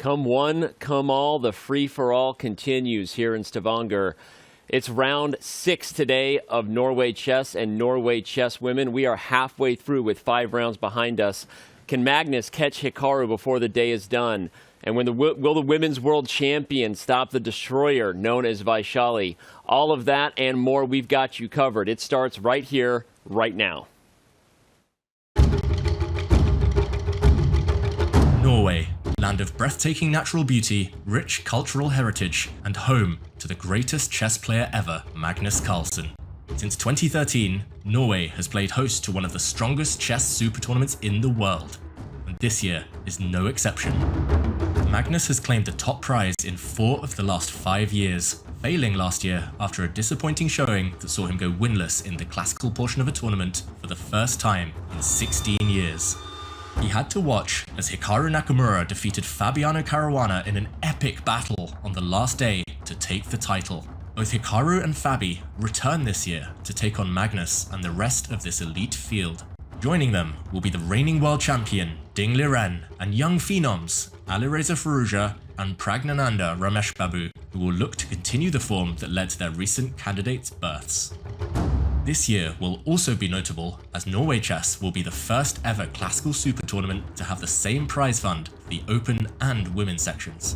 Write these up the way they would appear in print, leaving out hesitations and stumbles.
Come one, come all, the free-for-all continues here in Stavanger. It's round 6 today of Norway Chess and Norway Chess Women. We are halfway through with 5 rounds behind us. Can Magnus catch Hikaru before the day is done? And will the women's world champion stop the destroyer known as Vaishali? All of that and more, we've got you covered. It starts right here, right now. Norway, land of breathtaking natural beauty, rich cultural heritage, and home to the greatest chess player ever, Magnus Carlsen. Since 2013, Norway has played host to one of the strongest chess super tournaments in the world, and this year is no exception. Magnus has claimed the top prize in 4 of the last 5 years, failing last year after a disappointing showing that saw him go winless in the classical portion of a tournament for the first time in 16 years. He had to watch as Hikaru Nakamura defeated Fabiano Caruana in an epic battle on the last day to take the title. Both Hikaru and Fabi return this year to take on Magnus and the rest of this elite field. Joining them will be the reigning world champion Liren and young phenoms Alireza Firouzja and Praggnanandhaa, who will look to continue the form that led to their recent candidates' births. This year will also be notable as Norway Chess will be the first ever classical super tournament to have the same prize fund for the open and women's sections.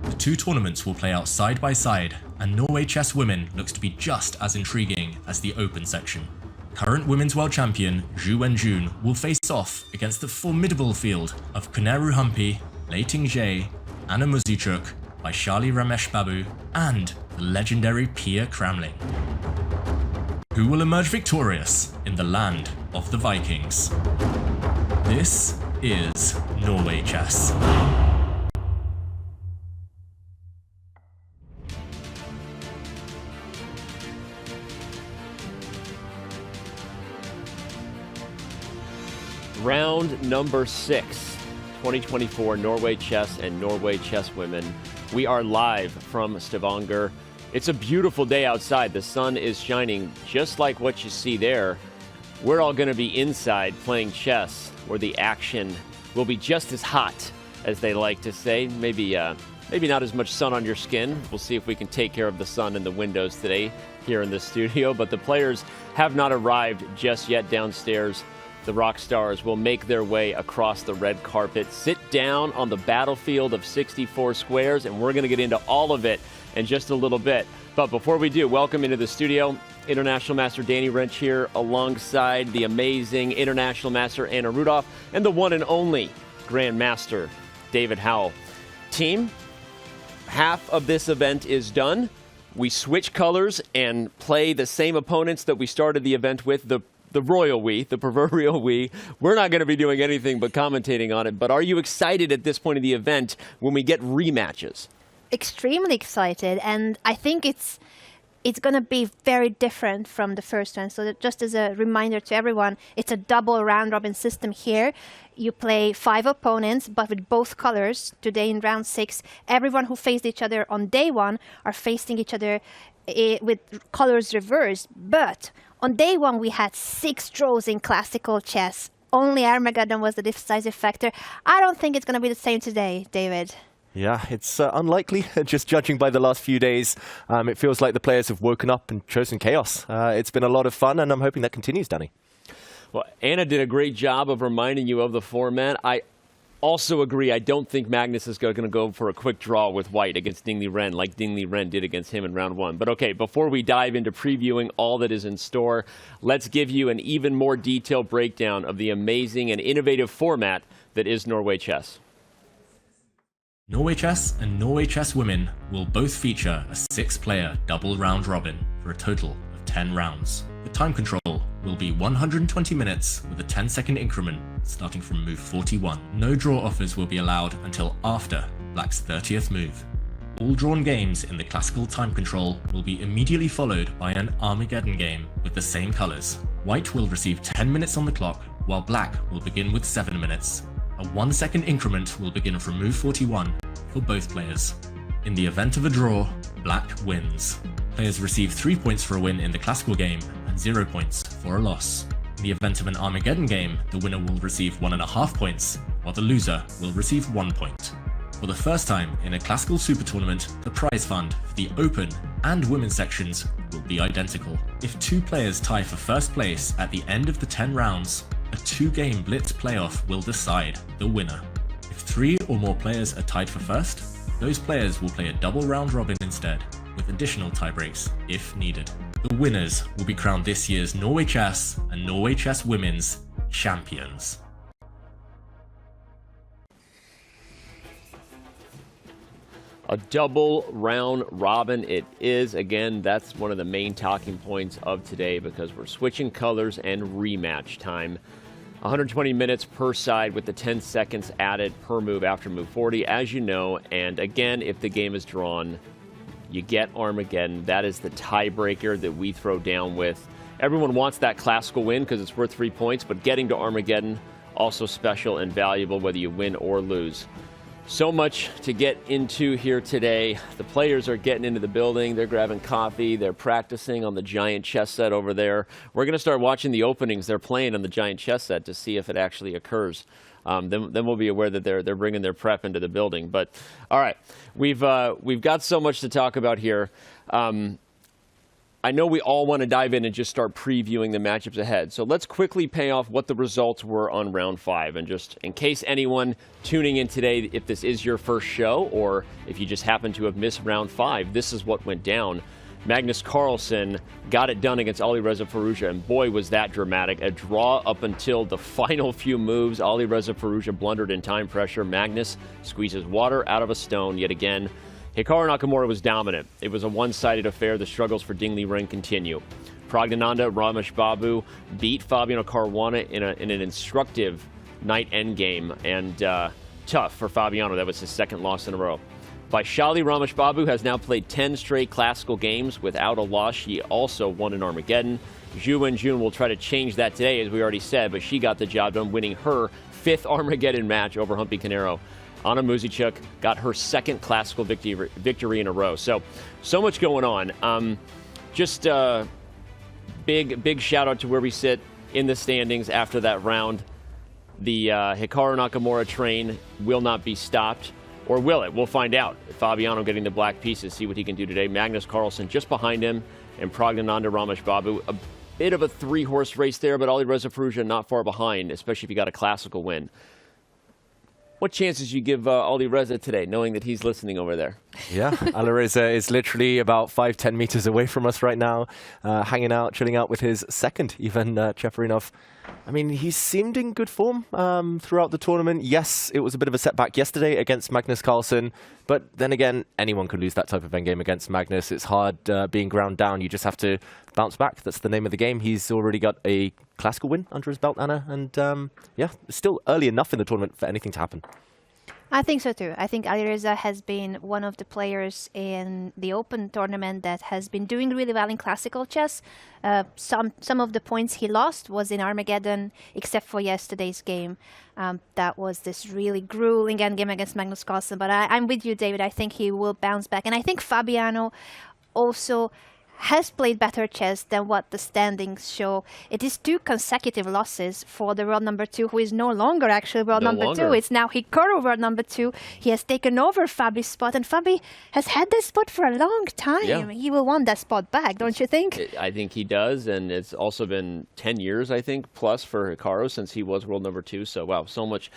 The 2 tournaments will play out side by side, and Norway Chess Women looks to be just as intriguing as the open section. Current women's world champion Wenjun will face off against the formidable field of Kuneru Humpi, Leiting Jae, Anna Muzichuk, Vaishali and the legendary Pia Cramling. Who will emerge victorious in the land of the Vikings? This is Norway Chess. Round number 6, 2024 Norway Chess and Norway Chess Women. We are live from Stavanger. It's a beautiful day outside. The sun is shining just like what you see there. We're all going to be inside playing chess where the action will be just as hot, as they like to say. Maybe not as much sun on your skin. We'll see if we can take care of the sun in the windows today here in the studio. But the players have not arrived just yet downstairs. The rock stars will make their way across the red carpet, sit down on the battlefield of 64 squares, and we're going to get into all of it in just a little bit. But before we do, welcome into the studio, International Master Danny Wrench here alongside the amazing International Master Anna Rudolph and the one and only Grand Master David Howell. Team, half of this event is done. We switch colors and play the same opponents that we started the event with, the royal we, the proverbial we. We're not going to be doing anything but commentating on it, but are you excited at this point of the event when we get rematches? Extremely excited, and I think it's going to be very different from the first one. So that just as a reminder to everyone, it's a double round-robin system here. You play 5 opponents, but with both colors. Today in round 6, everyone who faced each other on day 1 are facing each other with colors reversed. But on day 1, we had 6 draws in classical chess. Only Armageddon was the decisive factor. I don't think it's going to be the same today, David. Yeah, it's unlikely, just judging by the last few days. It feels like the players have woken up and chosen chaos. It's been a lot of fun, and I'm hoping that continues, Danny. Well, Anna did a great job of reminding you of the format. I also agree. I don't think Magnus is going to go for a quick draw with white against Ding Liren like Ding Liren did against him in round 1. But okay, before we dive into previewing all that is in store, let's give you an even more detailed breakdown of the amazing and innovative format that is Norway Chess. Norway Chess and Norway Chess Women will both feature a 6-player double round robin for a total of 10 rounds. The time control will be 120 minutes with a 10-second increment starting from move 41. No draw offers will be allowed until after Black's 30th move. All drawn games in the classical time control will be immediately followed by an Armageddon game with the same colors. White will receive 10 minutes on the clock, while Black will begin with 7 minutes. A 1-second increment will begin from move 41 for both players. In the event of a draw, Black wins. Players receive 3 points for a win in the classical game and 0 points for a loss. In the event of an Armageddon game, the winner will receive 1.5 points, while the loser will receive 1 point. For the first time in a classical super tournament, the prize fund for the open and women's sections will be identical. If 2 players tie for first place at the end of the 10 rounds, a 2-game blitz playoff will decide the winner. If 3 or more players are tied for first, those players will play a double round robin instead, with additional tiebreaks if needed. The winners will be crowned this year's Norway Chess and Norway Chess Women's champions. A double round robin it is. Again, that's one of the main talking points of today because we're switching colors and rematch time. 120 minutes per side with the 10 seconds added per move after move 40, as you know. And again, if the game is drawn, you get Armageddon. That is the tiebreaker that we throw down with. Everyone wants that classical win because it's worth 3 points, but getting to Armageddon, also special and valuable whether you win or lose. So much to get into here today. The players are getting into the building. They're grabbing coffee. They're practicing on the giant chess set over there. We're going to start watching the openings they're playing on the giant chess set to see if it actually occurs. Then we'll be aware that they're bringing their prep into the building. But all right, we've got so much to talk about here. I know we all want to dive in and just start previewing the matchups ahead. So let's quickly pay off what the results were on round 5. And just in case anyone tuning in today, if this is your first show or if you just happen to have missed round 5, this is what went down. Magnus Carlsen got it done against Alireza Firouzja, and boy, was that dramatic. A draw up until the final few moves. Alireza Firouzja blundered in time pressure. Magnus squeezes water out of a stone yet again. Hikaru Nakamura was dominant. It was a one-sided affair. The struggles for Ding Liren continue. Praggnanandhaa, Ramesh Babu beat Fabiano Caruana in an instructive night endgame, and tough for Fabiano. That was his second loss in a row. Vaishali Ramesh Babu has now played 10 straight classical games without a loss. She also won in Armageddon. Wenjun will try to change that today, as we already said, but she got the job done, winning her 5th Armageddon match over Humpy Canero. Anna Muzychuk got her 2nd classical victory in a row. So much going on. Just big shout out to where we sit in the standings after that round. The Hikaru Nakamura train will not be stopped, or will it? We'll find out. Fabiano getting the black pieces, see what he can do today. Magnus Carlsen just behind him, and Praggnanandhaa, Ramesh Babu. A bit of a 3-horse race there, but Alireza Firouzja not far behind, especially if you got a classical win. What chances you give Alireza today, knowing that he's listening over there? Yeah, Alireza is literally about 5-10 meters away from us right now, hanging out, chilling out with his second, Ivan Cheparinov. I mean, he seemed in good form throughout the tournament. Yes, it was a bit of a setback yesterday against Magnus Carlsen, but then again, anyone could lose that type of endgame against Magnus. It's hard being ground down. You just have to bounce back. That's the name of the game. He's already got a classical win under his belt, Anna, and yeah, it's still early enough in the tournament for anything to happen. I think so too. I think Alireza has been one of the players in the Open tournament that has been doing really well in classical chess. Some of the points he lost was in Armageddon, except for yesterday's game. That was this really grueling endgame against Magnus Carlsen. But I'm with you, David. I think he will bounce back. And I think Fabiano also has played better chess than what the standings show. It is 2 consecutive losses for the world number 2, who is no longer actually world number 2. It's now Hikaru, world number 2. He has taken over Fabi's spot, and Fabi has had this spot for a long time. Yeah. He will want that spot back, don't you think? I think he does, and it's also been 10 years, I think, plus for Hikaru since he was world number 2. So, wow, so much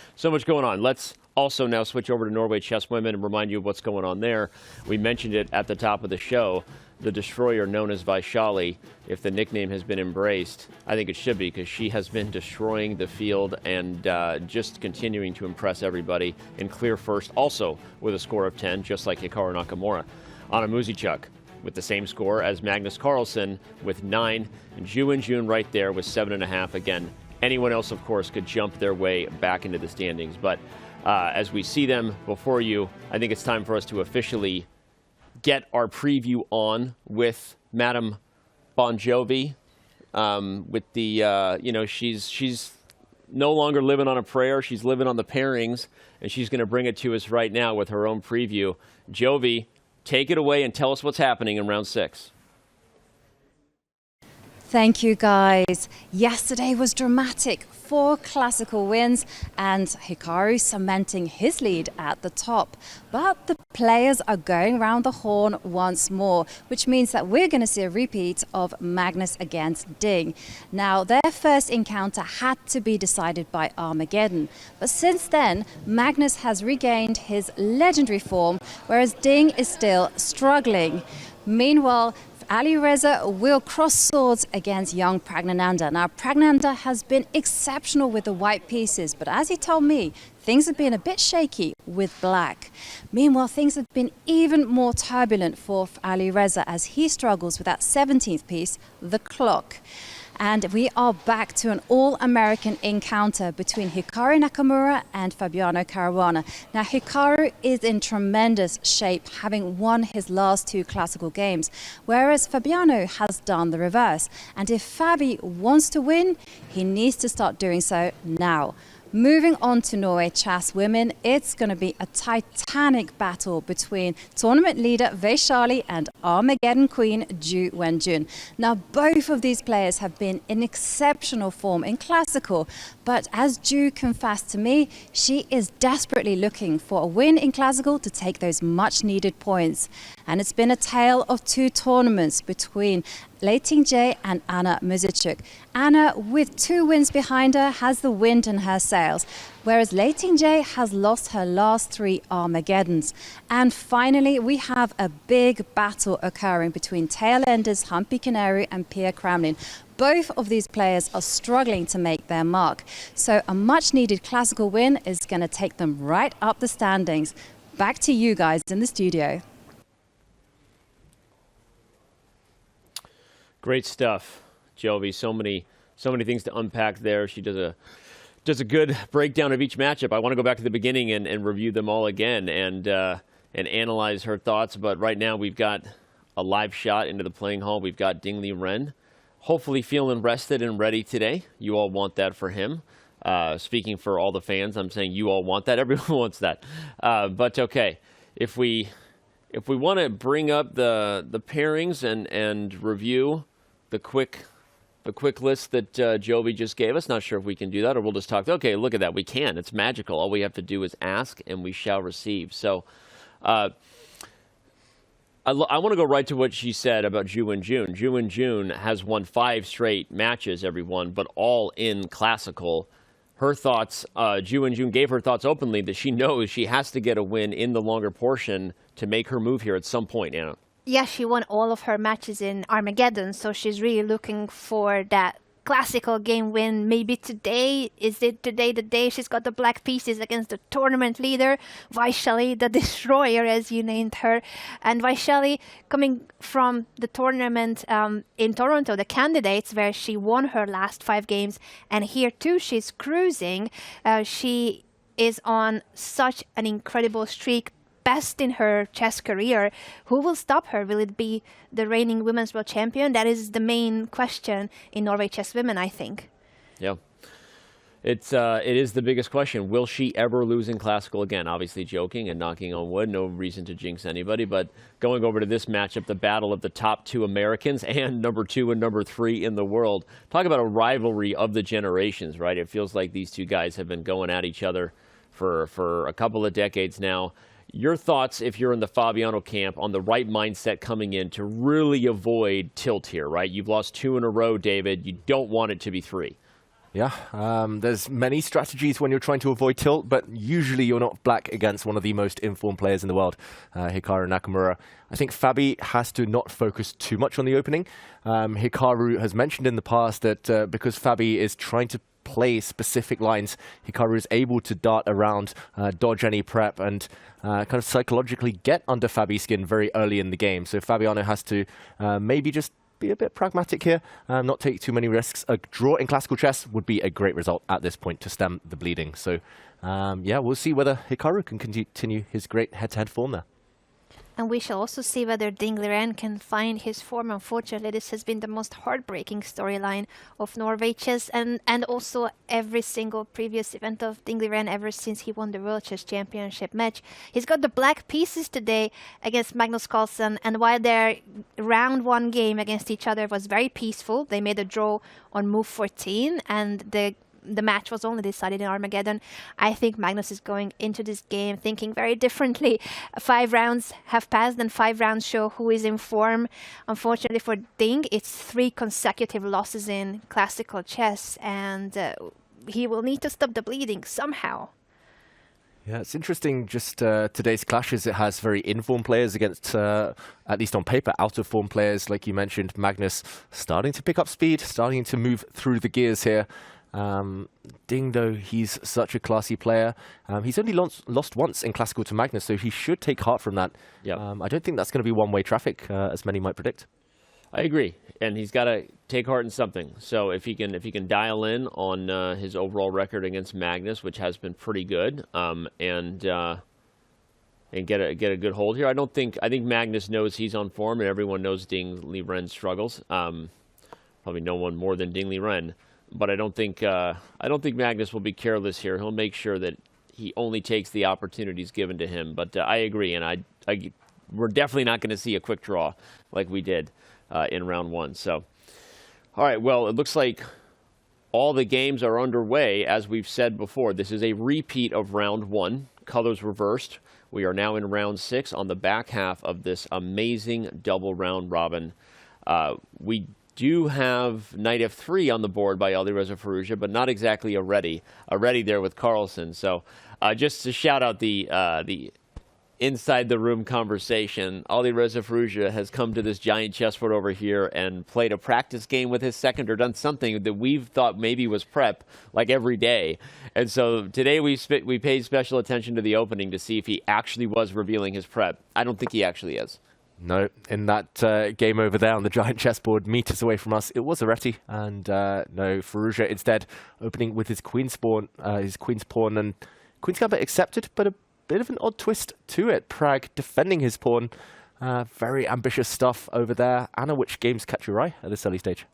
going on. Let's also now switch over to Norway Chess Women and remind you of what's going on there. We mentioned it at the top of the show. The destroyer known as Vaishali, if the nickname has been embraced, I think it should be, because she has been destroying the field and just continuing to impress everybody and clear first, also with a score of 10, just like Hikaru Nakamura. Anna Muzychuk with the same score as Magnus Carlsen with 9, and Wenjun right there with 7.5. Again, anyone else, of course, could jump their way back into the standings. But as we see them before you, I think it's time for us to officially get our preview on with Madame Bon Jovi. With the, she's no longer living on a prayer. She's living on the pairings, and she's going to bring it to us right now with her own preview. Jovi, take it away and tell us what's happening in round 6. Thank you, guys. Yesterday was dramatic. 4 classical wins and Hikaru cementing his lead at the top. But the players are going round the horn once more, which means that we're going to see a repeat of Magnus against Ding. Now, their first encounter had to be decided by Armageddon. But since then, Magnus has regained his legendary form, whereas Ding is still struggling. Meanwhile, Alireza will cross swords against young Praggnanandhaa. Now, Praggnanandhaa has been exceptional with the white pieces, but as he told me, things have been a bit shaky with black. Meanwhile, things have been even more turbulent for Alireza as he struggles with that 17th piece, the clock. And we are back to an all-American encounter between Hikaru Nakamura and Fabiano Caruana. Now, Hikaru is in tremendous shape, having won his last 2 classical games, whereas Fabiano has done the reverse. And if Fabi wants to win, he needs to start doing so now. Moving on to Norway Chess women, it's going to be a titanic battle between tournament leader Vaishali and Armageddon queen Wenjun. Now, both of these players have been in exceptional form in classical, but as Ju confessed to me, she is desperately looking for a win in classical to take those much needed points. And it's been a tale of 2 tournaments between Liren and Anna Muzichuk. Anna, with 2 wins behind her, has the wind in her sails, whereas Liren has lost her last 3 Armageddons. And finally, we have a big battle occurring between tail-enders Humpy Canary and Pia Cramling. Both of these players are struggling to make their mark. So a much-needed classical win is going to take them right up the standings. Back to you guys in the studio. Great stuff, Jovi. So many things to unpack there. She does a good breakdown of each matchup. I want to go back to the beginning and review them all again and analyze her thoughts. But right now we've got a live shot into the playing hall. We've got Ding Liren, hopefully feeling rested and ready today. You all want that for him. Speaking for all the fans, I'm saying you all want that. Everyone wants that. But okay, if we want to bring up the pairings and review the quick list that Jovi just gave us. Not sure if we can do that, or we'll just talk. Okay, look at that. We can. It's magical. All we have to do is ask, and we shall receive. So I want to go right to what she said about Wenjun. Wenjun has won 5 straight matches, everyone, but all in classical. Her thoughts, Wenjun gave her thoughts openly that she knows she has to get a win in the longer portion to make her move here at some point, Anna. Yeah, she won all of her matches in Armageddon, so she's really looking for that classical game win. Maybe today, is it today the day she's got the black pieces against the tournament leader, Vaishali, the Destroyer, as you named her. And Vaishali, coming from the tournament in Toronto, the candidates, where she won her last 5 games, and here too she's cruising. She is on such an incredible streak, best in her chess career. Who will stop her? Will it be the reigning women's world champion? That is the main question in Norway Chess women, I think. Yeah. It is the biggest question. Will she ever lose in classical again? Obviously joking and knocking on wood. No reason to jinx anybody. But going over to this matchup, the battle of the top 2 Americans and number 2 and number 3 in the world. Talk about a rivalry of the generations, right? It feels like these 2 guys have been going at each other for a couple of decades now. Your thoughts, if you're in the Fabiano camp, on the right mindset coming in to really avoid tilt here, right? You've lost 2 in a row, David. You don't want it to be 3. Yeah, there's many strategies when you're trying to avoid tilt, but usually you're not black against one of the most informed players in the world, Hikaru Nakamura. I think Fabi has to not focus too much on the opening. Hikaru has mentioned in the past that because Fabi is trying to play specific lines, Hikaru is able to dart around, dodge any prep, and kind of psychologically get under Fabi's skin very early in the game. So Fabiano has to maybe just be a bit pragmatic here, not take too many risks. A draw in classical chess would be a great result at this point to stem the bleeding. So yeah, we'll see whether Hikaru can continue his great head-to-head form there. And we shall also see whether Liren can find his form. Unfortunately, this has been the most heartbreaking storyline of Norway Chess and also every single previous event of Liren ever since he won the World Chess Championship match. He's got the black pieces today against Magnus Carlsen, and while their round 1 game against each other was very peaceful, they made a draw on move 14, and the match was only decided in Armageddon. I think Magnus is going into this game thinking very differently. 5 rounds have passed and 5 rounds show who is in form. Unfortunately for Ding, it's 3 consecutive losses in classical chess, and he will need to stop the bleeding somehow. Yeah, it's interesting, just today's clashes. It has very in-form players against, at least on paper, out-of-form players. Like you mentioned, Magnus starting to pick up speed, starting to move through the gears here. Ding, though, he's such a classy player. He's only lost once in classical to Magnus, so he should take heart from that. Yep. I don't think that's going to be one-way traffic, as many might predict. I agree, and he's got to take heart in something. So if he can dial in on his overall record against Magnus, which has been pretty good, and get a good hold here. I think Magnus knows he's on form, and everyone knows Ding Liren's struggles. Probably no one more than Ding Liren. But I don't think Magnus will be careless here. He'll make sure that he only takes the opportunities given to him. But I agree, and we're definitely not going to see a quick draw like we did in round 1. So, all right, well, it looks like all the games are underway. As we've said before, this is a repeat of round 1, colors reversed. We are now in round 6 on the back half of this amazing double round robin. We do have knight f3 on the board by Alireza Firouzja, but not exactly a ready there with Carlsen. So just to shout out the inside the room conversation, Alireza Firouzja has come to this giant chessboard over here and played a practice game with his second, or done something that we've thought maybe was prep, like every day. And so today we paid special attention to the opening to see if he actually was revealing his prep. I don't think he actually is. No, in that game over there on the giant chessboard, meters away from us, it was Areti, and no, Firouzja instead opening with his queen's pawn, and Queen's Gambit accepted, but a bit of an odd twist to it. Pragg defending his pawn, very ambitious stuff over there. Anna, which games catch your eye at this early stage?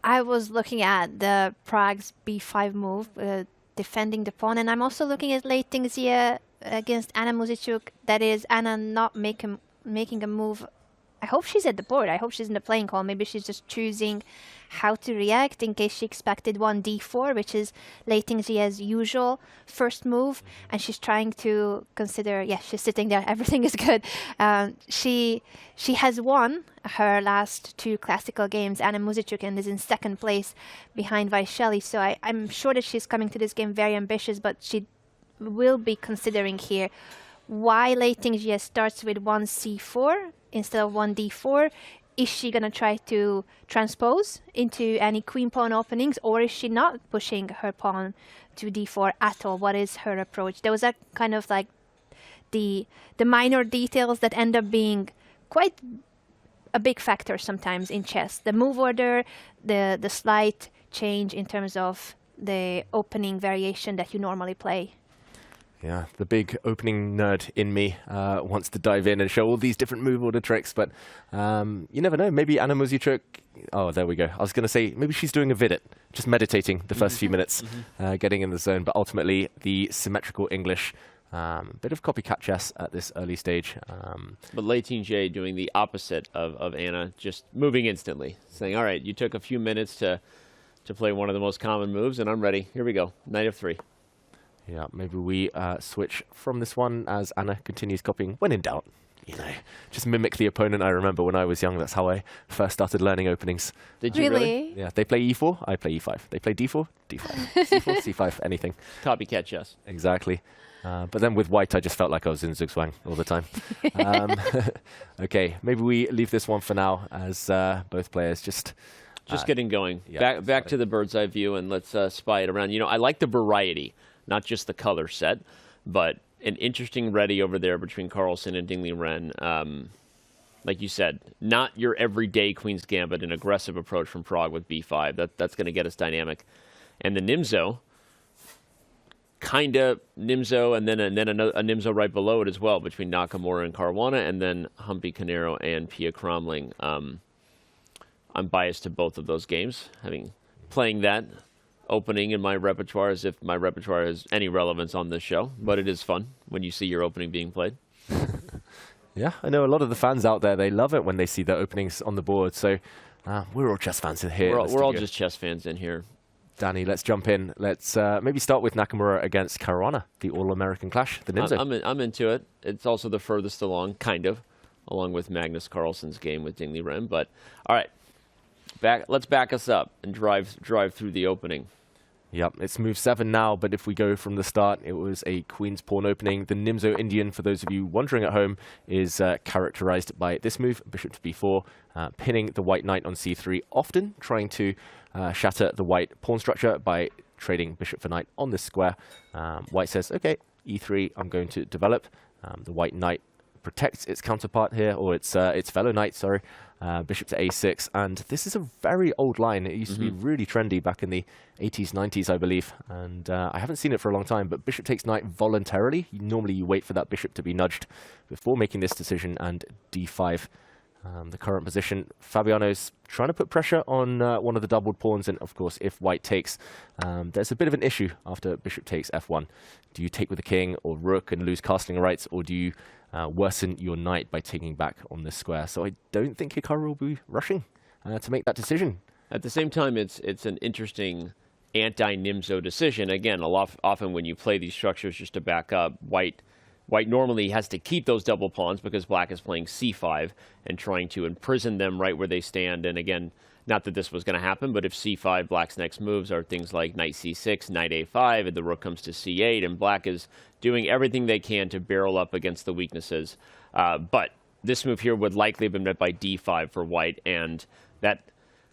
I was looking at the Pragg's b5 move, defending the pawn, and I'm also looking at late Xie against Anna Muzichuk. That is, Anna not making a move. I hope she's at the board. I hope she's in the playing hall. Maybe she's just choosing how to react in case she expected 1d4, which is late Xie's usual first move, and she's trying to consider. Yeah, she's sitting there. Everything is good. She has won her last 2 classical games, Anna Muzichuk, and is in second place behind Vaishali. So I'm sure that she's coming to this game very ambitious, but she will be considering here why late Xie starts with 1c4 instead of 1d4. Is she going to try to transpose into any queen pawn openings, or is she not pushing her pawn to d4 at all? What is her approach? Those are kind of like the minor details that end up being quite a big factor sometimes in chess. The move order, the slight change in terms of the opening variation that you normally play. Yeah, the big opening nerd in me wants to dive in and show all these different move order tricks, but you never know. Maybe Anna Muzichuk, oh, there we go. I was going to say, maybe she's doing a vidit, just meditating the first few minutes, getting in the zone, but ultimately the symmetrical English, bit of copycat chess at this early stage. But late Xie doing the opposite of Anna, just moving instantly, saying, all right, you took a few minutes to play one of the most common moves, and I'm ready. Here we go, knight f3. Yeah, maybe we switch from this one as Anna continues copying. When in doubt, you know, just mimic the opponent. I remember when I was young, that's how I first started learning openings. Did you really? Yeah, they play e4, I play e5. They play d4, d5, c4, c5, anything. Copycat chess. Exactly. But then with white, I just felt like I was in Zugzwang all the time. Okay, maybe we leave this one for now as both players just getting going. Yeah, back to the bird's eye view, and let's spy it around. You know, I like the variety. Not just the color set, but an interesting ready over there between Carlsen and Ding Liren. Like you said, not your everyday Queen's Gambit, an aggressive approach from Pragg with b5. That's going to get us dynamic. And the Nimzo, kind of Nimzo, and then a Nimzo right below it as well, between Nakamura and Caruana, and then Humpy Canero and Pia Cramling. I'm biased to both of those games, playing that opening in my repertoire as if my repertoire has any relevance on this show, but it is fun when you see your opening being played. Yeah, I know a lot of the fans out there, they love it when they see their openings on the board, so we're all chess fans in here. We're all just chess fans in here. Danny, let's jump in. Let's maybe start with Nakamura against Caruana, the All-American clash, the Nimzo. I'm into it. It's also the furthest along, kind of, along with Magnus Carlsen's game with Ding Liren. But all right, let's back us up and drive through the opening. Yep, it's move 7 now, but if we go from the start, it was a Queen's Pawn opening. The Nimzo-Indian, for those of you wondering at home, is characterized by this move, bishop to b4, pinning the white knight on c3, often trying to shatter the white pawn structure by trading bishop for knight on this square. White says, okay, e3, I'm going to develop. The white knight protects its counterpart here, or its fellow knight, sorry. Bishop to a6, and this is a very old line. It used to be really trendy back in the 80s, 90s, I believe, and I haven't seen it for a long time, but bishop takes knight voluntarily. Normally you wait for that bishop to be nudged before making this decision, and d5, the current position. Fabiano's trying to put pressure on one of the doubled pawns, and of course, if white takes, there's a bit of an issue after bishop takes f1. Do you take with the king or rook and lose castling rights, or do you worsen your knight by taking back on this square? So I don't think Hikaru will be rushing to make that decision. At the same time, it's an interesting anti-Nimzo decision. Again, often when you play these structures just to back up, white normally has to keep those double pawns because black is playing c5 and trying to imprison them right where they stand. And again, not that this was going to happen, but if c5, black's next moves are things like knight c6, knight a5, and the rook comes to c8, and black is doing everything they can to barrel up against the weaknesses. But this move here would likely have been met by d5 for white, and that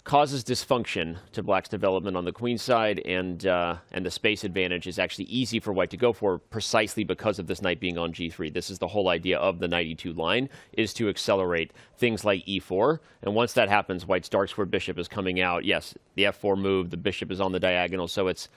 causes dysfunction to black's development on the queen side, and the space advantage is actually easy for white to go for precisely because of this knight being on g3. This is the whole idea of the knight e2 line, is to accelerate things like e4, and once that happens, white's dark square bishop is coming out. Yes, the f4 move, the bishop is on the diagonal, so it's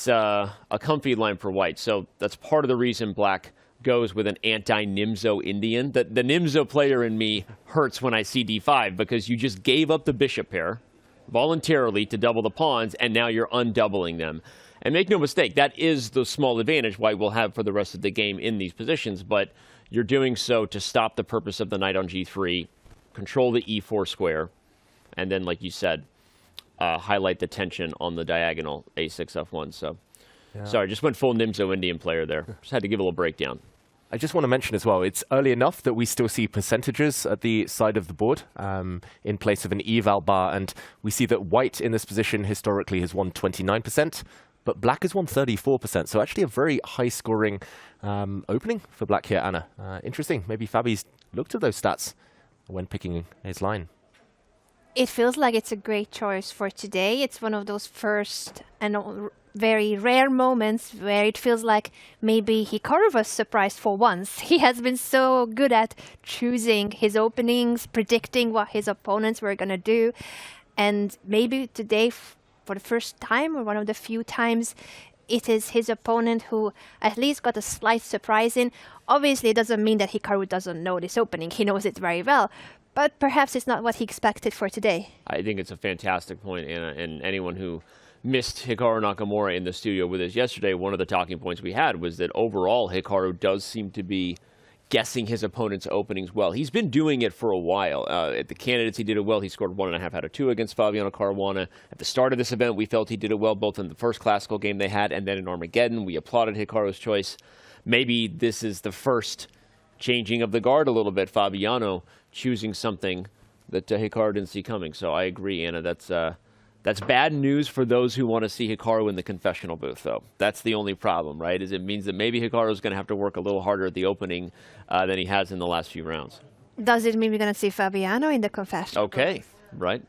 a comfy line for white. So that's part of the reason black goes with an anti-Nimzo-Indian. The Nimzo player in me hurts when I see d5 because you just gave up the bishop pair voluntarily to double the pawns, and now you're undoubling them. And make no mistake, that is the small advantage white will have for the rest of the game in these positions, but you're doing so to stop the purpose of the knight on g3, control the e4 square, and then, like you said, highlight the tension on the diagonal a6 f1. So yeah. Sorry, just went full Nimzo-Indian player there. Just had to give a little breakdown. I just want to mention as well, it's early enough that we still see percentages at the side of the board in place of an eval bar, and we see that white in this position historically has won 29%, but black has won 34%, so actually a very high-scoring opening for black here, Anna. Interesting. Maybe Fabi's looked at those stats when picking his line. It feels like it's a great choice for today. It's one of those first and very rare moments where it feels like maybe Hikaru was surprised for once. He has been so good at choosing his openings, predicting what his opponents were going to do. And maybe today, for the first time, or one of the few times, it is his opponent who at least got a slight surprise in. Obviously, it doesn't mean that Hikaru doesn't know this opening. He knows it very well. But perhaps it's not what he expected for today. I think it's a fantastic point, Anna, and anyone who missed Hikaru Nakamura in the studio with us yesterday, one of the talking points we had was that overall Hikaru does seem to be guessing his opponent's openings well. He's been doing it for a while. At the candidates, he did it well. He scored 1.5 out of 2 against Fabiano Caruana. At the start of this event, we felt he did it well, both in the first classical game they had and then in Armageddon. We applauded Hikaru's choice. Maybe this is the first changing of the guard a little bit, Fabiano choosing something that Hikaru didn't see coming. So I agree, Anna. That's bad news for those who want to see Hikaru in the confessional booth, though. That's the only problem, right? Is it means that maybe Hikaru is going to have to work a little harder at the opening than he has in the last few rounds. Does it mean we're going to see Fabiano in the confessional booth? Okay, right.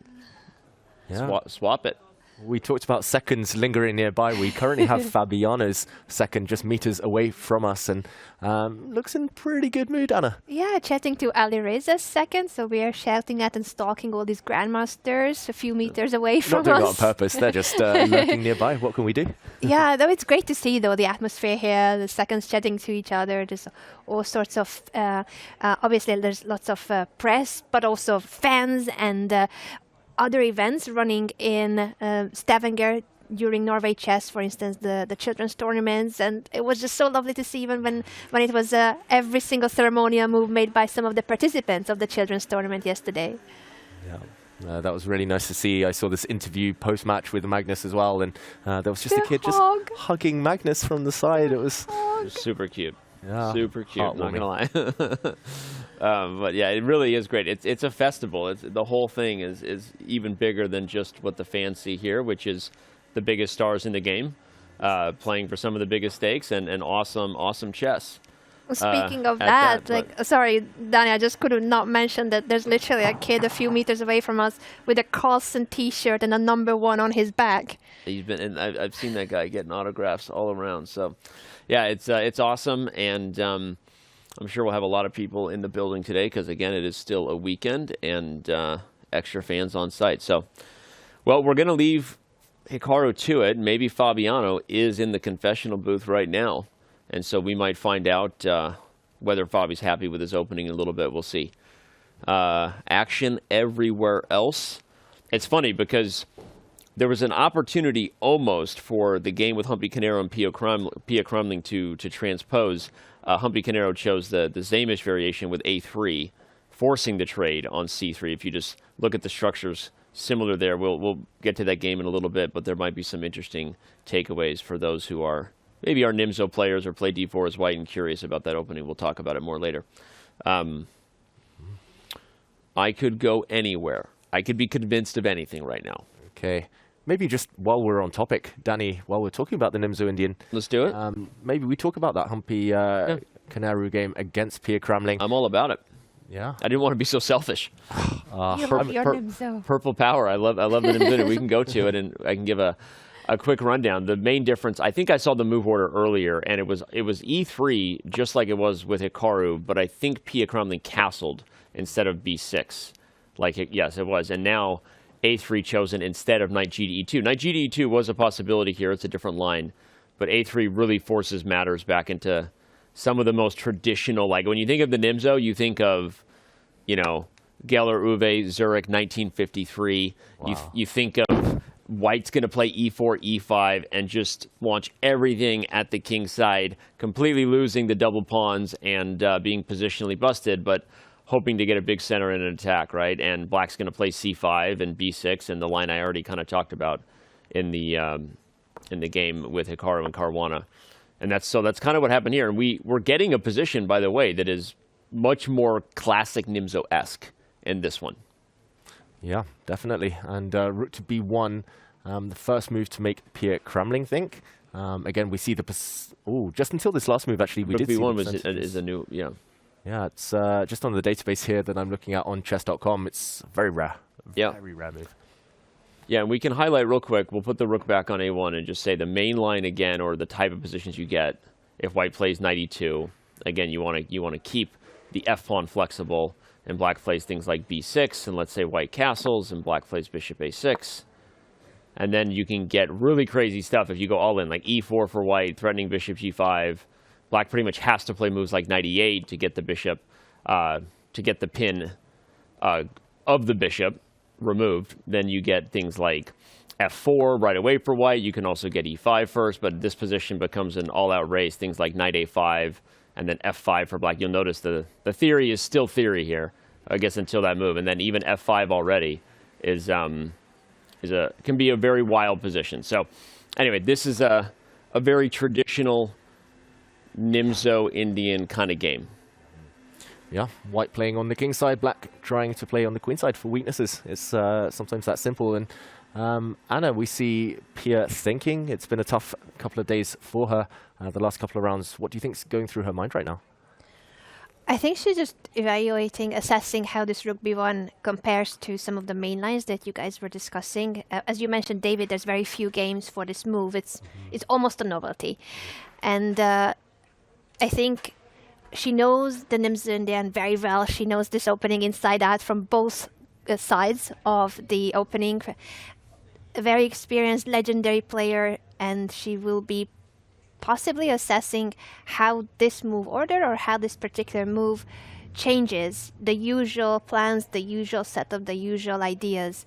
Yeah. Swap it. We talked about seconds lingering nearby. We currently have Fabiano's second just meters away from us, and looks in pretty good mood, Anna. Yeah, chatting to Alireza's second, so we are shouting at and stalking all these grandmasters a few meters away from us. Not doing it on purpose, they're just lurking nearby. What can we do? Yeah, though it's great to see, though, the atmosphere here, the seconds chatting to each other. There's all sorts of, obviously there's lots of press, but also fans and other events running in Stavanger during Norway Chess, for instance, the children's tournaments, and it was just so lovely to see even when it was every single ceremonial move made by some of the participants of the children's tournament yesterday. Yeah. That was really nice to see. I saw this interview post-match with Magnus as well, and there was just a kid just hugging Magnus from the side. It was super cute. Yeah, super cute, not gonna lie. But yeah, it really is great. It's a festival. The whole thing is even bigger than just what the fans see here, which is the biggest stars in the game, playing for some of the biggest stakes and awesome chess. Speaking of that, sorry, Danny, I just could not mention that there's literally a kid a few meters away from us with a Carlsen T-shirt and a #1 on his back. And I've seen that guy getting autographs all around. So, yeah, it's awesome, and I'm sure we'll have a lot of people in the building today because, again, it is still a weekend and extra fans on site. So, well, we're going to leave Hikaru to it. Maybe Fabiano is in the confessional booth right now. And so we might find out whether Fabi's happy with his opening in a little bit. We'll see. Action everywhere else. It's funny because there was an opportunity almost for the game with Humpy Canero and Pia Cramling to transpose. Humpy Canero chose the Zamish variation with A3, forcing the trade on C3. If you just look at the structures similar there, we'll get to that game in a little bit, but there might be some interesting takeaways for those who are maybe our Nimzo players or play D4 as white and curious about that opening. We'll talk about it more later. I could go anywhere. I could be convinced of anything right now. Okay. Maybe just while we're on topic, Danny, while we're talking about the Nimzo-Indian. Let's do it. Maybe we talk about that Humpy Canero game against Pia Cramling. I'm all about it. Yeah. I didn't want to be so selfish. You love your Nimzo. Purple Power. I love the Nimzo. We can go to it, and I can give a quick rundown. The main difference, I think I saw the move order earlier, and it was E3, just like it was with Hikaru, but I think Pia Cramling castled instead of B6. Yes, it was. And now A3 chosen instead of Knight G to E2. Knight G to E2 was a possibility here. It's a different line. But A3 really forces matters back into some of the most traditional, like when you think of the Nimzo, you think of, Geller, Uwe, Zurich, 1953. Wow. You think of White's going to play E4, E5, and just launch everything at the king's side, completely losing the double pawns and being positionally busted, but hoping to get a big center in an attack, right? And Black's going to play C5 and B6, and the line I already kind of talked about in the game with Hikaru and Caruana. And that's kind of what happened here. And we're getting a position, by the way, that is much more classic Nimzo-esque in this one. Yeah, definitely. And rook to B1, the first move to make Pia Cramling think. Again, we see the... just until this last move, actually, we did B1 see is a new... Yeah. Yeah, it's just on the database here that I'm looking at on chess.com. It's very rare. Very rare move. Yeah, and we can highlight real quick. We'll put the rook back on A1 and just say the main line again, or the type of positions you get if White plays Knight E2. Again, you want to keep the F pawn flexible, and Black plays things like B6, and let's say White castles, and Black plays Bishop A6. And then you can get really crazy stuff if you go all in, like E4 for White, threatening Bishop G5. Black pretty much has to play moves like Knight E8 to get the bishop, to get the pin of the bishop removed. Then you get things like F4 right away for White. You can also get E5 first, but this position becomes an all-out race. Things like Knight A5 and then F5 for Black. You'll notice the theory is still theory here, I guess, until that move. And then even F5 already can be a very wild position. So anyway, this is a very traditional Nimzo-Indian kind of game. Yeah, White playing on the king side, Black trying to play on the queen side for weaknesses. It's sometimes that simple. And Anna, we see Pia thinking. It's been a tough couple of days for her, the last couple of rounds. What do you think's going through her mind right now? I think she's just evaluating, assessing how this Rook B1 compares to some of the main lines that you guys were discussing. As you mentioned, David, there's very few games for this move. It's almost a novelty. And I think she knows the Nimzo-Indian very well. She knows this opening inside out from both sides of the opening. A very experienced, legendary player, and she will be possibly assessing how this move order or how this particular move changes the usual plans, the usual setup, the usual ideas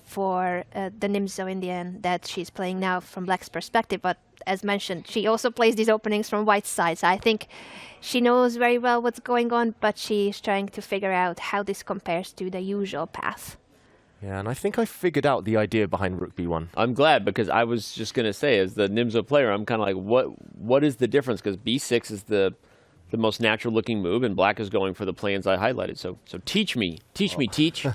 for the Nimzo-Indian that she's playing now from Black's perspective. But as mentioned, she also plays these openings from White's side. So I think she knows very well what's going on, but she's trying to figure out how this compares to the usual path. Yeah, and I think I figured out the idea behind Rook B1. I'm glad, because I was just going to say, as the Nimzo player, I'm kind of like, what is the difference? Because B6 is the most natural-looking move, and Black is going for the plans I highlighted. So teach me. Teach me, teach.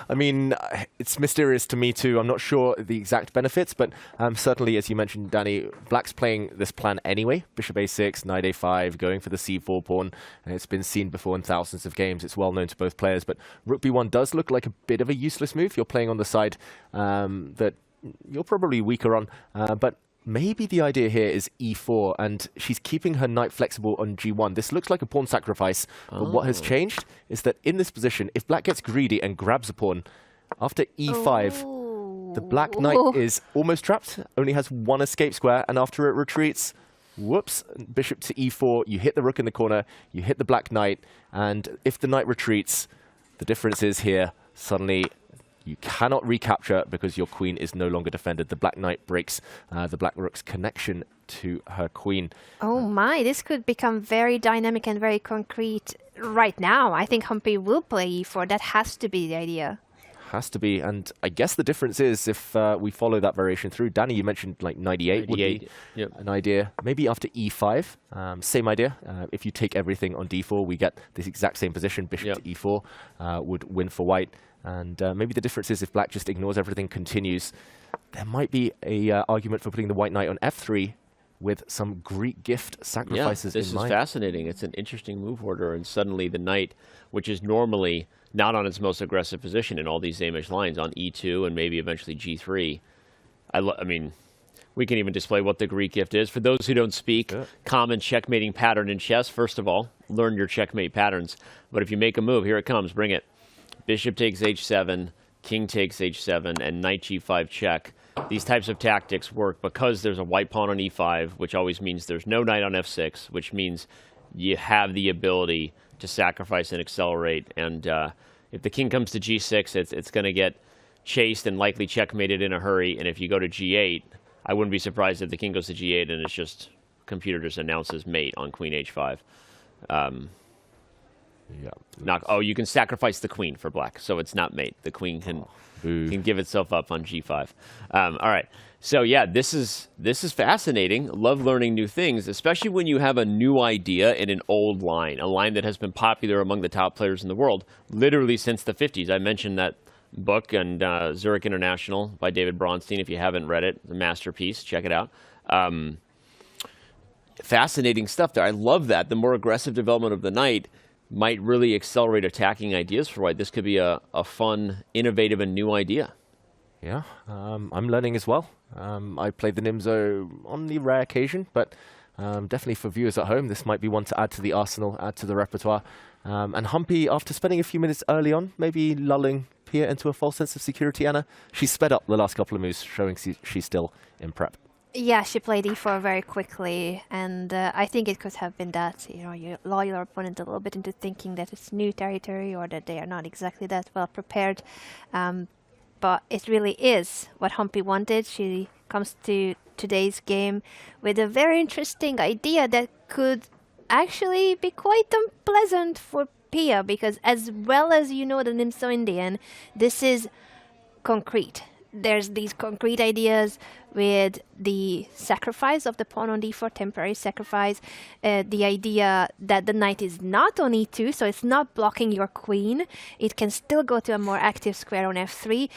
I mean, it's mysterious to me too. I'm not sure the exact benefits, but certainly, as you mentioned, Danny, Black's playing this plan anyway. Bishop A6, Knight A5, going for the C4 pawn. And it's been seen before in thousands of games. It's well known to both players, but Rook B1 does look like a bit of a useless move. You're playing on the side that you're probably weaker on, but maybe the idea here is E4, and she's keeping her knight flexible on G1. This looks like a pawn sacrifice, but what has changed is that in this position, if Black gets greedy and grabs a pawn, after E5, the Black knight is almost trapped, only has one escape square, and after it retreats, whoops, bishop to E4, you hit the rook in the corner, you hit the Black knight, and if the knight retreats, the difference is here, suddenly you cannot recapture because your queen is no longer defended. The Black knight breaks the Black rook's connection to her queen. Oh my, this could become very dynamic and very concrete right now. I think Humpy will play E4. That has to be the idea. Has to be, and I guess the difference is if we follow that variation through. Danny, you mentioned like knight E8 would be an idea. Maybe after E5, same idea. If you take everything on D4, we get this exact same position. Bishop to E4 would win for white. And maybe the difference is if Black just ignores everything, continues, there might be a argument for putting the white knight on F3 with some Greek gift sacrifices in mind. This is fascinating. It's an interesting move order, and suddenly the knight, which is normally not on its most aggressive position in all these Zamish lines, on E2 and maybe eventually G3. I mean, we can even display what the Greek gift is. For those who don't speak, common checkmating pattern in chess, first of all, learn your checkmate patterns. But if you make a move, here it comes, bring it. Bishop takes H7, king takes H7, and knight G5 check. These types of tactics work because there's a white pawn on E5, which always means there's no knight on F6, which means you have the ability to sacrifice and accelerate. And if the king comes to G6, it's going to get chased and likely checkmated in a hurry. And if you go to G8, I wouldn't be surprised if the king goes to G8 and it's just computer just announces mate on queen H5. You can sacrifice the queen for Black, so it's not mate. The queen can give itself up on G5. All right. So yeah, this is fascinating. Love learning new things, especially when you have a new idea in an old line, a line that has been popular among the top players in the world literally since the 50s. I mentioned that book and Zurich International by David Bronstein. If you haven't read it, it's a masterpiece. Check it out. Fascinating stuff there. I love that. The more aggressive development of the knight might really accelerate attacking ideas for white. This could be a fun, innovative, and new idea. Yeah, I'm learning as well. I played the Nimzo on the rare occasion, but definitely for viewers at home, this might be one to add to the arsenal, add to the repertoire. And Humpy, after spending a few minutes early on, maybe lulling Pia into a false sense of security, Anna, she's sped up the last couple of moves, showing she's still in prep. Yeah, she played E4 very quickly, and I think it could have been that, you lull your opponent a little bit into thinking that it's new territory or that they are not exactly that well prepared. But it really is what Humpy wanted. She comes to today's game with a very interesting idea that could actually be quite unpleasant for Pia, because as well as the Nimzo-Indian, this is concrete. There's these concrete ideas with the sacrifice of the pawn on d4, temporary sacrifice, the idea that the knight is not on e2, so it's not blocking your queen. It can still go to a more active square on f3.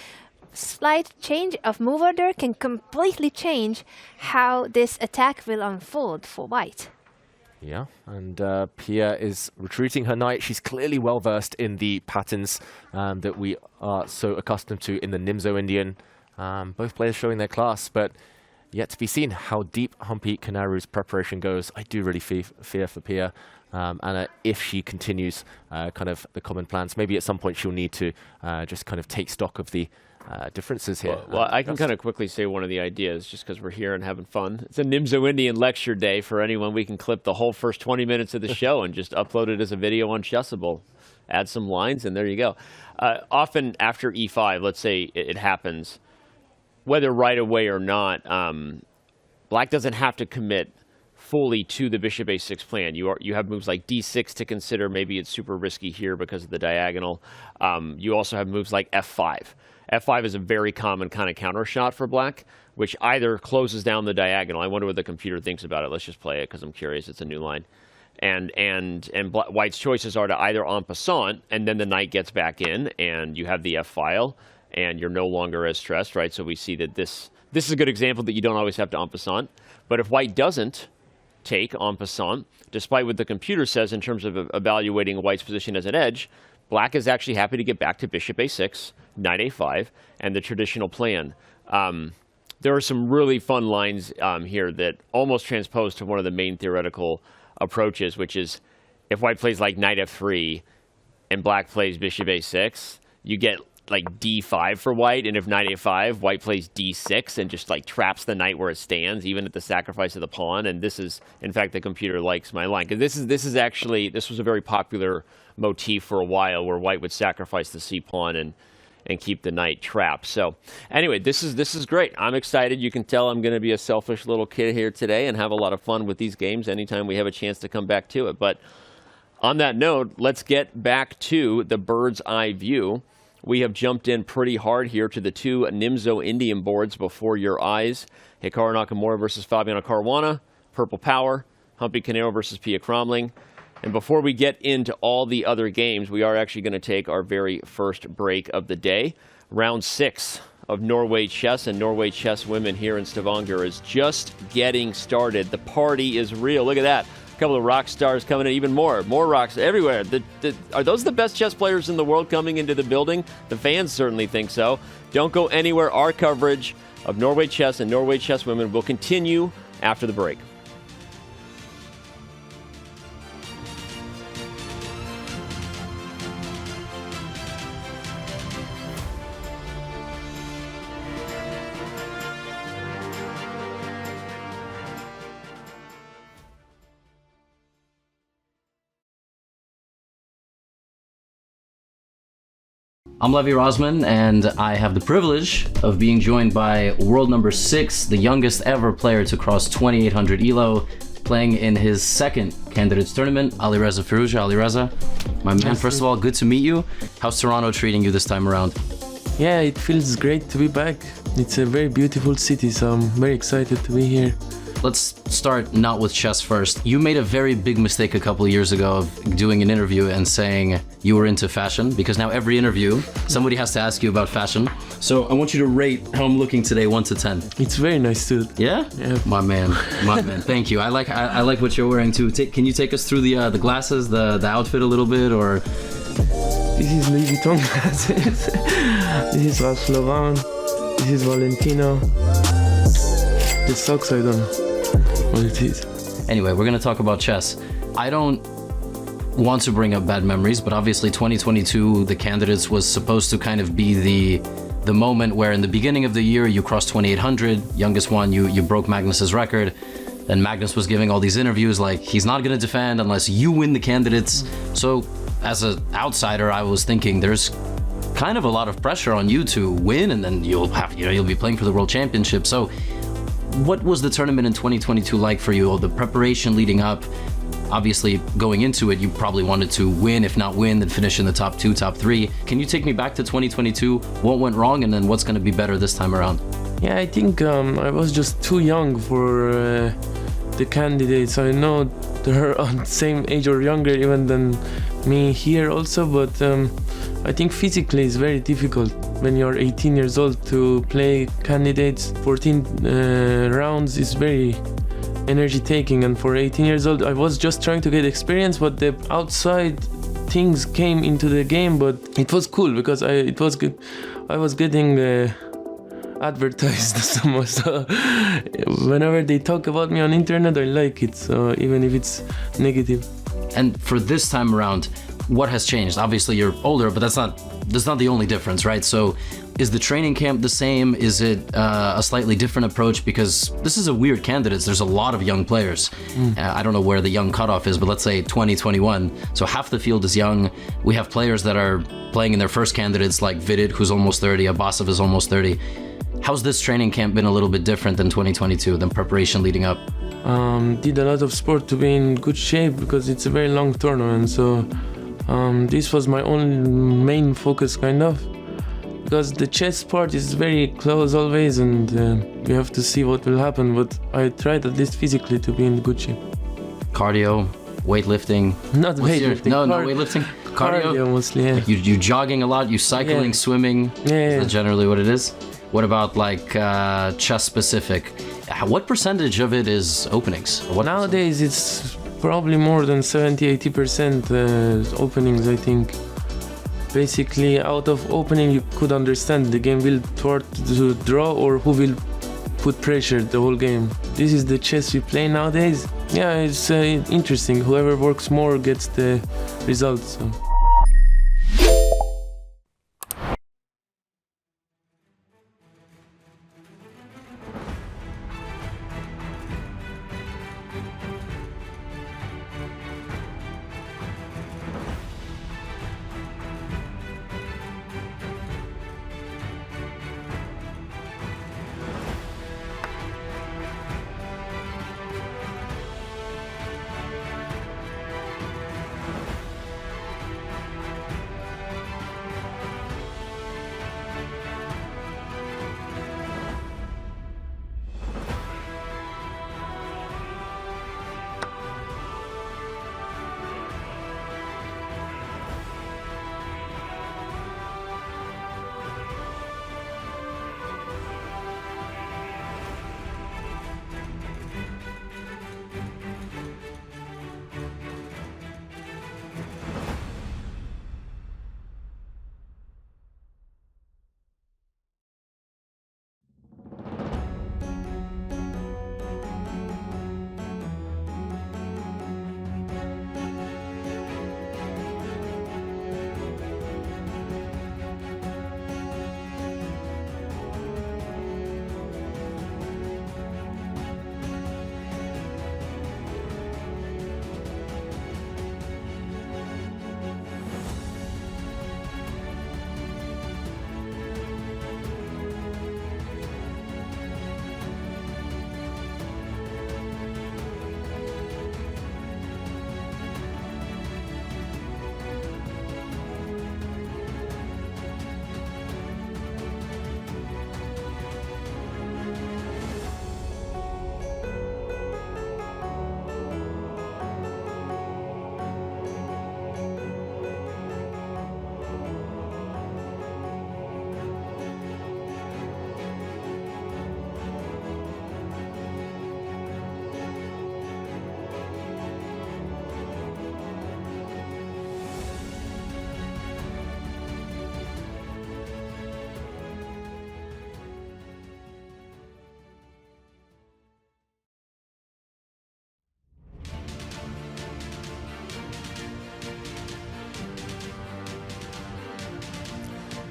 Slight change of move order can completely change how this attack will unfold for white. Yeah, and Pia is retreating her knight. She's clearly well versed in the patterns that we are so accustomed to in the Nimzo-Indian. Both players showing their class, but yet to be seen how deep Humpy Kanaru's preparation goes. I do really fear for Pia. And if she continues kind of the common plans, maybe at some point she'll need to just kind of take stock of the differences here. Well, I can kind of quickly say one of the ideas, just because we're here and having fun. It's a Nimzo-Indian lecture day for anyone. We can clip the whole first 20 minutes of the show and just upload it as a video on Chessable. Add some lines, and there you go. Often after e5, let's say it happens, whether right away or not, Black doesn't have to commit fully to the bishop a6 plan. You have moves like d6 to consider. Maybe it's super risky here because of the diagonal. You also have moves like f5. f5 is a very common kind of counter shot for Black, which either closes down the diagonal. I wonder what the computer thinks about it. Let's just play it because I'm curious. It's a new line. And White's choices are to either en passant, and then the knight gets back in, and you have the f file, and you're no longer as stressed, right? So we see that this is a good example that you don't always have to en passant. But if White doesn't take en passant, despite what the computer says in terms of evaluating White's position as an edge, Black is actually happy to get back to bishop a6, knight a5, and the traditional plan. There are some really fun lines here that almost transpose to one of the main theoretical approaches, which is if White plays like knight f3 and Black plays bishop a6, you get like d5 for White, and if knight a5, White plays d6 and just like traps the knight where it stands, even at the sacrifice of the pawn. And this is, in fact, the computer likes my line, because this was a very popular motif for a while, where White would sacrifice the c pawn and keep the knight trapped. So anyway, this is great. I'm excited. You can tell I'm going to be a selfish little kid here today and have a lot of fun with these games anytime we have a chance to come back to it. But on that note, let's get back to the bird's eye view. We have jumped in pretty hard here to the two Nimzo-Indian boards before your eyes. Hikaru Nakamura versus Fabiano Caruana, Purple Power, Humpy Kanaru versus Pia Cramling. And before we get into all the other games, we are actually going to take our very first break of the day. Round 6 of Norway Chess and Norway Chess Women here in Stavanger is just getting started. The party is real. Look at that. A couple of rock stars coming in, even more rocks everywhere. Are those the best chess players in the world coming into the building? The fans certainly think so. Don't go anywhere. Our coverage of Norway Chess and Norway Chess Women will continue after the break. I'm Levi Rosman, and I have the privilege of being joined by world number 6, the youngest ever player to cross 2800 ELO, playing in his second candidates tournament, Alireza Firouzja. Alireza, my man, first of all, good to meet you. How's Toronto treating you this time around? Yeah, it feels great to be back. It's a very beautiful city, so I'm very excited to be here. Let's start not with chess first. You made a very big mistake a couple of years ago of doing an interview and saying you were into fashion, because now every interview, somebody has to ask you about fashion. So I want you to rate how I'm looking today, 1 to 10. It's very nice too. Yeah? Yeah. My man. Thank you. I like what you're wearing too. Can you take us through the glasses, the outfit a little bit, or? This is Louis Vuitton glasses. This is Ralph Lauren. This is Valentino. The socks, I don't know what it is. Anyway, we're gonna talk about chess. I don't want to bring up bad memories, but obviously 2022, the candidates was supposed to kind of be the moment where in the beginning of the year you crossed 2800, youngest one, you broke Magnus's record, and Magnus was giving all these interviews like he's not gonna defend unless you win the candidates. So as an outsider, I was thinking there's kind of a lot of pressure on you to win, and then you'll be playing for the World Championship. So what was the tournament in 2022 like for you? The preparation leading up, obviously going into it, you probably wanted to win, if not win, then finish in the top 2, top 3. Can you take me back to 2022? What went wrong, and then what's going to be better this time around? Yeah, I think I was just too young for the candidates. I know they're on the same age or younger even than me here also, but I think physically it's very difficult when you're 18 years old to play candidates. 14 rounds is very energy taking, and for 18 years old I was just trying to get experience, but the outside things came into the game. But it was cool because it was good. I was getting advertised so much. So whenever they talk about me on internet, I like it. So even if it's negative. And for this time around, what has changed? Obviously you're older, but that's not the only difference, right? So is the training camp the same? Is it a slightly different approach? Because this is a weird candidate. There's a lot of young players. I don't know where the young cutoff is, but let's say 2021. So half the field is young. We have players that are playing in their first candidates, like Vidit, who's almost 30, Abbasov is almost 30. How's this training camp been a little bit different than 2022, than preparation leading up? Did a lot of sport to be in good shape because it's a very long tournament. So this was my only main focus, kind of, because the chess part is very close always, and we have to see what will happen. But I tried at least physically to be in good shape. Cardio, weightlifting. Not weightlifting. No weightlifting. Cardio mostly. Yeah. You jogging a lot. You cycling, swimming. Is that generally what it is? What about like chess specific? What percentage of it is openings? Nowadays it's probably more than 70-80% openings, I think. Basically, out of opening you could understand the game will toward to draw or who will put pressure the whole game. This is the chess we play nowadays. Yeah, it's interesting. Whoever works more gets the results. So.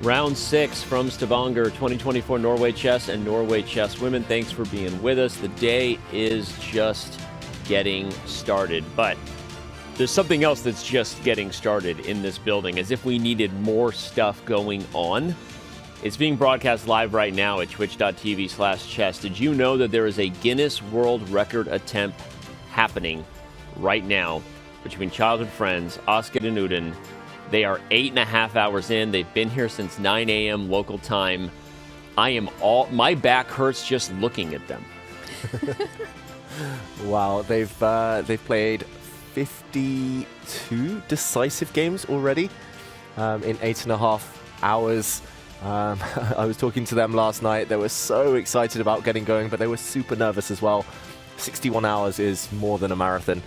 Round 6 from Stavanger, 2024 Norway Chess and Norway Chess Women. Thanks for being with us. The day is just getting started, but there's something else that's just getting started in this building, as if we needed more stuff going on. It's being broadcast live right now at twitch.tv/chess. Did you know that there is a Guinness World Record attempt happening right now between childhood friends, Oscar and Udin? They are 8.5 hours in. They've been here since 9 a.m. local time. My back hurts just looking at them. Wow, they've played 52 decisive games already in 8.5 hours. I was talking to them last night. They were so excited about getting going, but they were super nervous as well. 61 hours is more than a marathon.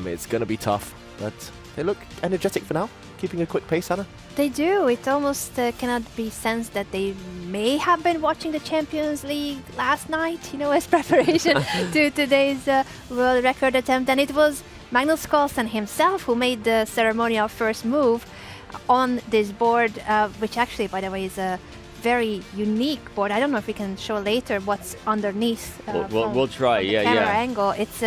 It's going to be tough, but they look energetic for now, keeping a quick pace, Hannah. They do. It almost cannot be sensed that they may have been watching the Champions League last night, as preparation to today's world record attempt. And it was Magnus Carlsen himself who made the ceremonial first move on this board, which actually, by the way, is a very unique board. I don't know if we can show later what's underneath. We'll try. From the camera angle. It's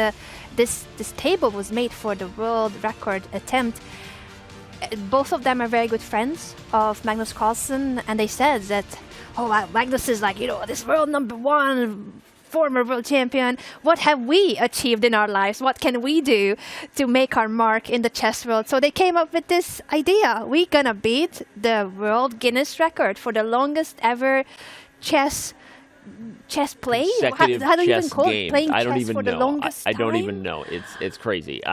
this table was made for the world record attempt. Both of them are very good friends of Magnus Carlsen, and they said that, Magnus is like, this world #1, former world champion. What have we achieved in our lives? What can we do to make our mark in the chess world? So they came up with this idea. We're gonna beat the world Guinness record for the longest ever chess play. How do you even call it? Playing chess for the longest time? I don't even know. It's crazy.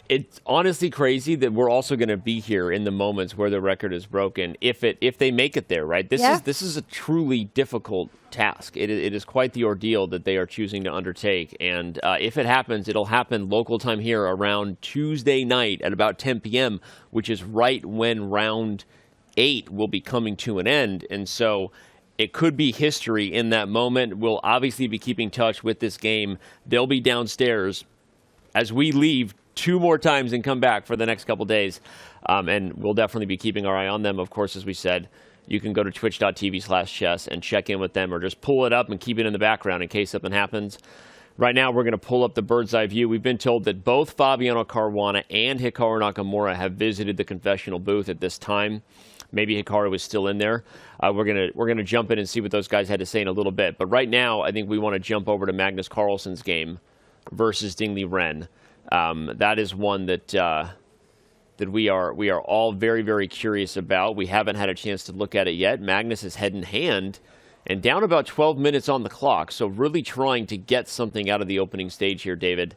It's honestly crazy that we're also going to be here in the moments where the record is broken, if they make it there, right? This is a truly difficult task. It is quite the ordeal that they are choosing to undertake, and if it happens, it'll happen local time here around Tuesday night at about 10 p.m., which is right when round 8 will be coming to an end, and so it could be history in that moment. We'll obviously be keeping touch with this game. They'll be downstairs as we leave 2 more times and come back for the next couple days. And we'll definitely be keeping our eye on them. Of course, as we said, you can go to twitch.tv/chess and check in with them, or just pull it up and keep it in the background in case something happens. Right now, we're going to pull up the bird's eye view. We've been told that both Fabiano Caruana and Hikaru Nakamura have visited the confessional booth at this time. Maybe Hikaru is still in there. We're gonna jump in and see what those guys had to say in a little bit. But right now, I think we want to jump over to Magnus Carlsen's game versus Ding Liren. That is one that we are all very, very curious about. We haven't had a chance to look at it yet. Magnus is head in hand and down about 12 minutes on the clock, so really trying to get something out of the opening stage here, David.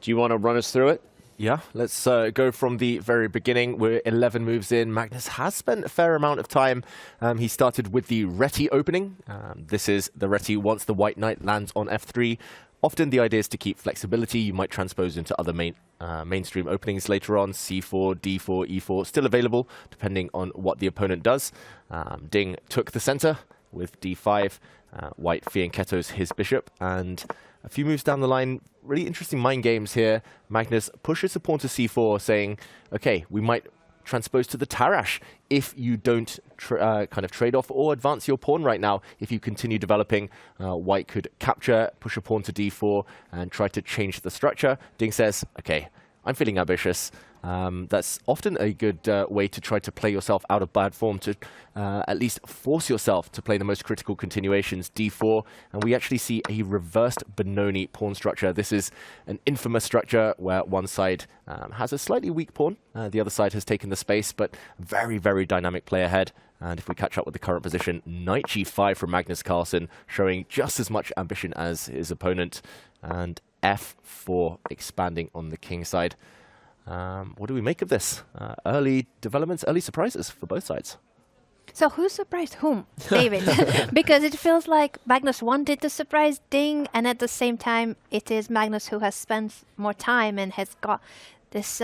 Do you want to run us through it? Yeah, let's go from the very beginning. We're 11 moves in. Magnus has spent a fair amount of time. He started with the Reti opening. This is the Reti once the white knight lands on f3. Often the idea is to keep flexibility. You might transpose into other mainstream openings later on. C4, D4, E4, still available depending on what the opponent does. Ding took the center with D5. White fianchettos his bishop, and a few moves down the line, really interesting mind games here. Magnus pushes a pawn to C4, saying, okay, we might transpose to the Tarrasch if you don't kind of trade off or advance your pawn right now. If you continue developing, white could capture, push a pawn to D4, and try to change the structure. Ding says, okay, I'm feeling ambitious. That's often a good way to try to play yourself out of bad form, to at least force yourself to play the most critical continuations, D4, and we actually see a reversed Benoni pawn structure. This is an infamous structure where one side has a slightly weak pawn, the other side has taken the space, but very, very dynamic play ahead. And if we catch up with the current position, knight G5 from Magnus Carlsen, showing just as much ambition as his opponent, and F4 expanding on the king side. What do we make of this? Early developments, early surprises for both sides. So who surprised whom, David? Because it feels like Magnus wanted to surprise Ding, and at the same time, it is Magnus who has spent more time and has got this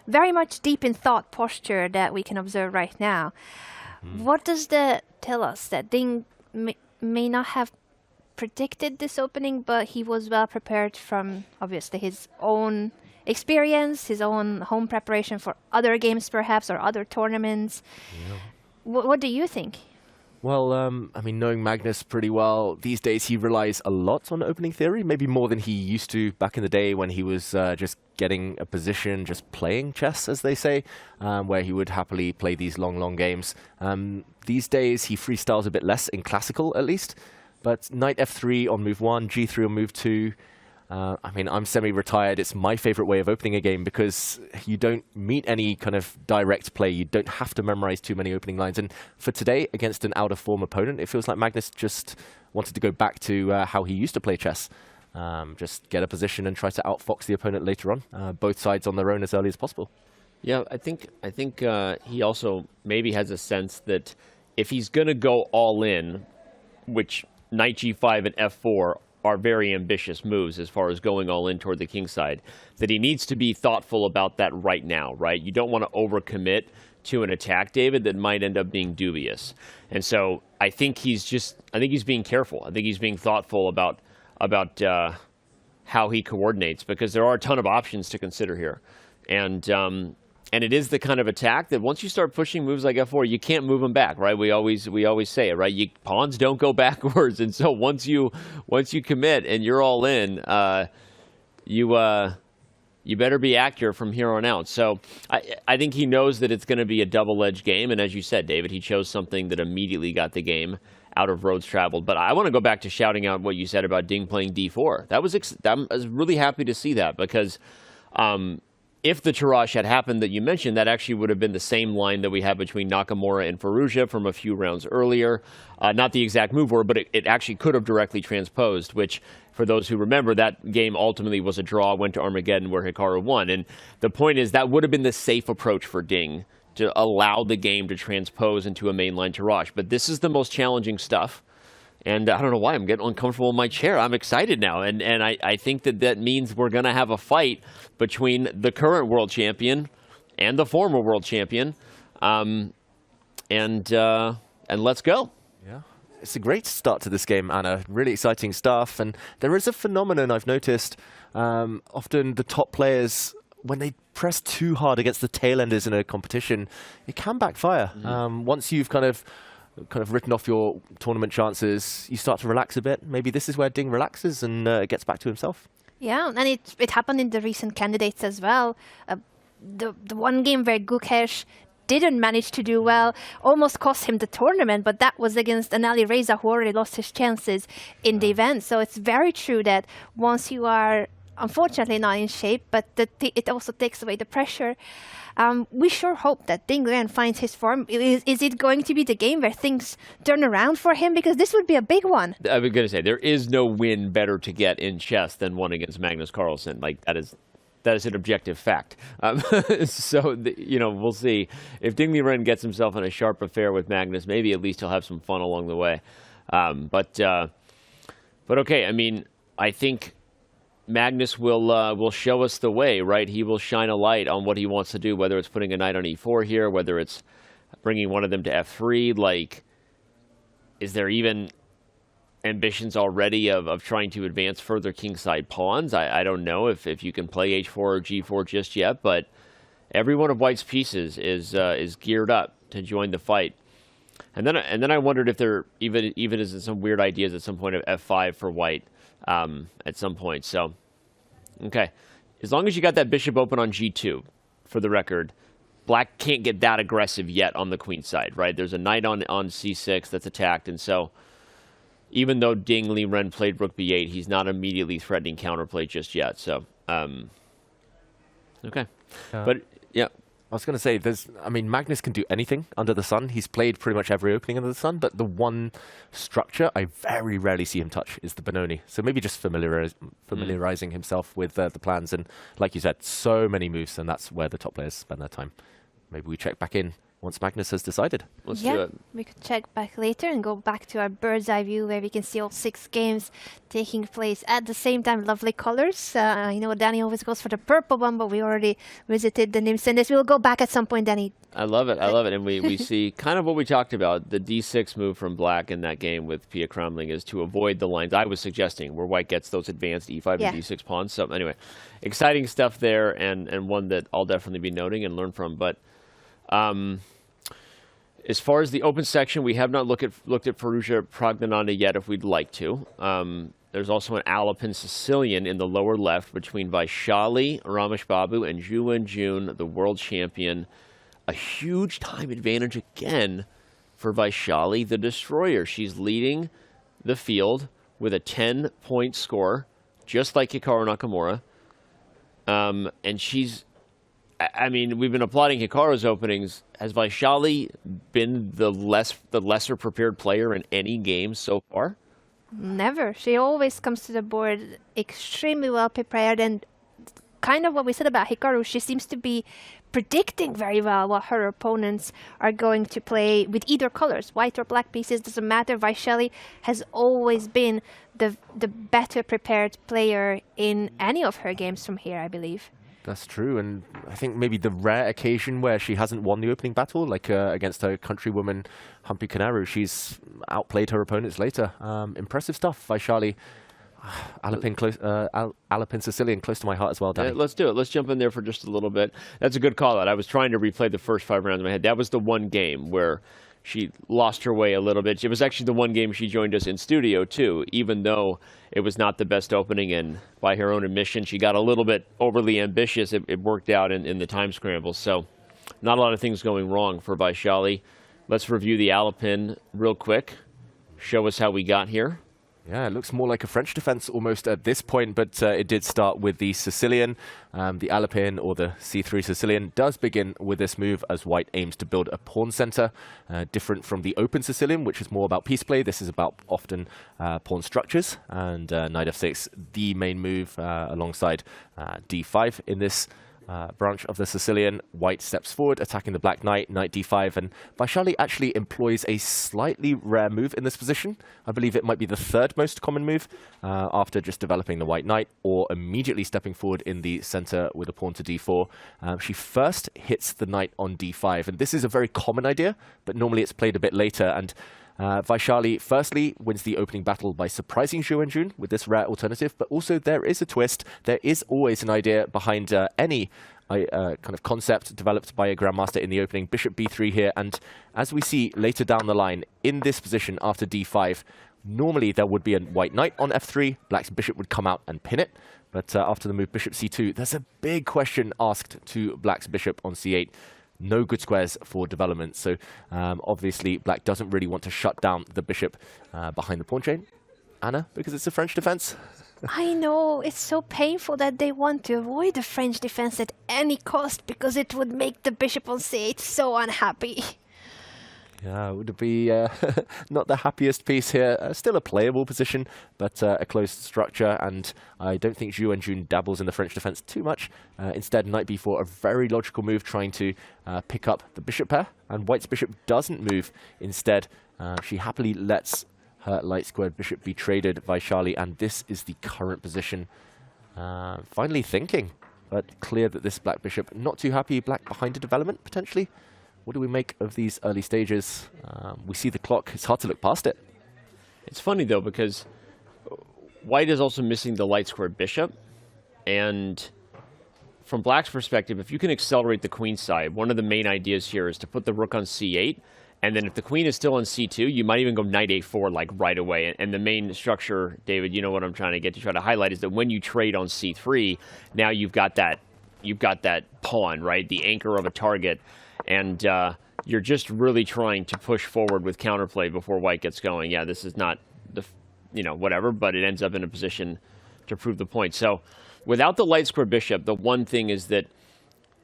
very much deep in thought posture that we can observe right now. What does that tell us? That Ding may not have predicted this opening, but he was well prepared from, obviously, his own experience, his own home preparation for other games perhaps, or other tournaments. Yeah. What do you think? Well, I mean, knowing Magnus pretty well, these days he relies a lot on opening theory, maybe more than he used to back in the day when he was just getting a position, just playing chess, as they say, where he would happily play these long games. These days he freestyles a bit less, in classical at least, but knight f3 on move 1, g3 on move 2. I mean, I'm semi-retired. It's my favorite way of opening a game because you don't meet any kind of direct play. You don't have to memorize too many opening lines. And for today, against an out-of-form opponent, it feels like Magnus just wanted to go back to how he used to play chess. Just get a position and try to outfox the opponent later on. Both sides on their own as early as possible. Yeah, I think he also maybe has a sense that if he's going to go all in, which knight g5 and f4 are very ambitious moves as far as going all in toward the king side, that he needs to be thoughtful about that right now, right? You don't want to overcommit to an attack, David, that might end up being dubious. And so I think he's being careful. I think he's being thoughtful about how he coordinates, because there are a ton of options to consider here. And it is the kind of attack that once you start pushing moves like F4, you can't move them back, right? We always say it, right? Pawns don't go backwards, and so once you commit and you're all in, you better be accurate from here on out. So I think he knows that it's going to be a double-edged game, and as you said, David, he chose something that immediately got the game out of roads traveled. But I want to go back to shouting out what you said about Ding playing D4. I was really happy to see that, because if the Tarrasch had happened that you mentioned, that actually would have been the same line that we had between Nakamura and Firouzja from a few rounds earlier. Not the exact move order, but it actually could have directly transposed, which, for those who remember, that game ultimately was a draw, went to Armageddon, where Hikaru won. And the point is, that would have been the safe approach for Ding, to allow the game to transpose into a mainline Tarrasch. But this is the most challenging stuff. And I don't know why I'm getting uncomfortable in my chair. I'm excited now. And I think that means we're going to have a fight between the current world champion and the former world champion. And let's go. Yeah. It's a great start to this game, Anna. Really exciting stuff. And there is a phenomenon I've noticed. Often the top players, when they press too hard against the tail enders in a competition, it can backfire. Once you've kind of written off your tournament chances, you start to relax a bit. Maybe this is where Ding relaxes and gets back to himself. Yeah, and it happened in the recent candidates as well. The one game where Gukesh didn't manage to do well almost cost him the tournament, but that was against an Alireza who already lost his chances in the event. So it's very true that once you are unfortunately not in shape, but it also takes away the pressure. We sure hope that Ding Liren finds his form. Is it going to be the game where things turn around for him? Because this would be a big one. I was going to say, there is no win better to get in chess than one against Magnus Carlsen. Like, that is an objective fact. So, we'll see. If Ding Liren gets himself in a sharp affair with Magnus, maybe at least he'll have some fun along the way. But okay, I mean, I think Magnus will show us the way, right? He will shine a light on what he wants to do, whether it's putting a knight on e4 here, whether it's bringing one of them to f3. Like, is there even ambitions already of trying to advance further kingside pawns? I don't know if you can play h4 or g4 just yet, but every one of White's pieces is geared up to join the fight. And then I wondered if there even is some weird ideas at some point of f5 for White. At some point. So, okay. As long as you got that bishop open on g2, for the record, Black can't get that aggressive yet on the queen side, right? There's a knight on c6 that's attacked, and so even though Ding Liren played rook b8, he's not immediately threatening counterplay just yet. So, okay. But, yeah. I was going to say, Magnus can do anything under the sun. He's played pretty much every opening under the sun, but the one structure I very rarely see him touch is the Benoni. So maybe just familiarizing himself with the plans. And like you said, so many moves, and that's where the top players spend their time. Maybe we check back in once Magnus has decided. Let's do it. We could check back later and go back to our bird's eye view where we can see all 6 games taking place at the same time. Lovely colors. Danny always goes for the purple one, but we already visited the Nimzo-Indian. We'll go back at some point, Danny. I love it. And we see kind of what we talked about. The d6 move from Black in that game with Pia Cramling is to avoid the lines I was suggesting, where White gets those advanced e5 and d6 pawns. So anyway, exciting stuff there, and one that I'll definitely be noting and learn from. But as far as the open section, we have not looked at Firouzja Praggnanandhaa yet if we'd like to. There's also an Alapin Sicilian in the lower left between Vaishali, Ramesh Babu, and Wenjun, the world champion. A huge time advantage again for Vaishali, the destroyer. She's leading the field with a 10-point score, just like Hikaru Nakamura. And she's... we've been applauding Hikaru's openings. Has Vaishali been the lesser prepared player in any game so far? Never. She always comes to the board extremely well prepared, and kind of what we said about Hikaru, she seems to be predicting very well what her opponents are going to play with either colors, white or black pieces, doesn't matter. Vaishali has always been the better prepared player in any of her games from here, I believe. That's true, and I think maybe the rare occasion where she hasn't won the opening battle, like against her countrywoman Humpy Kanaru, she's outplayed her opponents later. Impressive stuff, Vaishali. Alapin Sicilian, close to my heart as well, Danny. Let's do it. Let's jump in there for just a little bit. That's a good call out. I was trying to replay the first 5 rounds in my head. That was the one game where she lost her way a little bit. It was actually the one game she joined us in studio, too, even though it was not the best opening. And by her own admission, she got a little bit overly ambitious. It worked out in the time scramble. So not a lot of things going wrong for Vaishali. Let's review the Alapin real quick. Show us how we got here. Yeah, it looks more like a French defense almost at this point, but it did start with the Sicilian. The Alapin, or the C3 Sicilian, does begin with this move as white aims to build a pawn center. Different from the open Sicilian, which is more about piece play. This is about often pawn structures. And knight f6, the main move alongside d5 in this branch of the Sicilian. White steps forward, attacking the black knight, knight d5, and Vaishali actually employs a slightly rare move in this position. I believe it might be the 3rd most common move after just developing the white knight or immediately stepping forward in the center with a pawn to d4. She first hits the knight on d5, and this is a very common idea, but normally it's played a bit later. And Vaishali firstly wins the opening battle by surprising Wenjun with this rare alternative, but also there is a twist. There is always an idea behind any kind of concept developed by a grandmaster in the opening. Bishop b3 here, and as we see later down the line, in this position after d5, normally there would be a white knight on f3, black's bishop would come out and pin it, but after the move bishop c2, there's a big question asked to black's bishop on c8. No good squares for development, so obviously black doesn't really want to shut down the bishop behind the pawn chain. Anna, because it's a French defense. I know, it's so painful that they want to avoid the French defense at any cost because it would make the bishop on c8 so unhappy. Yeah, it would be not the happiest piece here. Still a playable position, but a closed structure, and I don't think Wenjun dabbles in the French defense too much. Instead, knight b4, a very logical move, trying to pick up the bishop pair, and white's bishop doesn't move. Instead, she happily lets her light-squared bishop be traded, Vaishali, and this is the current position. Finally thinking, but clear that this black bishop, not too happy, black behind a development, potentially. What do we make of these early stages? We see the clock. It's hard to look past it. It's funny, though, because white is also missing the light-squared bishop. And from black's perspective, if you can accelerate the queen side, one of the main ideas here is to put the rook on c8. And then if the queen is still on c2, you might even go knight a4 like right away. And the main structure, David, you know what I'm trying to get to try to highlight, is that when you trade on c3, now you've got that pawn, right? The anchor of a target. And you're just really trying to push forward with counterplay before white gets going. Yeah, this is not the, whatever, but it ends up in a position to prove the point. So without the light square bishop, the one thing is that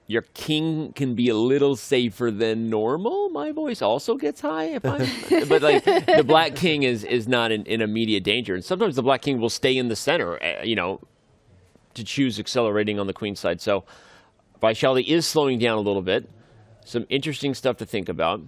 your king can be a little safer than normal. My voice also gets high, but like the black king is not in immediate danger. And sometimes the black king will stay in the center, to choose accelerating on the queen side. So Vaishali is slowing down a little bit. Some interesting stuff to think about.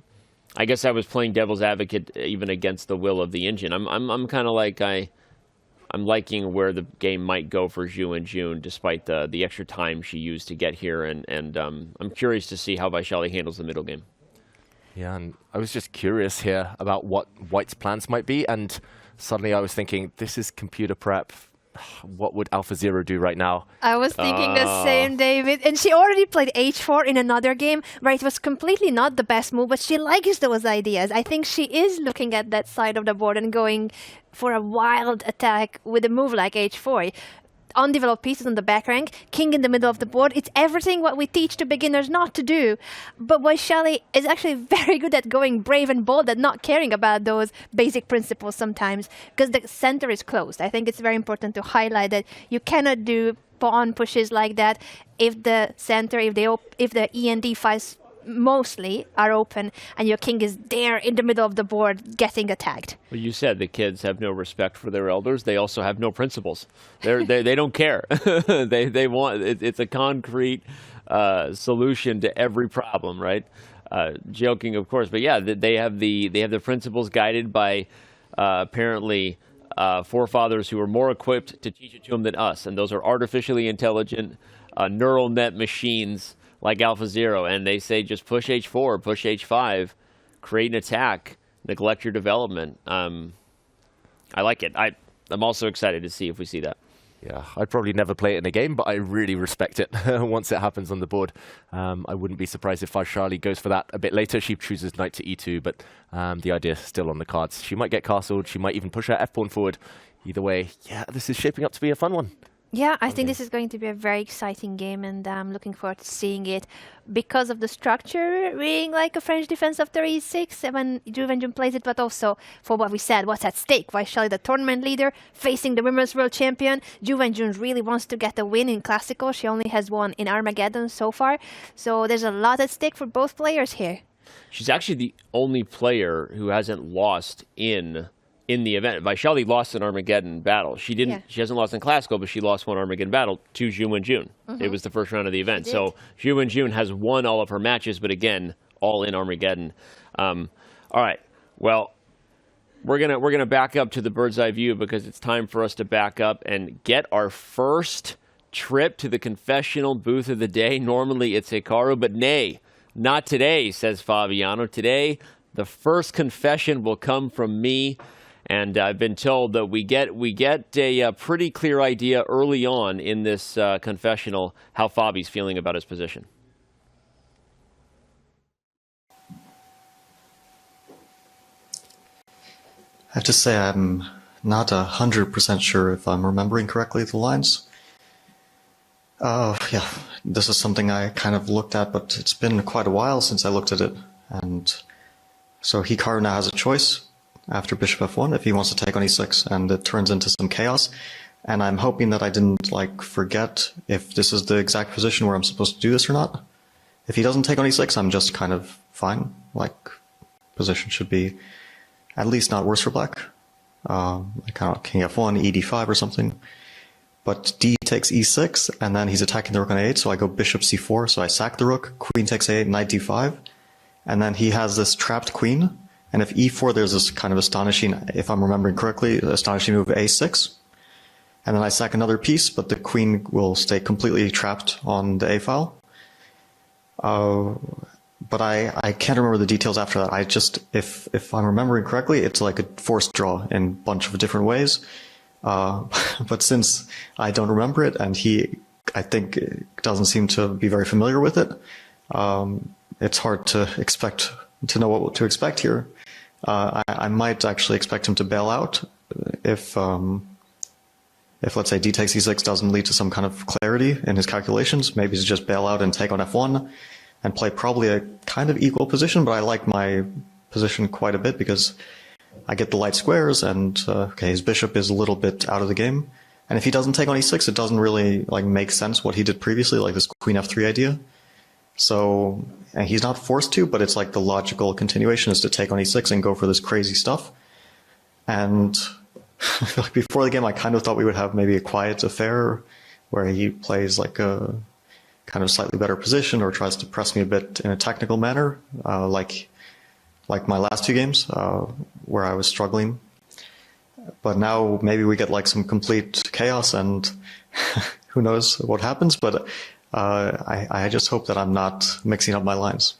I guess I was playing devil's advocate even against the will of the engine. I'm kind of like I'm liking where the game might go for Wenjun, despite the extra time she used to get here, and I'm curious to see how Vaishali handles the middle game. Yeah, and I was just curious here about what white's plans might be, and suddenly I was thinking, this is computer prep. What would AlphaZero do right now? I was thinking the same, David. And she already played h4 in another game where it was completely not the best move, but she likes those ideas. I think she is looking at that side of the board and going for a wild attack with a move like h4. Undeveloped pieces on the back rank, king in the middle of the board. It's everything what we teach to beginners not to do. But Vaishali is actually very good at going brave and bold and not caring about those basic principles sometimes, because the center is closed. I think it's very important to highlight that you cannot do pawn pushes like that if the center, if the E and D5 mostly are open, and your king is there in the middle of the board getting attacked. Well, you said the kids have no respect for their elders. They also have no principles. They don't care. they want it's a concrete solution to every problem, right? Joking, of course, but yeah, they have the principles guided by apparently forefathers who are more equipped to teach it to them than us, and those are artificially intelligent neural net machines like AlphaZero, and they say just push H4, push H5, create an attack, neglect your development. I like it. I'm also excited to see if we see that. Yeah, I'd probably never play it in a game, but I really respect it once it happens on the board. I wouldn't be surprised if Vaishali goes for that a bit later. She chooses knight to e2, but the idea is still on the cards. She might get castled. She might even push her f-pawn forward. Either way, yeah, this is shaping up to be a fun one. Yeah, I think this is going to be a very exciting game, and I'm looking forward to seeing it because of the structure being like a French defense after e6 when Wenjun plays it, but also for what we said, what's at stake. Vaishali, the tournament leader, facing the Women's World Champion. Wenjun really wants to get a win in Classical. She only has won in Armageddon so far, so there's a lot at stake for both players here. She's actually the only player who hasn't lost in the event. Vaishali lost an Armageddon battle. She didn't. Yeah. She hasn't lost in Classical, but she lost one Armageddon battle to Zhu Wenjun. It was the first round of the event. So Zhu Wenjun has won all of her matches, but again, all in Armageddon. All right. Well, we're gonna back up to the bird's eye view because it's time for us to back up and get our first trip to the confessional booth of the day. Normally it's Hikaru, but nay, not today, says Fabiano. Today, the first confession will come from me. And I've been told that we get a pretty clear idea early on in this confessional how Fabi's feeling about his position. I have to say I'm not 100% sure if I'm remembering correctly the lines. Yeah, this is something I kind of looked at, but it's been quite a while since I looked at it. And so Hikaru now has a choice after bishop f1 if he wants to take on e6, and it turns into some chaos. And I'm hoping that I didn't forget if this is the exact position where I'm supposed to do this or not. If he doesn't take on e6, I'm just kind of fine. Position should be at least not worse for black. Kind of king f1, ed5 or something. But d takes e6, and then he's attacking the rook on a8, so I go bishop c4, so I sack the rook, queen takes a8, knight d5, and then he has this trapped queen. And if e4, there's this kind of astonishing, if I'm remembering correctly, astonishing move a6. And then I sack another piece, but the queen will stay completely trapped on the a file. But I can't remember the details after that. I just, if I'm remembering correctly, it's like a forced draw in a bunch of different ways. But since I don't remember it, and I think, doesn't seem to be very familiar with it, it's hard to know what to expect here. I might actually expect him to bail out if let's say d takes e6 doesn't lead to some kind of clarity in his calculations. Maybe he's just bail out and take on f1 and play probably a kind of equal position, but I like my position quite a bit because I get the light squares and his bishop is a little bit out of the game. And if he doesn't take on e6, it doesn't really make sense what he did previously, like this queen f3 idea. So, and he's not forced to, but it's the logical continuation is to take on e6 and go for this crazy stuff. And before the game, I kind of thought we would have maybe a quiet affair where he plays a kind of slightly better position or tries to press me a bit in a technical manner, like my last two games where I was struggling. But now maybe we get some complete chaos and who knows what happens, but I just hope that I'm not mixing up my lines.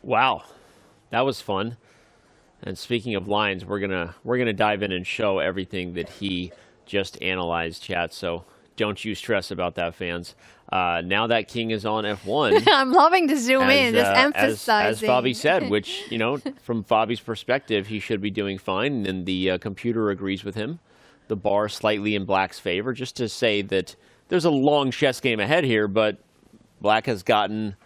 Wow, that was fun. And speaking of lines, we're gonna dive in and show everything that he just analyzed, chat. So don't you stress about that, fans. Now that king is on f1. I'm loving the zoom in, this emphasizing. As Fabi said, which, from Fabi's perspective, he should be doing fine, and the computer agrees with him. The bar slightly in black's favor, just to say that there's a long chess game ahead here, but black has gotten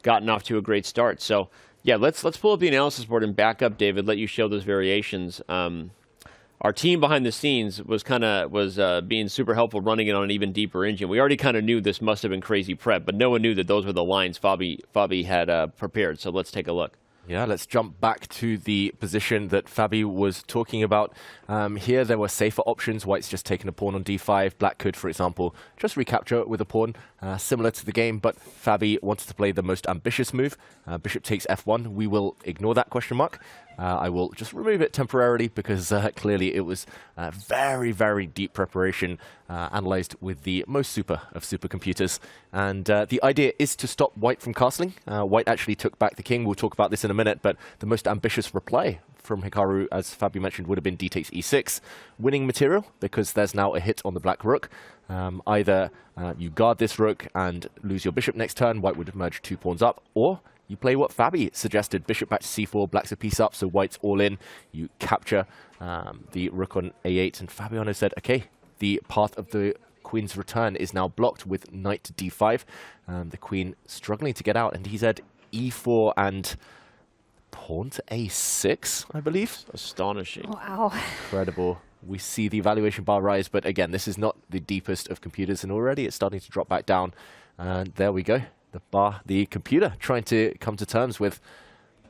off to a great start. So, yeah, let's pull up the analysis board and back up, David, let you show those variations. All our team behind the scenes was being super helpful, running it on an even deeper engine. We already kind of knew this must have been crazy prep, but no one knew that those were the lines Fabi had prepared. So let's take a look. Yeah, let's jump back to the position that Fabi was talking about. Here, there were safer options. White's just taken a pawn on d5. Black could, for example, just recapture with a pawn, similar to the game. But Fabi wanted to play the most ambitious move. Bishop takes f1. We will ignore that question mark. I will just remove it temporarily because clearly it was very, very deep preparation analyzed with the most super of supercomputers. And the idea is to stop White from castling. White actually took back the king. We'll talk about this in a minute, but the most ambitious reply from Hikaru, as Fabi mentioned, would have been d takes e6, winning material because there's now a hit on the black rook. Either you guard this rook and lose your bishop next turn, White would merge 2 pawns up, or you play what Fabi suggested, bishop back to c4, black's a piece up, so White's all in. You capture the rook on a8, and Fabiano said, okay, the path of the queen's return is now blocked with knight to d5. The queen struggling to get out, and he said e4 and pawn to a6, I believe. Astonishing. Wow. Incredible. We see the valuation bar rise, but again, this is not the deepest of computers, and already it's starting to drop back down. And there we go. The computer trying to come to terms with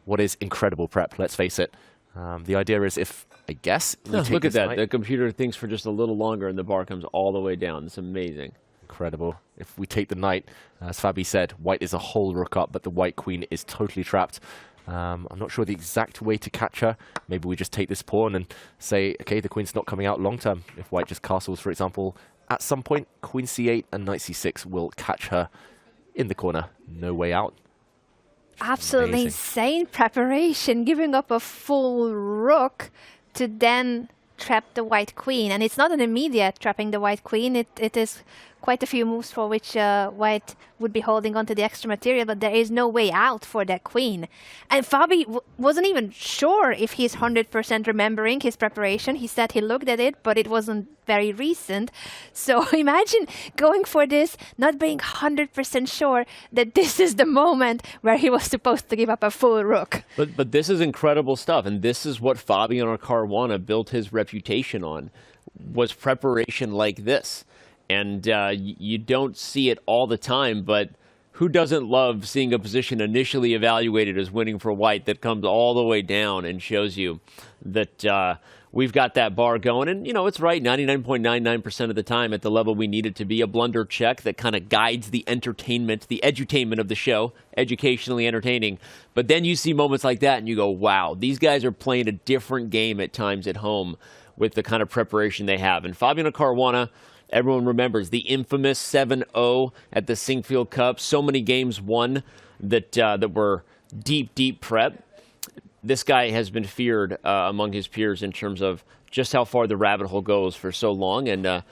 what is incredible prep, let's face it. The idea is if, I guess... Look at that. The computer thinks for just a little longer and the bar comes all the way down. It's amazing. Incredible. If we take the knight, as Fabi said, White is a whole rook up, but the White queen is totally trapped. I'm not sure the exact way to catch her. Maybe we just take this pawn and say, okay, the queen's not coming out long term. If White just castles, for example, at some point, queen c8 and knight c6 will catch her in the corner. No way out. Absolutely insane preparation, giving up a full rook to then trap the white queen. And it's not an immediate trapping the white queen. It is quite a few moves for which White would be holding on to the extra material, but there is no way out for that queen. And Fabi wasn't even sure if he's 100% remembering his preparation. He said he looked at it, but it wasn't very recent. So imagine going for this, not being 100% sure that this is the moment where he was supposed to give up a full rook. But this is incredible stuff, and this is what Fabiano Caruana built his reputation on, was preparation like this. And you don't see it all the time, but who doesn't love seeing a position initially evaluated as winning for White that comes all the way down and shows you that we've got that bar going? And, you know, it's right 99.99% of the time at the level we need it to be. A blunder check that kind of guides the entertainment, the edutainment of the show, educationally entertaining. But then you see moments like that and you go, wow, these guys are playing a different game at times at home with the kind of preparation they have. And Fabiano Caruana, everyone remembers the infamous 7-0 at the Singfield Cup. So many games won that were deep prep. This guy has been feared among his peers in terms of just how far the rabbit hole goes for so long. And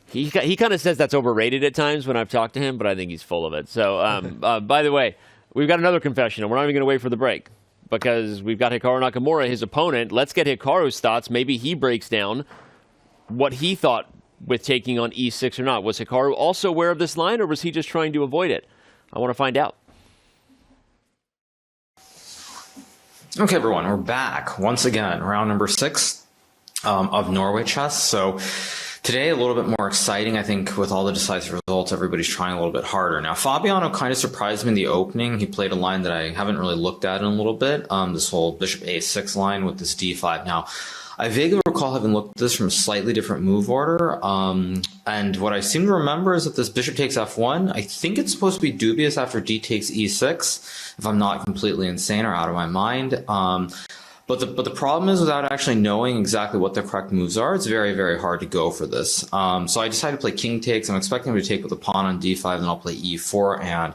he kind of says that's overrated at times when I've talked to him, but I think he's full of it. So, by the way, we've got another confessional. We're not even going to wait for the break because we've got Hikaru Nakamura, his opponent. Let's get Hikaru's thoughts. Maybe he breaks down what he thought with taking on e6 or not. Was Hikaru also aware of this line, or was he just trying to avoid it? I want to find out. Okay, everyone, we're back once again, round number 6 of Norway Chess. So today, a little bit more exciting. I think with all the decisive results, everybody's trying a little bit harder. Now, Fabiano kind of surprised me in the opening. He played a line that I haven't really looked at in a little bit, this whole bishop a6 line with this d5. Now, I vaguely recall having looked at this from a slightly different move order, and what I seem to remember is that this bishop takes f1, I think it's supposed to be dubious after d takes e6, if I'm not completely insane or out of my mind. But the problem is, without actually knowing exactly what the correct moves are, it's very, very hard to go for this. So I decided to play king takes. I'm expecting him to take with a pawn on d5, then I'll play e4. And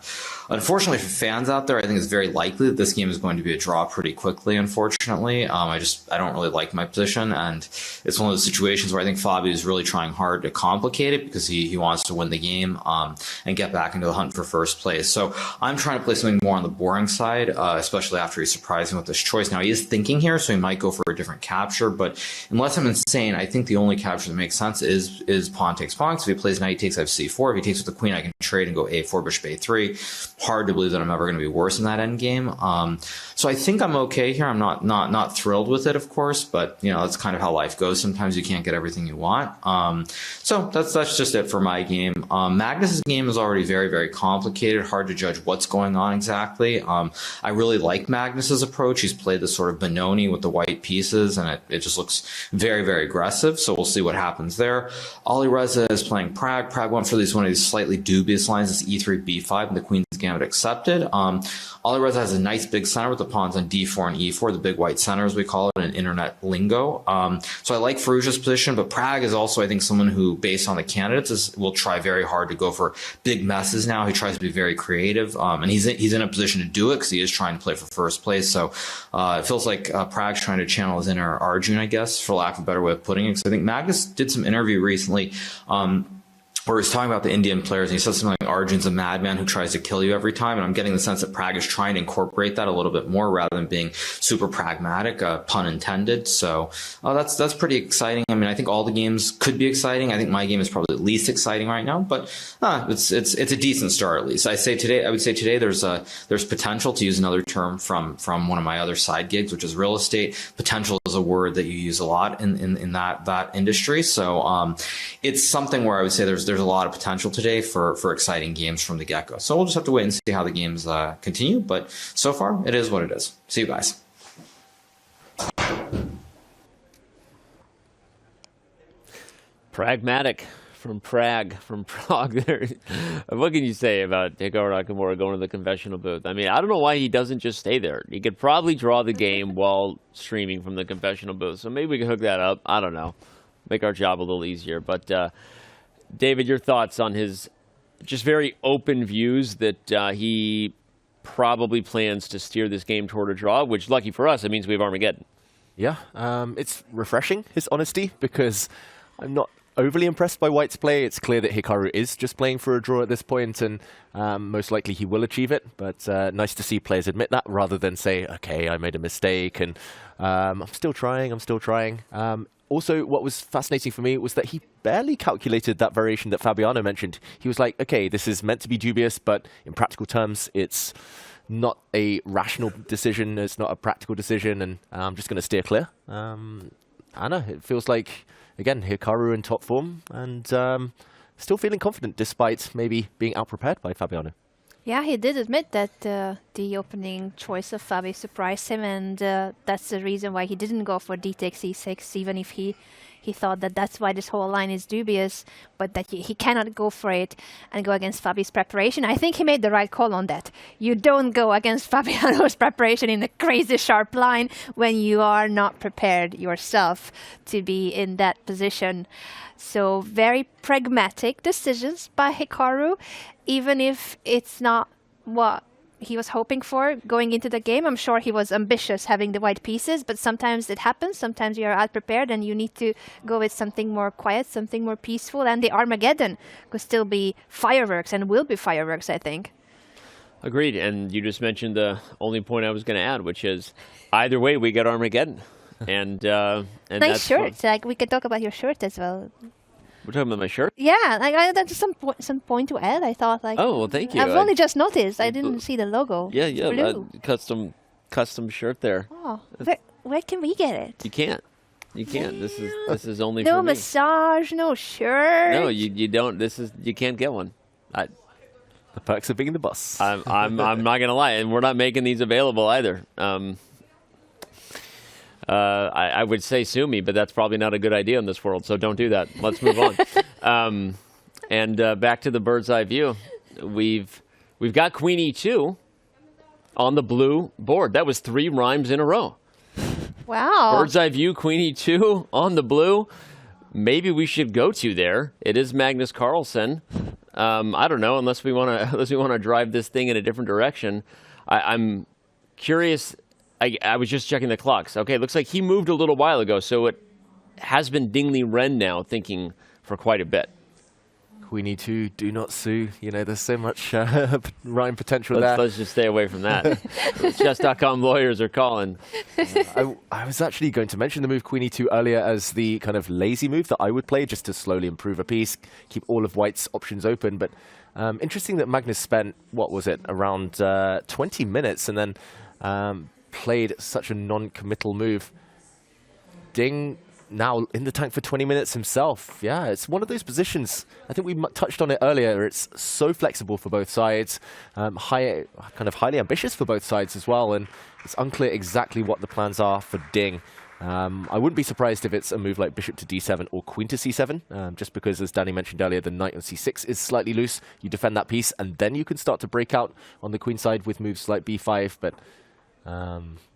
unfortunately for fans out there, I think it's very likely that this game is going to be a draw pretty quickly, unfortunately. I don't really like my position, and it's one of those situations where I think Fabi is really trying hard to complicate it because he wants to win the game and get back into the hunt for first place. So I'm trying to play something more on the boring side, especially after he surprised me with this choice. Now, he is thinking thinking here, so he might go for a different capture. But unless I'm insane, I think the only capture that makes sense is pawn takes pawn. So if he plays knight takes, I have c4. If he takes with the queen, I can trade and go a4, bishop a3. Hard to believe that I'm ever going to be worse in that endgame. So I think I'm okay here. I'm not thrilled with it, of course, but you know, that's kind of how life goes. Sometimes you can't get everything you want. So that's just it for my game. Magnus's game is already very, very complicated. Hard to judge what's going on exactly. I really like Magnus's approach. He's played this sort of Benoni with the white pieces, and it just looks very, very aggressive. So we'll see what happens there. Alireza is playing Pragg. Pragg went for one of these slightly dubious lines, this e3, b5, and the queen's gambit accepted. Alireza has a nice big center with the pawns on d4 and e4, the big white center as we call it in internet lingo. So I like Firouzja's position, but Pragg is also, I think, someone who, based on the candidates, will try very hard to go for big messes now. He tries to be very creative, and he's in a position to do it because he is trying to play for first place. So it feels like Pragg's trying to channel his inner Arjun, I guess, for lack of a better way of putting it. Because I think Magnus did some interview recently where he's talking about the Indian players, and he says something like Arjun's a madman who tries to kill you every time. And I'm getting the sense that Pragg is trying to incorporate that a little bit more rather than being super pragmatic, pun intended. So that's pretty exciting. I mean, I think all the games could be exciting. I think my game is probably the least exciting right now, but it's a decent start at least. I would say today there's potential, to use another term from one of my other side gigs, which is real estate. Potential is a word that you use a lot in that industry. So it's something where I would say there's a lot of potential today for exciting games from the get-go. So we'll just have to wait and see how the games continue. But so far, it is what it is. See you guys. Pragmatic from Prague. There. What can you say about Hikaru Nakamura going to the confessional booth? I mean, I don't know why he doesn't just stay there. He could probably draw the game while streaming from the confessional booth. So maybe we can hook that up. I don't know. Make our job a little easier. But David, your thoughts on his just very open views that he probably plans to steer this game toward a draw, which, lucky for us, it means we have Armageddon. Yeah, it's refreshing, his honesty, because I'm not overly impressed by White's play. It's clear that Hikaru is just playing for a draw at this point, and most likely he will achieve it. But nice to see players admit that rather than say, okay, I made a mistake, and I'm still trying. Also, what was fascinating for me was that he barely calculated that variation that Fabiano mentioned. He was like, okay, this is meant to be dubious, but in practical terms, it's not a rational decision. It's not a practical decision, and I'm just going to steer clear. Anna, it feels like, again, Hikaru in top form, and still feeling confident despite maybe being out-prepared by Fabiano. Yeah, he did admit that the opening choice of Fabi surprised him, and that's the reason why he didn't go for d takes e6, even if he thought that that's why this whole line is dubious, but that he cannot go for it and go against Fabi's preparation. I think he made the right call on that. You don't go against Fabiano's preparation in a crazy sharp line when you are not prepared yourself to be in that position. So very pragmatic decisions by Hikaru, even if it's not what he was hoping for going into the game. I'm sure he was ambitious having the white pieces, but sometimes it happens. Sometimes you are out-prepared and you need to go with something more quiet, something more peaceful. And the Armageddon could still be fireworks and will be fireworks, I think. Agreed. And you just mentioned the only point I was going to add, which is either way, we get Armageddon. And nice shirt. Like, we could talk about your shirt as well. We're talking about my shirt? Yeah, like that's some point to add. I thought, like, oh, well, thank you. I've only just noticed. I didn't see the logo. Yeah, custom shirt there. Oh, where can we get it? You can't. This is only no for me. Massage, no shirt. No, you don't. You can't get one. The perks of being the boss. I'm not gonna lie, and we're not making these available either. I would say sue me, but that's probably not a good idea in this world, so don't do that. Let's move on. And back to the bird's eye view. We've got Queen E2 on the blue board. That was 3 rhymes in a row. Wow. Bird's eye view, Queen E2 on the blue. Maybe we should go to there. It is Magnus Carlsen. I don't know, unless we want to drive this thing in a different direction. I'm curious. I was just checking the clocks. Okay, it looks like he moved a little while ago, so it has been Dingli Ren now thinking for quite a bit. Queen E2, do not sue. You know, there's so much rhyme potential there. Let's just stay away from that. Chess.com lawyers are calling. I was actually going to mention the move Queen E2 earlier as the kind of lazy move that I would play just to slowly improve a piece, keep all of White's options open. But interesting that Magnus spent, what was it, around 20 minutes and then played such a non-committal move. Ding now in the tank for 20 minutes himself. Yeah, it's one of those positions, I think we touched on it earlier, it's so flexible for both sides, kind of highly ambitious for both sides as well, and it's unclear exactly what the plans are for Ding. I wouldn't be surprised if it's a move like bishop to d7 or queen to c7, just because, as Danny mentioned earlier, the knight on c6 is slightly loose. You defend that piece, and then you can start to break out on the queen side with moves like b5, but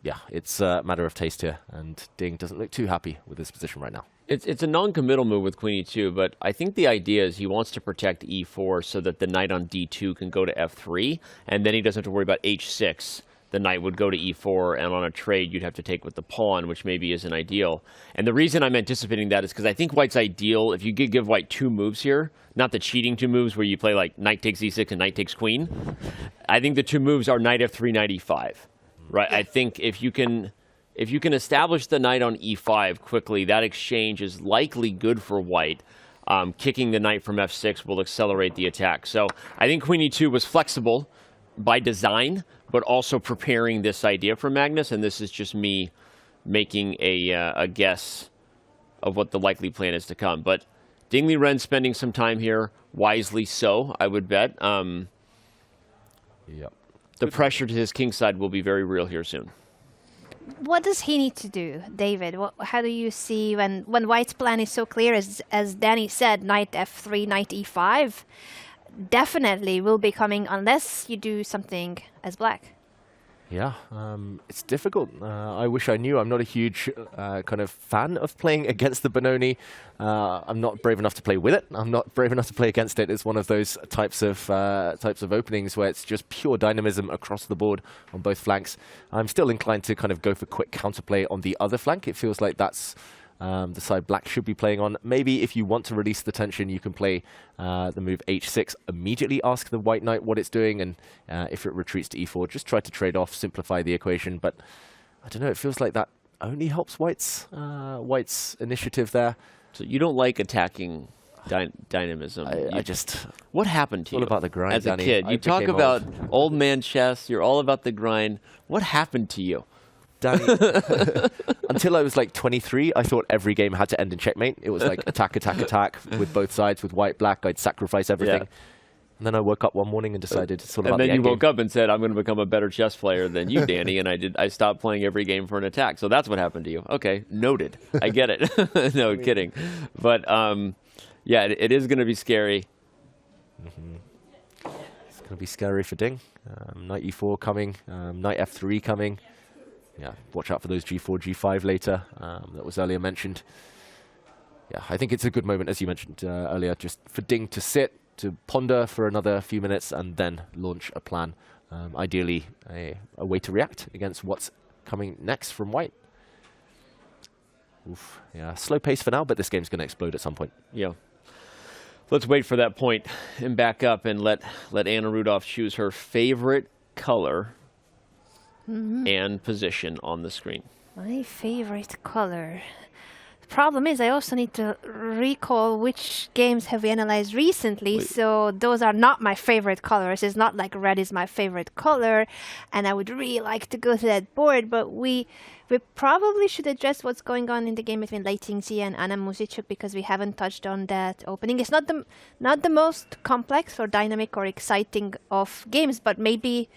yeah, it's a matter of taste here, and Ding doesn't look too happy with his position right now. It's a non-committal move with queen e2, but I think the idea is he wants to protect e4 so that the knight on d2 can go to f3, and then he doesn't have to worry about h6. The knight would go to e4, and on a trade, you'd have to take with the pawn, which maybe isn't ideal. And the reason I'm anticipating that is because I think White's ideal, if you could give White 2 moves here, not the cheating 2 moves where you play like knight takes e6 and knight takes queen. I think the 2 moves are knight f3, knight e5. Right, I think if you can establish the knight on e5 quickly, that exchange is likely good for White. Kicking the knight from f6 will accelerate the attack. So I think queen e2 was flexible by design, but also preparing this idea for Magnus, and this is just me making a guess of what the likely plan is to come. But Ding Liren spending some time here, wisely so, I would bet. Yep. The pressure to his king side will be very real here soon. What does he need to do, David? How do you see when White's plan is so clear, as Danny said, knight f3, knight e5, definitely will be coming unless you do something as black. Yeah, it's difficult. I wish I knew. I'm not a huge kind of fan of playing against the Benoni. I'm not brave enough to play with it. I'm not brave enough to play against it. It's one of those types of openings where it's just pure dynamism across the board on both flanks. I'm still inclined to kind of go for quick counterplay on the other flank. It feels like that's the side black should be playing on. Maybe if you want to release the tension, you can play the move h6, immediately ask the white knight what it's doing, and if it retreats to e4, just try to trade off, simplify the equation. But I don't know, it feels like that only helps White's initiative there. So you don't like attacking dynamism. I just... What happened to you? All about the grind, as a Danny. kid? You talk about old man chess, you're all about the grind. What happened to you? Danny, until I was like 23, I thought every game had to end in checkmate. It was like attack, attack, attack with both sides, with white, black. I'd sacrifice everything. Yeah. And then I woke up one morning and decided it's all about the end game. And then you woke up and said, I'm going to become a better chess player than you, Danny. And I stopped playing every game for an attack. So that's what happened to you. Okay, noted. I get it. No, kidding. But yeah, it is going to be scary. Mm-hmm. It's going to be scary for Ding. Knight e4 coming, knight f3 coming. Yeah, watch out for those g4, g5 later. That was earlier mentioned. Yeah, I think it's a good moment, as you mentioned earlier, just for Ding to sit, to ponder for another few minutes, and then launch a plan. Ideally, a way to react against what's coming next from White. Oof, yeah, slow pace for now, but this game's going to explode at some point. Yeah. Let's wait for that point and back up and let Anna Rudolph choose her favorite color. Mm-hmm. And position on the screen. My favorite color. The problem is I also need to recall which games have we analyzed recently. Wait. So those are not my favorite colors. It's not like red is my favorite color, and I would really like to go to that board, but we probably should address what's going on in the game between Lei Tingzi and Anna Muzichuk, because we haven't touched on that opening. It's not the most complex or dynamic or exciting of games, but maybe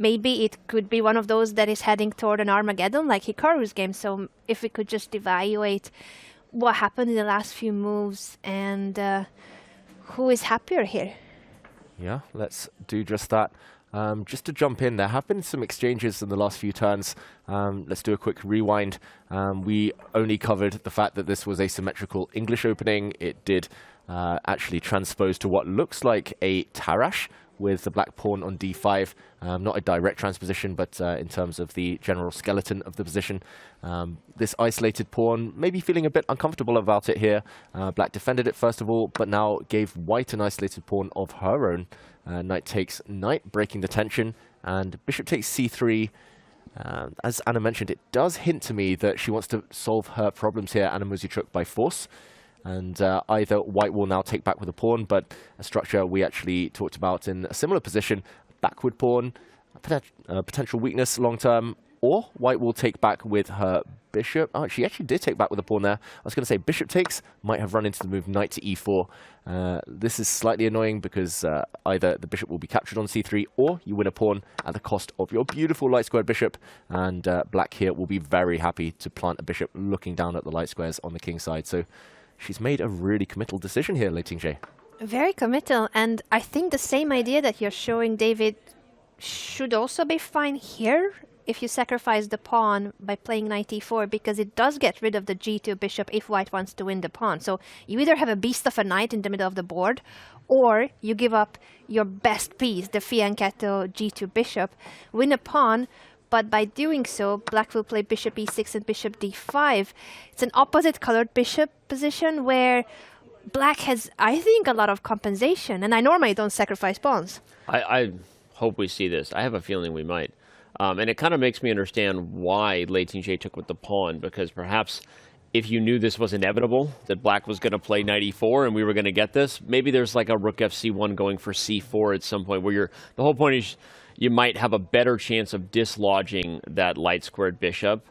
it could be one of those that is heading toward an Armageddon, like Hikaru's game. So if we could just evaluate what happened in the last few moves and who is happier here. Yeah, let's do just that. Just to jump in, there have been some exchanges in the last few turns. Let's do a quick rewind. We only covered the fact that this was a symmetrical English opening. It did actually transpose to what looks like a Tarrasch, with the black pawn on d5. Not a direct transposition, but in terms of the general skeleton of the position. This isolated pawn, maybe feeling a bit uncomfortable about it here. Black defended it first of all, but now gave white an isolated pawn of her own. Knight takes knight, breaking the tension, and bishop takes c3. As Anna mentioned, it does hint to me that she wants to solve her problems here, Anna Muzychuk, by force. And either white will now take back with a pawn, but a structure we actually talked about in a similar position, backward pawn, a potential weakness long term, or white will take back with her bishop. Oh, she actually did take back with a pawn there. I was going to say bishop takes, might have run into the move knight to e4. This is slightly annoying because either the bishop will be captured on c3, or you win a pawn at the cost of your beautiful light squared bishop, and black here will be very happy to plant a bishop looking down at the light squares on the king side. So she's made a really committal decision here, Lei Ting-Jie. Very committal, and I think the same idea that you're showing, David, should also be fine here if you sacrifice the pawn by playing knight e4, because it does get rid of the g2 bishop if white wants to win the pawn. So you either have a beast of a knight in the middle of the board, or you give up your best piece, the fianchetto g2 bishop, win a pawn, but by doing so, black will play bishop e6 and bishop d5. It's an opposite colored bishop position where black has, I think, a lot of compensation, and I normally don't sacrifice pawns. I hope we see this. I have a feeling we might. And it kind of makes me understand why Lei Ting-Jie took with the pawn, because perhaps if you knew this was inevitable, that black was going to play knight e4 and we were going to get this, maybe there's like a rook fc1 going for c4 at some point where the whole point is you might have a better chance of dislodging that light squared bishop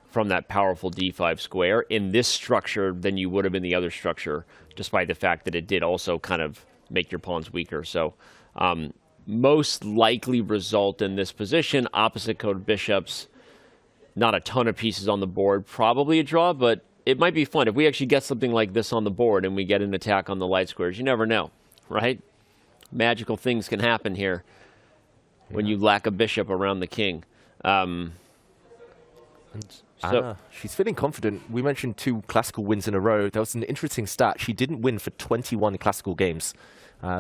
from that powerful d5 square in this structure than you would have in the other structure, despite the fact that it did also kind of make your pawns weaker. So most likely result in this position, opposite colored bishops, not a ton of pieces on the board, probably a draw, but it might be fun. If we actually get something like this on the board and we get an attack on the light squares, you never know, right? Magical things can happen here when you lack a bishop around the king. And Anna, she's feeling confident. We mentioned 2 classical wins in a row. That was an interesting stat. She didn't win for 21 classical games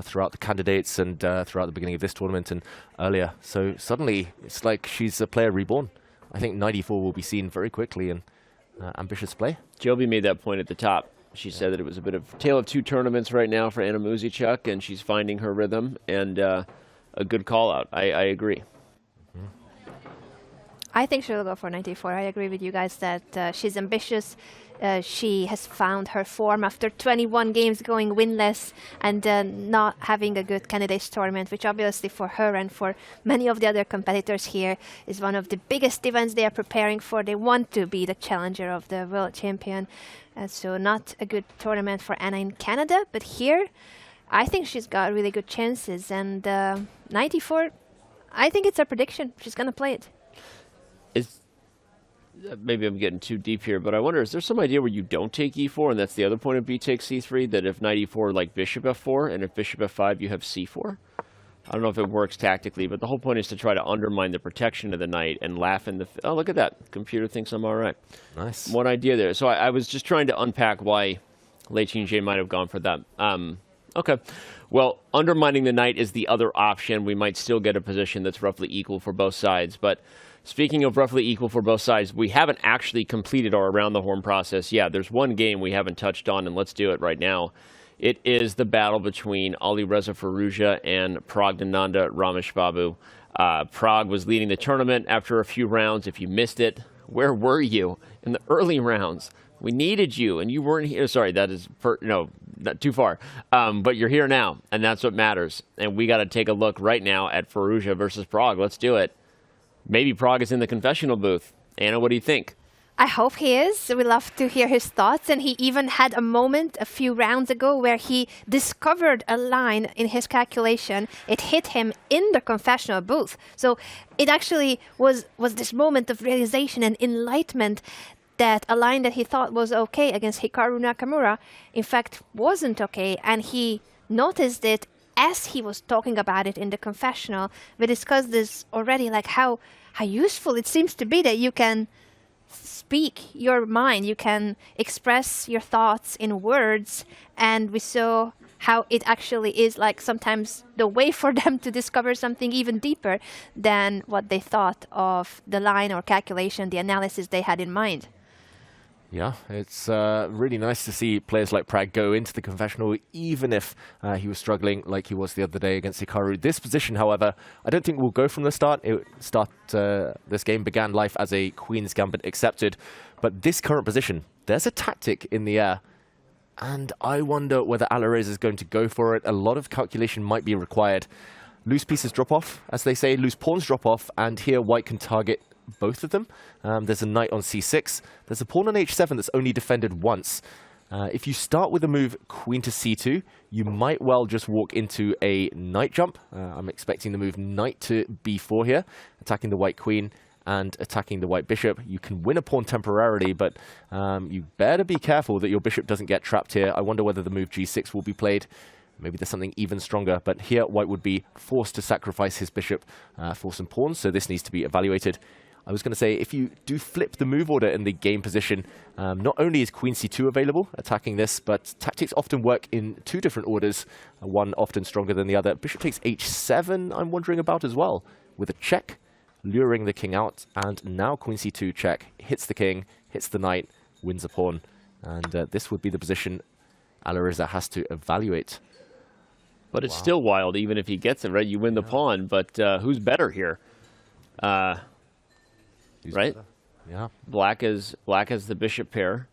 throughout the candidates and throughout the beginning of this tournament and earlier. So suddenly, it's like she's a player reborn. I think knight e4 will be seen very quickly and ambitious play. Joby made that point at the top. She said that it was a bit of tale of 2 tournaments right now for Anna Muzychuk, and she's finding her rhythm, and a good call-out. I agree. I think she'll go for knight e4. I agree with you guys that she's ambitious. She has found her form after 21 games going winless and not having a good candidates tournament, which obviously for her and for many of the other competitors here is one of the biggest events they are preparing for. They want to be the challenger of the world champion. So not a good tournament for Anna in Canada, but here I think she's got really good chances. And knight e4, I think it's a prediction. She's going to play it. Maybe I'm getting too deep here, but I wonder, is there some idea where you don't take e4, and that's the other point of b takes c3, that if knight e4, like bishop f4, and if bishop f5, you have c4? I don't know if it works tactically, but the whole point is to try to undermine the protection of the knight and laugh in the... Oh, look at that. Computer thinks I'm all right. Nice. One idea there. So I was just trying to unpack why Lei Ting-Jie might have gone for that. Okay. Well, undermining the knight is the other option. We might still get a position that's roughly equal for both sides, but... Speaking of roughly equal for both sides, we haven't actually completed our around the horn process. Yeah, there's one game we haven't touched on, and let's do it right now. It is the battle between Alireza Firouzja and Praggnanandhaa Rameshbabu. Prag was leading the tournament after a few rounds. If you missed it, where were you in the early rounds? We needed you, and you weren't here. Sorry, that is not too far. But you're here now, and that's what matters. And we got to take a look right now at Firouzja versus Prag. Let's do it. Maybe Prag is in the confessional booth. Anna, what do you think? I hope he is. We love to hear his thoughts. And he even had a moment a few rounds ago where he discovered a line in his calculation. It hit him in the confessional booth. So it actually was this moment of realization and enlightenment that a line that he thought was okay against Hikaru Nakamura, in fact, wasn't okay. And he noticed it as he was talking about it in the confessional. We discussed this already, like how useful it seems to be that you can speak your mind, you can express your thoughts in words, and we saw how it actually is like sometimes the way for them to discover something even deeper than what they thought of the line or calculation, the analysis they had in mind. Yeah, it's really nice to see players like Pragg go into the confessional, even if he was struggling like he was the other day against Hikaru. This position, however, I don't think will go from the start. This game began life as a Queen's Gambit accepted, but this current position, there's a tactic in the air, and I wonder whether Alireza is going to go for it. A lot of calculation might be required. Loose pieces drop off, as they say, loose pawns drop off, and here White can target both of them. There's a knight on c6. There's a pawn on h7 that's only defended once. If you start with the move queen to c2, you might well just walk into a knight jump. I'm expecting the move knight to b4 here, attacking the white queen and attacking the white bishop. You can win a pawn temporarily, but you better be careful that your bishop doesn't get trapped here. I wonder whether the move g6 will be played. Maybe there's something even stronger, but here White would be forced to sacrifice his bishop for some pawns, so this needs to be evaluated. I was going to say, if you do flip the move order in the game position, not only is queen c2 available, attacking this, but tactics often work in two different orders, one often stronger than the other. Bishop takes h7, I'm wondering about as well, with a check, luring the king out, and now queen c2 check, hits the king, hits the knight, wins a pawn. And this would be the position Alireza has to evaluate. But it's still wild, even if he gets it, right? You win the pawn, but who's better here? Right? Yeah. Black has the bishop pair.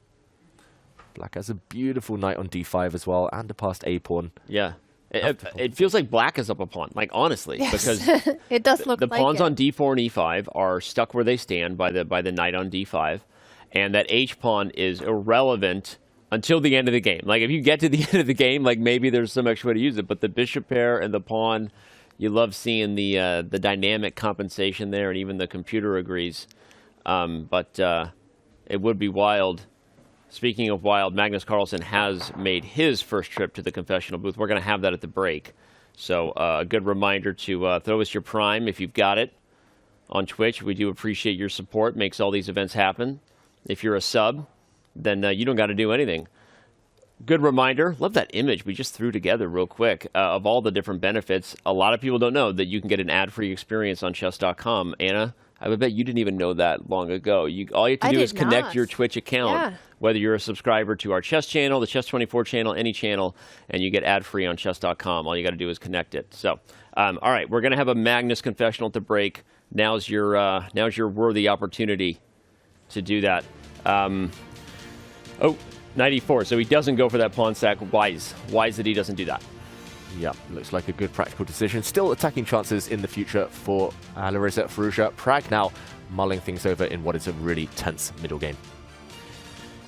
Black has a beautiful knight on d5 as well, and a passed a pawn. Yeah. It feels like black is up a pawn, like honestly, Yes. because it does look the like pawns it. on d4 and e5 are stuck where they stand by the knight on d5, and that h pawn is irrelevant until the end of the game. Like if you get to the end of the game, like maybe there's some extra way to use it, but the bishop pair and the pawn, you love seeing the dynamic compensation there, and even the computer agrees. But it would be wild. Speaking of wild, Magnus Carlsen has made his first trip to the confessional booth. We're going to have that at the break. So a good reminder to throw us your Prime if you've got it on Twitch. We do appreciate your support. Makes all these events happen. If you're a sub, then you don't got to do anything. Good reminder. Love that image we just threw together real quick of all the different benefits. A lot of people don't know that you can get an ad-free experience on chess.com. Anna, I would bet you didn't even know that long ago. All you have to do is connect your Twitch account, whether you're a subscriber to our chess channel, the Chess24 channel, any channel, and you get ad-free on chess.com. All you got to do is connect it. So, all right, we're going to have a Magnus confessional to break. Now's your worthy opportunity to do that. Oh, 94. So he doesn't go for that pawn sack. Wise that he doesn't do that. Yeah, looks like a good practical decision. Still attacking chances in the future for Alireza Firouzja. Pragg now mulling things over in what is a really tense middle game.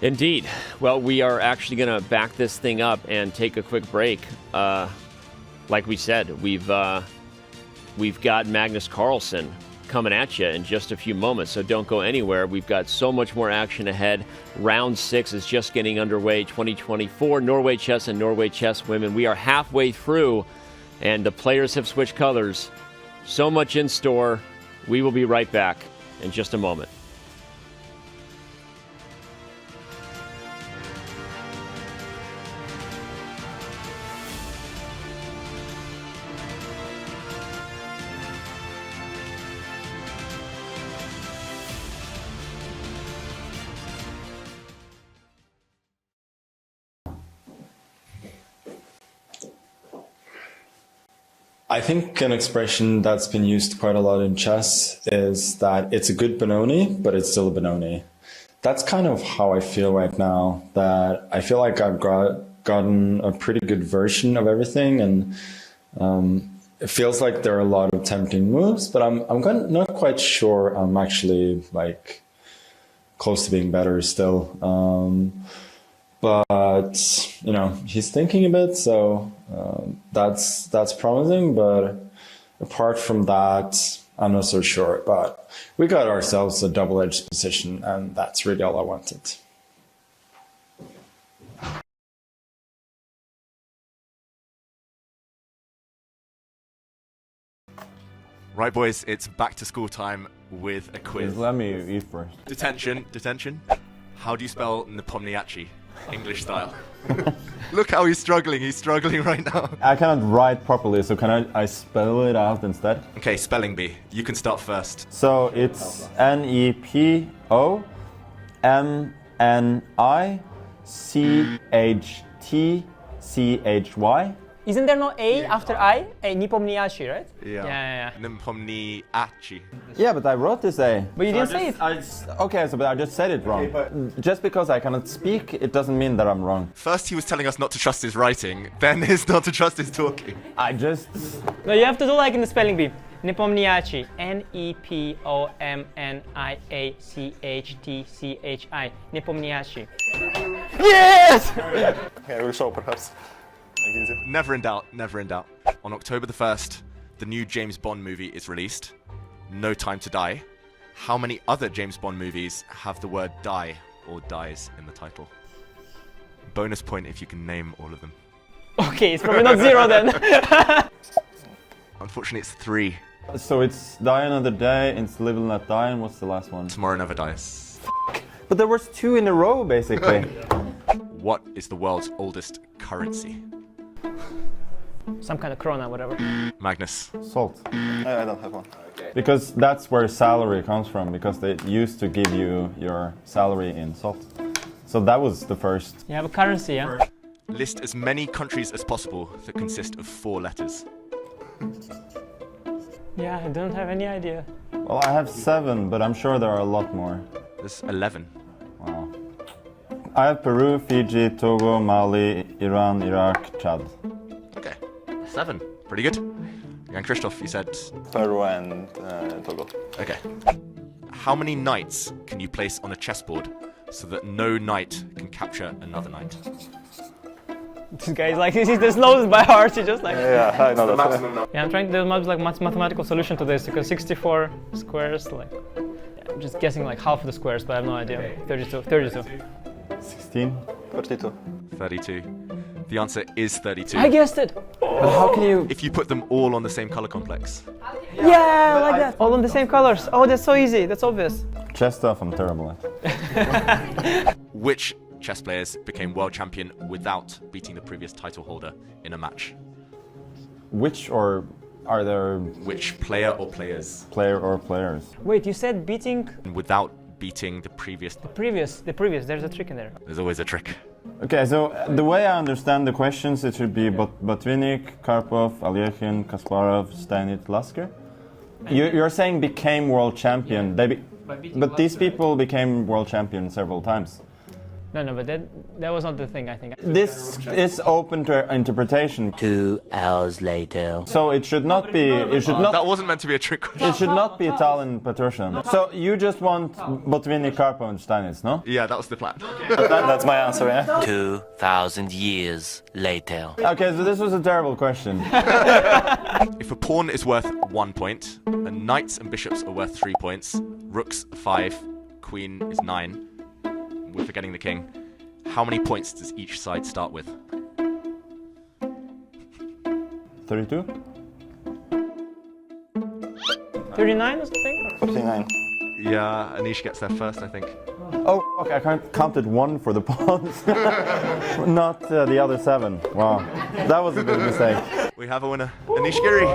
Indeed. Well, we are actually going to back this thing up and take a quick break. Like we said, we've got Magnus Carlsen coming at you in just a few moments, so don't go anywhere. We've got so much more action ahead. Round 6 is just getting underway. 2024 Norway Chess and Norway Chess Women. We are halfway through, and the players have switched colors. So much in store. We will be right back in just a moment. I think an expression that's been used quite a lot in chess is that it's a good Benoni, but it's still a Benoni. That's kind of how I feel right now, that I feel like I've gotten a pretty good version of everything, and it feels like there are a lot of tempting moves, but I'm not quite sure I'm actually like close to being better still. But you know, he's thinking a bit, so that's promising. But apart from that, I'm not so sure. But we got ourselves a double-edged position, and that's really all I wanted. Right, boys, it's back to school time with a quiz. Let me eat first. Detention. How do you spell Nepomniachtchi? English style. Look how he's struggling. He's struggling right now. I cannot write properly, so can I spell it out instead? Okay, spelling bee. You can start first. So it's Nepomniachtchy. Isn't there no A after I? A Nepomniachtchi, right? Yeah. Nepomniachtchi. Yeah, but I wrote this A. But you didn't say it. Okay, so but I just said it wrong. Just because I cannot speak, it doesn't mean that I'm wrong. First he was telling us not to trust his writing, then is not to trust his talking. No, you have to do like in the spelling bee. Nepomniachtchi. Nepomniachtchi. Nepomniachtchi. Yes! Okay, I will show perhaps. Never in doubt, never in doubt. On October the 1st, the new James Bond movie is released, No Time to Die. How many other James Bond movies have the word die or dies in the title? Bonus point if you can name all of them. Okay, it's probably not 0 then. Unfortunately, it's 3. So it's Die Another Day, It's Live and Let Die, and what's the last one? Tomorrow Never Dies. But there was 2 in a row, basically. What is the world's oldest currency? Some kind of krona, whatever. Magnus. Salt. I don't have one. Okay. Because that's where salary comes from, because they used to give you your salary in salt. So that was the first. You have a currency, yeah? List as many countries as possible that consist of 4 letters. Yeah, I don't have any idea. Well, I have 7, but I'm sure there are a lot more. There's 11. Wow. I have Peru, Fiji, Togo, Mali, Iran, Iraq, Chad. Okay, 7. Pretty good. And Christoph, you said? Peru and Togo. Okay. How many knights can you place on a chessboard so that no knight can capture another knight? This guy is like, he's the slowest by heart, he just like... Yeah, I know that. Yeah, I'm trying to do like mathematical solution to this, because 64 squares, like... Yeah, I'm just guessing like half of the squares, but I have no idea. 32. 16. 32. 32. The answer is 32. I guessed it! But how can you... If you put them all on the same color complex. Yeah, like that. All in the same colors. Oh, that's so easy. That's obvious. Chess stuff I'm terrible at. Which chess players became world champion without beating the previous title holder in a match? Which, or are there... Which player or players? Player or players. Wait, you said beating... Without beating the previous... The previous. There's a trick in there. There's always a trick. Okay, so the way I understand the questions, it should be Botvinnik, Karpov, Alyekhin, Kasparov, Steinitz, Lasker. You're saying became world champion. But these people became world champion several times. No, but that was not the thing, I think. This is open to interpretation. 2 hours later. So it should not be. It should not. That wasn't meant to be a trick question. It should not be Tallinn Petrosian. So you just want Botvinnik, Karpov, and Steinitz, no? Yeah, that was the plan. That's my answer, yeah? 2,000 years later. Okay, so this was a terrible question. If a pawn is worth 1 point, and knights and bishops are worth 3 points, rooks 5, queen is 9. We're forgetting the king. How many points does each side start with? 32? 39 or something? 49. Yeah, Anish gets there first, I think. Oh, okay, I counted 1 for the pawns. Not the other 7. Wow. That was a big mistake. We have a winner. Anish Giri.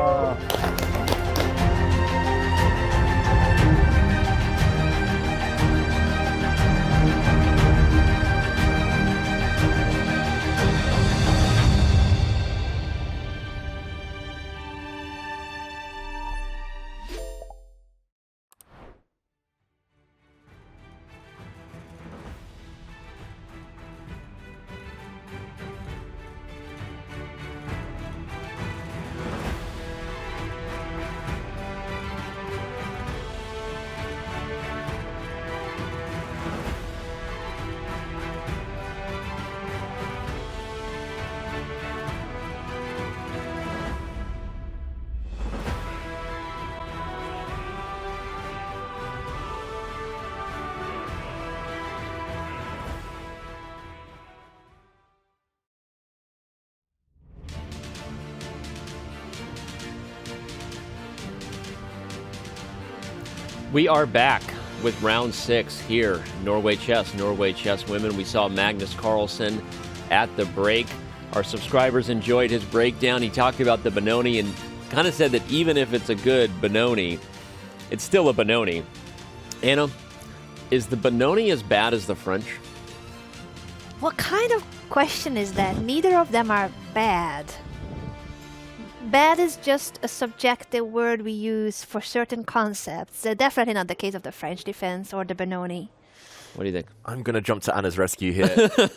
We are back with round 6 here. Norway Chess women. We saw Magnus Carlsen at the break. Our subscribers enjoyed his breakdown. He talked about the Benoni and kind of said that even if it's a good Benoni, it's still a Benoni. Anna, is the Benoni as bad as the French? What kind of question is that? Neither of them are bad. Bad is just a subjective word we use for certain concepts. Definitely not the case of the French defense or the Benoni. What do you think? I'm going to jump to Anna's rescue here.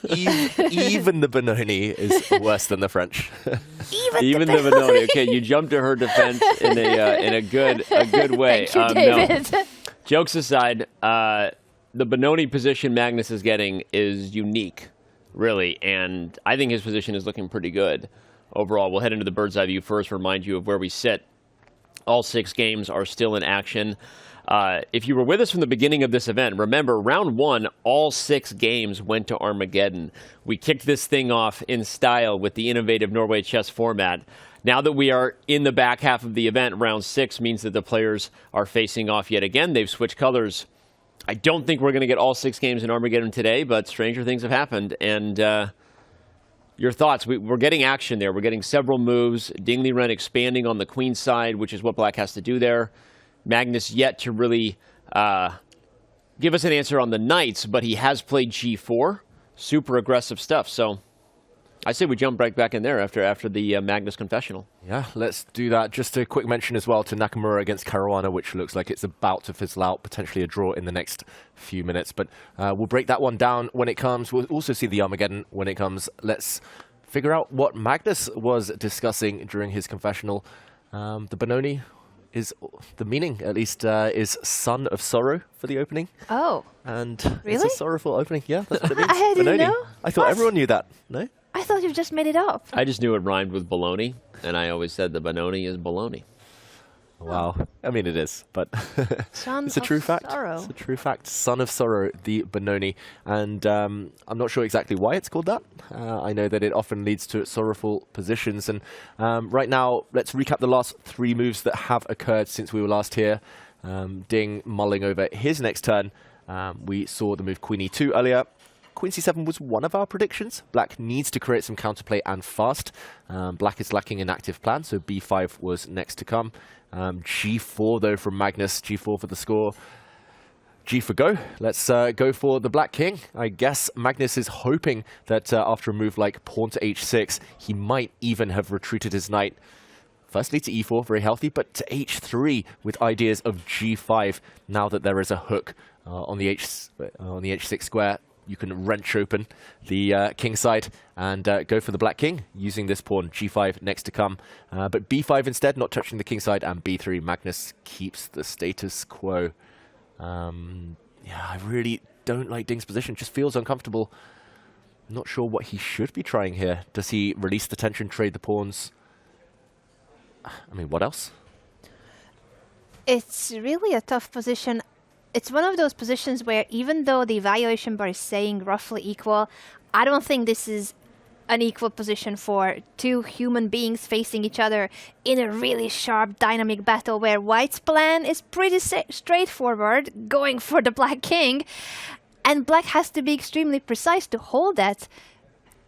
Even the Benoni is worse than the French. Even the Benoni. Okay, you jumped to her defense in a good way. Thank you, David. No. Jokes aside, the Benoni position Magnus is getting is unique, really, and I think his position is looking pretty good overall. We'll head into the bird's eye view first, remind you of where we sit. All 6 games are still in action. If you were with us from the beginning of this event, remember, round 1, all 6 games went to Armageddon. We kicked this thing off in style with the innovative Norway Chess format. Now that we are in the back half of the event, round 6 means that the players are facing off yet again. They've switched colors. I don't think we're going to get all 6 games in Armageddon today, but stranger things have happened. And your thoughts? We're getting action there. We're getting several moves. Ding Liren expanding on the queen side, which is what black has to do there. Magnus yet to really give us an answer on the knights, but he has played g4. Super aggressive stuff. So I say we jump right back in there after the Magnus Confessional. Yeah, let's do that. Just a quick mention as well to Nakamura against Caruana, which looks like it's about to fizzle out, potentially a draw in the next few minutes. But we'll break that one down when it comes. We'll also see the Armageddon when it comes. Let's figure out what Magnus was discussing during his confessional. The Benoni is, the meaning at least, is son of sorrow for the opening. Oh. And really? It's a sorrowful opening. Yeah, that's what it means. I didn't know. I thought everyone knew that. No? I thought you just made it up. I just knew it rhymed with baloney, and I always said the Benoni is baloney. Wow. I mean, it is, but Son it's a true fact. Sorrow. It's a true fact. Son of sorrow, the Benoni. And I'm not sure exactly why it's called that. I know that it often leads to sorrowful positions. And right now, let's recap the last 3 moves that have occurred since we were last here. Ding mulling over his next turn. We saw the move Queen E2 earlier. Queen C7 was one of our predictions. Black needs to create some counterplay and fast. Black is lacking an active plan, so B5 was next to come. G4 though from Magnus, G4 for the score. G for go. Let's go for the Black King. I guess Magnus is hoping that after a move like pawn to H6, he might even have retreated his knight. Firstly to E4, very healthy, but to H3 with ideas of G5 now that there is a hook on the H6 square. You can wrench open the king side and go for the Black King using this pawn. G5 next to come. But B5 instead, not touching the king side, and B3. Magnus keeps the status quo. Yeah, I really don't like Ding's position. Just feels uncomfortable. Not sure what he should be trying here. Does he release the tension, trade the pawns? I mean, what else? It's really a tough position. It's one of those positions where even though the evaluation bar is saying roughly equal, I don't think this is an equal position for 2 human beings facing each other in a really sharp dynamic battle where White's plan is pretty straightforward, going for the Black King, and Black has to be extremely precise to hold that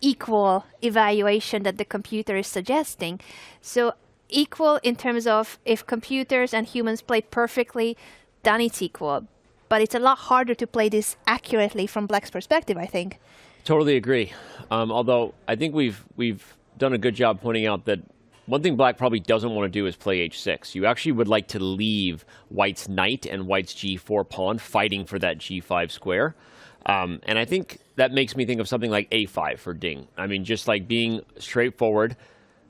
equal evaluation that the computer is suggesting. So equal in terms of if computers and humans play perfectly, then it's equal. But it's a lot harder to play this accurately from Black's perspective, I think. Totally agree. Although I think we've done a good job pointing out that one thing Black probably doesn't want to do is play H6. You actually would like to leave White's knight and White's G4 pawn fighting for that G5 square. And I think that makes me think of something like A5 for Ding. I mean, just like being straightforward.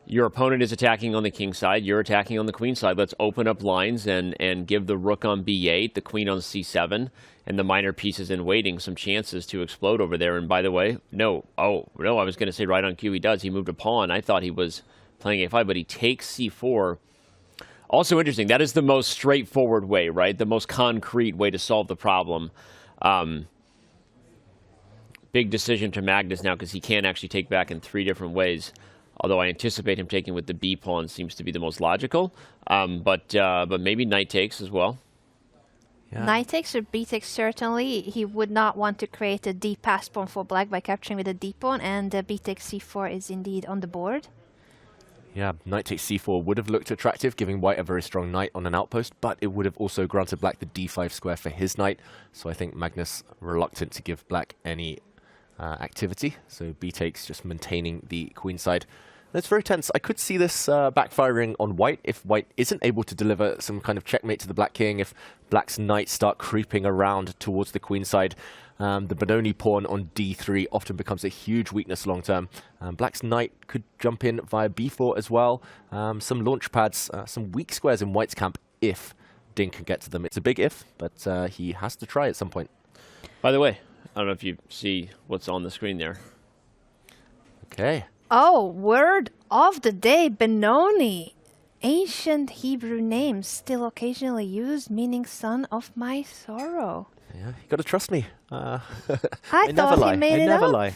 Your opponent is attacking on the king side. You're attacking on the queen side. Let's open up lines and give the rook on B8, the queen on C7, and the minor pieces in waiting some chances to explode over there. And by the way, no, I was going to say right on cue he does. He moved a pawn. I thought he was playing A5, but he takes C4. Also interesting, that is the most straightforward way, right? The most concrete way to solve the problem. Big decision to Magnus now because he can actually take back in 3 different ways. Although I anticipate him taking with the B pawn seems to be the most logical. But maybe knight takes as well. Yeah. Knight takes or b takes, certainly. He would not want to create a d pass pawn for black by capturing with a d pawn, and b takes c4 is indeed on the board. Yeah, knight takes c4 would have looked attractive, giving white a very strong knight on an outpost, but it would have also granted black the d5 square for his knight. So I think Magnus reluctant to give black any activity. So b takes, just maintaining the queenside. That's very tense. I could see this backfiring on white if white isn't able to deliver some kind of checkmate to the black king, if black's knights start creeping around towards the queenside. The Benoni pawn on d3 often becomes a huge weakness long term. Black's knight could jump in via b4 as well. Some launch pads, some weak squares in white's camp if Ding can get to them. It's a big if, but he has to try at some point. By the way, I don't know if you see what's on the screen there. Okay. Oh, word of the day, Benoni. Ancient Hebrew names still occasionally used, meaning son of my sorrow. Yeah, you gotta trust me. I never thought lie. he made I it never up. lie.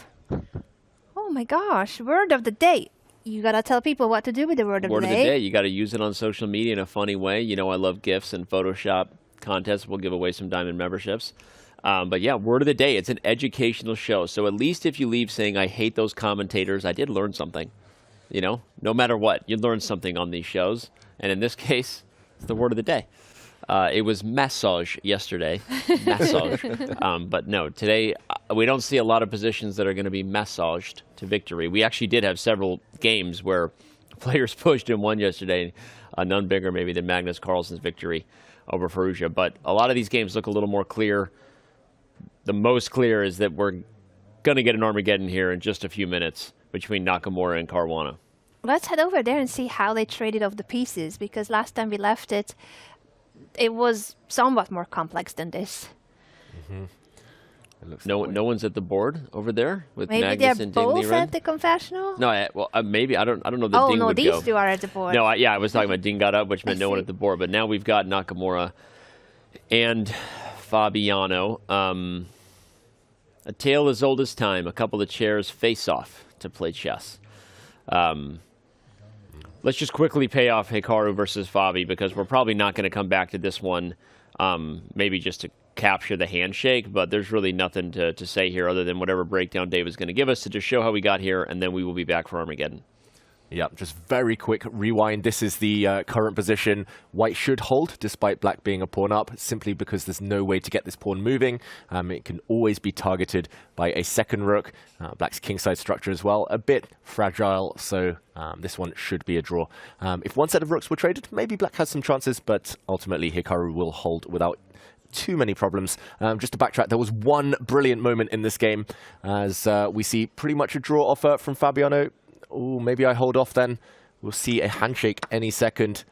Oh my gosh, word of the day. You gotta tell people what to do with the word of the day. Word of the day, you gotta use it on social media in a funny way. You know I love GIFs and Photoshop contests. We'll give away some diamond memberships. But yeah, word of the day, it's an educational show. So at least if you leave saying, I hate those commentators, I did learn something. You know, no matter what, you learn something on these shows. And in this case, it's the word of the day. It was massage yesterday. Massage. But no, today we don't see a lot of positions that are going to be massaged to victory. We actually did have several games where players pushed and won yesterday. None bigger maybe than Magnus Carlsen's victory over Firouzja. But a lot of these games look a little more clear. The most clear is that we're going to get an Armageddon here in just a few minutes between Nakamura and Caruana. Let's head over there and see how they traded off the pieces, because last time we left it, it was somewhat more complex than this. No one's at the board over there with Maybe Magnus they're and Ding both Liren? at the confessional? No, maybe. I don't know that Oh, Ding no, would these go. two are at the board. No, I was talking about Ding got up, which meant no one at the board. But now we've got Nakamura and Fabiano. A tale as old as time. A couple of chairs face off to play chess. Let's just quickly pay off Hikaru versus Fabi, because we're probably not going to come back to this one, maybe just to capture the handshake, but there's really nothing to say here other than whatever breakdown Dave is going to give us to just show how we got here, and then we will be back for Armageddon. Yeah, just very quick rewind. This is the current position. White should hold, despite black being a pawn up, simply because there's no way to get this pawn moving. It can always be targeted by a second rook. Black's kingside structure as well, a bit fragile, so this one should be a draw. If one set of rooks were traded, maybe black has some chances, but ultimately Hikaru will hold without too many problems. Just to backtrack, there was one brilliant moment in this game as we see pretty much a draw offer from Fabiano. Oh, maybe I hold off then. We'll see a handshake any second.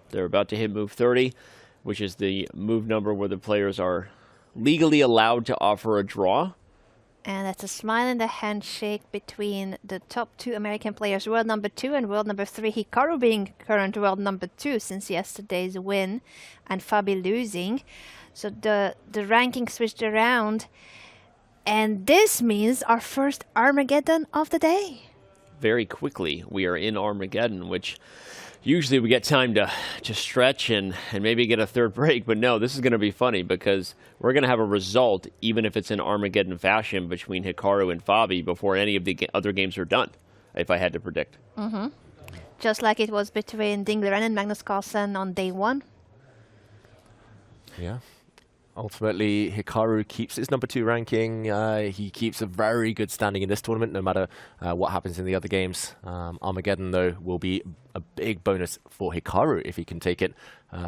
They're about to hit move 30, which is the move number where the players are legally allowed to offer a draw. And that's a smile and a handshake between the top two American players, world number 2 and world number 3. Hikaru being current world number 2 since yesterday's win, and Fabi losing. So the ranking switched around. And this means our first Armageddon of the day. Very quickly, we are in Armageddon, which usually we get time to stretch and maybe get a third break. But no, this is going to be funny because we're going to have a result, even if it's in Armageddon fashion, between Hikaru and Fabi before any of the other games are done, if I had to predict. Just like it was between Ding Liren and Magnus Carlsen on day 1. Yeah. Ultimately, Hikaru keeps his number 2 ranking. He keeps a very good standing in this tournament, no matter what happens in the other games. Armageddon, though, will be a big bonus for Hikaru if he can take it.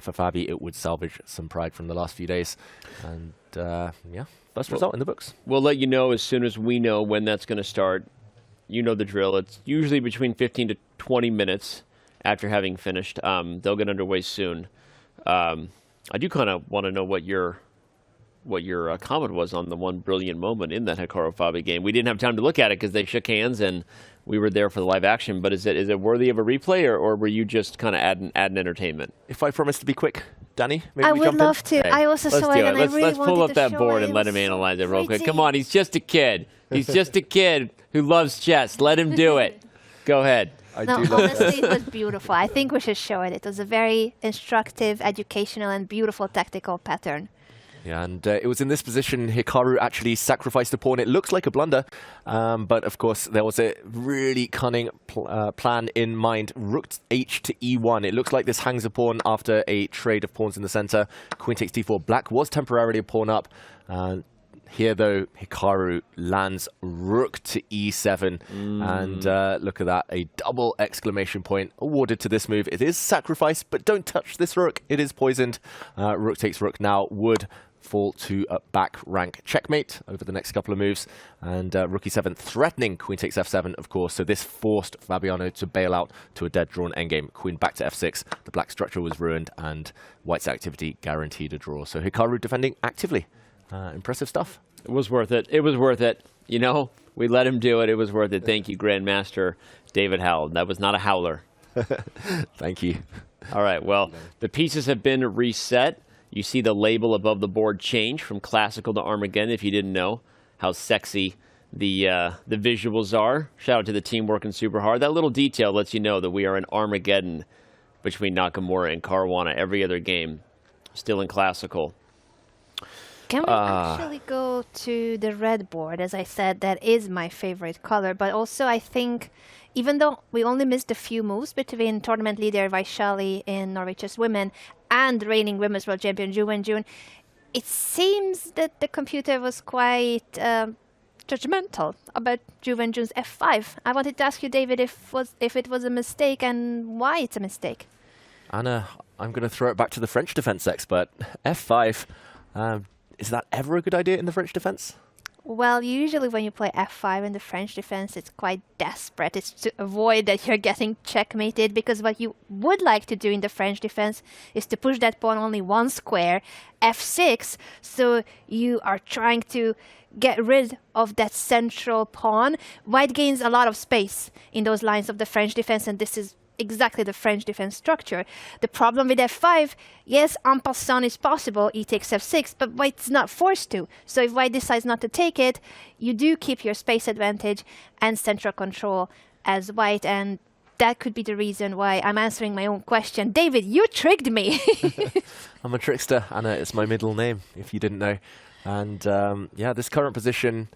For Fabi, it would salvage some pride from the last few days. And, yeah, first result in the books. We'll let you know as soon as we know when that's going to start. You know the drill. It's usually between 15 to 20 minutes after having finished. They'll get underway soon. I do kind of want to know what your comment was on the one brilliant moment in that Hikaru Fabi game. We didn't have time to look at it because they shook hands and we were there for the live action. But is it worthy of a replay, or were you just kind of adding entertainment? If I promise to be quick, Danny, maybe I we would jump love in? to. I also saw it, and I really Let's pull wanted up to that show board it. and It let was him analyze it real quick. pretty. Come on, he's just a kid. He's just a kid who loves chess. Let him do it. Go ahead. I No, do love honestly, it was beautiful. I think we should show it. It was a very instructive, educational, and beautiful tactical pattern. Yeah, and it was in this position Hikaru actually sacrificed a pawn. It looks like a blunder, but of course there was a really cunning plan in mind. Rook h to e1. It looks like this hangs a pawn after a trade of pawns in the center. Queen takes d4. Black was temporarily a pawn up. Here, though, Hikaru lands rook to e7. And look at that, a double exclamation point awarded to this move. It is sacrifice, but don't touch this rook. It is poisoned. Rook takes rook now would fall to a back rank checkmate over the next couple of moves. And rook e7 threatening queen takes f7, of course. So this forced Fabiano to bail out to a dead drawn endgame. Queen back to f6. The black structure was ruined, and white's activity guaranteed a draw. So Hikaru defending actively. Impressive stuff. It was worth it. It was worth it. You know, we let him do it. It was worth it. Thank you, Grandmaster David Howell. That was not a howler. Thank you. All right, well, the pieces have been reset. You see the label above the board change from classical to Armageddon, if you didn't know how sexy the visuals are. Shout out to the team working super hard. That little detail lets you know that we are in Armageddon between Nakamura and Caruana every other game, still in classical. Can we actually go to the red board? As I said, that is my favorite color. But also, I think, even though we only missed a few moves between tournament leader Vaishali in Norway Chess Women and reigning Women's World Champion Wenjun, it seems that the computer was quite judgmental about Wenjun's f5. I wanted to ask you, David, if it was a mistake and why it's a mistake. Anna, I'm going to throw it back to the French defense expert. f5. Is that ever a good idea in the French defense? Well, usually when you play f5 in the French defense, it's quite desperate. It's to avoid that you're getting checkmated, because what you would like to do in the French defense is to push that pawn only one square, f6, so you are trying to get rid of that central pawn. White gains a lot of space in those lines of the French defense, and this is exactly the French defense structure. The problem with f5, yes, en passant is possible, e takes f6, but white's not forced to. So if white decides not to take it, you do keep your space advantage and central control as white, and that could be the reason why I'm answering my own question. David, you tricked me! I'm a trickster, Anna. It's my middle name, if you didn't know. And yeah, this current position,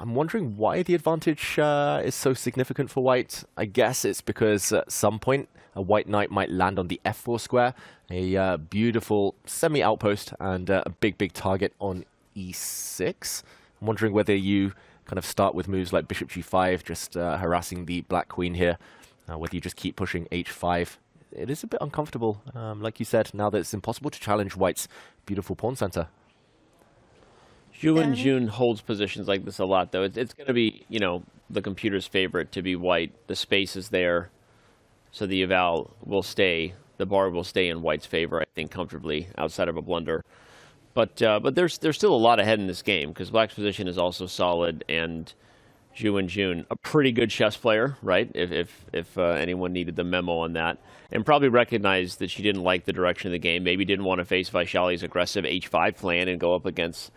I'm wondering why the advantage is so significant for white. I guess it's because at some point a white knight might land on the f4 square, a beautiful semi-outpost, and a big target on e6. I'm wondering whether you kind of start with moves like bishop g5, just harassing the black queen here, whether you just keep pushing h5. It is a bit uncomfortable, like you said, now that it's impossible to challenge white's beautiful pawn center. Wenjun holds positions like this a lot, though. It's going to be, you know, the computer's favorite to be white. The space is there, so the eval will stay. The bar will stay in white's favor, I think, comfortably, outside of a blunder. But there's still a lot ahead in this game, because black's position is also solid, and Wenjun, a pretty good chess player, right? If anyone needed the memo on that, and probably recognized that she didn't like the direction of the game. Maybe didn't want to face Vaishali's aggressive h5 plan and go up against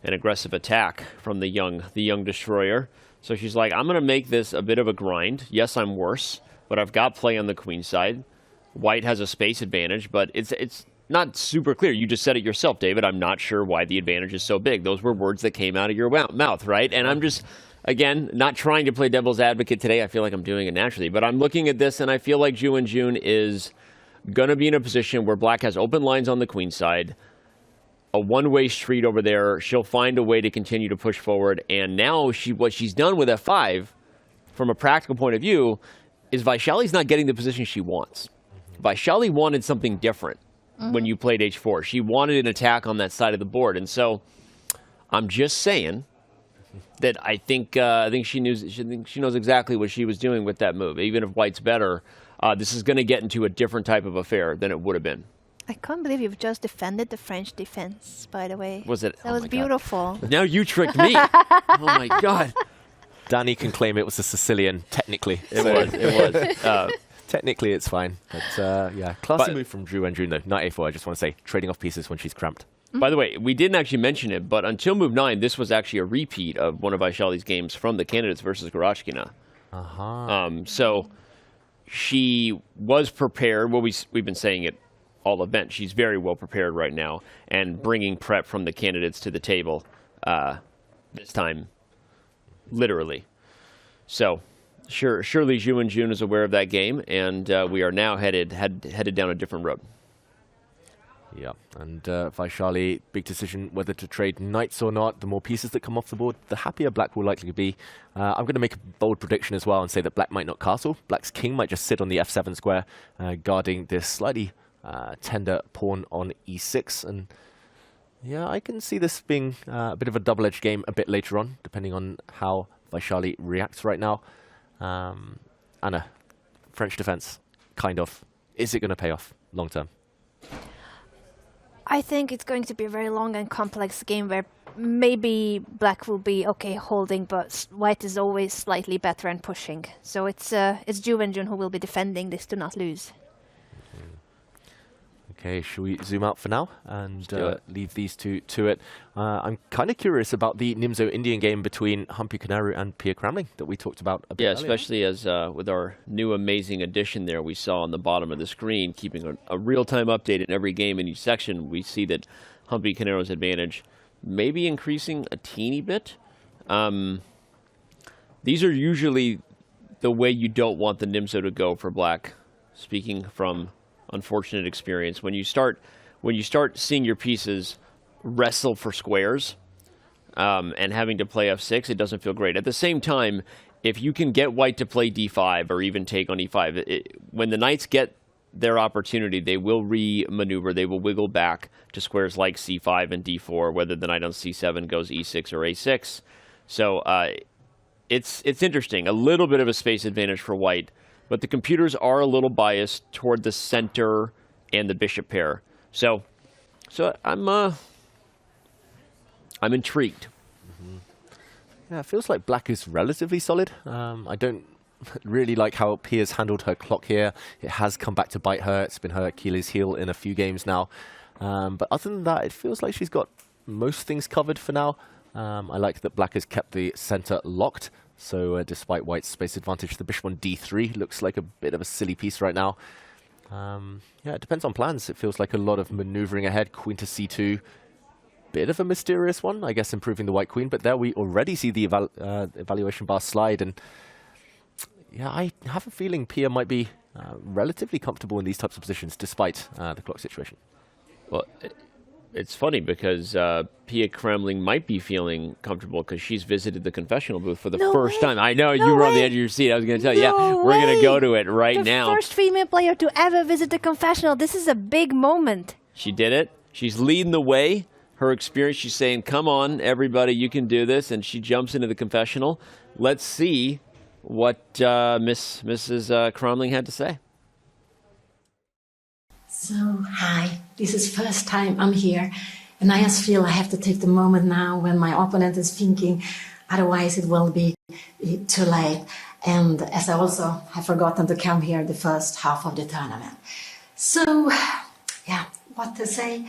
an aggressive attack from the young destroyer. So she's like, I'm going to make this a bit of a grind. Yes, I'm worse, but I've got play on the queen side. White has a space advantage, but it's not super clear. You just said it yourself, David. I'm not sure why the advantage is so big. Those were words that came out of your mouth, right? And I'm just, again, not trying to play devil's advocate today. I feel like I'm doing it naturally, but I'm looking at this and I feel like Wenjun is going to be in a position where black has open lines on the queen side, a one-way street over there. She'll find a way to continue to push forward. And now what she's done with f5, from a practical point of view, is Vaishali's not getting the position she wants. Vaishali wanted something different when you played h4. She wanted an attack on that side of the board. And so I'm just saying that I think she knows exactly what she was doing with that move. Even if white's better, this is going to get into a different type of affair than it would have been. I can't believe you've just defended the French defense, by the way. Was it? That was beautiful. Now you tricked me. Oh my God. Danny can claim it was a Sicilian, technically. It was. Technically, it's fine. But yeah, classy move from Wenjun, though. Knight a4, I just want to say, trading off pieces when she's cramped. By the way, we didn't actually mention it, but until move 9, this was actually a repeat of one of Vaishali's games from the candidates versus Garashkina. Uh-huh. So she was prepared. Well, we've been saying it all event. She's very well prepared right now and bringing prep from the candidates to the table this time, literally. So surely Wenjun is aware of that game, and we are now headed down a different road. Yeah, and Vaishali, big decision whether to trade knights or not. The more pieces that come off the board, the happier black will likely be. I'm going to make a bold prediction as well and say that black might not castle. Black's king might just sit on the f7 square, guarding this slightly tender pawn on e6. And yeah, I can see this being a bit of a double-edged game a bit later on, depending on how Vaishali reacts right now. Anna, French defense, kind of. Is it going to pay off long term? I think it's going to be a very long and complex game where maybe black will be okay holding, but white is always slightly better and pushing. So it's Wenjun who will be defending this to not lose. Okay, should we zoom out for now and leave these two to it? I'm kind of curious about the Nimzo-Indian game between Hikaru and Pia Cramling that we talked about a bit earlier. Especially as with our new amazing addition there we saw on the bottom of the screen, keeping a real-time update in every game in each section, we see that Hikaru's advantage maybe increasing a teeny bit. These are usually the way you don't want the Nimzo to go for black, speaking from unfortunate experience. When you start seeing your pieces wrestle for squares and having to play f6, it doesn't feel great. At the same time, if you can get white to play d5 or even take on e5, when the knights get their opportunity, they will re-maneuver, they will wiggle back to squares like c5 and d4, whether the knight on c7 goes e6 or a6. So it's interesting. A little bit of a space advantage for white, but the computers are a little biased toward the center and the bishop pair. So I'm intrigued. Mm-hmm. Yeah, it feels like black is relatively solid. I don't really like how Pia's handled her clock here. It has come back to bite her. It's been her Achilles heel in a few games now. But other than that, it feels like she's got most things covered for now. I like that black has kept the center locked. So despite white's space advantage, the bishop on d3 looks like a bit of a silly piece right now. Yeah, it depends on plans. It feels like a lot of maneuvering ahead. Queen to c2. Bit of a mysterious one, I guess, improving the white queen. But there we already see the evaluation bar slide. And yeah, I have a feeling Pia might be relatively comfortable in these types of positions, despite the clock situation. Well, it's funny because Pia Cramling might be feeling comfortable because she's visited the confessional booth for the first time. I know, you were on the edge of your seat. I was going to tell you, we're going to go to it right now. The first female player to ever visit the confessional. This is a big moment. She did it. She's leading the way. Her experience, she's saying, come on, everybody, you can do this. And she jumps into the confessional. Let's see what Mrs. Cramling had to say. So, hi, this is first time I'm here, and I just feel I have to take the moment now when my opponent is thinking, otherwise it will be too late. And as I also have forgotten to come here the first half of the tournament. So, yeah, what to say?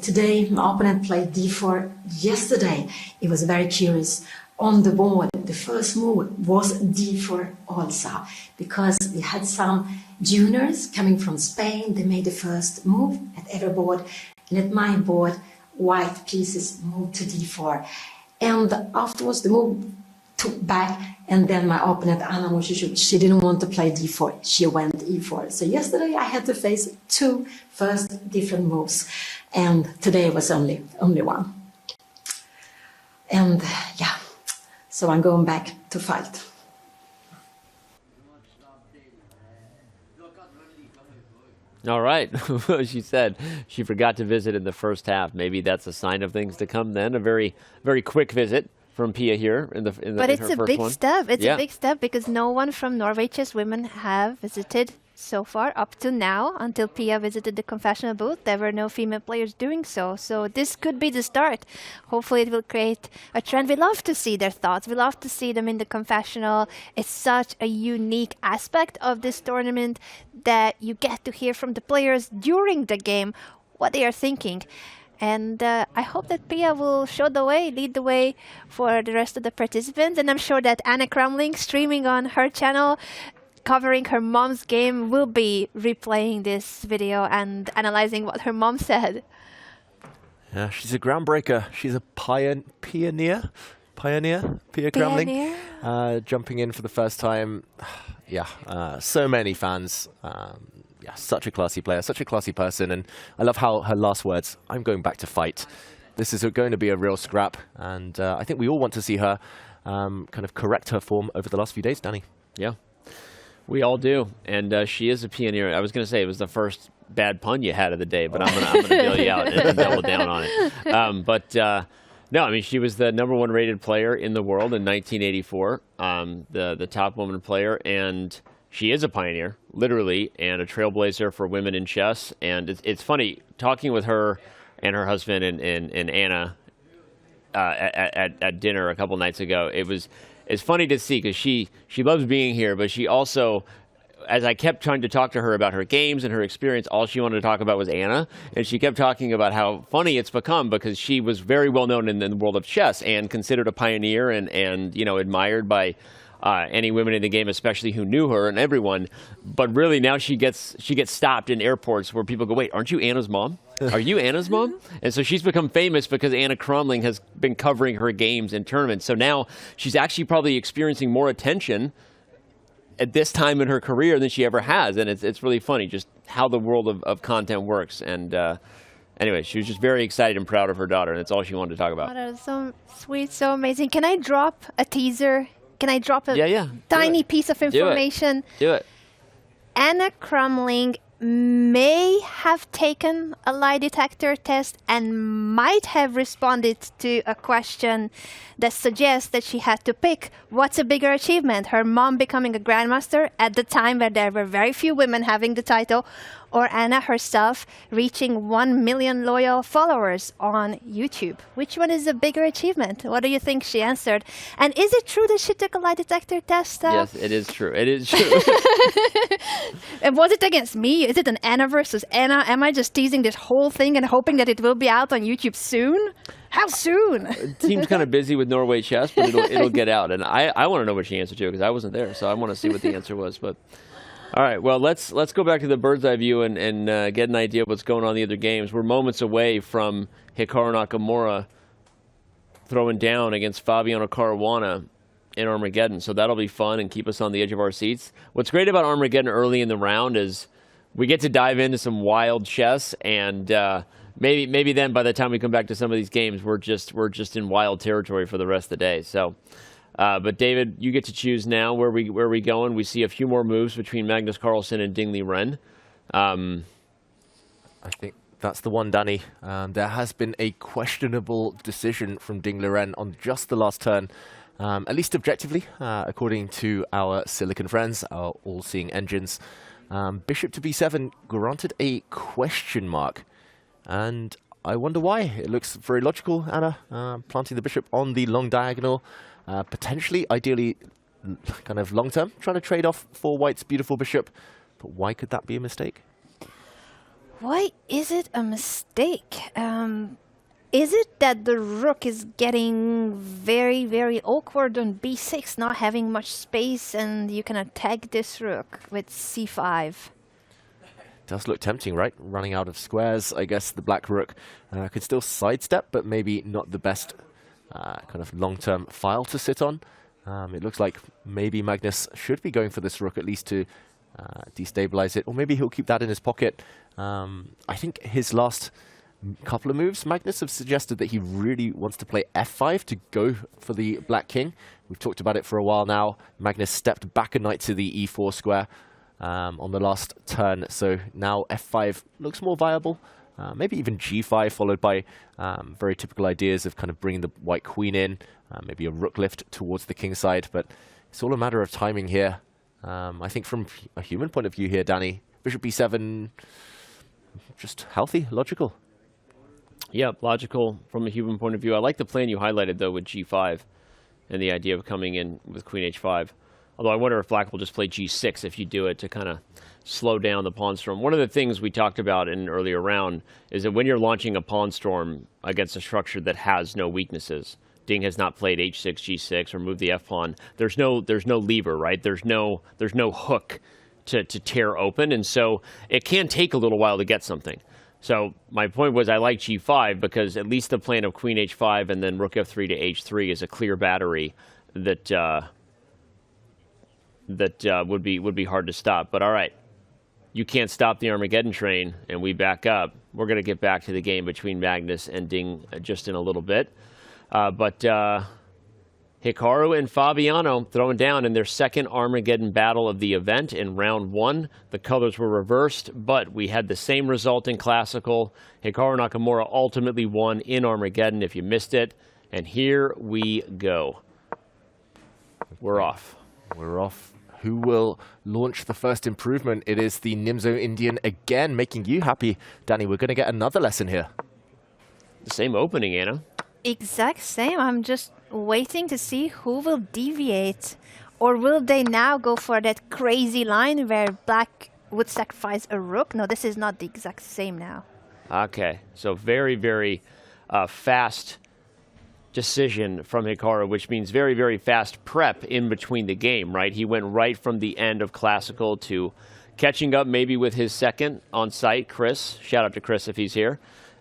Today, my opponent played d4. Yesterday, it was very curious. On the board, the first move was d4 also, because we had some juniors coming from Spain. They made the first move at every board, and at my board, white pieces moved to d4. And afterwards, the move took back, and then my opponent, Anna, she didn't want to play d4. She went e4. So yesterday, I had to face two first different moves, and today was only one. And yeah. So I'm going back to fight. All right. She said she forgot to visit in the first half. Maybe that's a sign of things to come then. A very, very quick visit from Pia here in the But it's a big step. It's a big step because no one from Norway Chess women have visited so far up to now. Until Pia visited the confessional booth, there were no female players doing so. So this could be the start. Hopefully it will create a trend. We love to see their thoughts. We love to see them in the confessional. It's such a unique aspect of this tournament that you get to hear from the players during the game what they are thinking. And I hope that Pia will show the way, lead the way for the rest of the participants. And I'm sure that Anna Cramling, streaming on her channel, covering her mom's game will be replaying this video and analyzing what her mom said. Yeah, she's a groundbreaker. She's a pioneer, Pia Cramling, jumping in for the first time. Yeah, so many fans. Yeah, such a classy player, such a classy person, and I love how her last words, "I'm going back to fight." This is going to be a real scrap, and I think we all want to see her kind of correct her form over the last few days, Danny. Yeah, we all do, and she is a pioneer. I was going to say it was the first bad pun you had of the day, but I'm gonna bail you out and double down on it. No, I mean, she was the #1 rated player in the world in 1984, the top woman player, and she is a pioneer, literally, and a trailblazer for women in chess. And it's funny, talking with her and her husband and Anna at dinner a couple nights ago, it's funny to see, because she loves being here, but she also, as I kept trying to talk to her about her games and her experience, all she wanted to talk about was Anna. And she kept talking about how funny it's become, because she was very well known in the world of chess and considered a pioneer and you know, admired by any women in the game, especially who knew her, and everyone. But really now she gets stopped in airports where people go, "Wait, aren't you Anna's mom? Are you Anna's mom?" And so she's become famous because Anna Cramling has been covering her games and tournaments. So now she's actually probably experiencing more attention at this time in her career than she ever has. And it's really funny just how the world of content works. And anyway, she was just very excited and proud of her daughter, and that's all she wanted to talk about. Oh, that is so sweet, so amazing. Can I drop a teaser? Can I drop a tiny piece of information? Do it. Anna Cramling may have taken a lie detector test and might have responded to a question that suggests that she had to pick what's a bigger achievement, her mom becoming a grandmaster at the time where there were very few women having the title, or Anna herself reaching 1 million loyal followers on YouTube. Which one is a bigger achievement? What do you think she answered? And is it true that she took a lie detector test? Yes, it is true. It is true. And was it against me? Is it an Anna versus Anna? Am I just teasing this whole thing and hoping that it will be out on YouTube soon? How soon? Team's kind of busy with Norway Chess, but it'll get out. And I want to know what she answered to, because I wasn't there, so I want to see what the answer was. But all right, well, let's go back to the bird's eye view and get an idea of what's going on in the other games. We're moments away from Hikaru Nakamura throwing down against Fabiano Caruana in Armageddon, so that'll be fun and keep us on the edge of our seats. What's great about Armageddon early in the round is we get to dive into some wild chess, and maybe then by the time we come back to some of these games, we're just in wild territory for the rest of the day. So. But David, you get to choose now where we going. We see a few more moves between Magnus Carlsen and Liren. I think that's the one, Danny. There has been a questionable decision from Liren on just the last turn, at least objectively, according to our Silicon friends, our all-seeing engines. Bishop to b7 granted a question mark, and I wonder why. It looks very logical, Anna, planting the bishop on the long diagonal. Potentially, ideally, kind of long-term, trying to trade off for White's beautiful bishop. But why could that be a mistake? Why is it a mistake? Is it that the rook is getting very, very awkward on b6, not having much space, and you can attack this rook with c5? Does look tempting, right? Running out of squares. I guess the black rook could still sidestep, but maybe not the best kind of long-term file to sit on. It looks like maybe Magnus should be going for this rook, at least to destabilize it, or maybe he'll keep that in his pocket. I think his last couple of moves, Magnus have suggested that he really wants to play f5 to go for the black king. We've talked about it for a while now. Magnus stepped back a knight to the e4 square on the last turn, so now f5 looks more viable. Maybe even g5, followed by very typical ideas of kind of bringing the white queen in, maybe a rook lift towards the king side, but it's all a matter of timing here. I think from a human point of view here, Danny, bishop b7, just healthy, logical. Yeah, logical from a human point of view. I like the plan you highlighted, though, with g5 and the idea of coming in with queen h5. Although I wonder if black will just play g6 if you do it to kind of slow down the pawn storm. One of the things we talked about in an earlier round is that when you're launching a pawn storm against a structure that has no weaknesses, Ding has not played h6, g6, or moved the f pawn. There's no lever, right? There's no hook to tear open, and so it can take a little while to get something. So my point was I like g5 because at least the plan of queen h5 and then rook f3 to h3 is a clear battery that would be hard to stop. But all right, you can't stop the Armageddon train, and we back up. We're going to get back to the game between Magnus and Ding just in a little bit. But Hikaru and Fabiano throwing down in their second Armageddon battle of the event in round 1. The colors were reversed, but we had the same result in Classical. Hikaru Nakamura ultimately won in Armageddon if you missed it. And here we go. We're off. We're off. Who will launch the first improvement? It is the Nimzo-Indian again, making you happy. Danny, we're going to get another lesson here. The same opening, Anna. Exact same. I'm just waiting to see who will deviate. Or will they now go for that crazy line where black would sacrifice a rook? No, this is not the exact same now. Okay, so very, very fast decision from Hikaru, which means very, very fast prep in between the game, right? He went right from the end of Classical to catching up maybe with his second on site, Chris. Shout out to Chris if he's here.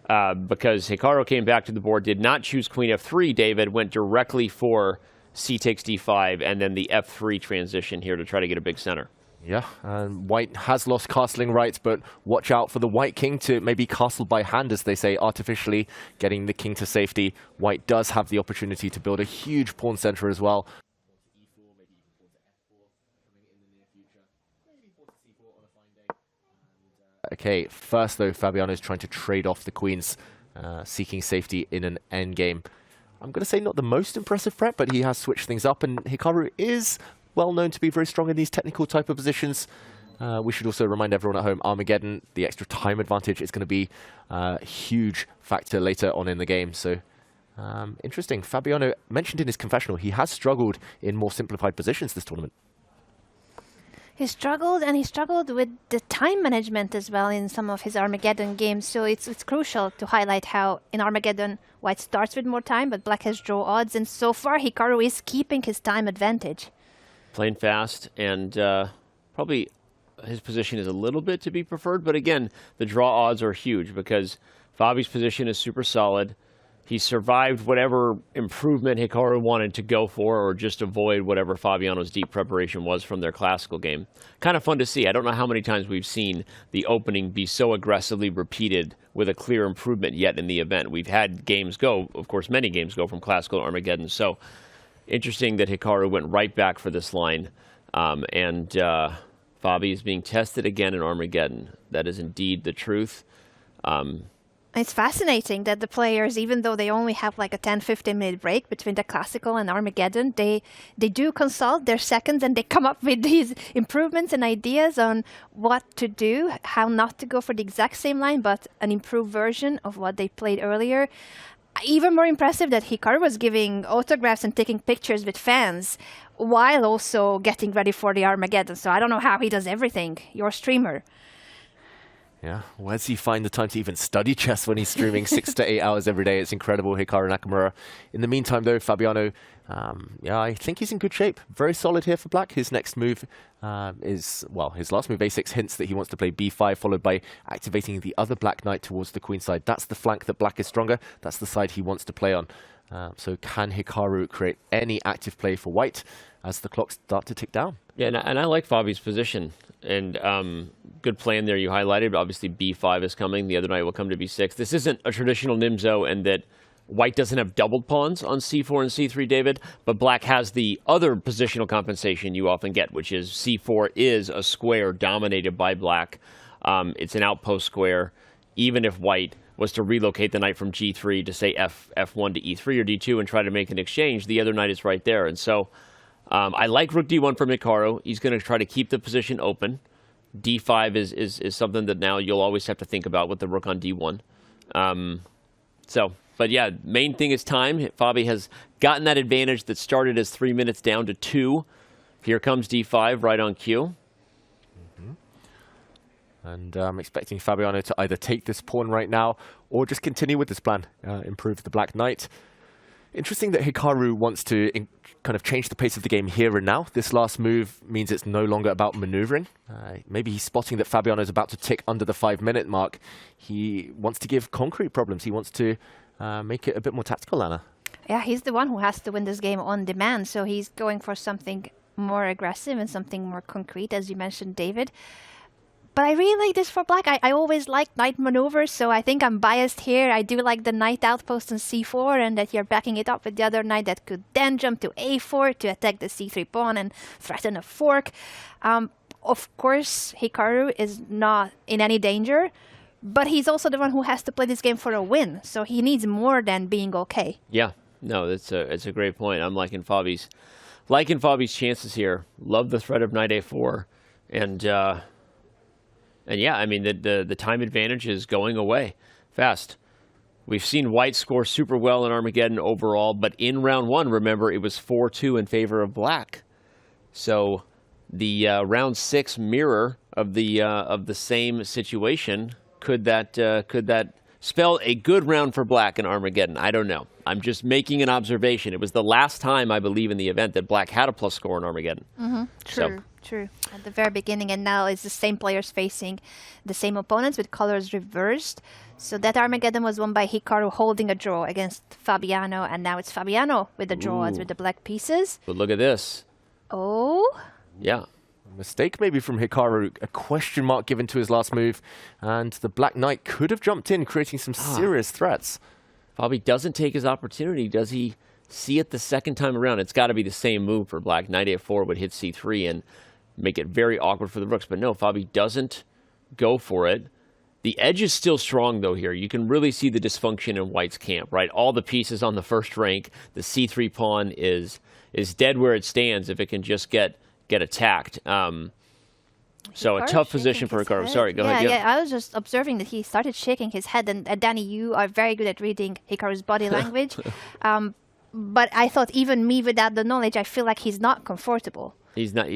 Because Hikaru came back to the board, did not choose queen f3, David, went directly for c takes d5 and then the f3 transition here to try to get a big center. Yeah, and white has lost castling rights, but watch out for the white king to maybe castle by hand, as they say, artificially getting the king to safety. White does have the opportunity to build a huge pawn center as well. Okay, first though, Fabiano is trying to trade off the queens, seeking safety in an endgame. I'm going to say not the most impressive prep, but he has switched things up, and Hikaru is well known to be very strong in these technical type of positions. We should also remind everyone at home, Armageddon, the extra time advantage is going to be a huge factor later on in the game. So interesting. Fabiano mentioned in his confessional he has struggled in more simplified positions this tournament. He struggled, and he struggled with the time management as well in some of his Armageddon games. So it's crucial to highlight how in Armageddon, white starts with more time, but black has draw odds. And so far, Hikaru is keeping his time advantage. Playing fast, and probably his position is a little bit to be preferred. But again, the draw odds are huge because Fabi's position is super solid. He survived whatever improvement Hikaru wanted to go for, or just avoid whatever Fabiano's deep preparation was from their Classical game. Kind of fun to see. I don't know how many times we've seen the opening be so aggressively repeated with a clear improvement yet in the event. We've had games go, of course, many games go from Classical to Armageddon. So interesting that Hikaru went right back for this line. And Fabi is being tested again in Armageddon. That is indeed the truth. It's fascinating that the players, even though they only have like a 10-15 minute break between the Classical and Armageddon, they do consult their seconds and they come up with these improvements and ideas on what to do, how not to go for the exact same line, but an improved version of what they played earlier. Even more impressive that Hikaru was giving autographs and taking pictures with fans while also getting ready for the Armageddon. So I don't know how he does everything. You're a streamer. Yeah, where does he find the time to even study chess when he's streaming 6 to 8 hours every day? It's incredible, Hikaru Nakamura. In the meantime, though, Fabiano, yeah, I think he's in good shape. Very solid here for black. His next move is, well, his last move, a6, hints that he wants to play b5, followed by activating the other black knight towards the queen side. That's the flank that black is stronger. That's the side he wants to play on. So can Hikaru create any active play for white as the clocks start to tick down? Yeah, and I like Fabi's position. And good plan there you highlighted. But obviously, b5 is coming. The other knight will come to b6. This isn't a traditional Nimzo, and that white doesn't have doubled pawns on c4 and c3, David. But black has the other positional compensation you often get, which is c4 is a square dominated by black. It's an outpost square. Even if white was to relocate the knight from g3 to, say, f1 to e3 or d2 and try to make an exchange, the other knight is right there. And so I like rook d1 from Hikaru. He's going to try to keep the position open. d5 is something that now you'll always have to think about with the rook on d1. But yeah, main thing is time. Fabi has gotten that advantage that started as 3 minutes down to 2. Here comes d5 right on cue. And I'm expecting Fabiano to either take this pawn right now or just continue with this plan, improve the black knight. Interesting that Hikaru wants to kind of change the pace of the game here and now. This last move means it's no longer about maneuvering. Maybe he's spotting that Fabiano is about to tick under the 5-minute mark. He wants to give concrete problems. He wants to make it a bit more tactical, Anna. Yeah, he's the one who has to win this game on demand, so he's going for something more aggressive and something more concrete, as you mentioned, David. But I really like this for black. I always like knight maneuvers, so I think I'm biased here. I do like the knight outpost on c4, and that you're backing it up with the other knight that could then jump to a4 to attack the c3 pawn and threaten a fork. Of course, Hikaru is not in any danger, but he's also the one who has to play this game for a win, so he needs more than being okay. Yeah, no, it's a great point. I'm liking Fabi's chances here. Love the threat of knight a4, and yeah, I mean, the time advantage is going away fast. We've seen white score super well in Armageddon overall, but in round 1, remember, it was 4-2 in favor of black. So the round 6 mirror of the same situation, could that spell a good round for black in Armageddon? I don't know. I'm just making an observation. It was the last time, I believe, in the event that black had a plus score in Armageddon. True. At the very beginning, and now it's the same players facing the same opponents with colors reversed. So that Armageddon was won by Hikaru holding a draw against Fabiano, and now it's Fabiano with the draws with the black pieces. But look at this. Oh. Yeah. A mistake maybe from Hikaru, a question mark given to his last move, and the black knight could have jumped in, creating some serious threats. Fabi doesn't take his opportunity. Does he see it the second time around? It's got to be the same move for black. Knight a4 would hit c3 and make it very awkward for the rooks. But no, Fabi doesn't go for it. The edge is still strong, though, here. You can really see the dysfunction in white's camp, right? All the pieces on the first rank. The c3 pawn is dead where it stands if it can just get attacked. So a tough position for Hikaru. Sorry, go ahead. Yeah, I was just observing that he started shaking his head, and Danny, you are very good at reading Hikaru's body language. But I thought even me without the knowledge, I feel like he's not comfortable. He's not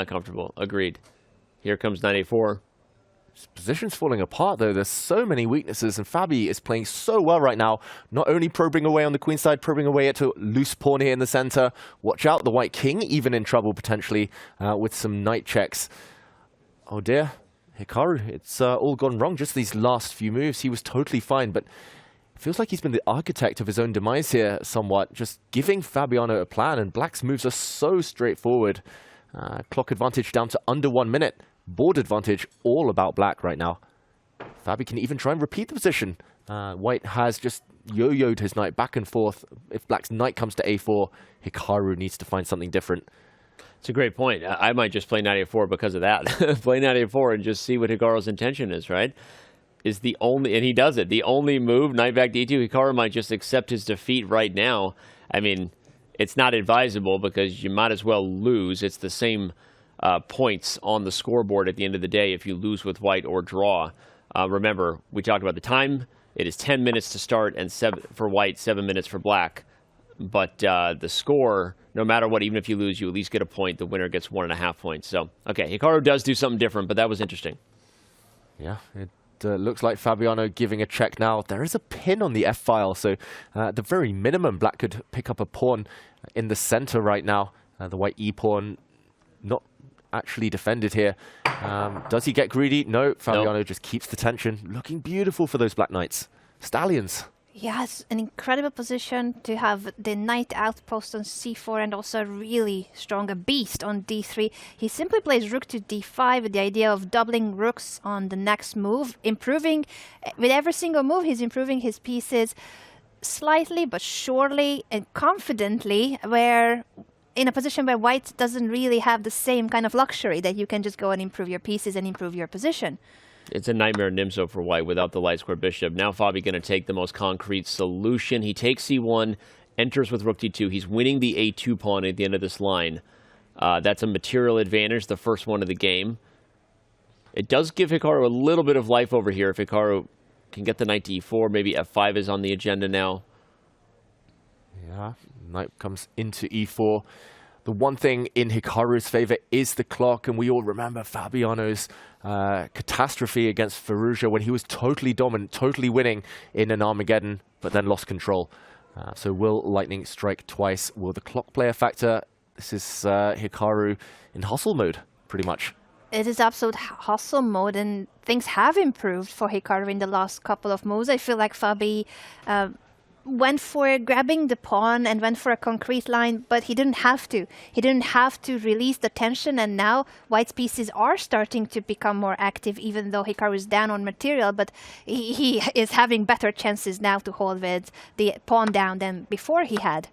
comfortable. Agreed. Here comes knight a4. His position's falling apart, though. There's so many weaknesses, and Fabi is playing so well right now. Not only probing away on the queen side, probing away at a loose pawn here in the center. Watch out, the white king even in trouble potentially with some knight checks. Oh dear, Hikaru, it's all gone wrong. Just these last few moves, he was totally fine, but it feels like he's been the architect of his own demise here somewhat, just giving Fabiano a plan, and black's moves are so straightforward. Clock advantage down to under 1 minute. Board advantage all about black right now. Fabi can even try and repeat the position. White has just yo-yoed his knight back and forth. If black's knight comes to a4, Hikaru needs to find something different. It's a great point. I might just play knight a4 because of that. Play knight a4 and just see what Hikaru's intention is, right? Is the only, and he does it, the only move, knight back to e2. Hikaru might just accept his defeat right now. I mean, it's not advisable because you might as well lose. It's the same points on the scoreboard at the end of the day if you lose with white or draw. Remember, we talked about the time. It is 10 minutes to start and 7 for white, 7 minutes for black. But the score, no matter what, even if you lose, you at least get a point. The winner gets 1.5 points. So, okay, Hikaru does do something different, but that was interesting. Yeah, it looks like Fabiano giving a check now. There is a pin on the F-file, so at the very minimum, black could pick up a pawn in the center right now. The white E-pawn not actually defended here. Does he get greedy? No, Fabiano just keeps the tension. Looking beautiful for those black knights. Stallions. Yes, an incredible position to have the knight outpost on c4 and also really strong a beast on d3. He simply plays rook to d5 with the idea of doubling rooks on the next move, improving with every single move. He's improving his pieces slightly but surely and confidently, where in a position where white doesn't really have the same kind of luxury that you can just go and improve your pieces and improve your position. It's a nightmare Nimzo for white without the light square bishop. Now Fabi going to take the most concrete solution. He takes c1, enters with rook d2. He's winning the a2 pawn at the end of this line. That's a material advantage, the first one of the game. It does give Hikaru a little bit of life over here. If Hikaru can get the knight to e4, maybe f5 is on the agenda now. Yeah, knight comes into e4. The one thing in Hikaru's favor is the clock, and we all remember Fabiano's catastrophe against Firouzja when he was totally dominant, totally winning in an Armageddon, but then lost control. So will lightning strike twice? Will the clock play a factor? This is Hikaru in hustle mode, pretty much. It is absolute hustle mode, and things have improved for Hikaru in the last couple of moves. I feel like Fabi went for grabbing the pawn and went for a concrete line, but he didn't have to. He didn't have to release the tension, and now White's pieces are starting to become more active, even though Hikaru is down on material, but he is having better chances now to hold with the pawn down than before he had.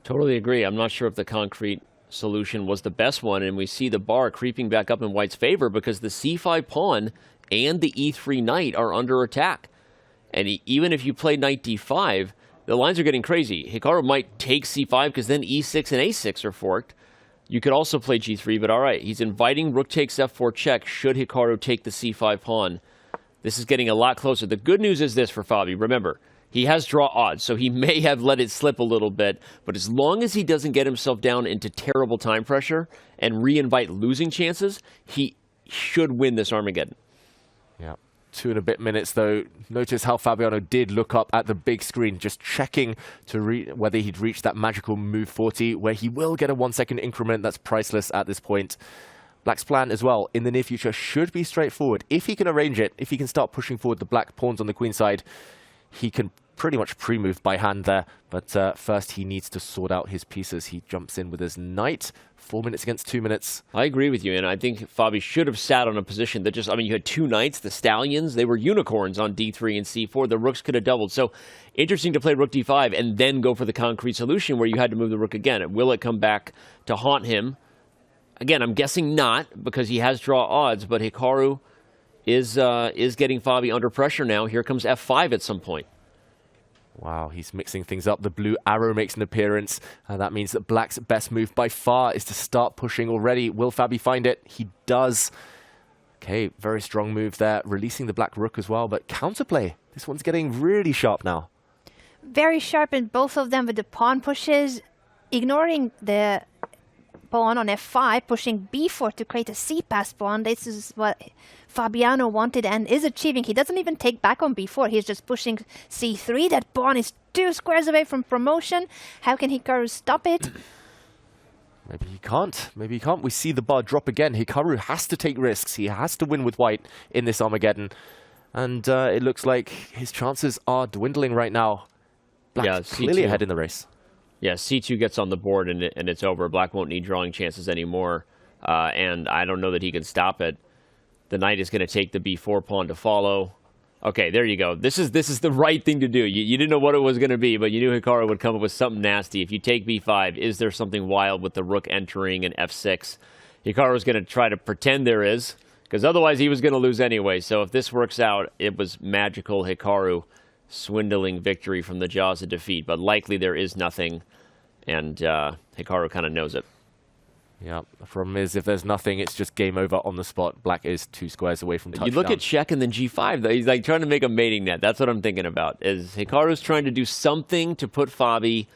Totally agree. I'm not sure if the concrete solution was the best one, and we see the bar creeping back up in White's favor because the c5 pawn and the e3 knight are under attack. And even if you play knight d5, the lines are getting crazy. Hikaru might take c5 because then e6 and a6 are forked. You could also play g3, but all right, he's inviting rook takes f4 check should Hikaru take the c5 pawn. This is getting a lot closer. The good news is this for Fabi. Remember, he has draw odds, so he may have let it slip a little bit, but as long as he doesn't get himself down into terrible time pressure and re-invite losing chances, he should win this Armageddon. Yeah. 2 and a bit minutes, though. Notice how Fabiano did look up at the big screen, just checking to whether he'd reached that magical move 40, where he will get a 1-second increment. That's priceless at this point. Black's plan as well in the near future should be straightforward. If he can arrange it, if he can start pushing forward the black pawns on the queen side, he can pretty much pre-move by hand there. But first he needs to sort out his pieces. He jumps in with his knight. 4 minutes against 2 minutes. I agree with you, and I think Fabi should have sat on a position that just, I mean, you had 2 knights, the stallions, they were unicorns on d3 and c4. The rooks could have doubled. So interesting to play rook d5 and then go for the concrete solution where you had to move the rook again. Will it come back to haunt him? Again, I'm guessing not because he has draw odds, but Hikaru is getting Fabi under pressure now. Here comes f5 at some point. Wow, he's mixing things up. The blue arrow makes an appearance. That means that Black's best move by far is to start pushing already. Will Fabi find it? He does. Okay, very strong move there. Releasing the black rook as well, but counterplay. This one's getting really sharp now. Very sharp in both of them with the pawn pushes, ignoring the pawn on f5, pushing b4 to create a c-pass pawn. This is what Fabiano wanted and is achieving. He doesn't even take back on b4. He's just pushing c3. That pawn is 2 squares away from promotion. How can Hikaru stop it? Maybe he can't. Maybe he can't. We see the bar drop again. Hikaru has to take risks. He has to win with white in this Armageddon. And it looks like his chances are dwindling right now. Black's clearly ahead in the race. Yeah, c2 gets on the board and it's over. Black won't need drawing chances anymore. And I don't know that he can stop it. The knight is going to take the b4 pawn to follow. Okay, there you go. This is the right thing to do. You didn't know what it was going to be, but you knew Hikaru would come up with something nasty. If you take b5, is there something wild with the rook entering and f6? Hikaru is going to try to pretend there is, because otherwise he was going to lose anyway. So if this works out, it was magical Hikaru swindling victory from the jaws of defeat. But likely there is nothing, and Hikaru kind of knows it. Yeah, the problem is if there's nothing, it's just game over on the spot. Black is 2 squares away from touchdown. You look at check and then g5, though. He's like trying to make a mating net. That's what I'm thinking about. Is Hikaru's trying to do something to put Fabi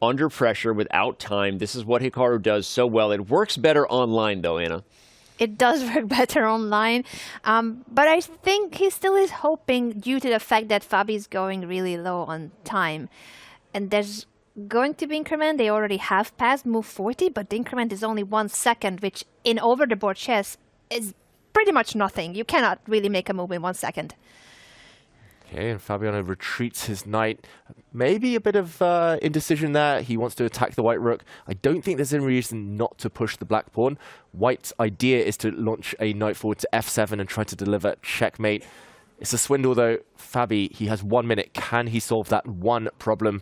under pressure without time. This is what Hikaru does so well. It works better online, though, Anna. It does work better online, but I think he still is hoping due to the fact that Fabi is going really low on time. And there's going to be increment. They already have passed move 40, but the increment is only 1 second, which in over-the-board chess is pretty much nothing. You cannot really make a move in 1 second. Okay, and Fabiano retreats his knight. Maybe a bit of indecision there. He wants to attack the white rook. I don't think there's any reason not to push the black pawn. White's idea is to launch a knight forward to f7 and try to deliver checkmate. It's a swindle, though. Fabi, he has 1 minute. Can he solve that one problem?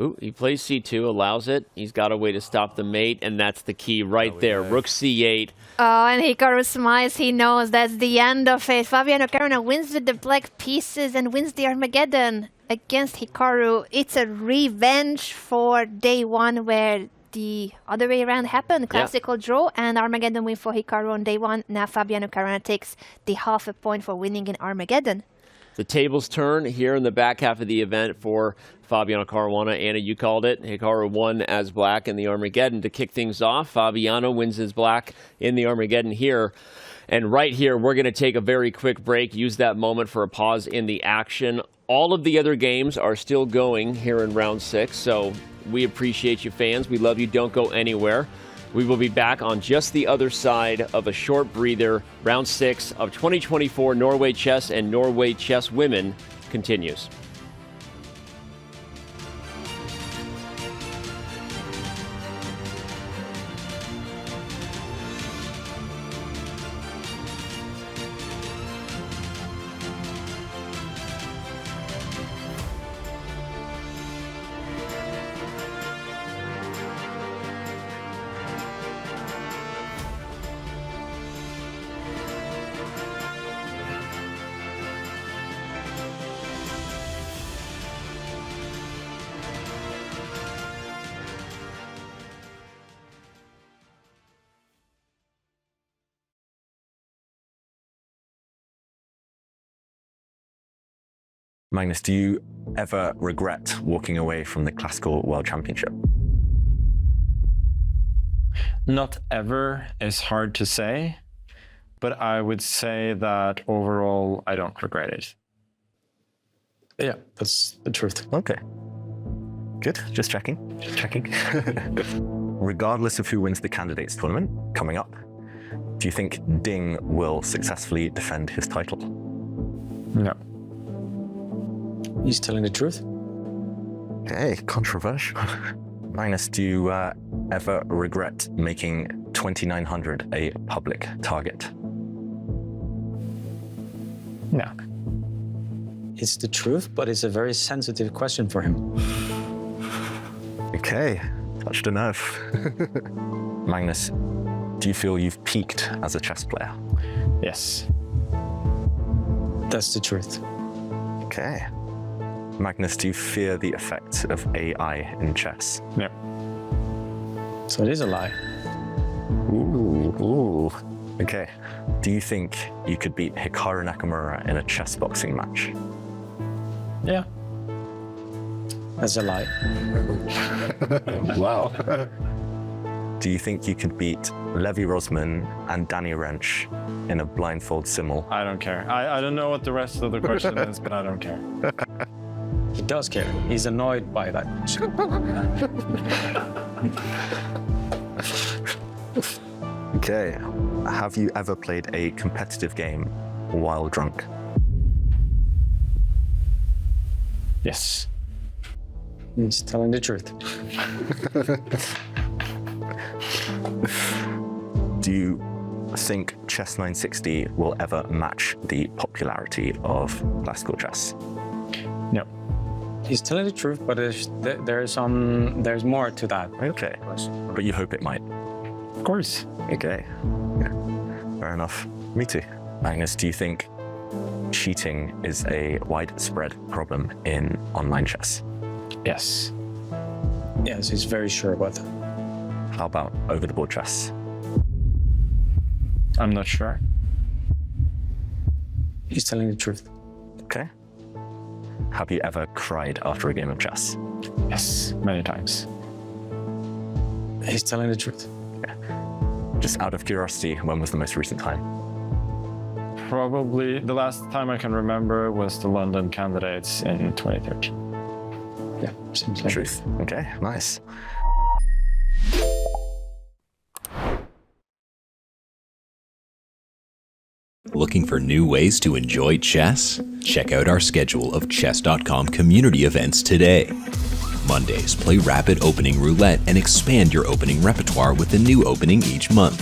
Ooh, he plays c2, allows it. He's got a way to stop the mate, and that's the key right there. Rook c8. Oh, and Hikaru smiles. He knows that's the end of it. Fabiano Caruana wins with the black pieces and wins the Armageddon against Hikaru. It's a revenge for day 1 where the other way around happened. Classical draw and Armageddon win for Hikaru on day 1. Now Fabiano Caruana takes the half a point for winning in Armageddon. The tables turn here in the back half of the event for Fabiano Caruana. Anna, you called it. Hikaru won as black in the Armageddon to kick things off. Fabiano wins as black in the Armageddon here. And right here, we're going to take a very quick break, use that moment for a pause in the action. All of the other games are still going here in round 6, so we appreciate you, fans. We love you. Don't go anywhere. We will be back on just the other side of a short breather. Round 6 of 2024 Norway Chess and Norway Chess Women continues. Magnus, do you ever regret walking away from the Classical World Championship? Not ever is hard to say, but I would say that overall, I don't regret it. Yeah, that's the truth. Okay. Good. Just checking. Just checking. Regardless of who wins the candidates tournament coming up, do you think Ding will successfully defend his title? No. He's telling the truth. Okay, controversial. Magnus, do you ever regret making 2900 a public target? No. It's the truth, but it's a very sensitive question for him. Okay, touched a nerve. Magnus, do you feel you've peaked as a chess player? Yes. That's the truth. Okay. Magnus, do you fear the effects of AI in chess? No. So it is a lie. Ooh. Okay. Do you think you could beat Hikaru Nakamura in a chess boxing match? Yeah. That's a lie. Wow. Do you think you could beat Levi Rosman and Danny Rensch in a blindfold simul? I don't care. I don't know what the rest of the question is, but I don't care. He does care. He's annoyed by that. Okay. Have you ever played a competitive game while drunk? Yes. He's telling the truth. Do you think Chess 960 will ever match the popularity of classical chess? No. He's telling the truth, but there's more to that. Okay. But you hope it might? Of course. Okay. Yeah. Fair enough. Me too. Magnus, do you think cheating is a widespread problem in online chess? Yes. Yes, he's very sure about that. How about over-the-board chess? I'm not sure. He's telling the truth. Okay. Have you ever cried after a game of chess? Yes, many times. He's telling the truth. Yeah. Just out of curiosity, when was the most recent time? Probably the last time I can remember was the London candidates in 2013. Yeah, seems like Truth. Okay, nice. Looking for new ways to enjoy chess? Check out our schedule of chess.com community events today. Mondays, play Rapid Opening Roulette and expand your opening repertoire with a new opening each month.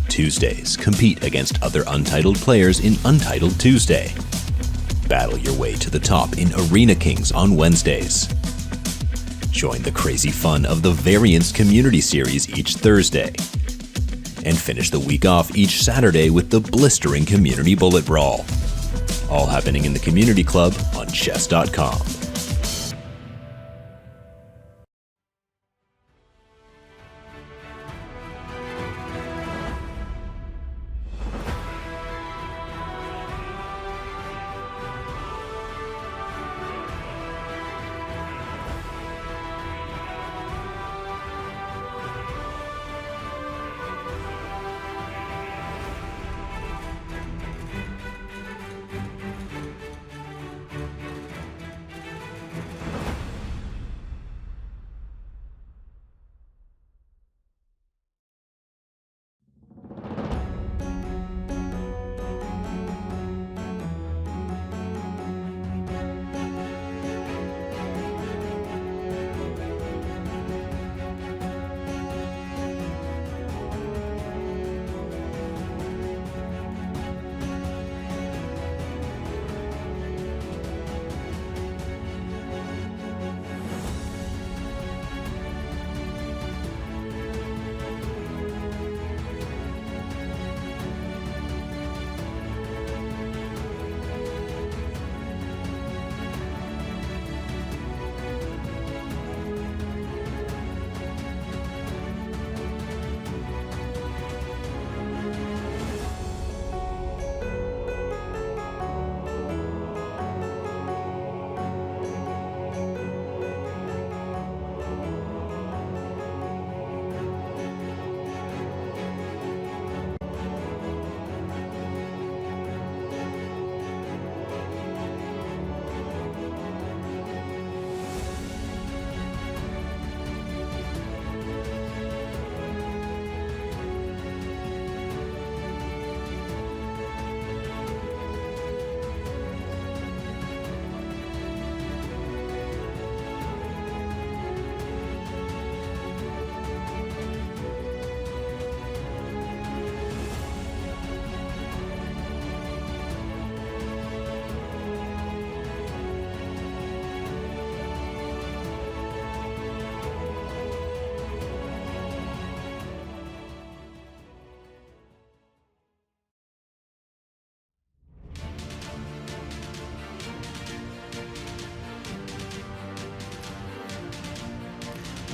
Tuesdays, compete against other Untitled players in Untitled Tuesday. Battle your way to the top in Arena Kings on Wednesdays. Join the crazy fun of the Variants Community Series each Thursday. And finish the week off each Saturday with the blistering Community Bullet Brawl. All happening in the Community Club on chess.com.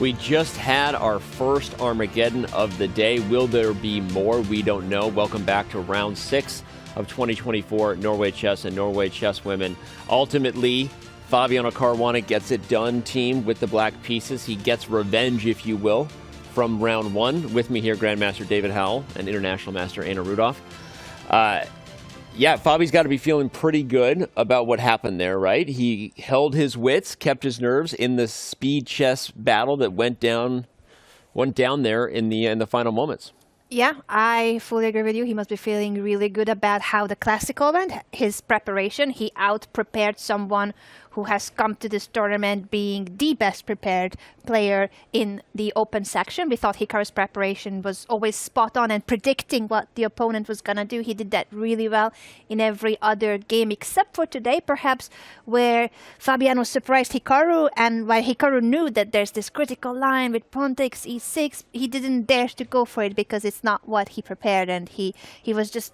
We just had our first Armageddon of the day. Will there be more? We don't know. Welcome back to round 6 of 2024 Norway Chess and Norway Chess Women. Ultimately, Fabiano Caruana gets it done, team, with the black pieces. He gets revenge, if you will, from round 1. With me here, Grandmaster David Howell and International Master Anna Rudolph. Yeah, Fabi's got to be feeling pretty good about what happened there, right? He held his wits, kept his nerves in the speed chess battle that went down there in the final moments. Yeah, I fully agree with you. He must be feeling really good about how the classical went, his preparation. He out-prepared someone who has come to this tournament being the best prepared player in the open section. We thought Hikaru's preparation was always spot on and predicting what the opponent was going to do. He did that really well in every other game, except for today, perhaps, where Fabiano surprised Hikaru, and while Hikaru knew that there's this critical line with pawn takes e6, he didn't dare to go for it because it's not what he prepared, and he was just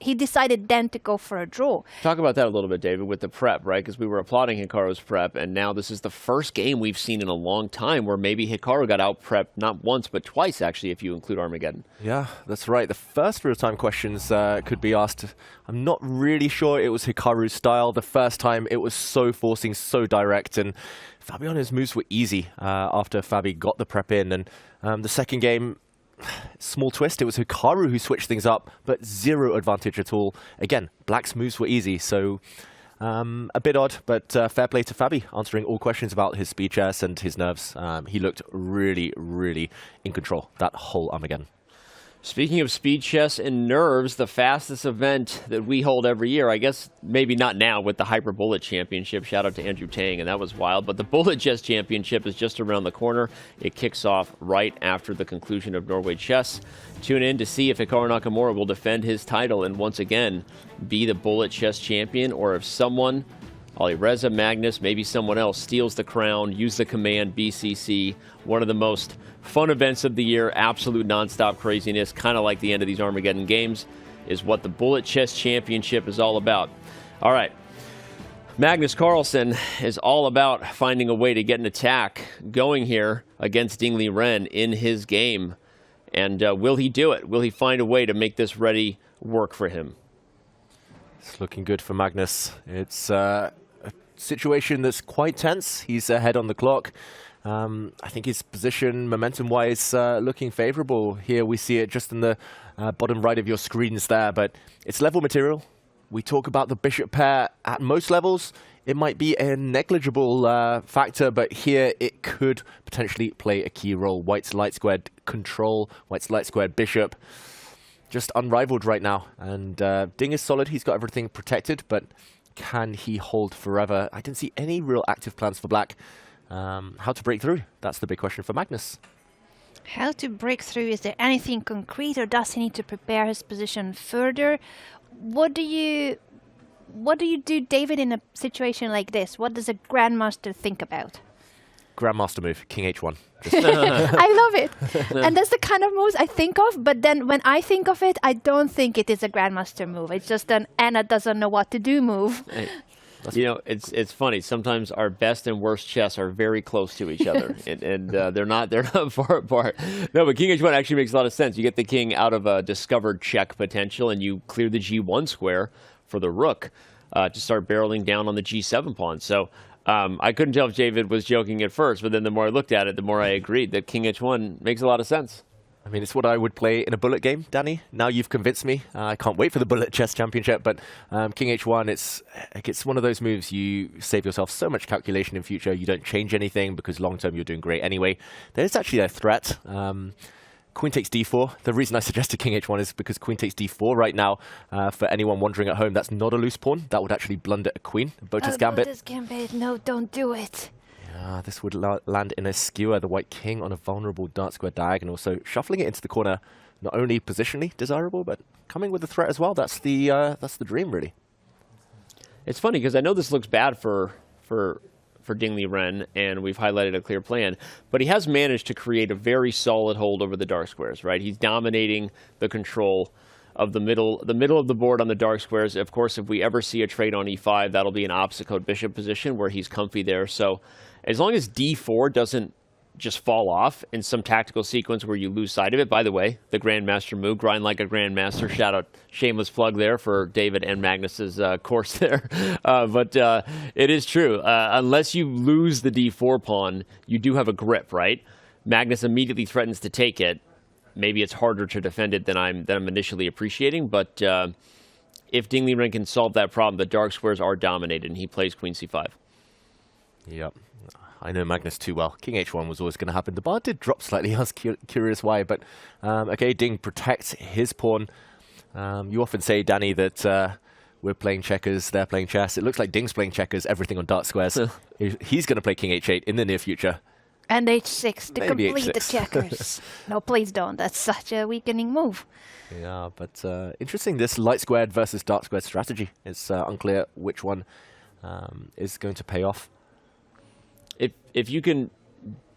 he decided then to go for a draw. Talk about that a little bit, David, with the prep, right? Because we were applauding Hikaru's prep, and now this is the first game we've seen in a long time where maybe Hikaru got out-prepped not once, but twice, actually, if you include Armageddon. Yeah, that's right. The first real-time questions could be asked. I'm not really sure it was Hikaru's style. The first time, it was so forcing, so direct, and Fabiano's moves were easy after Fabi got the prep in. And the second game, small twist, it was Hikaru who switched things up, but zero advantage at all. Again, black's moves were easy, so a bit odd, but fair play to Fabi, answering all questions about his speed chess and his nerves. He looked really, really in control that whole Armageddon. Speaking of speed chess and nerves, the fastest event that we hold every year, I guess maybe not now with the Hyper Bullet Championship. Shout out to Andrew Tang, and that was wild. But the Bullet Chess Championship is just around the corner. It kicks off right after the conclusion of Norway Chess. Tune in to see if Hikaru Nakamura will defend his title and once again be the Bullet Chess Champion, or if someone, Alireza, Magnus, maybe someone else, steals the crown, use the command BCC, one of the most fun events of the year, absolute nonstop craziness, kind of like the end of these Armageddon games, is what the Bullet Chess Championship is all about. All right, Magnus Carlsen is all about finding a way to get an attack going here against Liren in his game. And will he do it? Will he find a way to make this ready work for him? It's looking good for Magnus. It's a situation that's quite tense. He's ahead on the clock. I think his position, momentum-wise, looking favorable. Here we see it just in the bottom right of your screens there, but it's level material. We talk about the bishop pair at most levels. It might be a negligible factor, but here it could potentially play a key role. White's light squared control, White's light squared bishop, just unrivaled right now. And Ding is solid. He's got everything protected, but can he hold forever? I didn't see any real active plans for black. How to break through? That's the big question for Magnus. How to break through? Is there anything concrete, or does he need to prepare his position further? What do you do, David, in a situation like this? What does a grandmaster think about? Grandmaster move, King H1. I love it. And that's the kind of moves I think of, but then when I think of it, I don't think it is a grandmaster move. It's just an Anna doesn't know what to do move. Hey. You know, it's funny. Sometimes our best and worst chess are very close to each other, and they're not far apart. No, but King H1 actually makes a lot of sense. You get the king out of a discovered check potential, and you clear the G1 square for the rook to start barreling down on the G7 pawn. So I couldn't tell if David was joking at first, but then the more I looked at it, the more I agreed that King H1 makes a lot of sense. I mean, it's what I would play in a bullet game, Danny. Now you've convinced me. I can't wait for the Bullet Chess Championship, but King H1, it's one of those moves you save yourself so much calculation in future. You don't change anything because long-term you're doing great anyway. There's actually a threat. Queen takes d4. The reason I suggested King H1 is because Queen takes d4 right now. For anyone wondering at home, that's not a loose pawn. That would actually blunder a queen. Bota's Gambit. Bota's Gambit. No, don't do it. This would land in a skewer, the white king on a vulnerable dark square diagonal. So shuffling it into the corner, not only positionally desirable, but coming with a threat as well. That's the dream, really. It's funny because I know this looks bad for Liren, and we've highlighted a clear plan, but he has managed to create a very solid hold over the dark squares, right? He's dominating the control of the middle of the board on the dark squares. Of course, if we ever see a trade on e5, that'll be an opposite code bishop position where he's comfy there. So as long as d4 doesn't just fall off in some tactical sequence where you lose sight of it. By the way, the Grandmaster move, grind like a Grandmaster. Shout out, shameless plug there for David and Magnus's course there. But it is true. Unless you lose the d4 pawn, you do have a grip, right? Magnus immediately threatens to take it. Maybe it's harder to defend it than I'm initially appreciating, but if Ding Liren can solve that problem, the dark squares are dominated, and he plays queen c5. Yep. I know Magnus too well. King h1 was always going to happen. The bar did drop slightly. I was curious why, but okay, Ding protects his pawn. You often say, Danny, that we're playing checkers, they're playing chess. It looks like Ding's playing checkers, everything on dark squares. He's going to play king h8 in the near future. And h6 to Maybe complete the h6. checkers. No, please don't. That's such a weakening move. Yeah, but interesting, this light squared versus dark squared strategy. It's unclear which one is going to pay off. If you can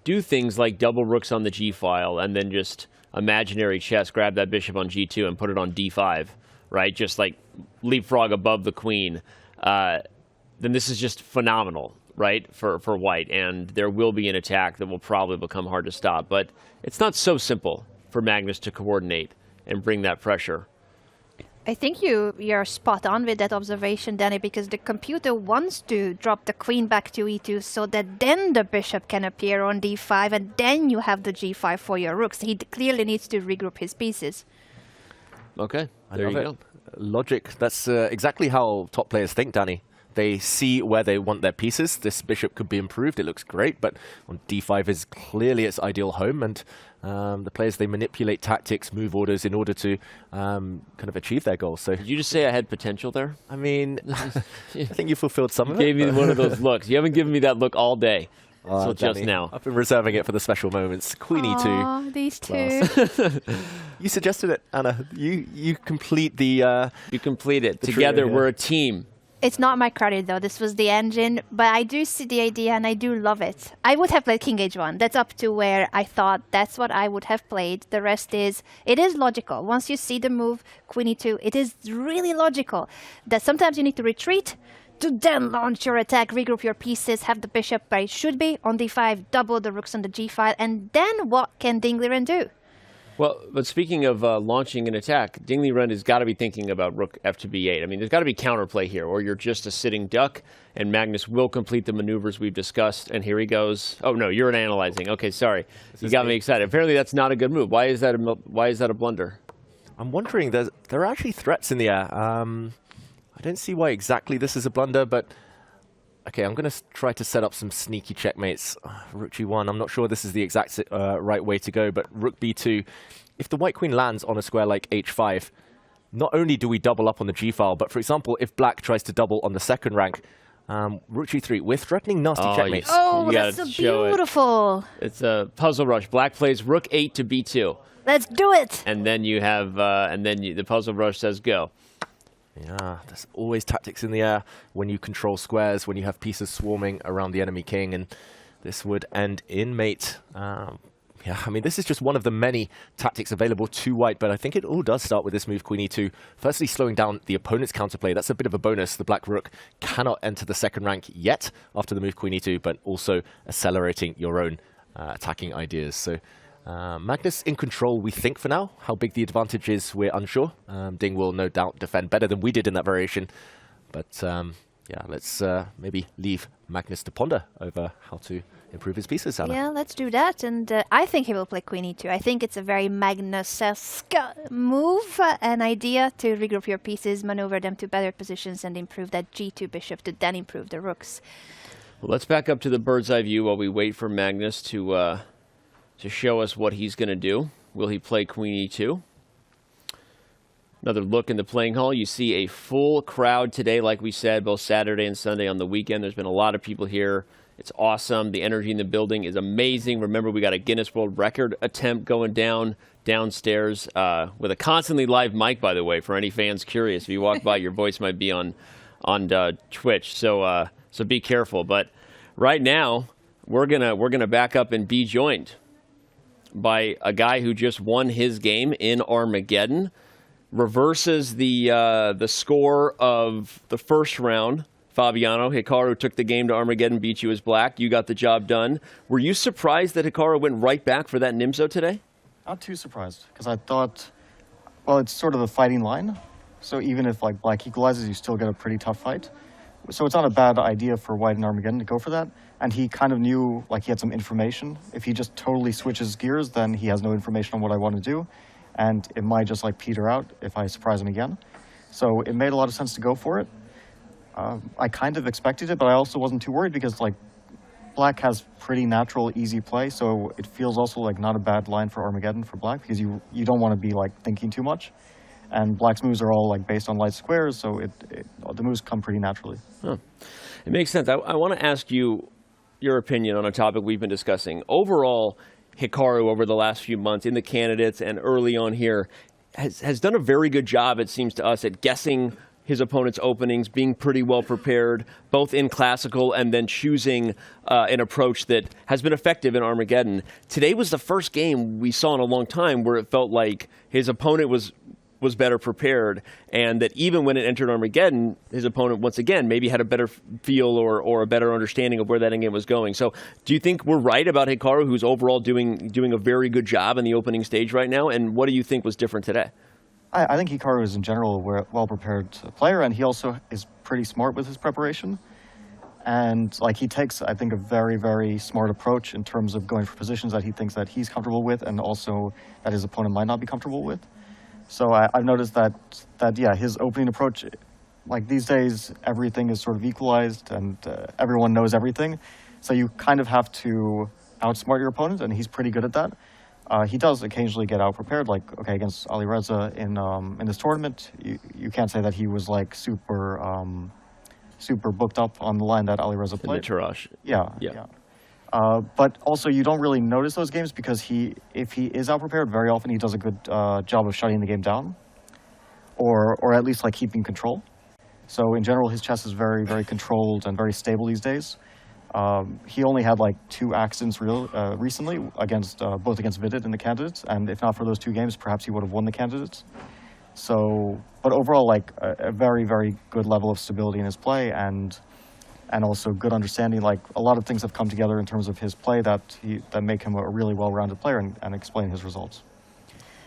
do things like double rooks on the g file and then just imaginary chess, grab that bishop on g2 and put it on d5, right? Just like leapfrog above the queen, then this is just phenomenal, right, for white. And there will be an attack that will probably become hard to stop. But it's not so simple for Magnus to coordinate and bring that pressure. I think you're spot on with that observation, Danny, because the computer wants to drop the queen back to e2 so that then the bishop can appear on d5 and then you have the g5 for your rooks. He clearly needs to regroup his pieces. Okay, there you go. Logic. That's exactly how top players think, Danny. They see where they want their pieces. This bishop could be improved. It looks great, but on d5 is clearly its ideal home, and the players, they manipulate tactics, move orders in order to kind of achieve their goals. So, did you just say I had potential there? I mean, I think you fulfilled some of it. Gave me one of those looks. You haven't given me that look all day. So just Danny, now. I've been reserving it for the special moments. Queen e2. Oh, these two. You suggested it, Anna. You complete the... you complete it. Together, we're a team. It's not my credit, though. This was the engine, but I do see the idea and I do love it. I would have played king h1. That's up to where I thought that's what I would have played. The rest is, it is logical. Once you see the move, queen e2, it is really logical that sometimes you need to retreat to then launch your attack, regroup your pieces, have the bishop where it should be on d5, double the rooks on the g file, and then what can Ding Liren do? Well, but speaking of launching an attack, Ding Liren has got to be thinking about rook f to b8. I mean, there's got to be counterplay here, or you're just a sitting duck, and Magnus will complete the maneuvers we've discussed, and here he goes. Oh, no, you're analyzing. Okay, sorry. You got me excited. Apparently, that's not a good move. Why is that a blunder? I'm wondering, there are actually threats in the air. I don't see why exactly this is a blunder, but... Okay, I'm going to try to set up some sneaky checkmates. Rook g1, I'm not sure this is the exact right way to go, but rook b2. If the white queen lands on a square like h5, not only do we double up on the g-file, but for example, if black tries to double on the second rank, rook g3, we're threatening nasty checkmates. Oh, that's so beautiful. It's a puzzle rush. Black plays rook 8 to b2. Let's do it. And then you have, the puzzle rush says go. Yeah, there's always tactics in the air when you control squares, when you have pieces swarming around the enemy king, and this would end in mate. Yeah, I mean, this is just one of the many tactics available to white, but I think it all does start with this move, queen e2. Firstly, slowing down the opponent's counterplay. That's a bit of a bonus. The black rook cannot enter the second rank yet after the move queen e2, but also accelerating your own attacking ideas. So Magnus in control, we think, for now. How big the advantage is, we're unsure. Ding will no doubt defend better than we did in that variation. But yeah, let's maybe leave Magnus to ponder over how to improve his pieces, Anna. Yeah, let's do that. And I think he will play queen e2. I think it's a very Magnus-esque move, an idea to regroup your pieces, maneuver them to better positions, and improve that g2 bishop to then improve the rooks. Well, let's back up to the bird's eye view while we wait for Magnus to show us what he's going to do. Will he play queen e2? Another look in the playing hall. You see a full crowd today, like we said, both Saturday and Sunday on the weekend. There's been a lot of people here. It's awesome. The energy in the building is amazing. Remember, we got a Guinness World Record attempt going downstairs with a constantly live mic, by the way, for any fans curious. If you walk by, your voice might be on Twitch. So be careful. But right now, we're gonna back up and be joined by a guy who just won his game in Armageddon, reverses the score of the first round, Fabiano. Hikaru took the game to Armageddon, beat you as black. You got the job done. Were you surprised that Hikaru went right back for that Nimzo today? Not too surprised, because I thought, well, it's sort of a fighting line. So even if like black equalizes, you still get a pretty tough fight. So it's not a bad idea for white and Armageddon to go for that. And he kind of knew, like, he had some information. If he just totally switches gears, then he has no information on what I want to do. And it might just, like, peter out if I surprise him again. So it made a lot of sense to go for it. I kind of expected it, but I also wasn't too worried because, like, black has pretty natural, easy play. So it feels also like not a bad line for Armageddon for black because you don't want to be, like, thinking too much. And black's moves are all like based on light squares, so the moves come pretty naturally. Huh. It makes sense. I want to ask you your opinion on a topic we've been discussing. Overall, Hikaru over the last few months in the candidates and early on here has done a very good job, it seems to us, at guessing his opponent's openings, being pretty well prepared, both in classical and then choosing an approach that has been effective in Armageddon. Today was the first game we saw in a long time where it felt like his opponent was better prepared, and that even when it entered Armageddon, his opponent, once again, maybe had a better feel or a better understanding of where that endgame was going. So do you think we're right about Hikaru, who's overall doing a very good job in the opening stage right now, and what do you think was different today? I think Hikaru is in general a well-prepared player, and he also is pretty smart with his preparation. And like he takes, I think, a very, very smart approach in terms of going for positions that he thinks that he's comfortable with and also that his opponent might not be comfortable with. So I've noticed that yeah, his opening approach, like these days, everything is sort of equalized and everyone knows everything. So you kind of have to outsmart your opponent, and he's pretty good at that. He does occasionally get out-prepared, like, okay, against Alireza in this tournament, you can't say that he was like super booked up on the line that Alireza played. In the Tarrasch. Yeah. But also, you don't really notice those games because if he is out-prepared, very often he does a good job of shutting the game down, or at least like keeping control. So in general, his chess is very, very controlled and very stable these days. He only had like 2 accidents recently both against Vidit in the candidates, and if not for those 2 games, perhaps he would have won the candidates. So, but overall, like a very, very good level of stability in his play, and also good understanding. Like a lot of things have come together in terms of his play that make him a really well-rounded player and explain his results.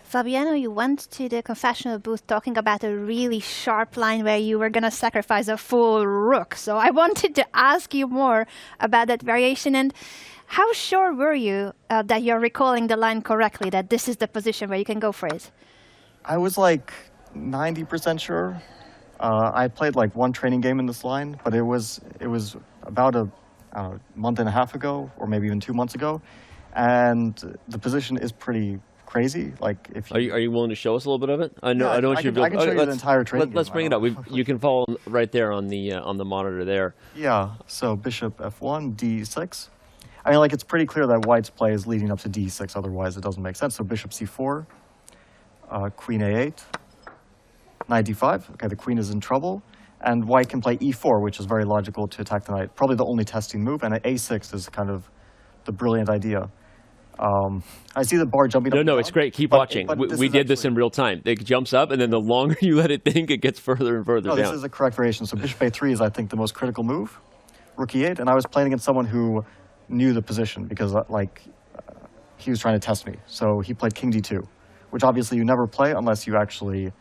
Fabiano, you went to the confessional booth talking about a really sharp line where you were going to sacrifice a full rook. So I wanted to ask you more about that variation. And how sure were you that you're recalling the line correctly, that this is the position where you can go for it? I was like 90% sure. I played like 1 training game in this line, but it was about a month and a half ago, or maybe even 2 months ago. And the position is pretty crazy. Like, if you... Are you willing to show us a little bit of it? I know. Yeah, I don't want you to. I can show you the entire training. Let's bring it up. You can follow right there on the monitor there. Yeah. So bishop f1, d6. I mean, like, it's pretty clear that white's play is leading up to d6. Otherwise, it doesn't make sense. So bishop c4, queen a8, knight d5. Okay, the queen is in trouble, and white can play e4, which is very logical to attack the knight. Probably the only testing move, and a6 is kind of the brilliant idea. I see the bar jumping up. No, it's great. Keep watching. We did this in real time. It jumps up, and then the longer you let it think, it gets further and further down. This is the correct variation. So bishop a3 is, I think, the most critical move. Rook e8, and I was playing against someone who knew the position because, he was trying to test me. So he played king d2, which obviously you never play unless you actually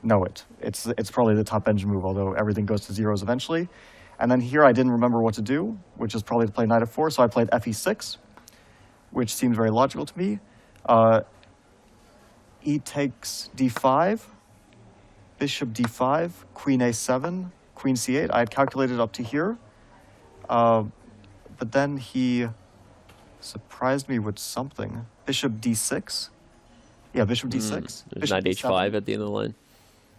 know it. It's probably the top engine move, although everything goes to zeros eventually. And then here I didn't remember what to do, which is probably to play knight f4, so I played fe6, which seems very logical to me. E takes d5, bishop d5, queen a7, queen c8. I had calculated up to here, but then he surprised me with something. Bishop d6. Yeah, bishop d6. Knight h5 at the end of the line.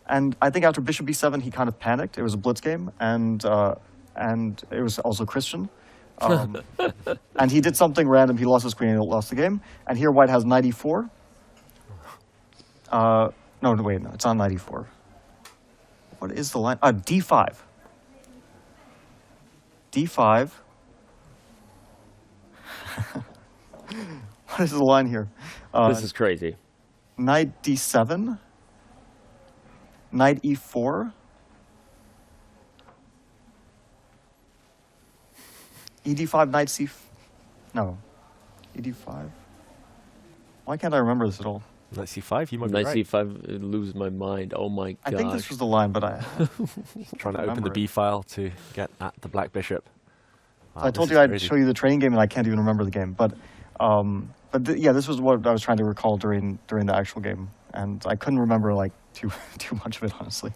And I think after bishop b7, he kind of panicked. It was a blitz game, and it was also Christian. And he did something random. He lost his queen and lost the game. And here white has knight e4. No, it's not knight e4. What is the line? D5. D5. What is the line here? This is crazy. Knight d7. Knight e4. ED5, knight C... No. ED5? Why can't I remember this at all? Knight C5, you might be Knight right. C5, it lose my mind. Oh my god. I think this was the line, but I... Trying to open the B file to get at the black bishop. Wow, I told you I'd show you the training game, and I can't even remember the game. But yeah, this was what I was trying to recall during the actual game, and I couldn't remember like too much of it, honestly.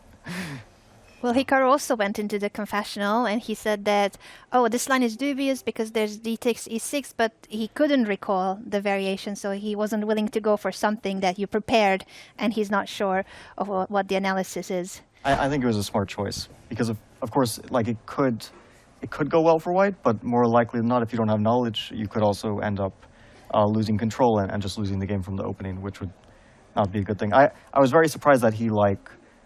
Well, Hikaru also went into the confessional and he said that, oh, this line is dubious because there's d takes e6, but he couldn't recall the variation, so he wasn't willing to go for something that you prepared and he's not sure of what the analysis is. I think it was a smart choice because, of course, like it could go well for white, but more likely than not, if you don't have knowledge, you could also end up losing control and just losing the game from the opening, which would not be a good thing. I was very surprised that he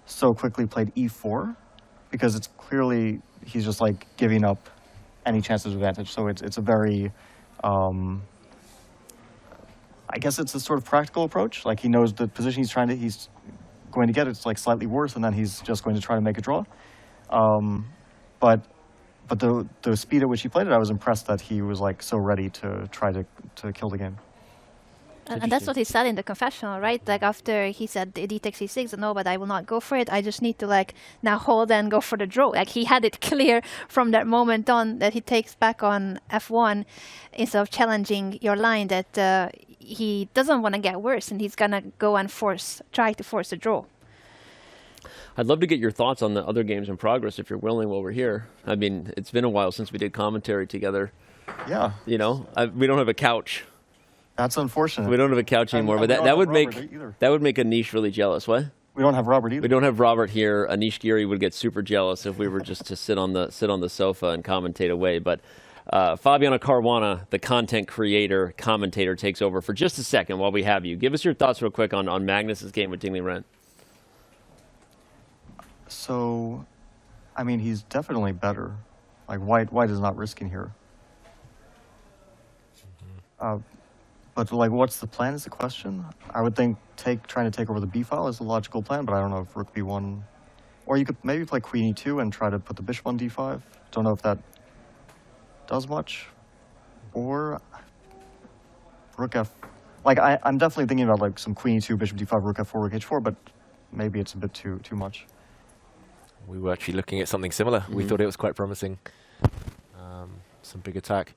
so quickly played e4. Because it's clearly he's just like giving up any chance of advantage. So it's a very, I guess it's a sort of practical approach. Like he knows the position he's going to get. It's like slightly worse, and then he's just going to try to make a draw. But the speed at which he played it, I was impressed that he was like so ready to try to kill the game. And that's what he said in the confessional, right? Like after he said d takes e6, no, but I will not go for it. I just need to like now hold and go for the draw. Like he had it clear from that moment on that he takes back on f1 instead of challenging your line that he doesn't want to get worse and he's gonna go and try to force a draw. I'd love to get your thoughts on the other games in progress if you're willing while we're here. I mean, it's been a while since we did commentary together. Yeah. You know, we don't have a couch. That's unfortunate. We don't have a couch anymore, but that would make Anish really jealous. What? We don't have Robert either. We don't have Robert here. Anish Giri would get super jealous if we were just to sit on the sofa and commentate away. But Fabiano Caruana, the content creator, commentator, takes over for just a second while we have you. Give us your thoughts real quick on Magnus's game with Liren. So, I mean, he's definitely better. Like white is not risking here. But like, what's the plan is the question. I would think trying to take over the b file is a logical plan, but I don't know if rook b1, or you could maybe play queen e2 and try to put the bishop on d5. Don't know if that does much, or rook f. Like I'm definitely thinking about like some queen e2, bishop d5, rook f4, rook h4, but maybe it's a bit too much. We were actually looking at something similar. Mm-hmm. We thought it was quite promising. Some big attack.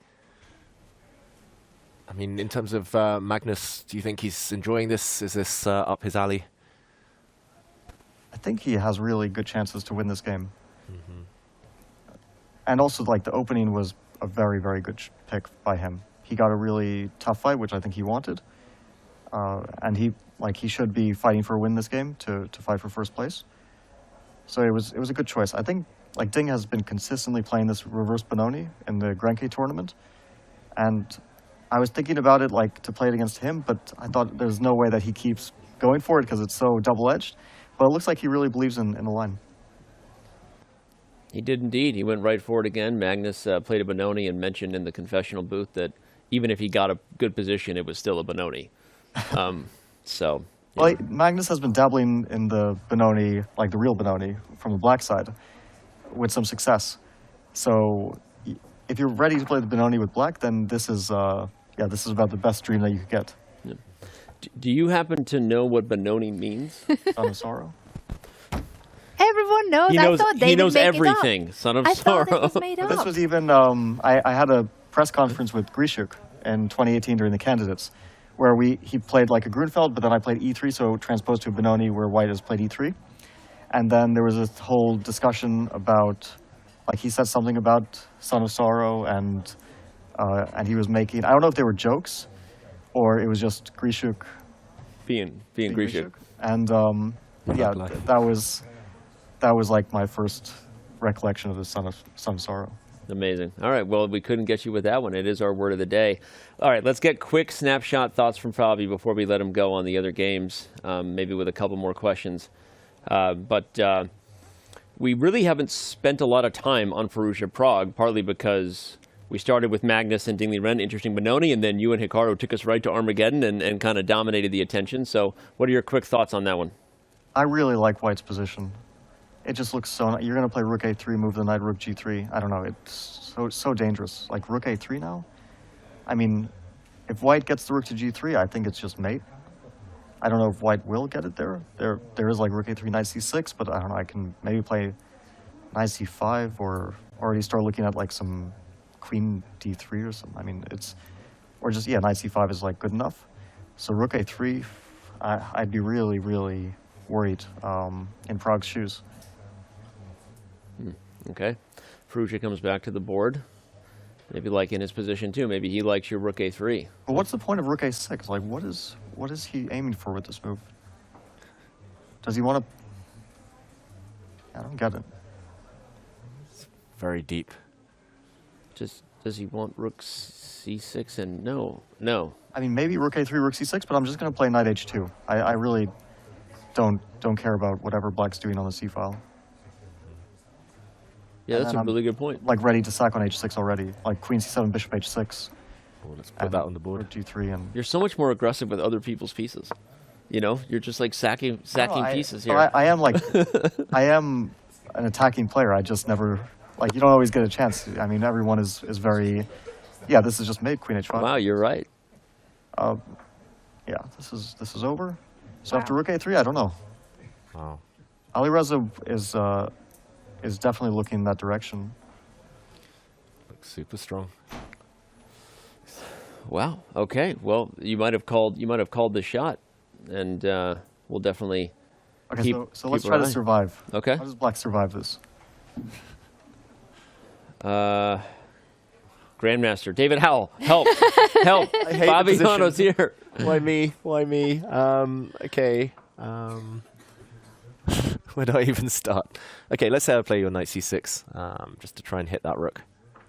I mean, in terms of Magnus, do you think he's enjoying this? Is this up his alley? I think he has really good chances to win this game. Mm-hmm. And also, like, the opening was a very, very good pick by him. He got a really tough fight, which I think he wanted. And he should be fighting for a win this game to fight for first place. So it was a good choice. I think, like, Ding has been consistently playing this reverse Benoni in the Grenke tournament. And I was thinking about it, like, to play it against him, but I thought there's no way that he keeps going for it because it's so double-edged. But it looks like he really believes in the line. He did indeed. He went right for it again. Magnus played a Benoni and mentioned in the confessional booth that even if he got a good position, it was still a Benoni. So... Well, Magnus has been dabbling in the Benoni, like the real Benoni, from the black side, with some success. So if you're ready to play the Benoni with black, then this is about the best dream that you could get. Yeah. Do you happen to know what Benoni means? Son of Sorrow. Everyone knows. I thought he knows everything. Son of Sorrow. Thought it was made up. This was even, I had a press conference with Grishuk in 2018 during the candidates, where he played like a Grunfeld, but then I played e3, so transposed to a Benoni where white has played e3. And then there was this whole discussion about, like, he said something about Son of Sorrow, and he was making, I don't know if they were jokes, or it was just Grishuk being Grishuk. And yeah, that was like my first recollection of the Son of Sorrow. Amazing. All right, well, we couldn't get you with that one. It is our word of the day. All right, let's get quick snapshot thoughts from Fabi before we let him go on the other games, maybe with a couple more questions. But we really haven't spent a lot of time on Firouzja Prague, partly because we started with Magnus and Ding Liren, interesting Benoni, and then you and Hikaru took us right to Armageddon and kind of dominated the attention. So what are your quick thoughts on that one? I really like white's position. it just looks so. You're gonna play Rook A3, move the knight, Rook G3. I don't know. It's so dangerous. Like Rook A3 now. I mean, if White gets the Rook to G3, I think it's just mate. I don't know if White will get it there. There is like Rook A3, Knight C6, but I don't know. I can maybe play Knight C5 or already start looking at like some Queen D3 or something. I mean, or just Knight C5 is like good enough. So Rook A3, I'd be really, really worried in Prague's shoes. Okay. Firouzja comes back to the board. Maybe like in his position too. Maybe he likes your Rook A3. But what's the point of Rook A6? Like, what is he aiming for with this move? Does he want to? I don't get it. It's very deep. Just does he want Rook C6 and no. I mean, maybe Rook A3, Rook C6, but I'm just going to play Knight H2. I really don't care about whatever Black's doing on the C file. Yeah, that's a really good point. Like ready to sack on H6 already, like Queen C7, Bishop H6. Well, let's put that on the board. Rook G3 and. You're so much more aggressive with other people's pieces. You know, you're just like sacking pieces here. I am like, I am an attacking player. I just never, like, you don't always get a chance. I mean, everyone is very, yeah. This is just made Queen H5. Wow, you're right. Yeah, this is over. So after Rook A3, I don't know. Wow. Alireza is definitely looking in that direction. Looks super strong. Wow. Okay. Well, you might have called the shot, and we'll definitely. Okay, so let's try to survive. Okay. How does Black survive this? Grandmaster David Howell, help! Help! Fabiano's here. Why me? Okay. Where do I even start? Okay, let's say I play your Knight C6, just to try and hit that rook.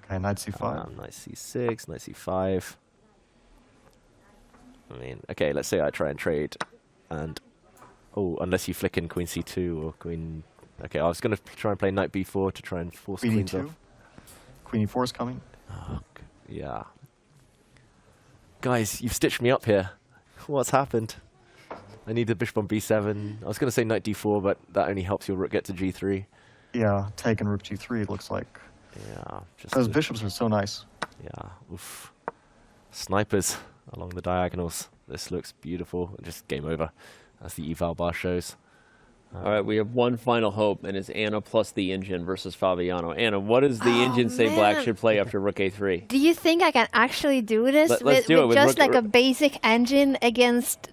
Okay, Knight C5. Knight C6, Knight C5. I mean, okay, let's say I try and trade, and unless you flick in Queen C2 or Queen. Okay, I was going to try and play Knight B4 to try and force Queen queens E2. off. Queen E4 is coming. Yeah. Guys, you've stitched me up here. What's happened? I need the bishop on B7. I was going to say Knight D4, but that only helps your rook get to G3. Yeah, taking Rook G3, it looks like. Yeah. Those bishops are so nice. Yeah. Oof. Snipers along the diagonals. This looks beautiful. Just game over, as the eval bar shows. All right, we have one final hope, and it's Anna plus the engine versus Fabiano. Anna, what does the engine say Black should play after Rook A3? Do you think I can actually do this Let's do it with just Rook, like a basic engine against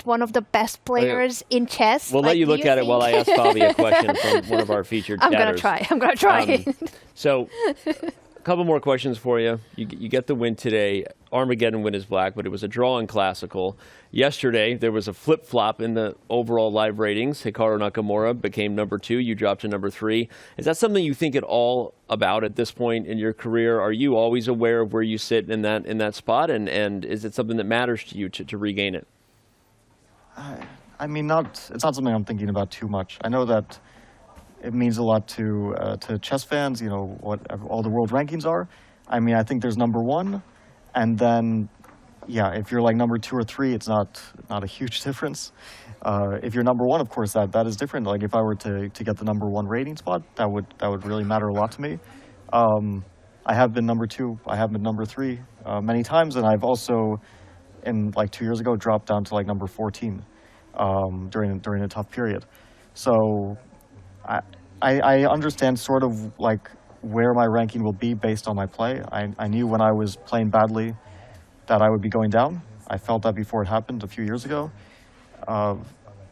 one of the best players in chess? We'll let you look at it while I ask Fabi a question from one of our featured chatters. I'm gonna try. So, a couple more questions for you. You get the win today. Armageddon win is Black, but it was a draw in Classical. Yesterday, there was a flip-flop in the overall live ratings. Hikaru Nakamura became number 2. You dropped to number 3. Is that something you think at all about at this point in your career? Are you always aware of where you sit in that spot? And is it something that matters to you to regain it? I mean, it's not something I'm thinking about too much. I know that it means a lot to chess fans, you know, what all the world rankings are. I mean, I think there's number 1, and then, yeah, if you're like number 2 or 3, it's not a huge difference. If you're number 1, of course, that is different. Like if I were to get the number 1 rating spot, that would really matter a lot to me. I have been number 2, I have been number 3 many times, and I've also, in like 2 years ago, dropped down to like number 14 during a tough period. So I understand sort of like where my ranking will be based on my play. I knew when I was playing badly that I would be going down. I felt that before it happened a few years ago.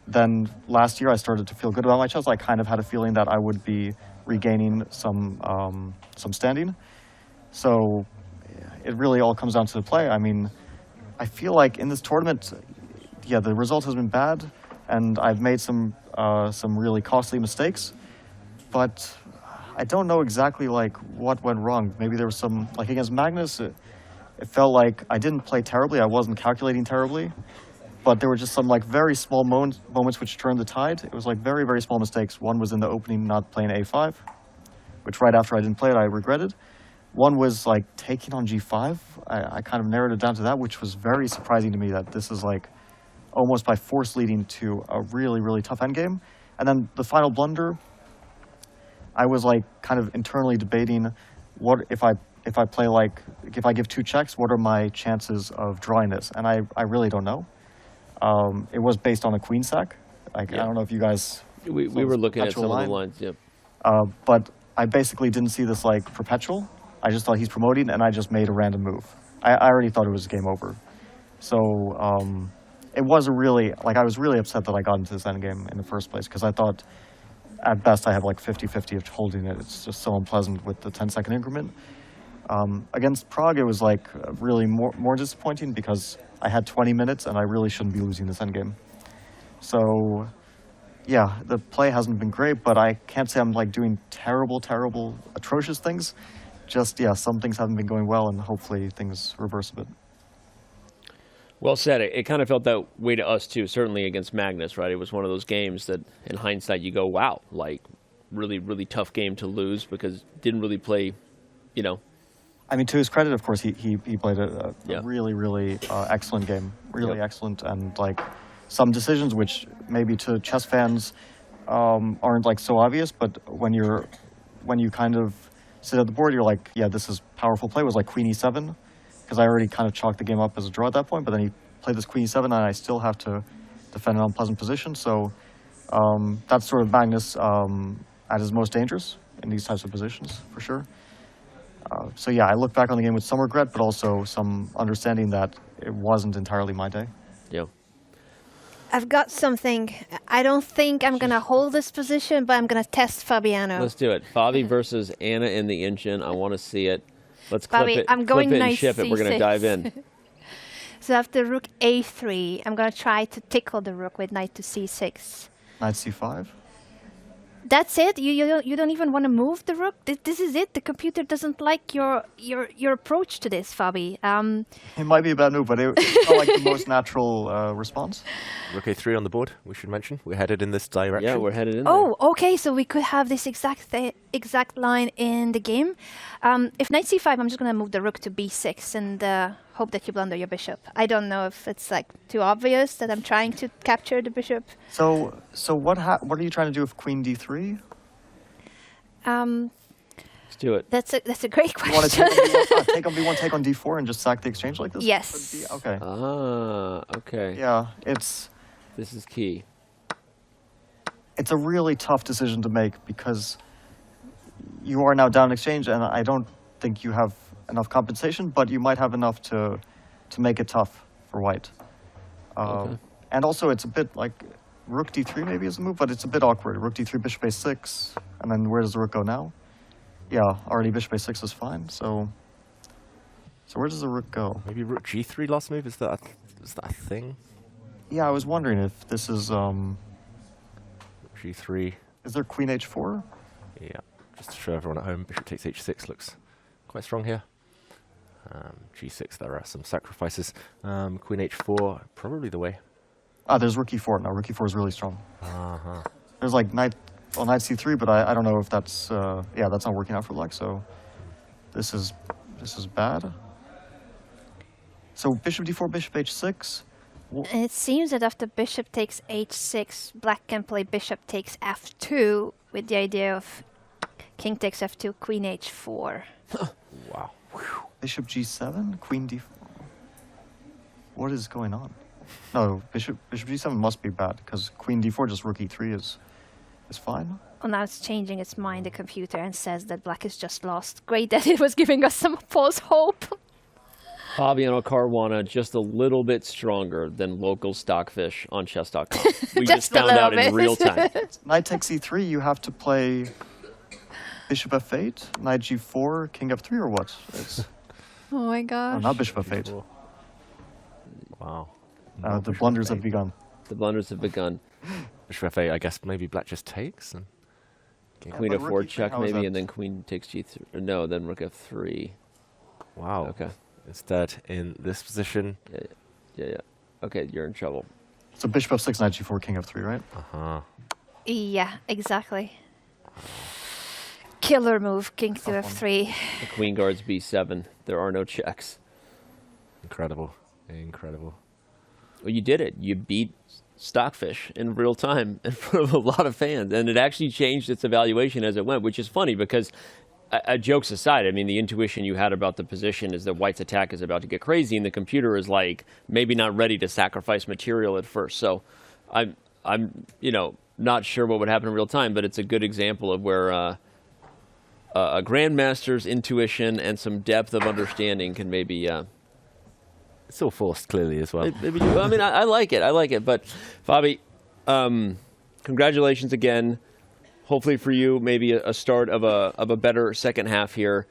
Then last year I started to feel good about my chess. I kind of had a feeling that I would be regaining some standing. So it really all comes down to the play. I mean, I feel like in this tournament, yeah, the result has been bad, and I've made some really costly mistakes, but I don't know exactly like what went wrong. Maybe there was some, like against Magnus, it felt like I didn't play terribly. I wasn't calculating terribly, but there were just some like very small moments which turned the tide. It was like very, very small mistakes. One was in the opening not playing A5, which right after I didn't play it, I regretted. One was like taking on G5. I kind of narrowed it down to that, which was very surprising to me that this is like almost by force leading to a really, really tough endgame. And then the final blunder, I was like kind of internally debating what if I play like if I give 2 checks, what are my chances of drawing this? And I really don't know. It was based on a queen sack. Like I don't know if you guys. We were looking at some of the lines. Yep. But I basically didn't see this like perpetual. I just thought he's promoting, and I just made a random move. I already thought it was game over. So it was a really like I was really upset that I got into this endgame in the first place because I thought at best I have like 50-50 of holding it. It's just so unpleasant with the 10-second increment. Against Prague, it was like really more disappointing because I had 20 minutes and I really shouldn't be losing this endgame. So, yeah, the play hasn't been great, but I can't say I'm like doing terrible, atrocious things. Just, yeah, some things haven't been going well, and hopefully things reverse a bit. Well said. It kind of felt that way to us too, certainly against Magnus, right? It was one of those games that in hindsight you go, wow, like really, really tough game to lose because didn't really play, you know. I mean, to his credit, of course, he played a really, really excellent game. Really excellent, and like some decisions which maybe to chess fans aren't like so obvious, but when you kind of sit at the board, you're like, yeah, this is powerful play. It was like Queen E7, because I already kind of chalked the game up as a draw at that point, but then he played this Queen E7, and I still have to defend an unpleasant position. So that's sort of Magnus at his most dangerous in these types of positions, for sure. So yeah, I look back on the game with some regret, but also some understanding that it wasn't entirely my day. Yeah. I've got something. I don't think I'm going to hold this position, but I'm going to test Fabiano. Let's do it. Fabi versus Anna in the engine. I want to see it. Let's clip Fabi, it, I'm going clip it knight and ship it. We're going to C6. dive in. So after rook a3, I'm going to try to tickle the rook with knight to c6. Knight c5? That's it? You don't even want to move the rook? This is it? The computer doesn't like your approach to this, Fabi. It might be a bad move, but it's not like the most natural response. Rook a3 on the board, we should mention. We're headed in this direction. Yeah, we're headed in there. Oh, okay, so we could have this exact line in the game. If knight c5, I'm just going to move the rook to b6 and hope that you blunder your bishop. I don't know if it's like too obvious that I'm trying to capture the bishop. So what are you trying to do with queen d3? Let's do it. That's a great question. You want to take on b1, take on d4, and just sack the exchange like this? Yes. Okay. Ah, okay. Yeah, This is key. It's a really tough decision to make because you are now down exchange, and I don't think you have enough compensation, but you might have enough to make it tough for white. Okay. And also, it's a bit like rook d3 maybe is a move, but it's a bit awkward. Rook d3, bishop a6, and then where does the rook go now? Yeah, already bishop a6 is fine. So where does the rook go? Maybe rook g3 last move. Is that a thing? Yeah, I was wondering if this is g3. Is there queen h4? Yeah, just to show everyone at home, bishop takes h6 looks quite strong here. G6, there are some sacrifices. Queen h4, probably the way. Ah, there's rook e4 now. Rook e4 is really strong. Uh-huh. There's like knight c3, but I don't know if that's that's not working out for black. So this is bad. So bishop d4, bishop h6. And it seems that after bishop takes h6, black can play bishop takes f2 with the idea of king takes f2, queen h4. Wow. Bishop g7, queen d4. What is going on? No, bishop g7 must be bad because queen d4 just rook e3 is fine. Well, now it's changing its mind, the computer, and says that black is just lost. Great that it was giving us some false hope. Fabiano Caruana just a little bit stronger than local stockfish on chess.com. We just found out in real time. Knight takes e3, you have to play bishop f8, knight g4, king f3, or what? Oh my gosh. Oh, not bishop f8. Wow. The blunders have begun. The blunders have begun. Bishop f8, I guess maybe black just takes. And queen f4 check maybe, and then queen takes g3. No, then rook f3. Wow. Okay. Instead, in this position. Yeah. Okay, you're in trouble. So bishop f6, knight g4, king f3, right? Uh-huh. Yeah, exactly. Killer move, king to f3. The queen guards b7. There are no checks. Incredible. Incredible. Well, you did it. You beat Stockfish in real time in front of a lot of fans, and it actually changed its evaluation as it went, which is funny because, jokes aside, I mean, the intuition you had about the position is that White's attack is about to get crazy, and the computer is like maybe not ready to sacrifice material at first. So, I'm not sure what would happen in real time, but it's a good example of where a grandmaster's intuition and some depth of understanding can maybe. It's all forced, clearly, as well. I mean, I like it. But, Fabi, congratulations again. Hopefully for you, maybe a start of a better second half here.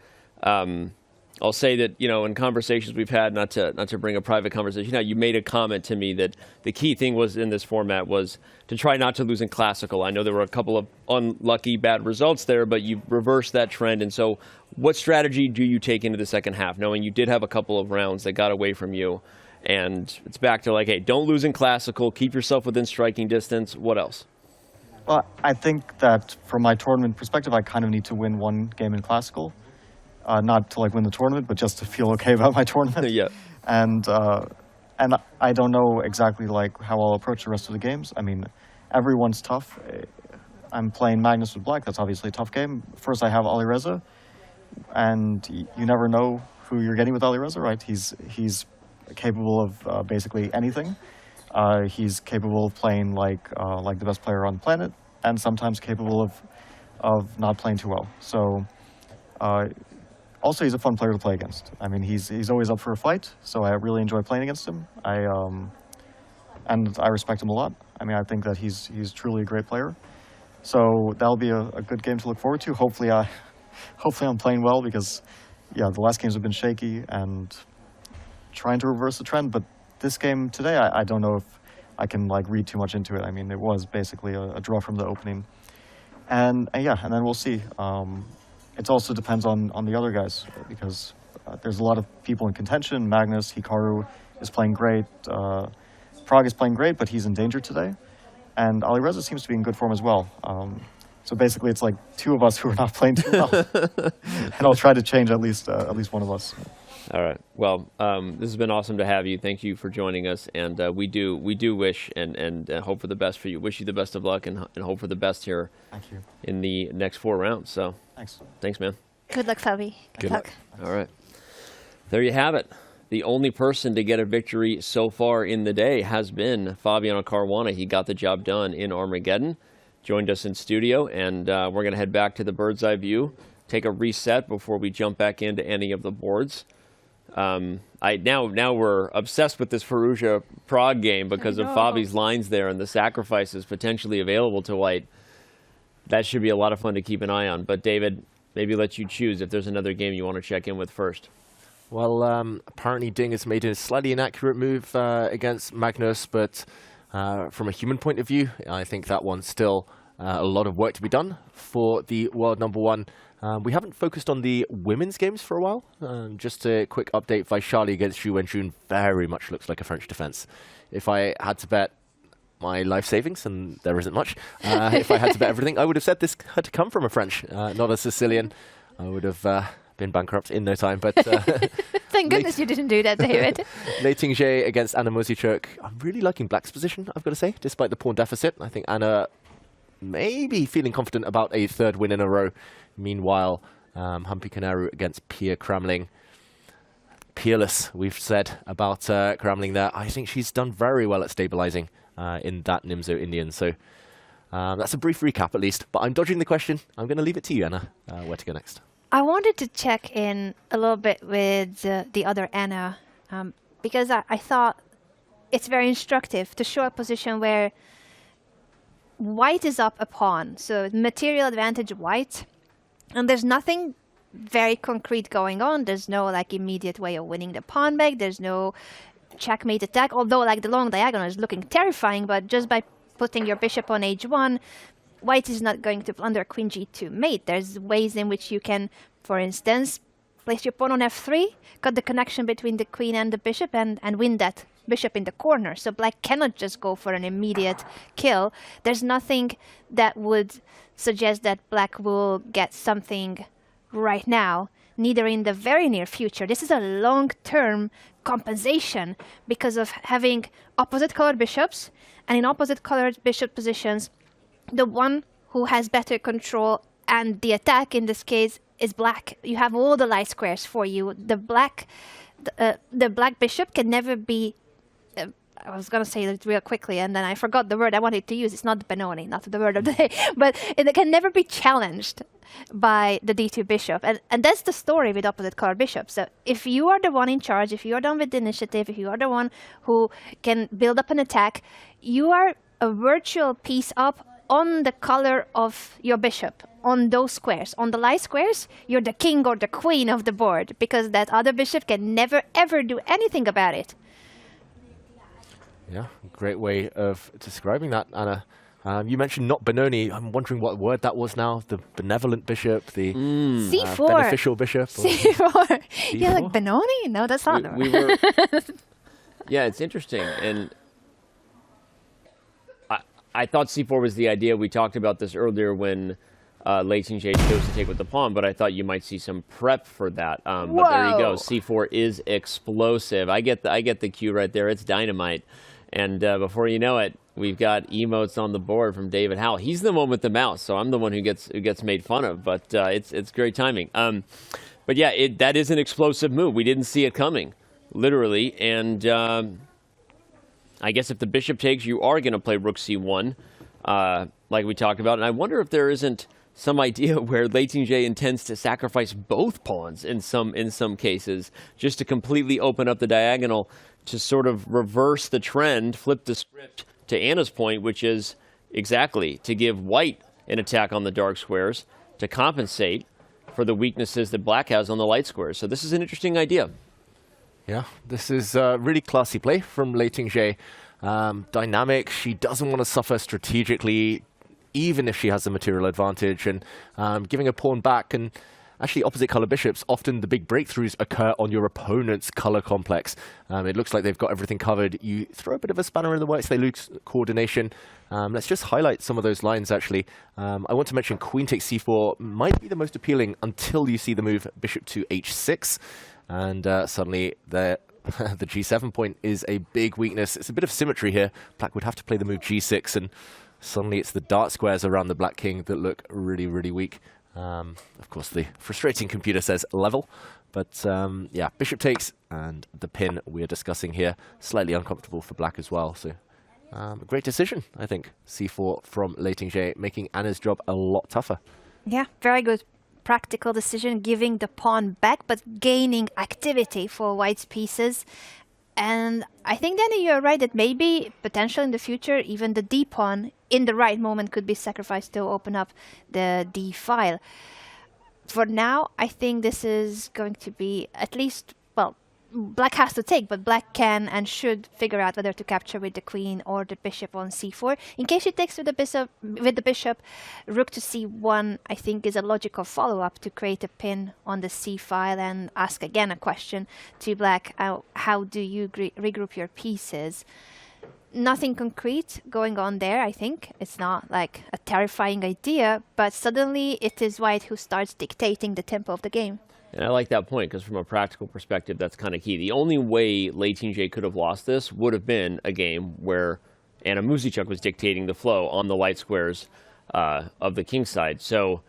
I'll say that, in conversations we've had, not to bring a private conversation out, you made a comment to me that the key thing was in this format was to try not to lose in classical. I know there were a couple of unlucky bad results there, but you reversed that trend. And so what strategy do you take into the second half, knowing you did have a couple of rounds that got away from you? And it's back to hey, don't lose in classical, keep yourself within striking distance. What else? Well, I think that from my tournament perspective, I kind of need to win one game in classical. Not to win the tournament, but just to feel okay about my tournament. Yeah. And I don't know exactly how I'll approach the rest of the games. I mean, everyone's tough. I'm playing Magnus with black. That's obviously a tough game. First, I have Alireza, and you never know who you're getting with Alireza, right? He's capable of basically anything. He's capable of playing like the best player on the planet, and sometimes capable of not playing too well. So. Also, he's a fun player to play against. I mean, he's always up for a fight, so I really enjoy playing against him. And I respect him a lot. I mean, I think that he's truly a great player. So that'll be a good game to look forward to. Hopefully I'm playing well because, the last games have been shaky and trying to reverse the trend. But this game today, I don't know if I can read too much into it. I mean, it was basically a draw from the opening, and then we'll see. It also depends on the other guys because there's a lot of people in contention. Magnus, Hikaru is playing great. Pragg is playing great, but he's in danger today. And Alireza seems to be in good form as well. So basically, it's two of us who are not playing too well. And I'll try to change at least one of us. All right. Well, this has been awesome to have you. Thank you for joining us, and we do wish and hope for the best for you. Wish you the best of luck and hope for the best here. Thank you. In the next 4 rounds. So thanks, man. Good luck, Fabi. Good luck. All right. There you have it. The only person to get a victory so far in the day has been Fabiano Caruana. He got the job done in Armageddon. Joined us in studio, and we're going to head back to the bird's eye view, take a reset before we jump back into any of the boards. Now we're obsessed with this Firouzja Pragg game because of Fabi's lines there and the sacrifices potentially available to White. That should be a lot of fun to keep an eye on. But David, maybe let you choose if there's another game you want to check in with first. Well, apparently Ding has made a slightly inaccurate move against Magnus, but from a human point of view, I think that one's still a lot of work to be done for the world number one. We haven't focused on the women's games for a while. Just a quick update, Vaishali against Wenjun very much looks like a French defense. If I had to bet my life savings, and there isn't much, if I had to bet everything, I would have said this had to come from a French, not a Sicilian. I would have been bankrupt in no time. But thank goodness you didn't do that, David. Lei Tingzhe against Anna Muzychuk. I'm really liking Black's position, I've got to say, despite the pawn deficit. I think Anna maybe feeling confident about a third win in a row. Meanwhile, Humpy Kanaru against Pia Cramling. Peerless, we've said about Cramling there. I think she's done very well at stabilizing in that Nimzo-Indian. So that's a brief recap at least. But I'm dodging the question. I'm going to leave it to you, Anna, where to go next. I wanted to check in a little bit with the other Anna because I thought it's very instructive to show a position where White is up a pawn. So material advantage White. And there's nothing very concrete going on. There's no immediate way of winning the pawn back. There's no checkmate attack. Although the long diagonal is looking terrifying, but just by putting your bishop on h1, White is not going to blunder queen g2 mate. There's ways in which you can, for instance, place your pawn on f3, cut the connection between the queen and the bishop, and win that bishop in the corner. So Black cannot just go for an immediate kill. There's nothing that would suggest that Black will get something right now. neither in the very near future. This is a long-term compensation because of having opposite colored bishops, and in opposite colored bishop positions, the one who has better control and the attack in this case is black. You have all the light squares for you. The black bishop can never be. I was going to say it real quickly, and then I forgot the word I wanted to use. It's not the Benoni, not the word of the day, but it can never be challenged by the d2 bishop. And that's the story with opposite colored bishops. So if you are the one in charge, if you are the one with the initiative, if you are the one who can build up an attack, you are a virtual piece up on the color of your bishop, on those squares. On the light squares, you're the king or the queen of the board, because that other bishop can never, ever do anything about it. Yeah, great way of describing that, Anna. You mentioned not Benoni. I'm wondering what word that was now. The benevolent bishop, the C4. Beneficial bishop. C4. Yeah, like Benoni? No, that's not the word. Yeah, it's interesting. And I thought C4 was the idea. We talked about this earlier when Lei Qingjie chose to take with the pawn, but I thought you might see some prep for that. But there you go. C4 is explosive. I get the cue right there. It's dynamite. And before you know it, we've got emotes on the board from David Howell. He's the one with the mouse, so I'm the one who gets made fun of. But it's great timing. But yeah, that is an explosive move. We didn't see it coming, literally. And I guess if the bishop takes, you are going to play rook c1, like we talked about. And I wonder if there isn't some idea where Lei Qingjie intends to sacrifice both pawns in some cases, just to completely open up the diagonal, to sort of reverse the trend, flip the script to Anna's point, which is exactly to give white an attack on the dark squares to compensate for the weaknesses that black has on the light squares. So this is an interesting idea. Yeah, this is really classy play from Lei Qingjie. Dynamic. She doesn't want to suffer strategically, even if she has the material advantage, and giving a pawn back. And actually, opposite color bishops, often the big breakthroughs occur on your opponent's color complex. It looks like they've got everything covered. You throw a bit of a spanner in the works, they lose coordination. Let's just highlight some of those lines, actually. I want to mention queen takes c4 might be the most appealing until you see the move bishop to h6. And suddenly the g7 point is a big weakness. It's a bit of symmetry here. Black would have to play the move g6, and suddenly it's the dark squares around the black king that look really, really weak. Of course, the frustrating computer says level. But yeah, bishop takes, and the pin we're discussing here, slightly uncomfortable for black as well. So a great decision, I think. c4 from Lei Qingjie, making Anna's job a lot tougher. Yeah, very good. Practical decision, giving the pawn back, but gaining activity for white's pieces. And I think, Danny, you're right that maybe, potentially in the future, even the d pawn in the right moment could be sacrificed to open up the d file. For now, I think this is going to be at least, well, black has to take, but black can and should figure out whether to capture with the queen or the bishop on c4. In case she takes with the bishop, rook to c1, I think, is a logical follow-up to create a pin on the c file and ask again a question to black: how do you regroup your pieces? Nothing concrete going on there, I think. It's not like a terrifying idea, but suddenly it is white who starts dictating the tempo of the game. And I like that point, because from a practical perspective, that's kind of key. The only way Lei Qingjie could have lost this would have been a game where Anna Muzychuk was dictating the flow on the light squares of the king side. So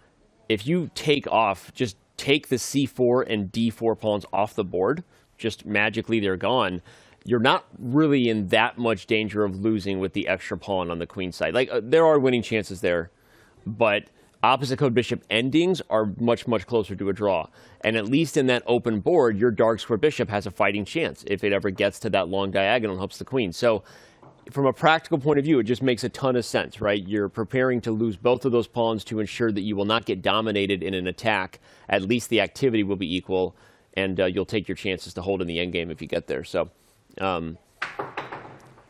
if you take off, just take the c4 and d4 pawns off the board, just magically they're gone, you're not really in that much danger of losing with the extra pawn on the queen side. Like, there are winning chances there, but opposite code bishop endings are much, much closer to a draw. And at least in that open board, your dark square bishop has a fighting chance if it ever gets to that long diagonal and helps the queen. So from a practical point of view, it just makes a ton of sense, right? You're preparing to lose both of those pawns to ensure that you will not get dominated in an attack. At least the activity will be equal, and you'll take your chances to hold in the endgame if you get there. So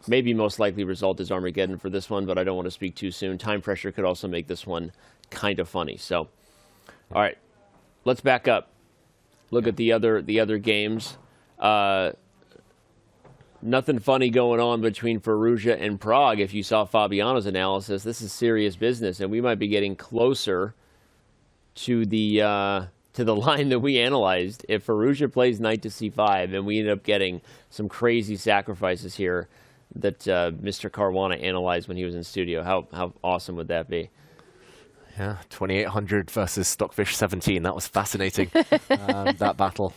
maybe most likely result is Armageddon for this one, but I don't want to speak too soon. Time pressure could also make this one kind of funny. So, all right, let's back up. Look at the other games. Nothing funny going on between Firouzja and Pragg. If you saw Fabiano's analysis, this is serious business, and we might be getting closer to the to the line that we analyzed. If Firouzja plays knight to c5 and we end up getting some crazy sacrifices here that Mr. Caruana analyzed when he was in studio, how awesome would that be? Yeah, 2800 versus Stockfish 17. That was fascinating, that battle.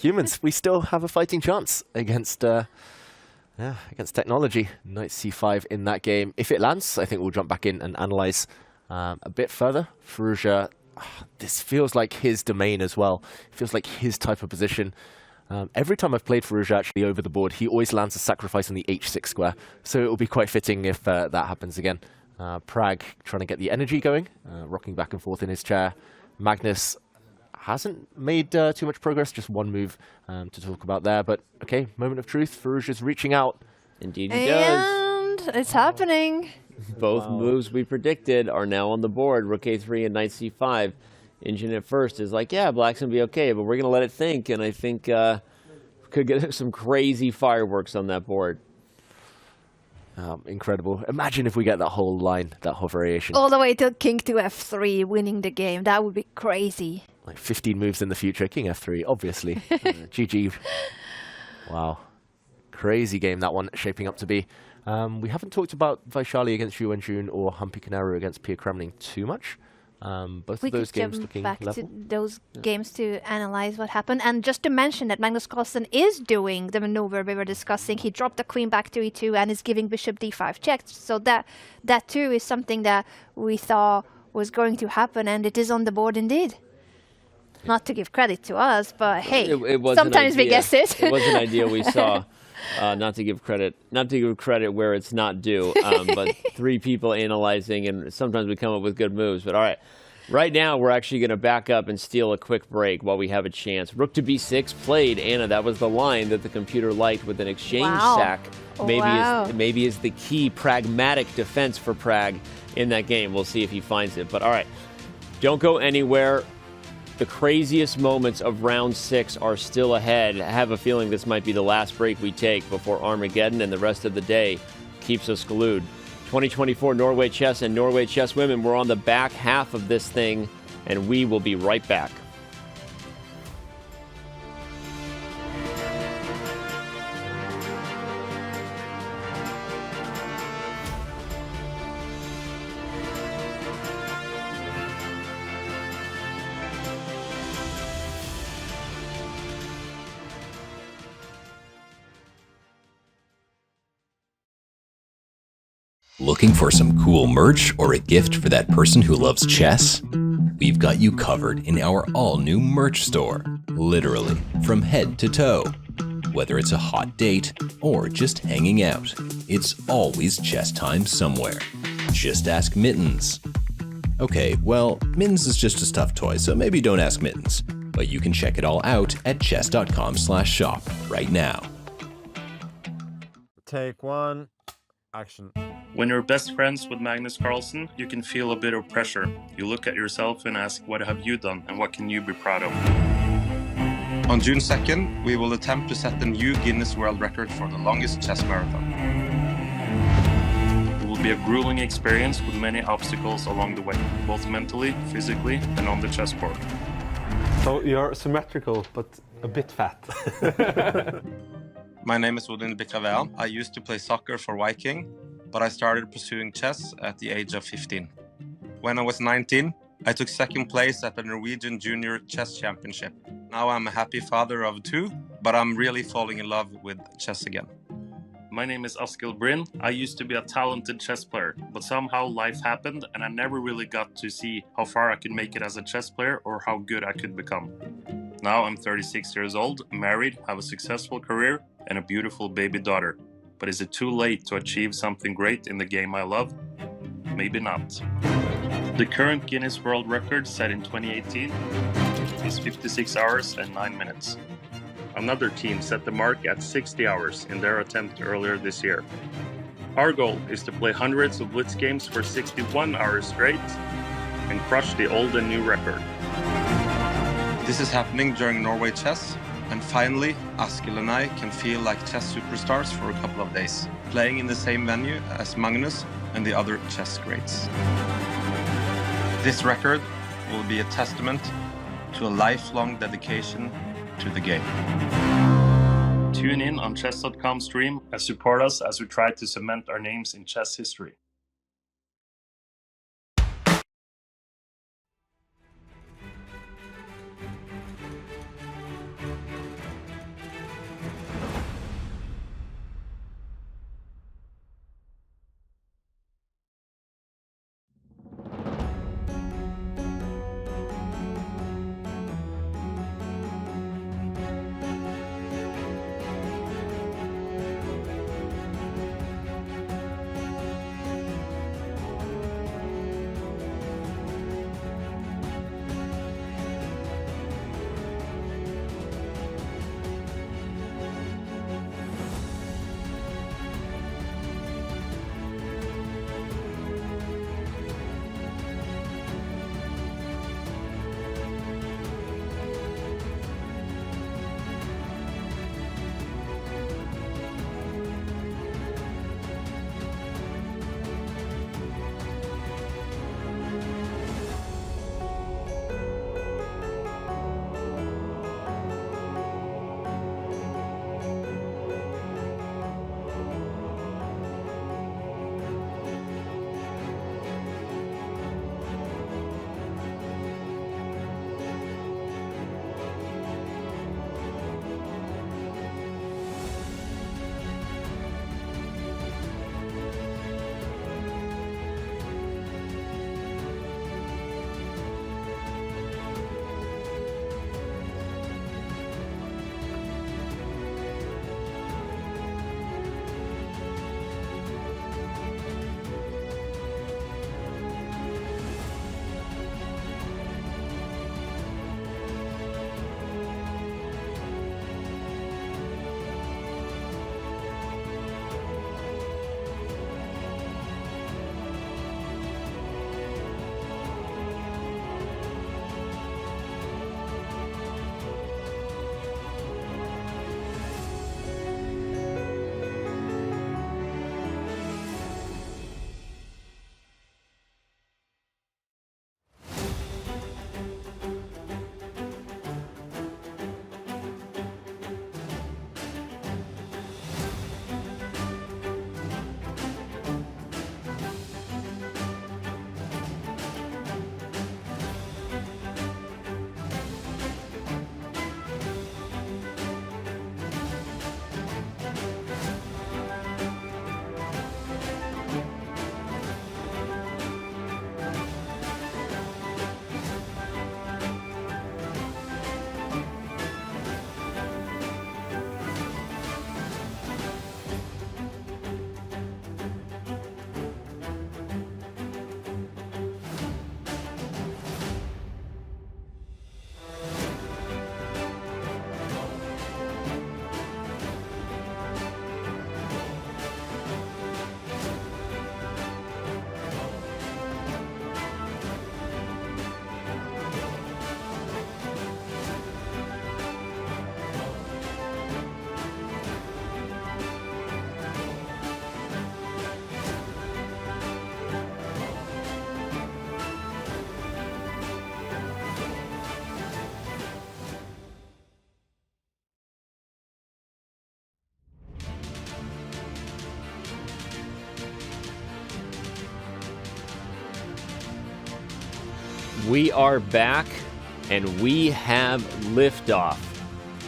Humans, we still have a fighting chance against technology. Knight c5 in that game. If it lands, I think we'll jump back in and analyze a bit further. Firouzja, this feels like his domain as well. It feels like his type of position. Every time I've played Firouzja actually over the board, he always lands a sacrifice on the h6 square. So it will be quite fitting if that happens again. Pragg trying to get the energy going, rocking back and forth in his chair. Magnus hasn't made too much progress, just one move to talk about there. But okay, moment of truth. Firouzja's reaching out. Indeed he does. And it's happening. Both moves we predicted are now on the board. Rook a3 and knight c5. Engine at first is like, yeah, black's going to be okay, but we're going to let it think. And I think we could get some crazy fireworks on that board. Incredible. Imagine if we get that whole line, that whole variation. All the way to king to f3, winning the game. That would be crazy. Like 15 moves in the future. King f3, obviously. GG. Wow. Crazy game, that one shaping up to be. We haven't talked about Vaishali against Wenjun or Humpy Canaru against Pia Cramling too much. Both of those games looking back level. to those games to analyze what happened. And just to mention that Magnus Carlsen is doing the maneuver we were discussing. He dropped the queen back to e2 and is giving bishop d5 checks. So that too is something that we thought was going to happen, and it is on the board indeed. Not to give credit to us, but hey, it was sometimes we guess it. It was an idea we saw. Not to give credit where it's not due, but three people analyzing, and sometimes we come up with good moves. But all right, right now we're actually going to back up and steal a quick break while we have a chance. Rook to b6 played, Anna. That was the line that the computer liked with an exchange sack. Maybe is the key pragmatic defense for Pragg in that game. We'll see if he finds it. But all right, don't go anywhere. The craziest moments of round 6 are still ahead. I have a feeling this might be the last break we take before Armageddon, and the rest of the day keeps us glued. 2024 Norway Chess and Norway Chess Women, we're on the back half of this thing, and we will be right back. Looking for some cool merch or a gift for that person who loves chess? We've got you covered in our all-new merch store, literally from head to toe. Whether it's a hot date or just hanging out, it's always chess time somewhere. Just ask Mittens. Okay, well, Mittens is just a stuffed toy, so maybe don't ask Mittens, but you can check it all out at chess.com/shop right now. Take one. Action. When you're best friends with Magnus Carlsen, you can feel a bit of pressure. You look at yourself and ask, what have you done and what can you be proud of? On June 2nd, we will attempt to set the new Guinness World Record for the longest chess marathon. It will be a grueling experience with many obstacles along the way, both mentally, physically, and on the chessboard. So you're symmetrical, but a bit fat. My name is Odin Bikravea. I used to play soccer for Viking, but I started pursuing chess at the age of 15. When I was 19, I took second place at the Norwegian Junior Chess Championship. Now I'm a happy father of 2, but I'm really falling in love with chess again. My name is Askild Bryn. I used to be a talented chess player, but somehow life happened and I never really got to see how far I could make it as a chess player or how good I could become. Now I'm 36 years old, married, have a successful career, and a beautiful baby daughter. But is it too late to achieve something great in the game I love? Maybe not. The current Guinness World Record set in 2018 is 56 hours and 9 minutes. Another team set the mark at 60 hours in their attempt earlier this year. Our goal is to play hundreds of blitz games for 61 hours straight and crush the old and new record. This is happening during Norway Chess, and finally, Askild and I can feel like chess superstars for a couple of days, playing in the same venue as Magnus and the other chess greats. This record will be a testament to a lifelong dedication to the game. Tune in on chess.com stream and support us as we try to cement our names in chess history. We are back, and we have liftoff.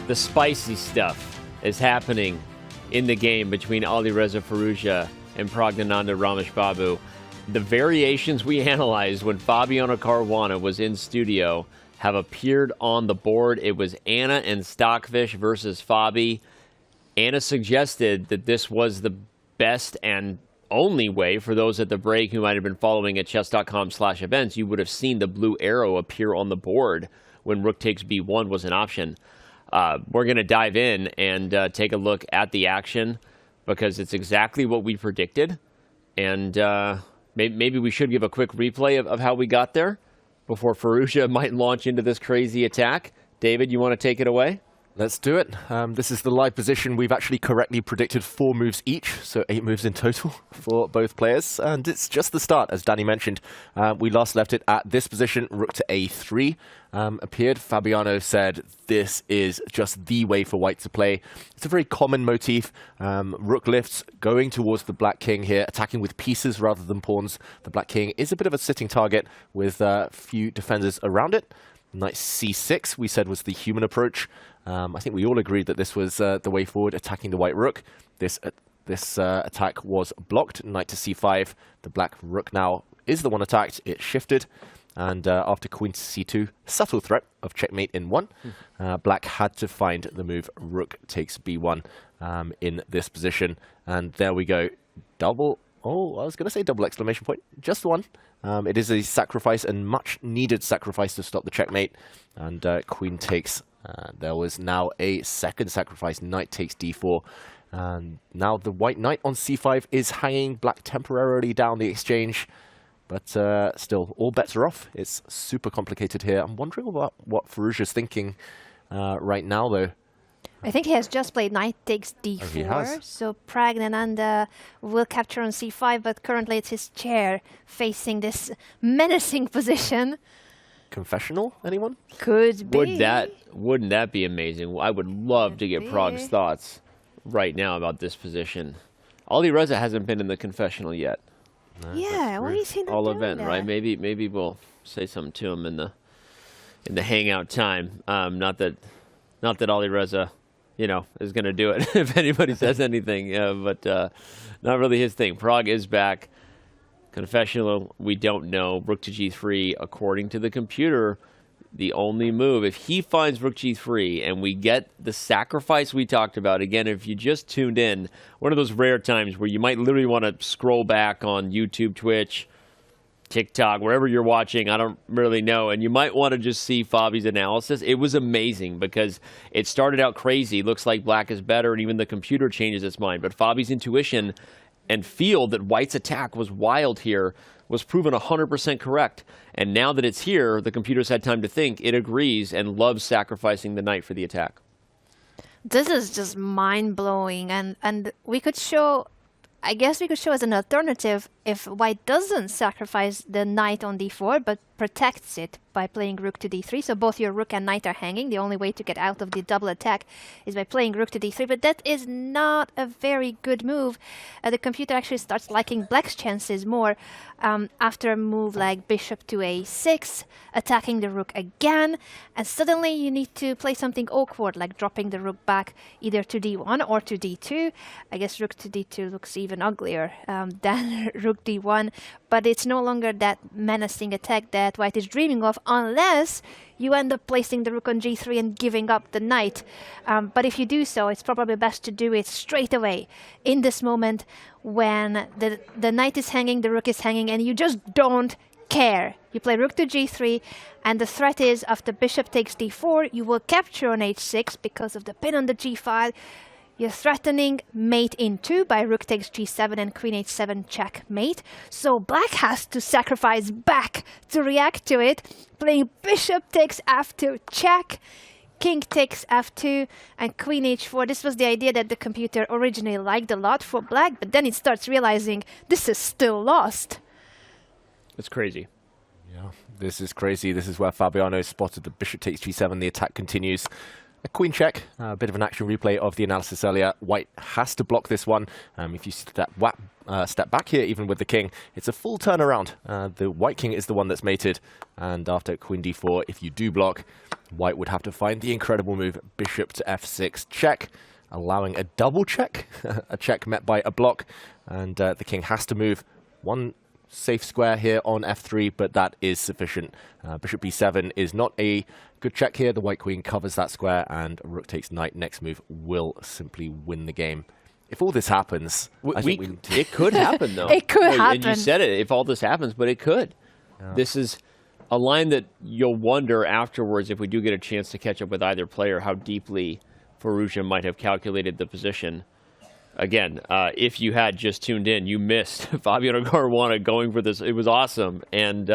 The spicy stuff is happening in the game between Alireza Firouzja and Praggnanandhaa Rameshbabu. The variations we analyzed when Fabiano Caruana was in studio have appeared on the board. It was Anna and Stockfish versus Fabi. Anna suggested that this was the best and only way for those at the break who might have been following at chess.com/events. You would have seen the blue arrow appear on the board when rook takes b1 was an option. We're going to dive in and take a look at the action because it's exactly what we predicted. And maybe we should give a quick replay of how we got there before Firouzja might launch into this crazy attack. David, you want to take it away? Let's do it. This is the live position. We've actually correctly predicted 4 moves each, so 8 moves in total for both players. And it's just the start, as Danny mentioned. We last left it at this position, rook to a3 appeared. Fabiano said this is just the way for white to play. It's a very common motif. Rook lifts, going towards the black king here, attacking with pieces rather than pawns. The black king is a bit of a sitting target with few defenders around it. Knight c6, we said, was the human approach. I think we all agreed that this was the way forward, attacking the white rook. This attack was blocked. Knight to c5. The black rook now is the one attacked. It shifted. And after queen to c2, subtle threat of checkmate in 1. Black had to find the move rook takes b1 in this position. And there we go. Double. Oh, I was going to say double exclamation point. Just 1. It is a sacrifice, and much needed sacrifice to stop the checkmate. And queen takes. There was now a second sacrifice. Knight takes d4. And now the white knight on c5 is hanging black temporarily down the exchange. But still, all bets are off. It's super complicated here. I'm wondering about what Firouzja's thinking right now, though. I think he has just played knight takes d4. Oh, he has. So Praggnanandhaa will capture on c5, but currently it's his chair facing this menacing position. Confessional, anyone? Could be. Wouldn't that be amazing? I would love to get Prag's thoughts right now about this position. Alireza hasn't been in the confessional yet. Yeah, why is he not all doing event, that? right? Maybe we'll say something to him in the hangout time. Not that Alireza, is going to do it if anybody says anything. But not really his thing. Pragg is back. Confessional, we don't know. Rook to g3, according to the computer, the only move. If he finds rook g3 and we get the sacrifice we talked about, again, if you just tuned in, one of those rare times where you might literally want to scroll back on YouTube, Twitch, TikTok, wherever you're watching, I don't really know, and you might want to just see Fabi's analysis. It was amazing because it started out crazy. Looks like black is better, and even the computer changes its mind. But Fabi's intuition and feel that white's attack was wild here was proven 100% correct. And now that it's here, the computer's had time to think. It agrees and loves sacrificing the knight for the attack. This is just mind-blowing, and we could show, I guess we could show as an alternative if white doesn't sacrifice the knight on d4 but protects it by playing rook to d3. So both your rook and knight are hanging. The only way to get out of the double attack is by playing rook to d3, but that is not a very good move. The computer actually starts liking black's chances more after a move like bishop to a6, attacking the rook again, and suddenly you need to play something awkward like dropping the rook back either to d1 or to d2. I guess rook to d2 looks even uglier than rook d1, but it's no longer that menacing attack that white is dreaming of, unless you end up placing the rook on g3 and giving up the knight. But if you do so, it's probably best to do it straight away in this moment when the knight is hanging, the rook is hanging, and you just don't care. You play rook to g3, and the threat is after bishop takes d4, you will capture on h6 because of the pin on the g file. You're threatening mate in 2 by rook takes g7 and queen h7 checkmate. So black has to sacrifice back to react to it, playing bishop takes f2 check, king takes f2, and queen h4. This was the idea that the computer originally liked a lot for black, but then it starts realizing this is still lost. It's crazy. Yeah, this is crazy. This is where Fabiano spotted the bishop takes g7. The attack continues. A queen check, a bit of an action replay of the analysis earlier. White has to block this one. If you step back here, even with the king, it's a full turnaround. The white king is the one that's mated. And after queen d4, if you do block, white would have to find the incredible move, bishop to f6 check, allowing a double check, a check met by a block. And the king has to move one safe square here on f3, but that is sufficient. Bishop b7 is not a good check here. The white queen covers that square, and rook takes knight. Next move will simply win the game. If all this happens, it could happen, though. It could happen. And you said it, if all this happens, but it could. Yeah. This is a line that you'll wonder afterwards, if we do get a chance to catch up with either player, how deeply Firouzja might have calculated the position. Again, if you had just tuned in, you missed Fabiano Caruana going for this. It was awesome, and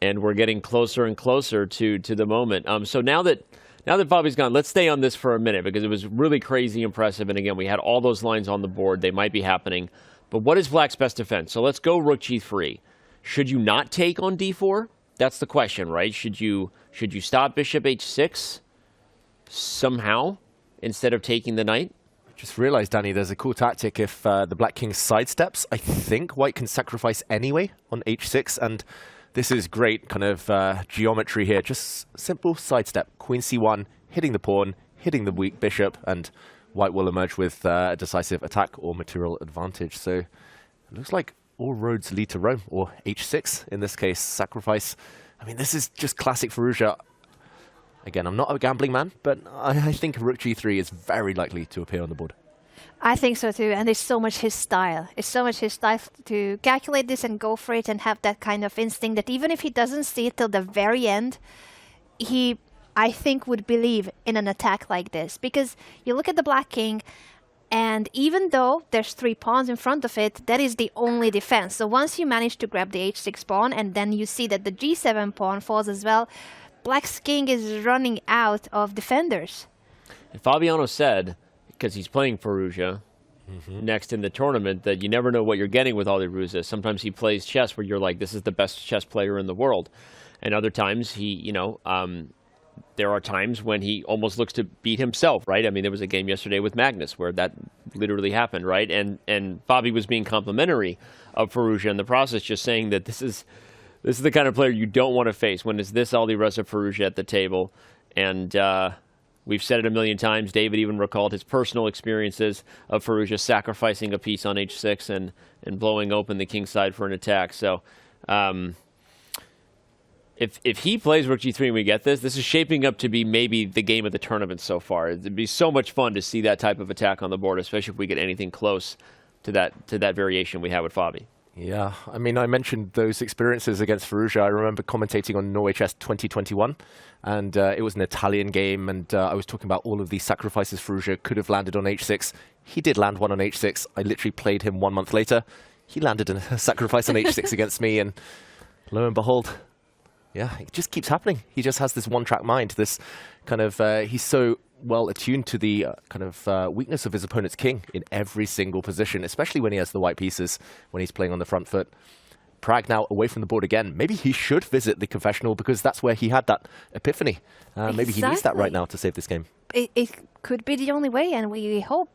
we're getting closer and closer to the moment. So now that Now that Fabi's gone, let's stay on this for a minute because it was really crazy impressive. And again, we had all those lines on the board. They might be happening. But what is Black's best defense? So let's go rook g3. Should you not take on d4? That's the question, right? Should you stop bishop h6 somehow instead of taking the knight? Just realized, Danny, there's a cool tactic if the Black King sidesteps. I think White can sacrifice anyway on h6, and this is great kind of geometry here. Just simple sidestep. Queen c1, hitting the pawn, hitting the weak bishop, and White will emerge with a decisive attack or material advantage. So it looks like all roads lead to Rome, or h6 in this case, sacrifice. I mean, this is just classic Firouzja. Again, I'm not a gambling man, but I think rook g3 is very likely to appear on the board. I think so too, and it's so much his style. It's so much his style to calculate this and go for it and have that kind of instinct that even if he doesn't see it till the very end, he, I think, would believe in an attack like this. Because you look at the Black King, and even though there's 3 pawns in front of it, that is the only defense. So once you manage to grab the h6 pawn, and then you see that the g7 pawn falls as well, Black's king is running out of defenders. And Fabiano said, because he's playing Firouzja next in the tournament, that you never know what you're getting with Alireza. Sometimes he plays chess where you're like, this is the best chess player in the world. And other times he, there are times when he almost looks to beat himself, right? I mean, there was a game yesterday with Magnus where that literally happened, right? And Fabi was being complimentary of Firouzja in the process, just saying that this is the kind of player you don't want to face when it's this Alireza Firouzja at the table. And we've said it a million times. David even recalled his personal experiences of Firouzja sacrificing a piece on h6 and blowing open the king side for an attack. So if he plays rook g3 and we get this is shaping up to be maybe the game of the tournament so far. It'd be so much fun to see that type of attack on the board, especially if we get anything close to that variation we have with Fabi. Yeah, I mean, I mentioned those experiences against Firouzja. I remember commentating on Norway Chess 2021, and it was an Italian game, and I was talking about all of these sacrifices Firouzja could have landed on h6. He did land one on h6. I literally played him 1 month later. He landed a sacrifice on h6 against me, and lo and behold, yeah, it just keeps happening. He just has this one-track mind, this kind of, he's so well attuned to the weakness of his opponent's king in every single position, especially when he has the white pieces, when he's playing on the front foot. Pragg now away from the board again. Maybe he should visit the Confessional because that's where he had that epiphany. Maybe he needs that right now to save this game. It could be the only way, and we hope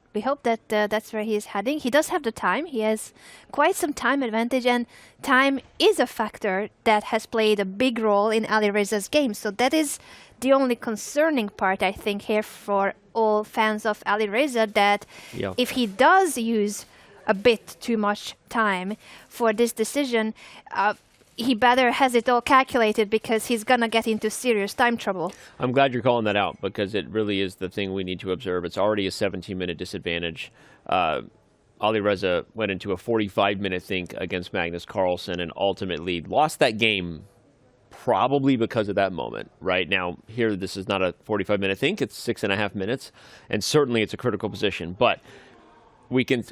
that that's where he is heading. He does have the time. He has quite some time advantage, and time is a factor that has played a big role in Alireza's game. So that is the only concerning part, I think, here for all fans of Alireza, that if he does use a bit too much time for this decision, he better has it all calculated because he's going to get into serious time trouble. I'm glad you're calling that out because it really is the thing we need to observe. It's already a 17-minute disadvantage. Alireza went into a 45-minute think against Magnus Carlsen and ultimately lost that game probably because of that moment. Right now, here, this is not a 45-minute think. It's 6.5 minutes, and certainly it's a critical position. But we can...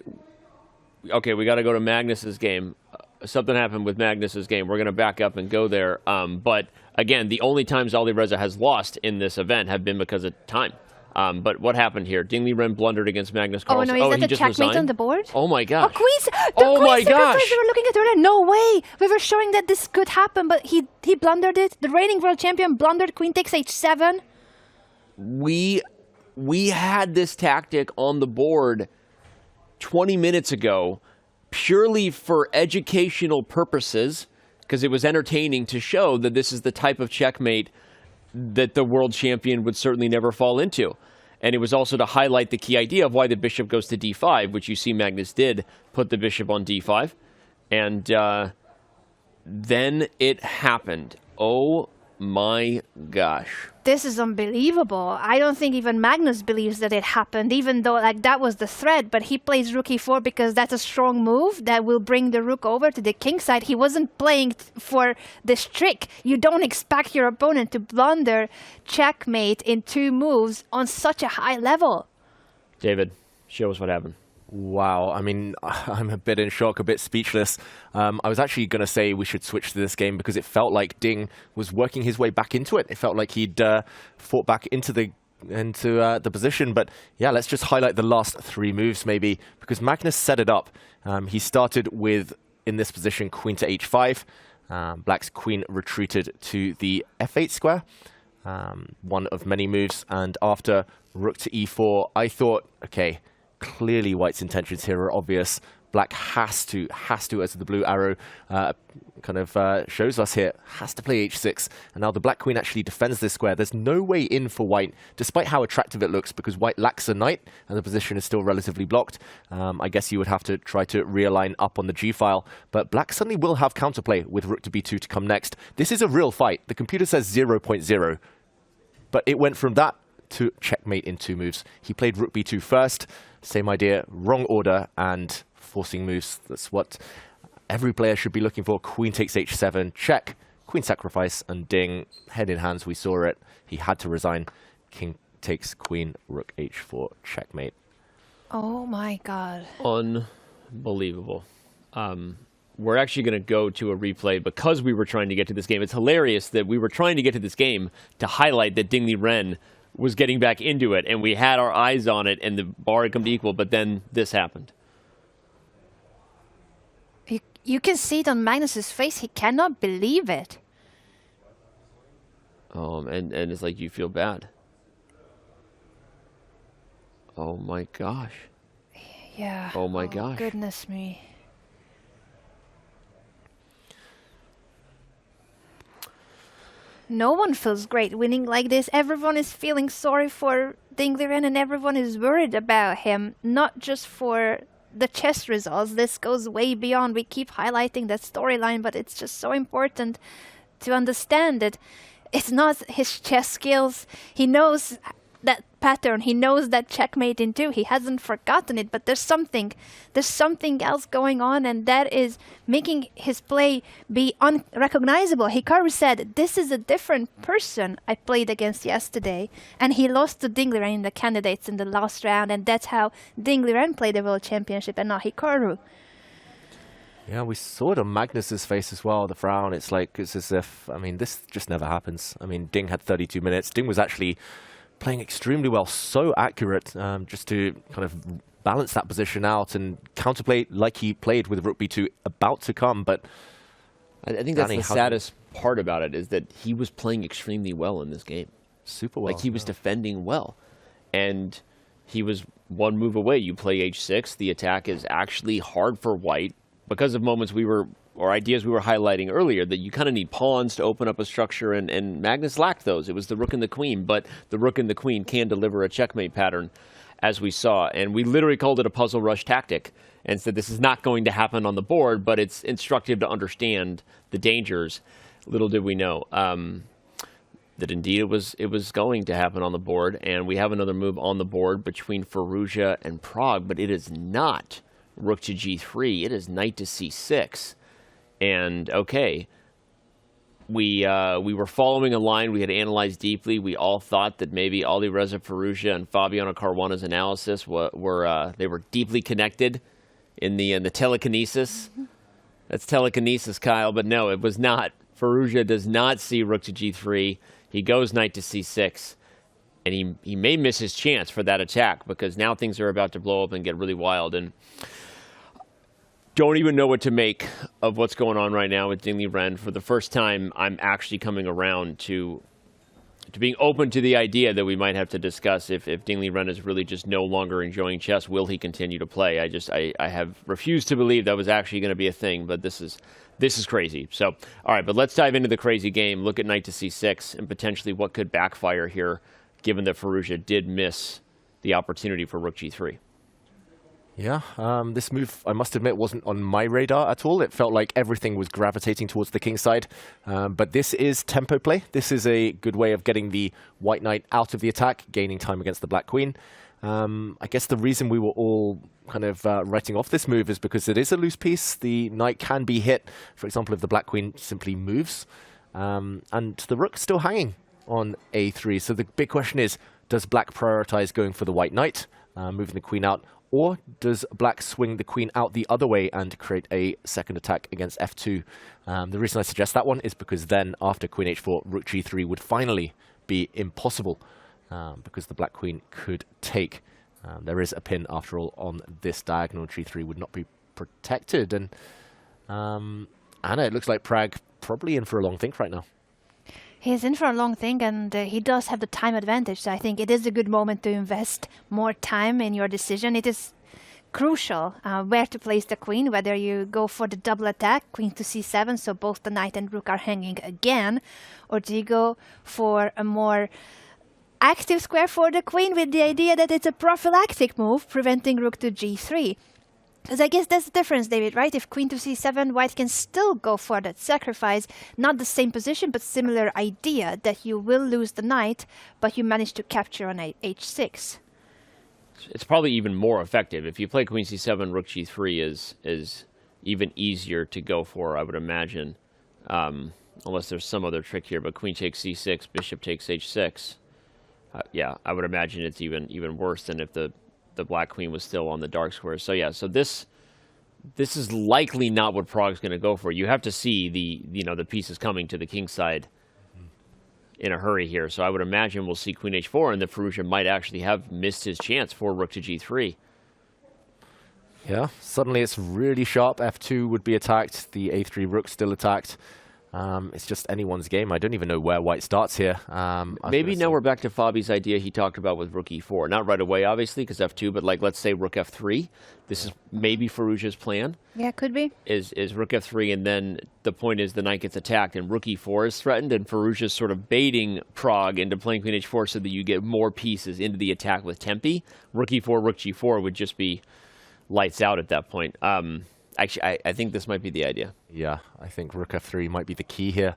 Okay, we got to go to Magnus's game. Something happened with Magnus's game. We're going to back up and go there. But again, the only times Alireza has lost in this event have been because of time. But what happened here? Ding Liren blundered against Magnus Carlsen. Oh, no, is that the checkmate on the board? Oh, my gosh. Oh, Queen's... Oh, my gosh. We were looking at it. No way. We were showing that this could happen, but he blundered it. The reigning world champion blundered Queen takes h7. We had this tactic on the board 20 minutes ago purely for educational purposes because it was entertaining to show that this is the type of checkmate that the world champion would certainly never fall into. And it was also to highlight the key idea of why the bishop goes to d5, which you see Magnus did put the bishop on d5. And then it happened. Oh my gosh. This is unbelievable. I don't think even Magnus believes that it happened, even though that was the threat. But he plays rook e4 because that's a strong move that will bring the rook over to the king side. He wasn't playing for this trick. You don't expect your opponent to blunder checkmate in 2 moves on such a high level. David, show us what happened. Wow, I mean, I'm a bit in shock, a bit speechless. I was actually going to say we should switch to this game because it felt like Ding was working his way back into it. It felt like he'd fought back into the position. But yeah, let's just highlight the last 3 moves maybe, because Magnus set it up. He started with, in this position, queen to h5. Black's queen retreated to the f8 square, one of many moves. And after rook to e4, I thought, okay, clearly White's intentions here are obvious. Black has to, as the blue arrow shows us here, has to play h6. And now the black queen actually defends this square. There's no way in for White, despite how attractive it looks, because White lacks a knight and the position is still relatively blocked. I guess you would have to try to realign up on the g file. But Black suddenly will have counterplay with rook to b2 to come next. This is a real fight. The computer says 0.0. But it went from that to checkmate in 2 moves. He played rook b2 first. Same idea, wrong order, and forcing moves. That's what every player should be looking for. Queen takes h7, check, queen sacrifice, and Ding, head in hands, we saw it. He had to resign. King takes queen, rook h4, checkmate. Oh my god. Unbelievable. We're actually going to go to a replay because we were trying to get to this game. It's hilarious that we were trying to get to this game to highlight that Liren was getting back into it, and we had our eyes on it, and the bar had come to equal, but then this happened. You can see it on Magnus's face. He cannot believe it. And it's like you feel bad. Oh my gosh. Yeah. Oh my gosh. Goodness me. No one feels great winning like this. Everyone is feeling sorry for Liren, and everyone is worried about him, not just for the chess results. This goes way beyond. We keep highlighting that storyline, but it's just so important to understand that it's not his chess skills. He knows that pattern. He knows that checkmate in 2. He hasn't forgotten it, but there's something else going on, and that is making his play be unrecognizable. Hikaru said, "This is a different person I played against yesterday," and he lost to Liren in the candidates in the last round, and that's how Liren played the World Championship and not Hikaru. Yeah, we saw it on Magnus's face as well, the frown. It's as if, I mean, this just never happens. I mean, Ding had 32 minutes. Ding was actually playing extremely well, so accurate, just to kind of balance that position out and counterplay like he played with rook b2 about to come. But I think that's the saddest part about it, is that he was playing extremely well in this game. Super well. Like, he was defending well. And he was one move away. You play h6. The attack is actually hard for White because of moments or ideas we were highlighting earlier, that you kind of need pawns to open up a structure, and Magnus lacked those. It was the rook and the queen, but the rook and the queen can deliver a checkmate pattern, as we saw. And we literally called it a puzzle rush tactic and said this is not going to happen on the board, but it's instructive to understand the dangers. Little did we know that indeed it was going to happen on the board. And we have another move on the board between Firouzja and Pragg, but it is not rook to g3. It is knight to c6. And okay, we were following a line we had analyzed deeply. We all thought that maybe Alireza Firouzja and Fabiano Caruana's analysis were deeply connected in the telekinesis. That's telekinesis, Kyle, but no, it was not. Firouzja does not see rook to g3. He goes knight to c6, and he may miss his chance for that attack, because now things are about to blow up and get really wild. And don't even know what to make of what's going on right now with Liren. For the first time, I'm actually coming around to being open to the idea that we might have to discuss if Liren is really just no longer enjoying chess. Will he continue to play? I have refused to believe that was actually going to be a thing, but this is crazy. So, all right, but let's dive into the crazy game. Look at knight to c6 and potentially what could backfire here, given that Firouzja did miss the opportunity for rook g3. Yeah, this move, I must admit, wasn't on my radar at all. It felt like everything was gravitating towards the king side. But this is tempo play. This is a good way of getting the white knight out of the attack, gaining time against the black queen. I guess the reason we were all kind of writing off this move is because it is a loose piece. The knight can be hit, for example, if the black queen simply moves. And the rook's still hanging on a3. So the big question is, does black prioritize going for the white knight, moving the queen out Or does black swing the queen out the other way and create a second attack against f2? The reason I suggest that one is because then after queen h4, rook g3 would finally be impossible because the black queen could take. There is a pin, after all, on this diagonal. g3 would not be protected. And Anna, it looks like Pragg probably in for a long think right now. He's in for a long thing, and he does have the time advantage. So I think it is a good moment to invest more time in your decision. It is crucial where to place the queen, whether you go for the double attack, queen to c7, so both the knight and rook are hanging again, or do you go for a more active square for the queen with the idea that it's a prophylactic move, preventing rook to g3. Because I guess that's the difference, David, right? If queen to c7, white can still go for that sacrifice. Not the same position, but similar idea that you will lose the knight, but you manage to capture on h6. It's probably even more effective. If you play queen c7, rook g3 is even easier to go for, I would imagine. Unless there's some other trick here, but queen takes c6, bishop takes h6. Yeah, I would imagine it's even worse than if the black queen was still on the dark square. So yeah, so this is likely not what Prague's going to go for. You have to see the pieces coming to the king side in a hurry here. So I would imagine we'll see queen h4, and the Firouzja might actually have missed his chance for rook to g3. Yeah, suddenly it's really sharp. f2 would be attacked. The a3 rook still attacked. It's just anyone's game. I don't even know where white starts here. Maybe now we're back to Fabi's idea he talked about with rook e4. Not right away, obviously, because f2, but like, let's say rook f3. This is maybe Firouzja's plan. Yeah, could be. Is rook f3, and then the point is the knight gets attacked, and rook e4 is threatened, and Firouzja's sort of baiting Prague into playing queen h4 so that you get more pieces into the attack with tempi. Rook e4, rook g4 would just be lights out at that point. Actually, I think this might be the idea. Yeah, I think rook f3 might be the key here.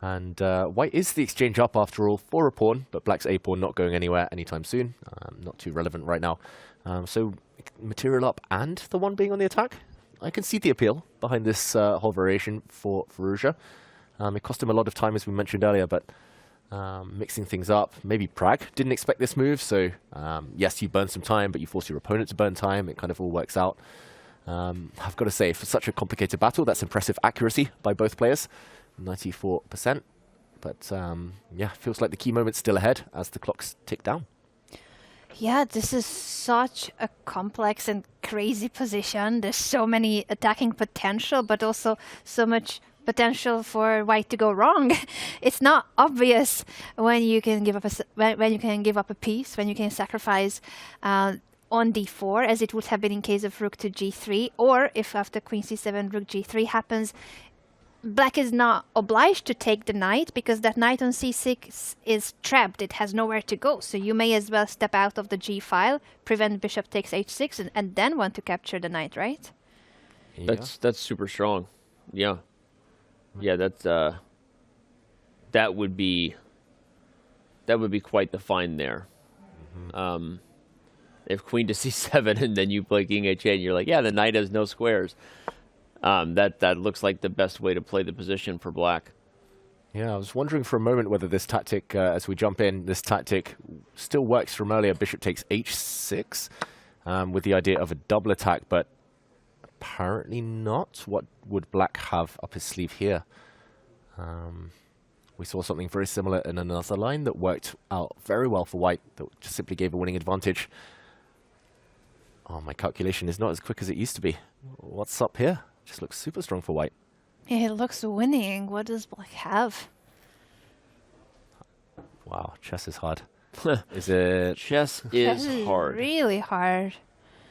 And white is the exchange up after all for a pawn, but black's a pawn not going anywhere anytime soon. Not too relevant right now. So material up and the one being on the attack. I can see the appeal behind this whole variation for Firouzja. It cost him a lot of time, as we mentioned earlier, but mixing things up. Maybe Pragg didn't expect this move, so yes, you burn some time, but you force your opponent to burn time. It kind of all works out. I've got to say, for such a complicated battle, that's impressive accuracy by both players, 94%. But yeah, feels like the key moment's still ahead as the clocks tick down. Yeah, this is such a complex and crazy position. There's so many attacking potential, but also so much potential for white to go wrong. It's not obvious when you can give up when you can give up a piece, when you can sacrifice on d4, as it would have been in case of rook to g3, or if after queen c7 rook g3 happens, black is not obliged to take the knight because that knight on c6 is trapped. It has nowhere to go, so you may as well step out of the g file, prevent bishop takes h6, and then want to capture the knight, right? Yeah. That's super strong. Yeah, that would be quite the find there. Mm-hmm. If queen to c7 and then you play king h8, and you're like, yeah, the knight has no squares. That looks like the best way to play the position for black. Yeah, I was wondering for a moment whether this tactic, as we jump in, this tactic still works from earlier. Bishop takes h6 with the idea of a double attack, but apparently not. What would black have up his sleeve here? We saw something very similar in another line that worked out very well for white, that just simply gave a winning advantage. Oh, my calculation is not as quick as it used to be. What's up here? Just looks super strong for white. Yeah, it looks winning. What does black have? Wow, chess is hard. Is it? Chess is hard. Really hard.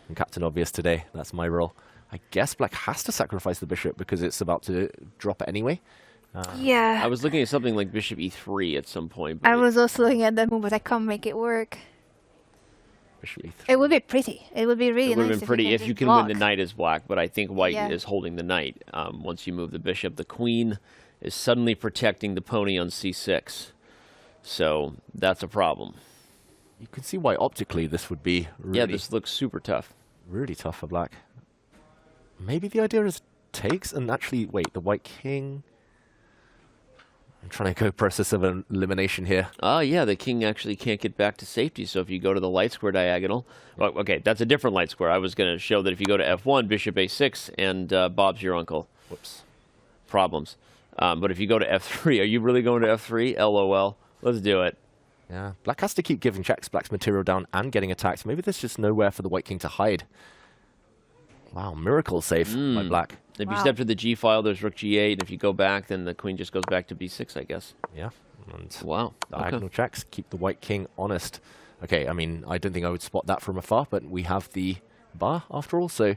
I'm Captain Obvious today. That's my role. I guess black has to sacrifice the bishop because it's about to drop anyway. Yeah. I was looking at something like bishop e3 at some point. I was also looking at that move, but I can't make it work. Bishop e3. It would be pretty. It would be really nice. It would have been pretty if you can win the knight as black, but I think white is holding the knight. Once you move the bishop, the queen is suddenly protecting the pony on c6. So that's a problem. You can see why optically this would be really... Yeah, this looks super tough. Really tough for black. Maybe the idea is takes and actually... Wait, the white king... I'm trying to go process of elimination here. Oh, yeah, the king actually can't get back to safety. So if you go to the light square diagonal, well, okay, that's a different light square. I was going to show that if you go to f1, bishop a6, and Bob's your uncle. Whoops. Problems. But if you go to f3, are you really going to f3? LOL. Let's do it. Yeah, black has to keep giving checks. Black's material down and getting attacked. Maybe there's just nowhere for the white king to hide. Wow, miracle save by black. If you step to the g file, there's rook g8. And if you go back, then the queen just goes back to b6, I guess. Yeah. And wow. Diagonal checks keep the white king honest. Okay, I mean, I don't think I would spot that from afar, but we have the bar after all. So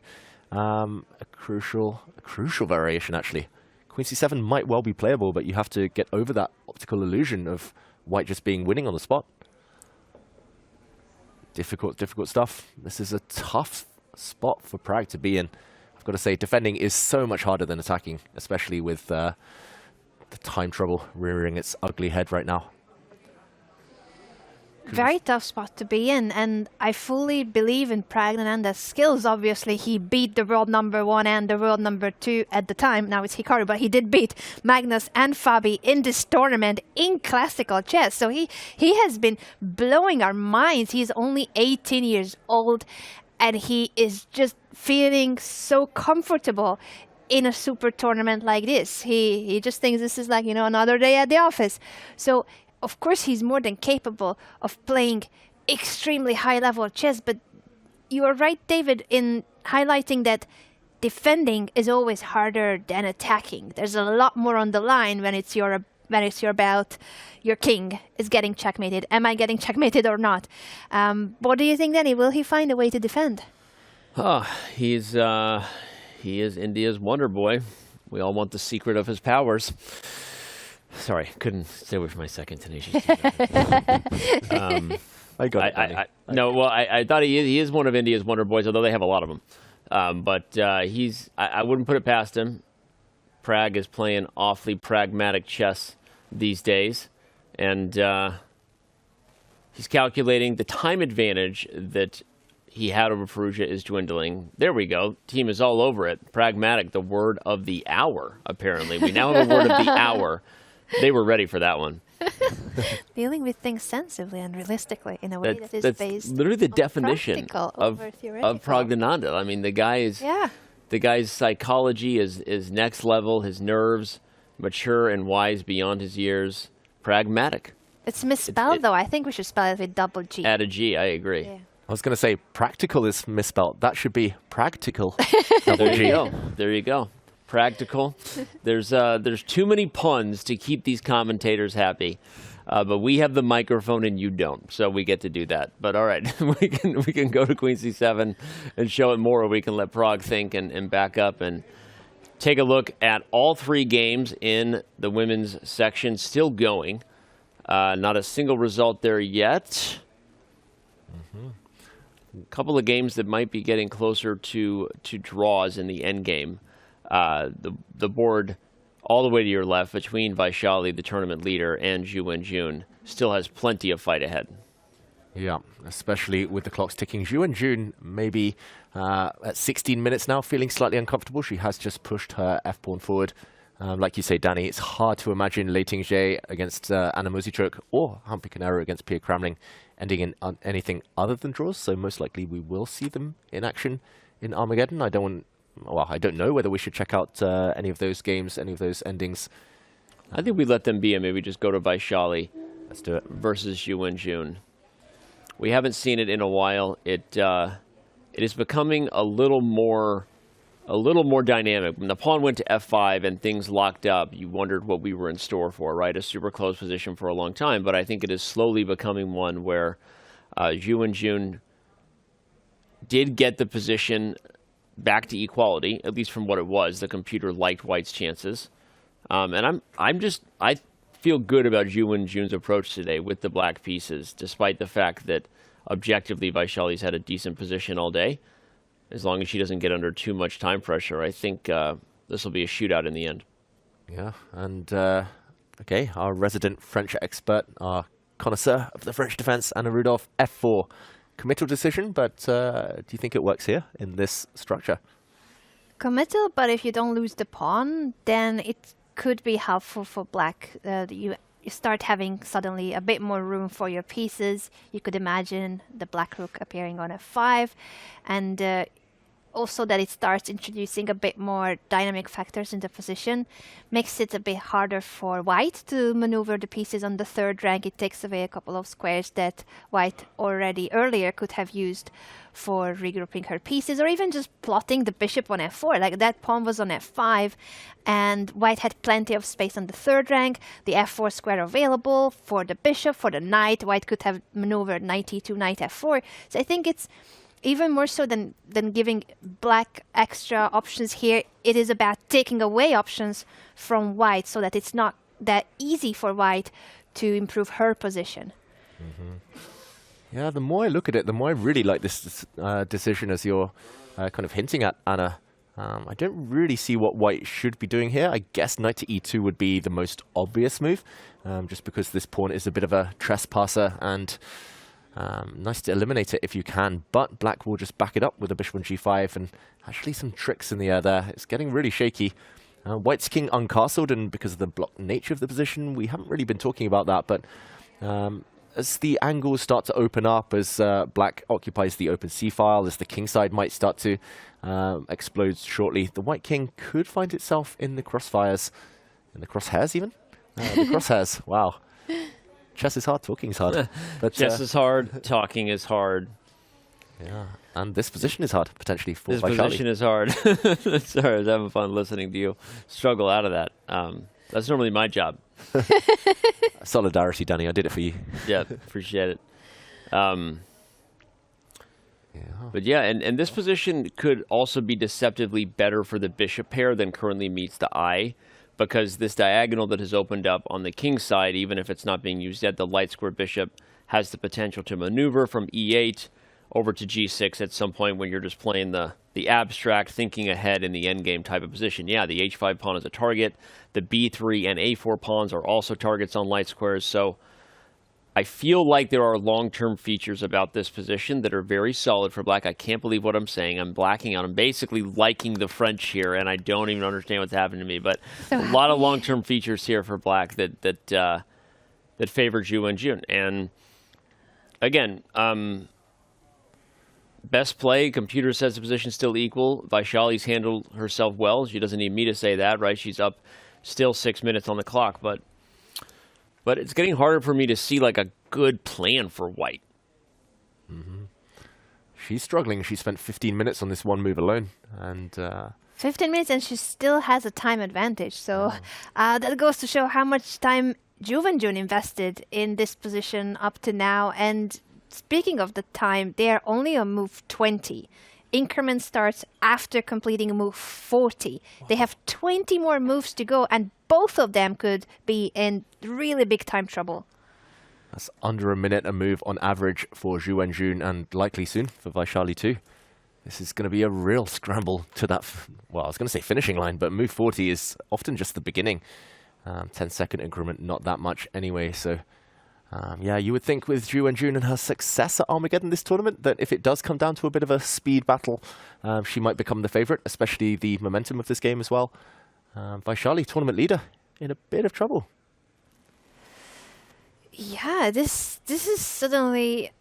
a crucial variation, actually. Queen c7 might well be playable, but you have to get over that optical illusion of white just being winning on the spot. Difficult stuff. This is a tough spot for Pragg to be in. I've got to say, defending is so much harder than attacking, especially with the time trouble rearing its ugly head right now. Very tough spot to be in, and I fully believe in Praggnanandhaa's skills. Obviously, he beat the world #1 and the world #2 at the time. Now it's Hikaru, but he did beat Magnus and Fabi in this tournament in classical chess. So he has been blowing our minds. He's only 18 years old, and he is just feeling so comfortable in a super tournament like this. He just thinks this is like, you know, another day at the office. So of course, he's more than capable of playing extremely high-level chess, but you are right, David, in highlighting that defending is always harder than attacking. There's a lot more on the line when it's your bout. Your king is getting checkmated. Am I getting checkmated or not? What do you think, Danny? Will he find a way to defend? He is India's wonder boy. We all want the secret of his powers. Sorry, couldn't stay away from my second tenacious. I got it. No, well, I thought he is one of India's wonder boys, although they have a lot of them. But I wouldn't put it past him. Pragg is playing awfully pragmatic chess these days, and he's calculating the time advantage that he had over Firouzja is dwindling. There we go. Team is all over it. Pragmatic, the word of the hour, apparently. We now have a word of the hour. They were ready for that one. Dealing with things sensibly and realistically in a way that is based literally the definition of Praggnanandhaa. I mean, the guy's psychology is next level. His nerves, mature and wise beyond his years. Pragmatic. It's misspelled, though. I think we should spell it with double G. Add a G, I agree. Yeah. I was going to say practical is misspelled. That should be practical. Double G. There you go. Practical. There's too many puns to keep these commentators happy, but we have the microphone and you don't, so we get to do that. But all right, we can go to Queen C7 and show it more, or we can let Pragg think and back up and take a look at all three games in the women's section, still going. Not a single result there yet. A couple of games that might be getting closer to draws in the end game. The board all the way to your left between Vaishali, the tournament leader, and Wenjun still has plenty of fight ahead. Yeah, especially with the clocks ticking. Wenjun maybe at 16 minutes now, feeling slightly uncomfortable. She has just pushed her f-pawn forward. Like you say, Danny, it's hard to imagine Lei Ting-jae against Anna Muzychuk or Han Piccanero against Pia Cramling ending in anything other than draws. So most likely we will see them in action in Armageddon. I don't know whether we should check out any of those games, any of those endings. I think we let them be and maybe just go to Vaishali. Let's do it. Versus Wenjun. We haven't seen it in a while. It is becoming a little more dynamic. When the pawn went to f5 and things locked up, you wondered what we were in store for, right? A super close position for a long time, but I think it is slowly becoming one where Wenjun did get the position back to equality, at least from what it was. The computer liked white's chances. And I feel good about Wenjun's approach today with the black pieces, despite the fact that objectively Vaishali's had a decent position all day. As long as she doesn't get under too much time pressure, I think this will be a shootout in the end. Yeah, and okay, our resident French expert, our connoisseur of the French defense, Anna Rudolph, f4. Committal decision, but do you think it works here in this structure? Committal, but if you don't lose the pawn, then it could be helpful for black. You start having suddenly a bit more room for your pieces. You could imagine the black rook appearing on f5, and also that it starts introducing a bit more dynamic factors in the position, makes it a bit harder for white to maneuver the pieces on the third rank. It takes away a couple of squares that white already earlier could have used for regrouping her pieces, or even just plotting the bishop on f4. Like that pawn was on f5, and white had plenty of space on the third rank, the f4 square available for the bishop, for the knight. White could have maneuvered knight e2, knight f4. So I think it's even more so than giving black extra options here, it is about taking away options from white so that it's not that easy for white to improve her position. Yeah, the more I look at it, the more I really like this decision, as you're kind of hinting at, Anna. I don't really see what white should be doing here. I guess knight to e2 would be the most obvious move, just because this pawn is a bit of a trespasser, and nice to eliminate it if you can, but black will just back it up with a bishop on g5, and actually some tricks in the air there. It's getting really shaky. White's king uncastled, and because of the blocked nature of the position, we haven't really been talking about that, but as the angles start to open up, as black occupies the open c-file, as the king side might start to explode shortly, the white king could find itself in the crossfires, in the crosshairs even? The crosshairs, wow. Chess is hard, talking is hard. But chess is hard, talking is hard. Yeah, and this position is hard, potentially, for This Vaishali. position is hard. Sorry, I was having fun listening to you struggle out of that. That's normally my job. Solidarity, Danny, I did it for you. Yeah, appreciate it. But yeah, and this position could also be deceptively better for the bishop pair than currently meets the eye, because this diagonal that has opened up on the king side, even if it's not being used yet, the light square bishop has the potential to maneuver from e8 over to g6 at some point when you're just playing the abstract, thinking ahead in the endgame type of position. Yeah, the h5 pawn is a target. The b3 and a4 pawns are also targets on light squares. So I feel like there are long-term features about this position that are very solid for black. I can't believe what I'm saying. I'm blacking out. I'm basically liking the French here, and I don't even understand what's happening to me. But a lot of long-term features here for black that favor Wenjun. And again, best play, computer says the position's still equal. Vaishali's handled herself well. She doesn't need me to say that, right? She's up still 6 minutes on the clock, but it's getting harder for me to see like a good plan for white. She's struggling. She spent 15 minutes on this one move alone, and 15 minutes, and she still has a time advantage. So that goes to show how much time Wenjun invested in this position up to now. And speaking of the time, they are only on move 20. Increment starts after completing move 40. They have 20 more moves to go, and both of them could be in really big time trouble. that's under a minute a move on average for Wenjun, and likely soon for Vaishali too. This is going to be a real scramble to that, well, I was going to say finishing line, but move 40 is often just the beginning. 10-second increment, not that much anyway, so yeah, you would think with Wenjun and her success at Armageddon this tournament that if it does come down to a bit of a speed battle, she might become the favorite, especially the momentum of this game as well. Vaishali, tournament leader, in a bit of trouble. Yeah, this is suddenly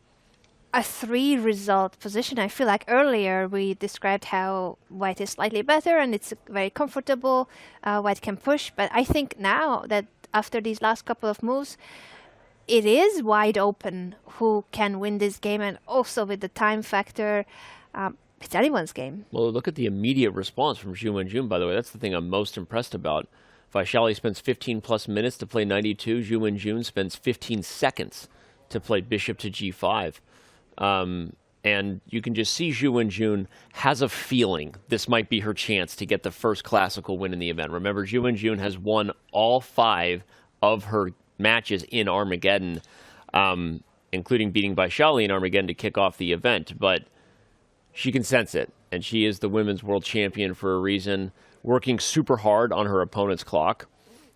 a 3-result position. I feel like earlier we described how white is slightly better and it's very comfortable. White can push, but I think now that after these last couple of moves, it is wide open who can win this game, and also with the time factor, it's anyone's game. Well, look at the immediate response from Wenjun, by the way. That's the thing I'm most impressed about. Vaishali spends 15 plus minutes to play 92. Wenjun spends 15 seconds to play bishop to g5. And you can just see Wenjun has a feeling this might be her chance to get the first classical win in the event. Remember, Wenjun has won all 5 of her matches in Armageddon, including beating Vaishali in Armageddon to kick off the event. But she can sense it, and she is the women's world champion for a reason, working super hard on her opponent's clock.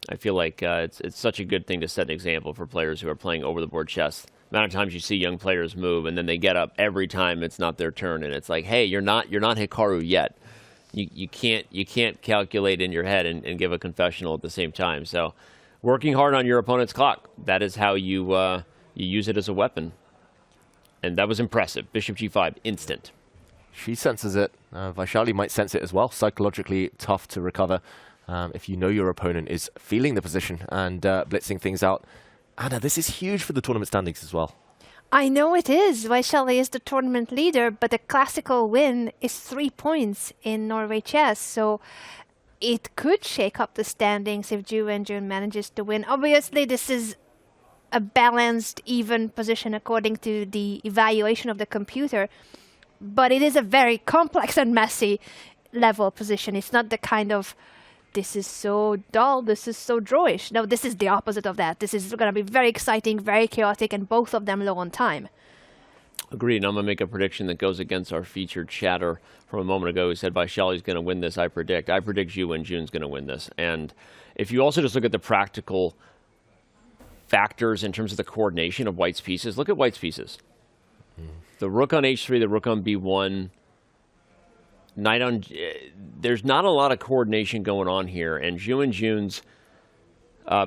I feel like it's such a good thing to set an example for players who are playing over-the-board chess. The amount of times you see young players move, and then they get up every time it's not their turn, and it's like, hey, you're not Hikaru yet. You can't calculate in your head and give a confessional at the same time. So working hard on your opponent's clock, that is how you use it as a weapon. And that was impressive. Bishop g5, instant. She senses it. Vaishali might sense it as well. Psychologically tough to recover if you know your opponent is feeling the position and blitzing things out. Anna, this is huge for the tournament standings as well. I know it is. Vaishali is the tournament leader, but a classical win is 3 points in Norway Chess. So it could shake up the standings if Wenjun manages to win. Obviously, this is a balanced, even position according to the evaluation of the computer. But it is a very complex and messy level position. It's not the kind of, this is so dull, this is so drawish. No, this is the opposite of that. This is going to be very exciting, very chaotic, and both of them low on time. Agreed. And I'm going to make a prediction that goes against our featured chatter from a moment ago who said Vaishali's going to win this. I predict Wenjun's going to win this. And if you also just look at the practical factors in terms of the coordination of White's pieces, look at White's pieces. The rook on h3, the rook on b1, knight on... there's not a lot of coordination going on here, and Wenjun's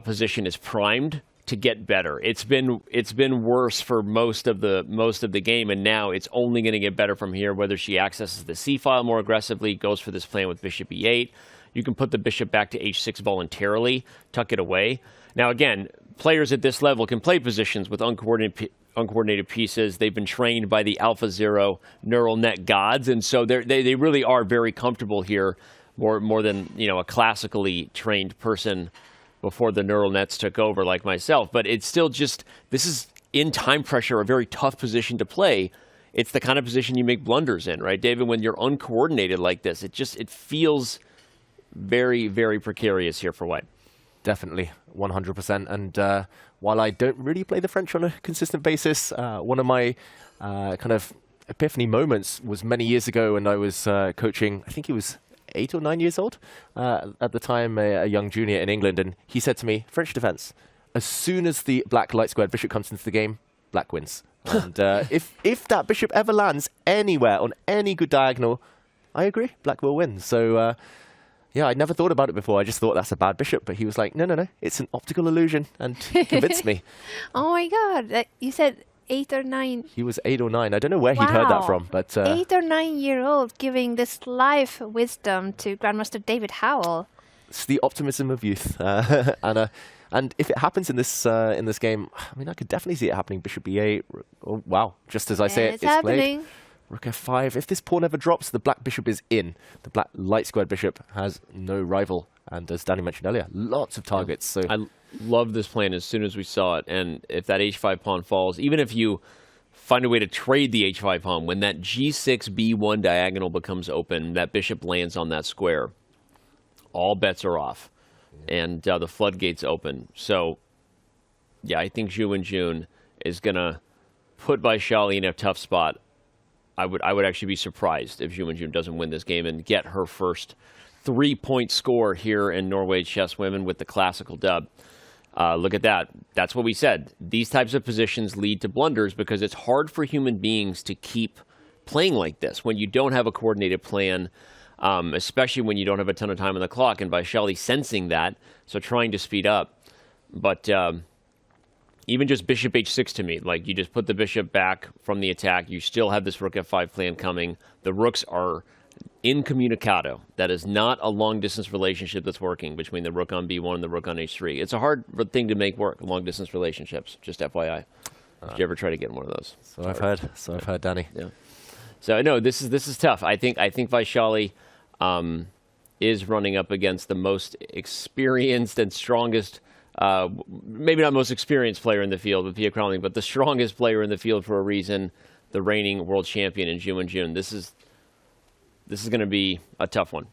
position is primed to get better. It's been worse for most of the game, and now it's only going to get better from here, whether she accesses the c-file more aggressively, goes for this plan with bishop e8. You can put the bishop back to h6 voluntarily, tuck it away. Now, again, players at this level can play positions with uncoordinated pieces. They've been trained by the AlphaZero neural net gods, and so they really are very comfortable here, more than a classically trained person before the neural nets took over, like myself. But it's still just, this is in time pressure a very tough position to play. It's the kind of position you make blunders in, right, David? When you're uncoordinated like this, it feels very, very precarious here for White. Definitely, 100%. And while I don't really play the French on a consistent basis, one of my kind of epiphany moments was many years ago when I was coaching, I think he was 8 or 9 years old at the time, a young junior in England. And he said to me, French defense, as soon as the black light squared bishop comes into the game, black wins. And if that bishop ever lands anywhere on any good diagonal, I agree, black will win. So yeah, I never thought about it before. I just thought that's a bad bishop. But he was like, no, it's an optical illusion. And he convinced me. Oh my God. You said 8 or 9. He was 8 or 9. I don't know where he'd heard that from. But 8 or 9-year-old giving this life wisdom to Grandmaster David Howell. It's the optimism of youth. And if it happens in this game, I mean, I could definitely see it happening. Bishop e8. Oh, wow. Just as I say it's happening. Played. Rook f5. If this pawn ever drops, the black bishop is in. The black light squared bishop has no rival. And as Danny mentioned earlier, lots of targets. So I love this plan as soon as we saw it. And if that h5 pawn falls, even if you find a way to trade the h5 pawn, when that g6, b1 diagonal becomes open, that bishop lands on that square, all bets are off. And the floodgates open. So, yeah, I think Wenjun is going to put Vaishali in a tough spot. I would actually be surprised if Wenjun doesn't win this game and get her first 3-point score here in Norway Chess Women with the classical dub. Look at that. That's what we said. These types of positions lead to blunders because it's hard for human beings to keep playing like this when you don't have a coordinated plan, especially when you don't have a ton of time on the clock. And Vaishali sensing that, so trying to speed up. But even just bishop h6 to me, like you just put the bishop back from the attack. You still have this rook f5 plan coming. The rooks are incommunicado. That is not a long-distance relationship that's working between the rook on b1 and the rook on h3. It's a hard thing to make work, long-distance relationships, just FYI. Did you ever try to get in one of those? So I've heard, Danny. Yeah. So, no, this is tough. I think Vaishali is running up against the most experienced and strongest, maybe not most experienced player in the field with Pia Cramling, but the strongest player in the field for a reason, the reigning world champion in Wenjun. This is going to be a tough one.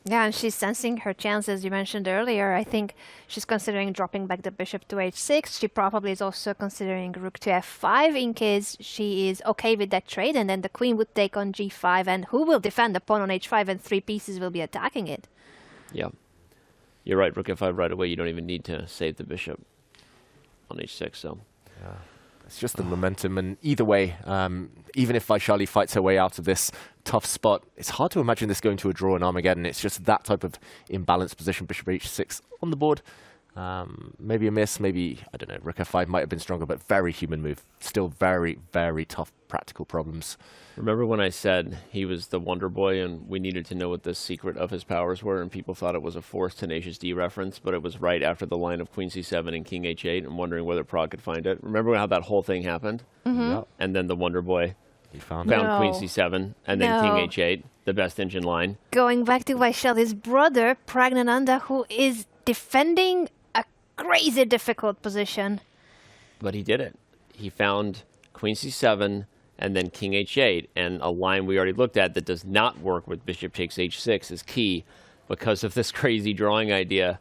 Yeah, and she's sensing her chances, you mentioned earlier. I think she's considering dropping back the bishop to h6. She probably is also considering rook to f5 in case she is okay with that trade, and then the queen would take on g5, and who will defend the pawn on h5, and 3 pieces will be attacking it. Yeah. You're right, rook f5 right away. You don't even need to save the bishop on h6. So, yeah. It's just the momentum, and either way, even if Vaishali fights her way out of this tough spot, it's hard to imagine this going to a draw in Armageddon. It's just that type of imbalanced position. Bishop h6 on the board. Maybe a miss, maybe, I don't know, rook f5 might have been stronger, but very human move. Still very, very tough practical problems. Remember when I said he was the Wonder Boy and we needed to know what the secret of his powers were, and people thought it was a forced Tenacious D reference, but it was right after the line of Queen c7 and King h8 and wondering whether Pragg could find it. Remember how that whole thing happened? Mm-hmm. And then the Wonder Boy found Queen c7 and then No. King h8, the best engine line. Going back to Vaishali's brother, Praggnanandhaa, who is defending a crazy difficult position. But he did it. He found Queen c7 and then King h8, and a line we already looked at that does not work with Bishop takes h6 is key because of this crazy drawing idea.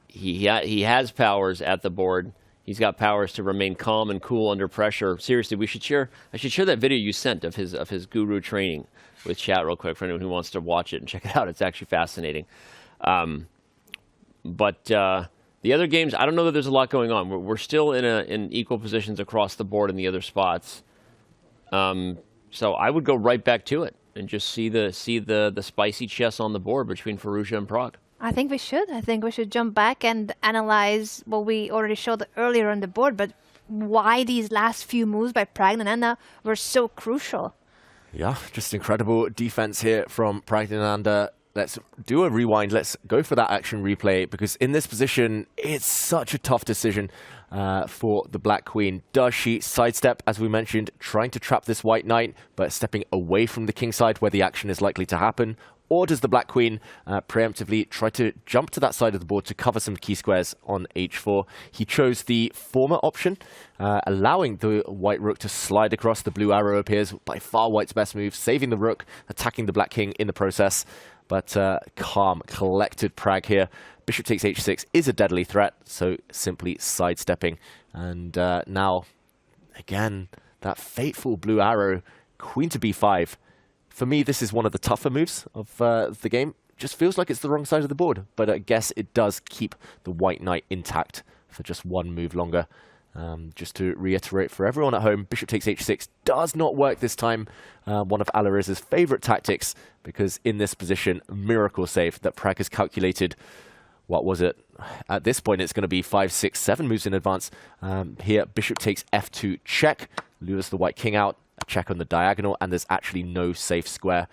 He has powers at the board. He's got powers to remain calm and cool under pressure. Seriously, I should share that video you sent of his guru training with chat real quick for anyone who wants to watch it and check it out. It's actually fascinating. But the other games, I don't know that there's a lot going on. We're still in equal positions across the board in the other spots. So I would go right back to it and just see the spicy chess on the board between Firouzja and Pragg. I think we should. I think we should jump back and analyze what we already showed earlier on the board, but why these last few moves by Praggnanandhaa were so crucial. Yeah, just incredible defense here from Praggnanandhaa. Let's do a rewind. Let's go for that action replay, because in this position, it's such a tough decision for the Black Queen. Does she sidestep, as we mentioned, trying to trap this White Knight, but stepping away from the king side where the action is likely to happen? Or does the Black Queen preemptively try to jump to that side of the board to cover some key squares on h4? He chose the former option, allowing the White Rook to slide across. The blue arrow appears, by far White's best move, saving the Rook, attacking the Black King in the process. But calm, collected Pragg here. Bishop takes h6 is a deadly threat, so simply sidestepping. And now, again, that fateful blue arrow, queen to b5. For me, this is one of the tougher moves of the game. Just feels like it's the wrong side of the board, but I guess it does keep the White Knight intact for just one move longer. Just to reiterate for everyone at home, Bishop takes h6 does not work this time. One of Alireza's favorite tactics, because in this position, miracle save that Pragg has calculated. What was it? At this point, it's going to be 5, 6, 7 moves in advance. Here, Bishop takes f2 check, lures the White King out, a check on the diagonal, and there's actually no safe square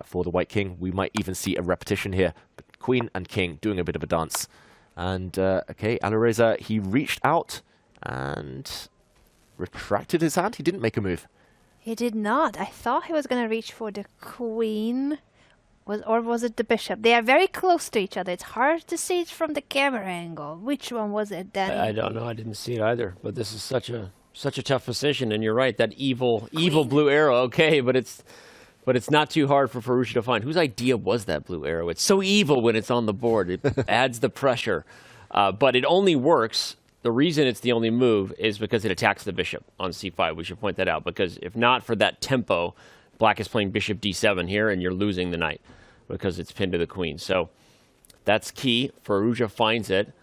for the White King. We might even see a repetition here. But Queen and King doing a bit of a dance. And, okay, Alireza, he reached out and retracted his hand. He didn't make a move. He did not. I thought he was going to reach for the queen. Or was it the bishop? They are very close to each other. It's hard to see it from the camera angle. Which one was it, Danny? I don't know. I didn't see it either. But this is such a tough position. And you're right. That evil blue arrow. Okay, but it's not too hard for Firouzja to find. Whose idea was that blue arrow? It's so evil when it's on the board. It adds the pressure. But it only works. The reason it's the only move is because it attacks the bishop on c5. We should point that out, because if not for that tempo, Black is playing bishop d7 here, and you're losing the knight because it's pinned to the queen. So that's key. Firouzja finds it.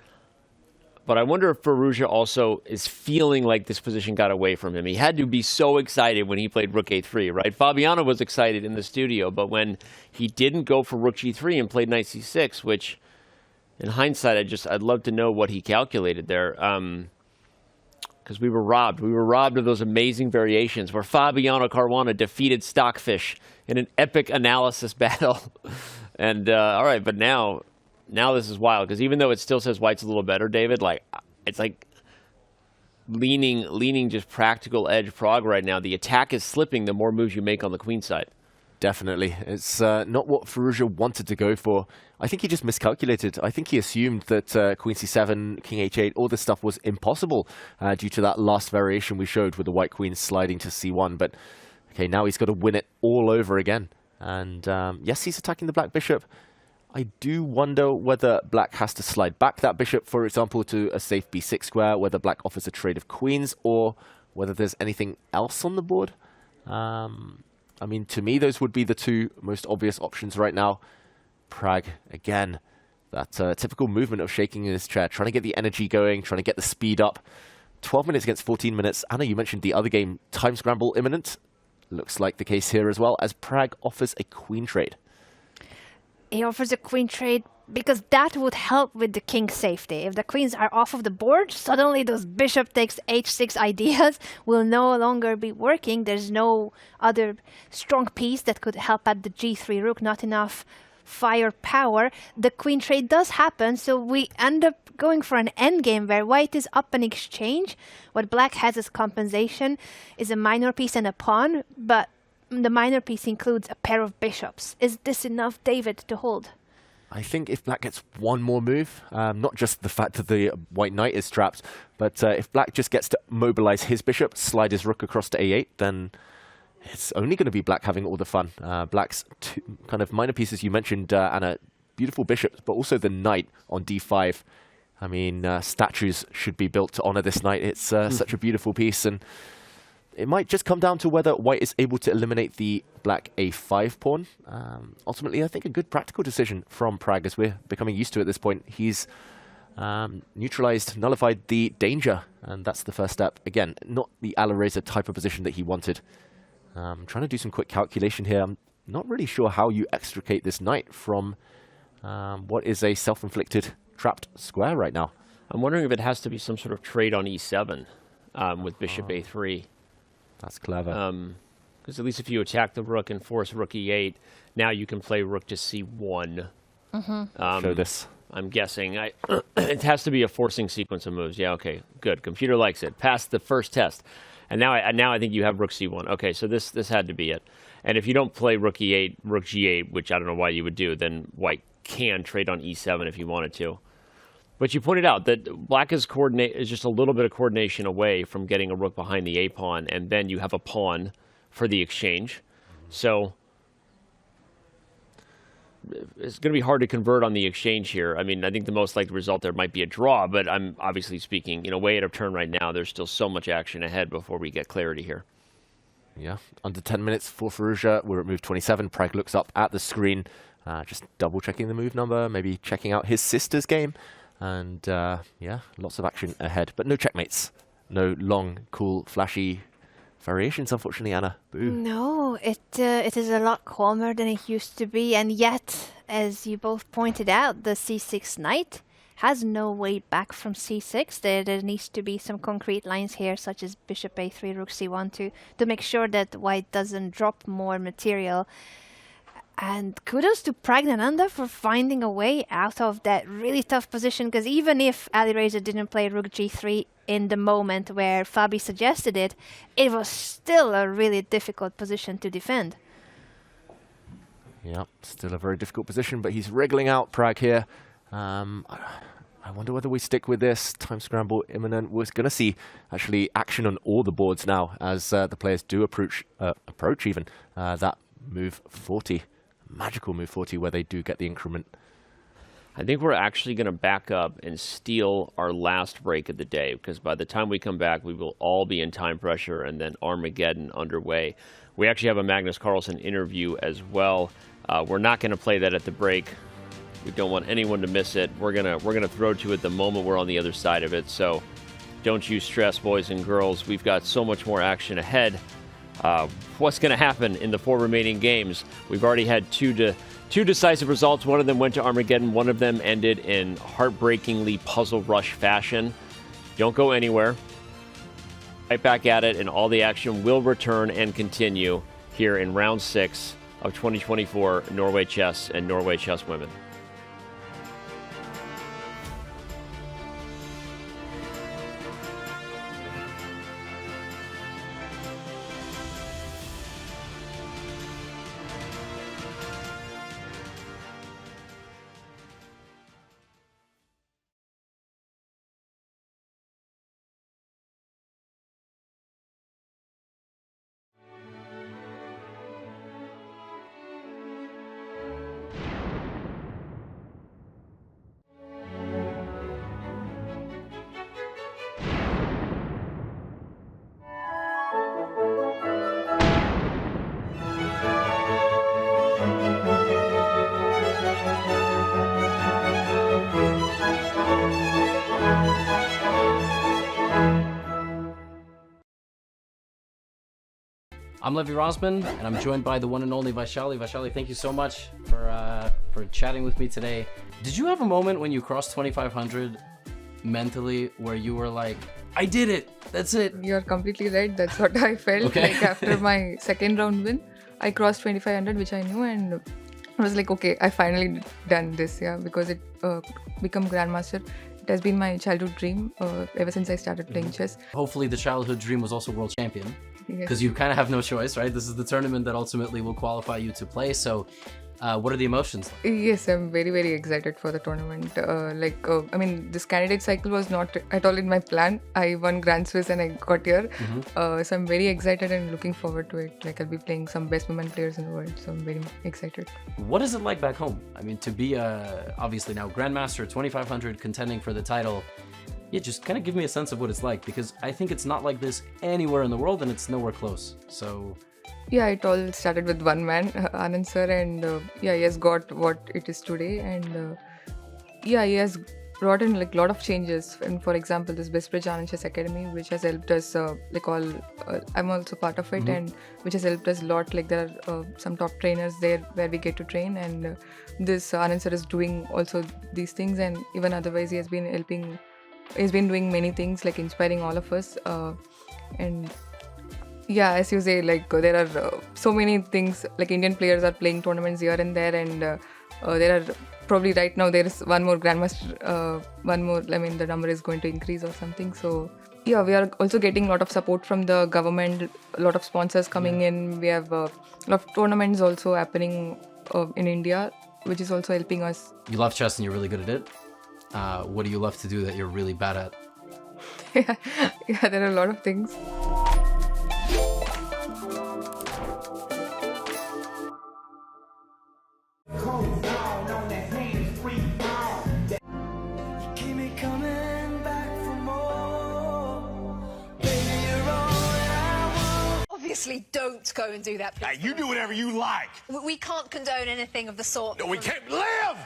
But I wonder if Firouzja also is feeling like this position got away from him. He had to be so excited when he played rook a3, right? Fabiano was excited in the studio, but when he didn't go for rook g3 and played knight c6, which... in hindsight, I'd love to know what he calculated there, because we were robbed. We were robbed of those amazing variations where Fabiano Caruana defeated Stockfish in an epic analysis battle. And all right, but now this is wild, because even though it still says White's a little better, David, like it's like leaning just practical edge Pragg right now. The attack is slipping the more moves you make on the queen side. Definitely. It's not what Firouzja wanted to go for. I think he just miscalculated. I think he assumed that Queen c7, King h8, all this stuff was impossible due to that last variation we showed with the White Queen sliding to c1. But, okay, now he's got to win it all over again. And, yes, he's attacking the Black Bishop. I do wonder whether Black has to slide back that Bishop, for example, to a safe b6 square, whether Black offers a trade of queens, or whether there's anything else on the board. I mean, to me, those would be the two most obvious options right now. Pragg, again, that typical movement of shaking in his chair, trying to get the energy going, trying to get the speed up. 12 minutes against 14 minutes. Anna, you mentioned the other game, time scramble imminent. Looks like the case here as well, as Pragg offers a queen trade. He offers a queen trade because that would help with the king's safety. If the queens are off of the board, suddenly those bishop takes h6 ideas will no longer be working. There's no other strong piece that could help at the g3 rook, not enough firepower. The queen trade does happen, so we end up going for an endgame where white is up an exchange. What black has as compensation is a minor piece and a pawn, but the minor piece includes a pair of bishops. Is this enough, David, to hold? I think if black gets one more move, not just the fact that the white knight is trapped, but if black just gets to mobilize his bishop, slide his rook across to a8, then it's only going to be black having all the fun. Black's two kind of minor pieces you mentioned, Anna, beautiful bishops, but also the knight on d5. I mean, statues should be built to honor this knight. It's such a beautiful piece, and it might just come down to whether white is able to eliminate the black a5 pawn. Ultimately, I think a good practical decision from Pragg, as we're becoming used to at this point. He's neutralized, nullified the danger, and that's the first step. Again, not the Alireza type of position that he wanted. Trying to do some quick calculation here. I'm not really sure how you extricate this knight from what is a self-inflicted trapped square right now. I'm wondering if it has to be some sort of trade on e7 with bishop a3. That's clever. Because at least if you attack the rook and force rook e8, now you can play rook to c1. Show this. I'm guessing. It has to be a forcing sequence of moves. Yeah, okay, good. Computer likes it. Passed the first test. And now I think you have rook c1. Okay, so this had to be it. And if you don't play rook e8, rook g8, which I don't know why you would do, then white can trade on e7 if he wanted to. But you pointed out that black is just a little bit of coordination away from getting a rook behind the a pawn, and then you have a pawn for the exchange. So it's going to be hard to convert on the exchange here. I mean, I think the most likely result there might be a draw, but I'm obviously speaking, way out of turn right now. There's still so much action ahead before we get clarity here. Yeah, under 10 minutes for Firouzja. We're at move 27. Pragg looks up at the screen, just double-checking the move number, maybe checking out his sister's game. And yeah, lots of action ahead, but no checkmates. No long, cool, flashy variations, unfortunately, Anna. Boo. No, it is a lot calmer than it used to be, and yet, as you both pointed out, the c6 knight has no way back from c6. There needs to be some concrete lines here, such as bishop a3, rook c1 to make sure that white doesn't drop more material. And kudos to Praggnanandhaa for finding a way out of that really tough position, because even if Alireza didn't play rook g3 in the moment where Fabi suggested it, it was still a really difficult position to defend. Yeah, still a very difficult position, but he's wriggling out Pragg here. I wonder whether we stick with this. Time scramble imminent. We're going to see actually action on all the boards now as the players do approach even that move 40. Magical move 40 where they do get the increment. I think we're actually going to back up and steal our last break of the day, because by the time we come back, we will all be in time pressure and then Armageddon underway. We actually have a Magnus Carlsen interview as well. We're not going to play that at the break. We don't want anyone to miss it. We're gonna throw to it the moment we're on the other side of it. So don't you stress, boys and girls. We've got so much more action ahead. What's going to happen in the 4 remaining games? We've already had two decisive results. One of them went to Armageddon. One of them ended in heartbreakingly puzzle rush fashion. Don't go anywhere. Right back at it, and all the action will return and continue here in round 6 of 2024 Norway Chess and Norway Chess Women. I'm Levi Rosman, and I'm joined by the one and only Vaishali. Vaishali, thank you so much for chatting with me today. Did you have a moment when you crossed 2,500 mentally where you were like, I did it, that's it? You're completely right. That's what I felt. Okay. Like after my second round win, I crossed 2,500, which I knew, and I was like, okay, I finally done this, yeah, because it become Grandmaster. It has been my childhood dream ever since I started playing chess. Hopefully the childhood dream was also world champion, because Yes. you kind of have no choice, right? This is the tournament that ultimately will qualify you to play. So what are the emotions? Yes, I'm very, very excited for the tournament. I mean, this candidate cycle was not at all in my plan. I won Grand Swiss and I got here. So I'm very excited and looking forward to it. Like, I'll be playing some best women players in the world. So I'm very excited. What is it like back home? I mean, to be obviously now Grandmaster, 2,500, contending for the title. Yeah, just kind of give me a sense of what it's like, because I think it's not like this anywhere in the world and it's nowhere close. So Yeah, it all started with one man, Anand sir, and yeah, he has got what it is today, and yeah, he has brought in like a lot of changes. And for example, this Bestbridge Anand Chess Academy, which has helped us, I'm also part of it, and which has helped us a lot. Like, there are some top trainers there where we get to train, and this Anand sir is doing also these things, and even otherwise he has been helping. He's been doing many things, like inspiring all of us, and yeah, as you say, like there are so many things. Like, Indian players are playing tournaments here and there, and there are probably right now there is one more Grandmaster, one more. I mean, the number is going to increase or something. So yeah, we are also getting a lot of support from the government, a lot of sponsors coming in. We have a lot of tournaments also happening in India, which is also helping us. you love chess and you're really good at it. What do you love to do that you're really bad at? Yeah, there are a lot of things. Obviously, don't go and do that. Now, you do whatever you like. We can't condone anything of the sort. No, we can't live!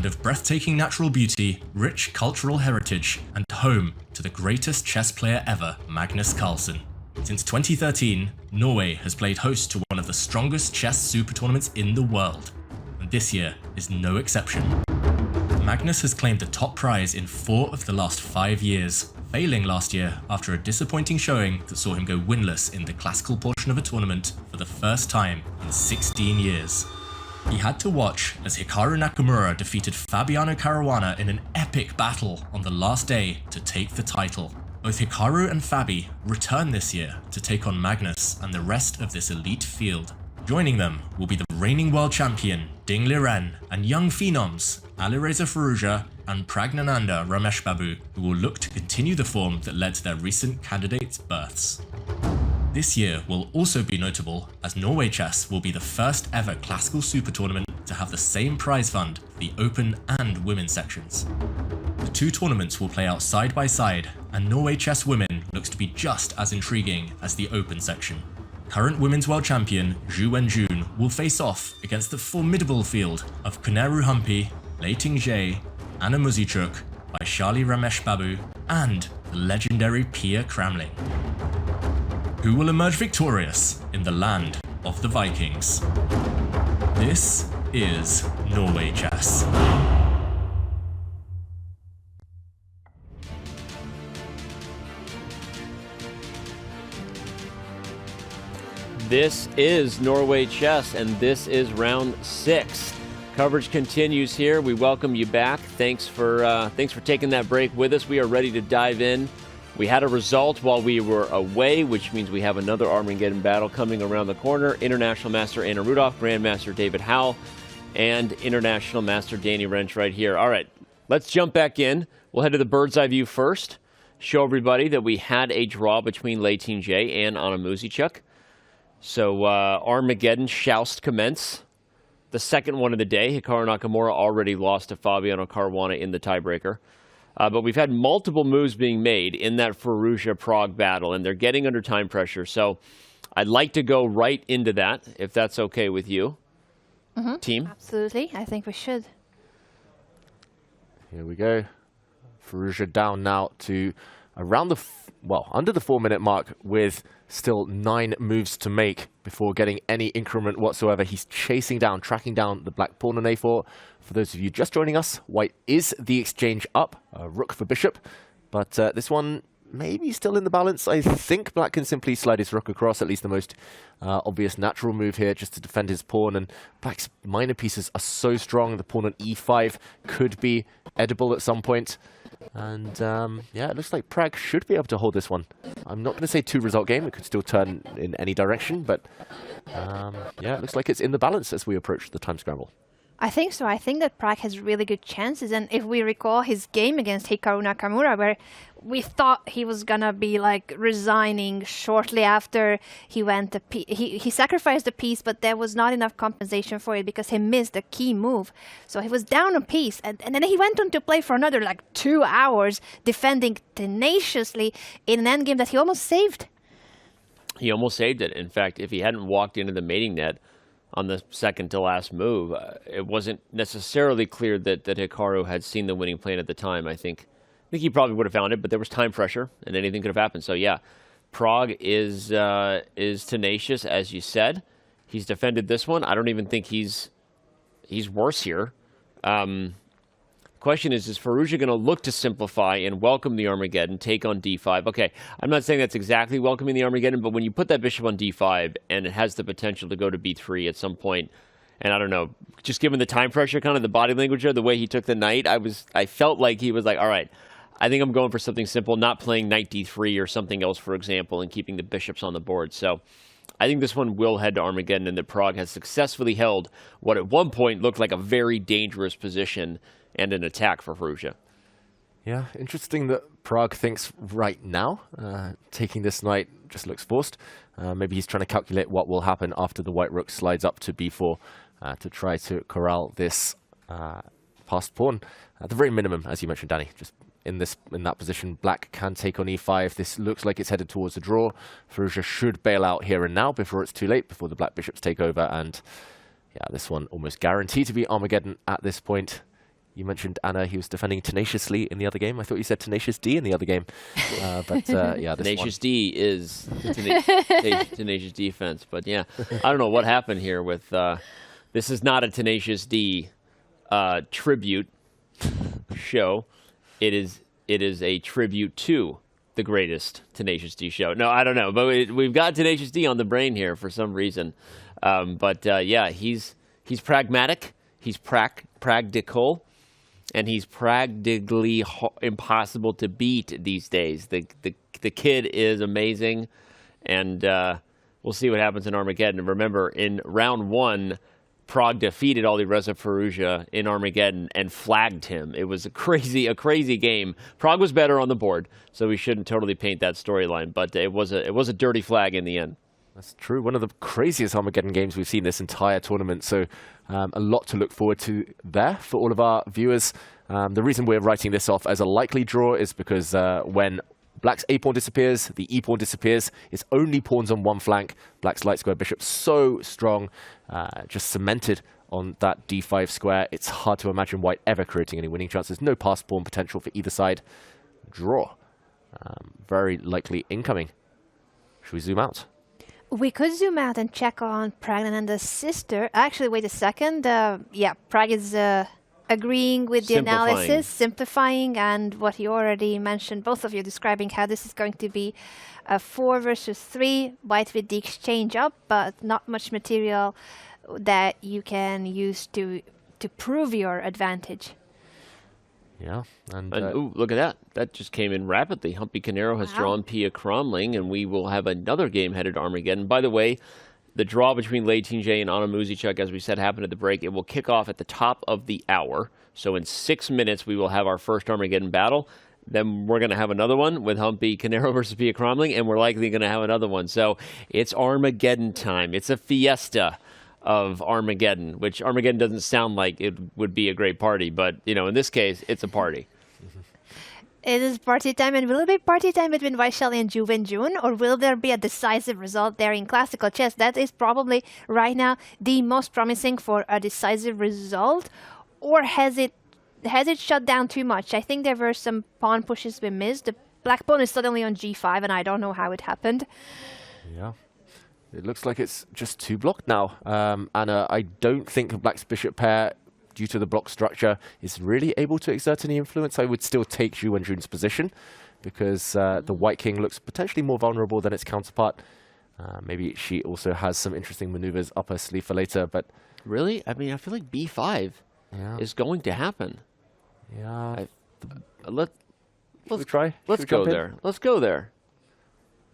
of breathtaking natural beauty, rich cultural heritage, and home to the greatest chess player ever, Magnus Carlsen. Since 2013, Norway has played host to one of the strongest chess super tournaments in the world, and this year is no exception. Magnus has claimed the top prize in 4 of the last 5 years, failing last year after a disappointing showing that saw him go winless in the classical portion of a tournament for the first time in 16 years. He had to watch as Hikaru Nakamura defeated Fabiano Caruana in an epic battle on the last day to take the title. Both Hikaru and Fabi return this year to take on Magnus and the rest of this elite field. Joining them will be the reigning world champion Ding Liren and young phenoms Alireza Firouzja and Praggnanandhaa Ramesh Babu, who will look to continue the form that led to their recent candidates' births. This year will also be notable as Norway Chess will be the first ever classical super tournament to have the same prize fund for the open and women's sections. The 2 tournaments will play out side by side, and Norway Chess Women looks to be just as intriguing as the open section. Current women's world champion Wenjun will face off against the formidable field of Kuneru Humpi, Leiting Jie, Anna Muzichuk, Vaishali Ramesh Babu, and the legendary Pia Cramling. Who will emerge victorious in the land of the Vikings? This is Norway Chess. This is Norway Chess, and this is round 6. Coverage continues here. We welcome you back. Thanks for taking that break with us. We are ready to dive in. We had a result while we were away, which means we have another Armageddon battle coming around the corner. International Master Anna Rudolph, Grandmaster David Howell, and International Master Danny Wrench right here. All right, let's jump back in. We'll head to the bird's eye view first. Show everybody that we had a draw between Leiting Jie and Anna Muzichuk. So Armageddon shall commence. The second one of the day. Hikaru Nakamura already lost to Fabiano Caruana in the tiebreaker. But we've had multiple moves being made in that Firouzja-Prague battle, and they're getting under time pressure. So I'd like to go right into that, if that's okay with you, team. Absolutely. I think we should. Here we go. Firouzja down now to around under the 4-minute mark with still 9 moves to make before getting any increment whatsoever. He's tracking down the black pawn on a4. For those of you just joining us, white is the exchange up, rook for bishop, but this one maybe still in the balance. I think black can simply slide his rook across, at least the most obvious natural move here, just to defend his pawn, and black's minor pieces are so strong. The pawn on e5 could be edible at some point. And yeah, it looks like Pragg should be able to hold this one. I'm not going to say 2-result game. It could still turn in any direction, but yeah, it looks like it's in the balance as we approach the time scramble. I think so. I think that Pragg has really good chances. And if we recall his game against Hikaru Nakamura, where we thought he was going to be like resigning shortly after he went he sacrificed a piece, but there was not enough compensation for it because he missed a key move. So he was down a piece. And then he went on to play for another like 2 hours, defending tenaciously in an endgame that he almost saved. He almost saved it. In fact, if he hadn't walked into the mating net on the second to last move, it wasn't necessarily clear that Hikaru had seen the winning plan at the time. I think he probably would have found it, but there was time pressure and anything could have happened. So yeah, Pragg is tenacious, as you said. He's defended this one. I don't even think he's worse here. Question is Firouzja going to look to simplify and welcome the Armageddon, take on d5? Okay, I'm not saying that's exactly welcoming the Armageddon, but when you put that bishop on d5 and it has the potential to go to b3 at some point, and I don't know, just given the time pressure, kind of the body language there, the way he took the knight, I felt like he was like, all right, I think I'm going for something simple, not playing knight d3 or something else, for example, and keeping the bishops on the board. So I think this one will head to Armageddon, and that Pragg has successfully held what at one point looked like a very dangerous position and an attack for Firouzja. Yeah, interesting that Pragg thinks right now taking this knight just looks forced. Maybe he's trying to calculate what will happen after the white rook slides up to b4 to try to corral this passed pawn. At the very minimum, as you mentioned, Danny, just in that position, black can take on e5. This looks like it's headed towards a draw. Firouzja should bail out here and now before it's too late, before the black bishops take over. And yeah, this one almost guaranteed to be Armageddon at this point. You mentioned, Anna, he was defending tenaciously in the other game. I thought you said Tenacious D in the other game. But yeah, this Tenacious D is Tenacious Defense. But yeah, I don't know what happened here with... this is not a Tenacious D tribute show. It is a tribute to the greatest Tenacious D show. No, I don't know. But we've got Tenacious D on the brain here for some reason. But yeah, he's pragmatic. He's practical. And he's practically impossible to beat these days. The kid is amazing, and we'll see what happens in Armageddon. Remember, in round 1, Pragg defeated Alireza Firouzja in Armageddon and flagged him. It was a crazy game. Pragg was better on the board, so we shouldn't totally paint that storyline. But it was a dirty flag in the end. That's true. One of the craziest Armageddon games we've seen this entire tournament. So a lot to look forward to there for all of our viewers. The reason we're writing this off as a likely draw is because when Black's A-pawn disappears, the E-pawn disappears. It's only pawns on one flank. Black's light square bishop so strong, just cemented on that D5 square. It's hard to imagine White ever creating any winning chances. No pass pawn potential for either side. Draw. Very likely incoming. Should we zoom out? We could zoom out and check on Praggnanandhaa's sister. Actually, wait a second. Yeah, Pragg is agreeing with the analysis, simplifying, and what you already mentioned, both of you describing how this is going to be a 4 versus 3, White with the exchange up, but not much material that you can use to prove your advantage. Yeah, and ooh, look at that. That just came in rapidly. Humpy Canero has drawn Pia Cramling, and we will have another game headed to Armageddon. By the way, the draw between Lei Tingjie and Anna Muzichuk, as we said, happened at the break. It will kick off at the top of the hour. So in 6 minutes, we will have our first Armageddon battle. Then we're going to have another one with Humpy Canero versus Pia Cramling, and we're likely going to have another one. So it's Armageddon time. It's a fiesta of Armageddon, which Armageddon doesn't sound like it would be a great party, but you know, in this case, it's a party. It is party time, and will it be party time between Vaishali and Wenjun, or will there be a decisive result there in classical chess? That is probably right now the most promising for a decisive result, or has it shut down too much? I think there were some pawn pushes we missed. The black pawn is suddenly on g5, and I don't know how it happened. Yeah. It looks like it's just 2 blocked now. Anna, I don't think Black's bishop pair, due to the block structure, is really able to exert any influence. I would still take Zhu Wenjun's position because the White King looks potentially more vulnerable than its counterpart. Maybe she also has some interesting maneuvers up her sleeve for later, but... Really? I mean, I feel like b5 is going to happen. Yeah. Let's try. Let's go there. Let's go there.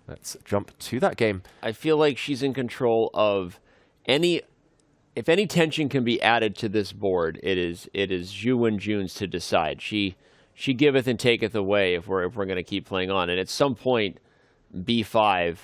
Let's jump to that game. I feel like she's in control of if any tension can be added to this board, it is Zhu Wenjun's to decide. She giveth and taketh away if we're going to keep playing on. And at some point, b5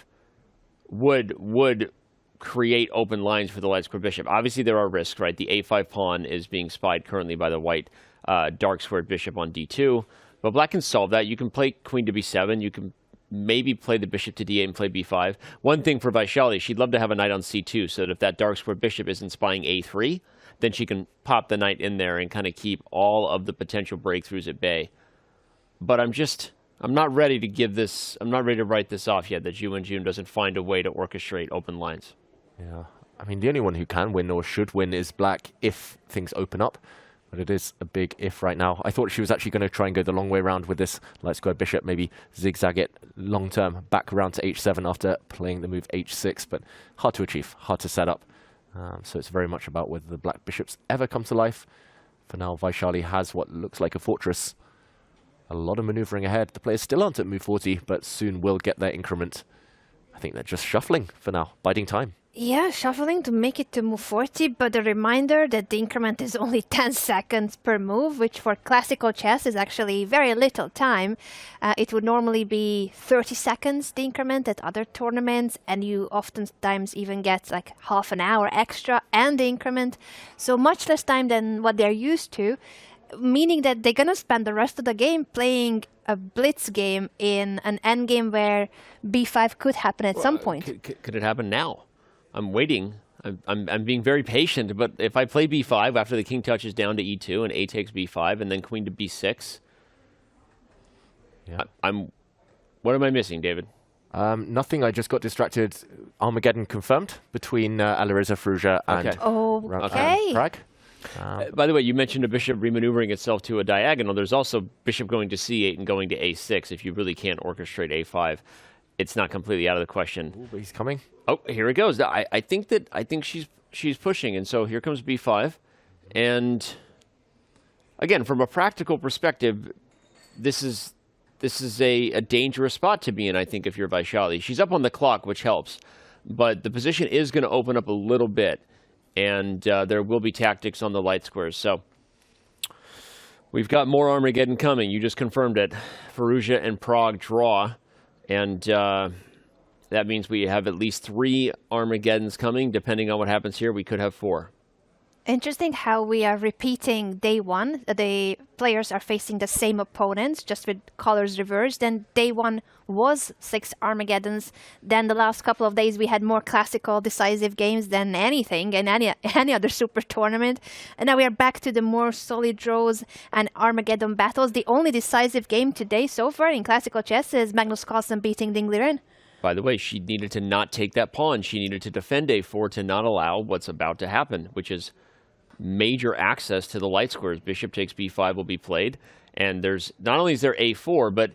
would create open lines for the light square bishop. Obviously, there are risks, right? The a5 pawn is being spied currently by the white dark squared bishop on d2. But Black can solve that. You can play queen to b7. You can maybe play the bishop to d8 and play b5. One thing for Vaishali, she'd love to have a knight on c2, so that if that dark square bishop isn't spying a3, then she can pop the knight in there and kind of keep all of the potential breakthroughs at bay. But I'm not ready to write this off yet, that Zhu Wenjun doesn't find a way to orchestrate open lines. Yeah, I mean, the only one who can win or should win is Black if things open up. But it is a big if right now. I thought she was actually going to try and go the long way around with this light square bishop, maybe zigzag it long term back around to h7 after playing the move h6, but hard to achieve, hard to set up. So it's very much about whether the black bishops ever come to life. For now, Vaishali has what looks like a fortress. A lot of maneuvering ahead. The players still aren't at move 40, but soon will get their increment. I think they're just shuffling for now, biding time. Yeah, shuffling to make it to move 40, but a reminder that the increment is only 10 seconds per move, which for classical chess is actually very little time. It would normally be 30 seconds, the increment, at other tournaments, and you oftentimes even get like half an hour extra and the increment, so much less time than what they're used to, meaning that they're going to spend the rest of the game playing a blitz game in an endgame where b5 could happen at some point. Could it happen now? I'm waiting I'm being very patient, but if I play b5 after the king touches down to e2 and a takes b5 and then queen to b6, what am I missing, David? Nothing. I just got distracted. Armageddon confirmed between Alireza Firouzja and Pragg. By the way, you mentioned a bishop remaneuvering itself to a diagonal. There's also bishop going to c8 and going to a6. If you really can't orchestrate a5, it's not completely out of the question. Ooh, but he's coming. Oh, here it goes. I think she's pushing, and so here comes b5. And again, from a practical perspective, this is a dangerous spot to be in, I think, if you're Vaishali. She's up on the clock, which helps. But the position is going to open up a little bit. And there will be tactics on the light squares. So we've got more Armageddon coming. You just confirmed it. Firouzja and Pragg draw. And that means we have at least 3 Armageddons coming. Depending on what happens here, we could have 4. Interesting how we are repeating day one. The players are facing the same opponents, just with colors reversed. And day one was 6 Armageddons. Then the last couple of days we had more classical decisive games than anything in any other super tournament. And now we are back to the more solid draws and Armageddon battles. The only decisive game today so far in classical chess is Magnus Carlsen beating Liren. By the way, she needed to not take that pawn. She needed to defend a4 to not allow what's about to happen, which is major access to the light squares. Bishop takes b5 will be played, and there's not only is there a4, but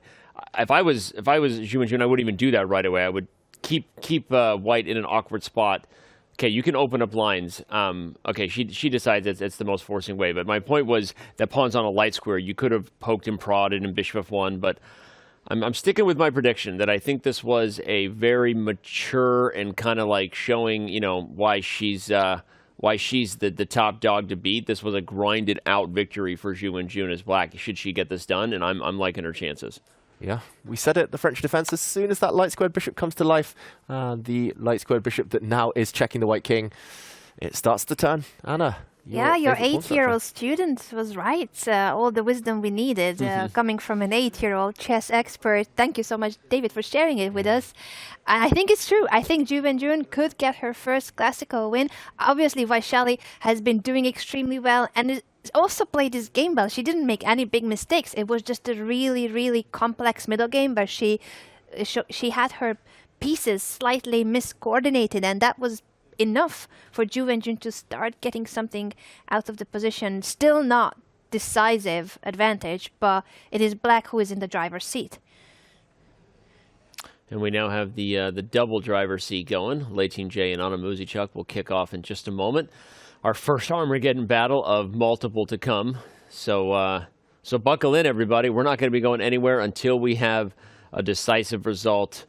if I was Zhu Wenjun, I wouldn't even do that right away. I would keep white in an awkward spot. Okay, you can open up lines. Okay, she decides it's the most forcing way. But my point was that pawn's on a light square. You could have poked and prodded in bishop f1, but I'm sticking with my prediction that I think this was a very mature and kind of like showing, why she's the top dog to beat. This was a grinded out victory for Zhu Wenjun as black. Should she get this done? And I'm liking her chances. Yeah, we said it, the French defense, as soon as that light squared bishop comes to life, the light squared bishop that now is checking the white king, it starts to turn. Anna. Yeah, your 8-year-old student was right. All the wisdom we needed coming from an 8-year-old chess expert. Thank you so much, David, for sharing it with us. I think it's true. I think Zhu Wenjun could get her first classical win. Obviously, Vaishali has been doing extremely well and also played this game well. She didn't make any big mistakes. It was just a really, really complex middle game where she had her pieces slightly miscoordinated, and that was enough for Zhu Wenjun to start getting something out of the position. Still not decisive advantage, but it is black who is in the driver's seat. And we now have the double driver's seat going. Lei Ting-Jie and Anna Muzychuk will kick off in just a moment. Our first Armageddon battle of multiple to come. So buckle in, everybody. We're not going to be going anywhere until we have a decisive result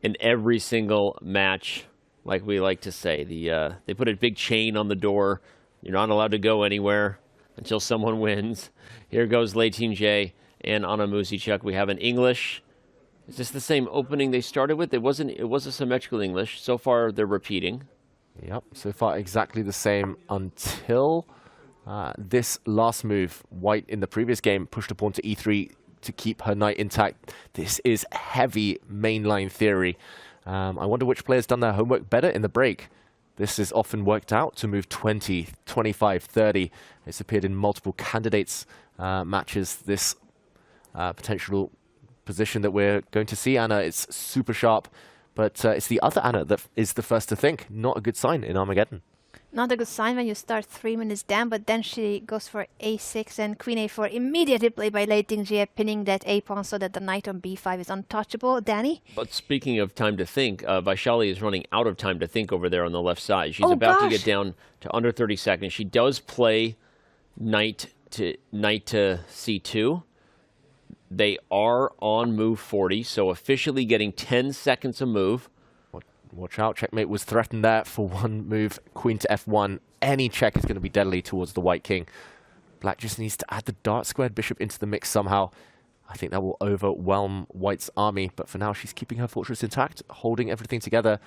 in every single match. Like we like to say, they put a big chain on the door. You're not allowed to go anywhere until someone wins. Here goes Lei Ting-Jie and Anna Muzychuk. We have an English. Is this the same opening they started with? It wasn't. It was a symmetrical English. So far, they're repeating. Yep. So far, exactly the same until this last move. White in the previous game pushed a pawn to e3 to keep her knight intact. This is heavy mainline theory. I wonder which player's done their homework better in the break. This is often worked out to move 20, 25, 30. It's appeared in multiple candidates matches, this potential position that we're going to see. Anna, it's super sharp, but it's the other Anna that is the first to think. Not a good sign in Armageddon. Not a good sign when you start 3 minutes down, but then she goes for a6 and queen a4, immediately played by Lei Ting-Jie, pinning that a-pawn so that the knight on b5 is untouchable. Danny? But speaking of time to think, Vaishali is running out of time to think over there on the left side. She's about to get down to under 30 seconds. She does play knight to c2. They are on move 40, so officially getting 10 seconds a move. Watch out, checkmate was threatened there for one move. Queen to f1. Any check is going to be deadly towards the white king. Black just needs to add the dark squared bishop into the mix somehow. I think that will overwhelm White's army, but for now she's keeping her fortress intact, holding everything together.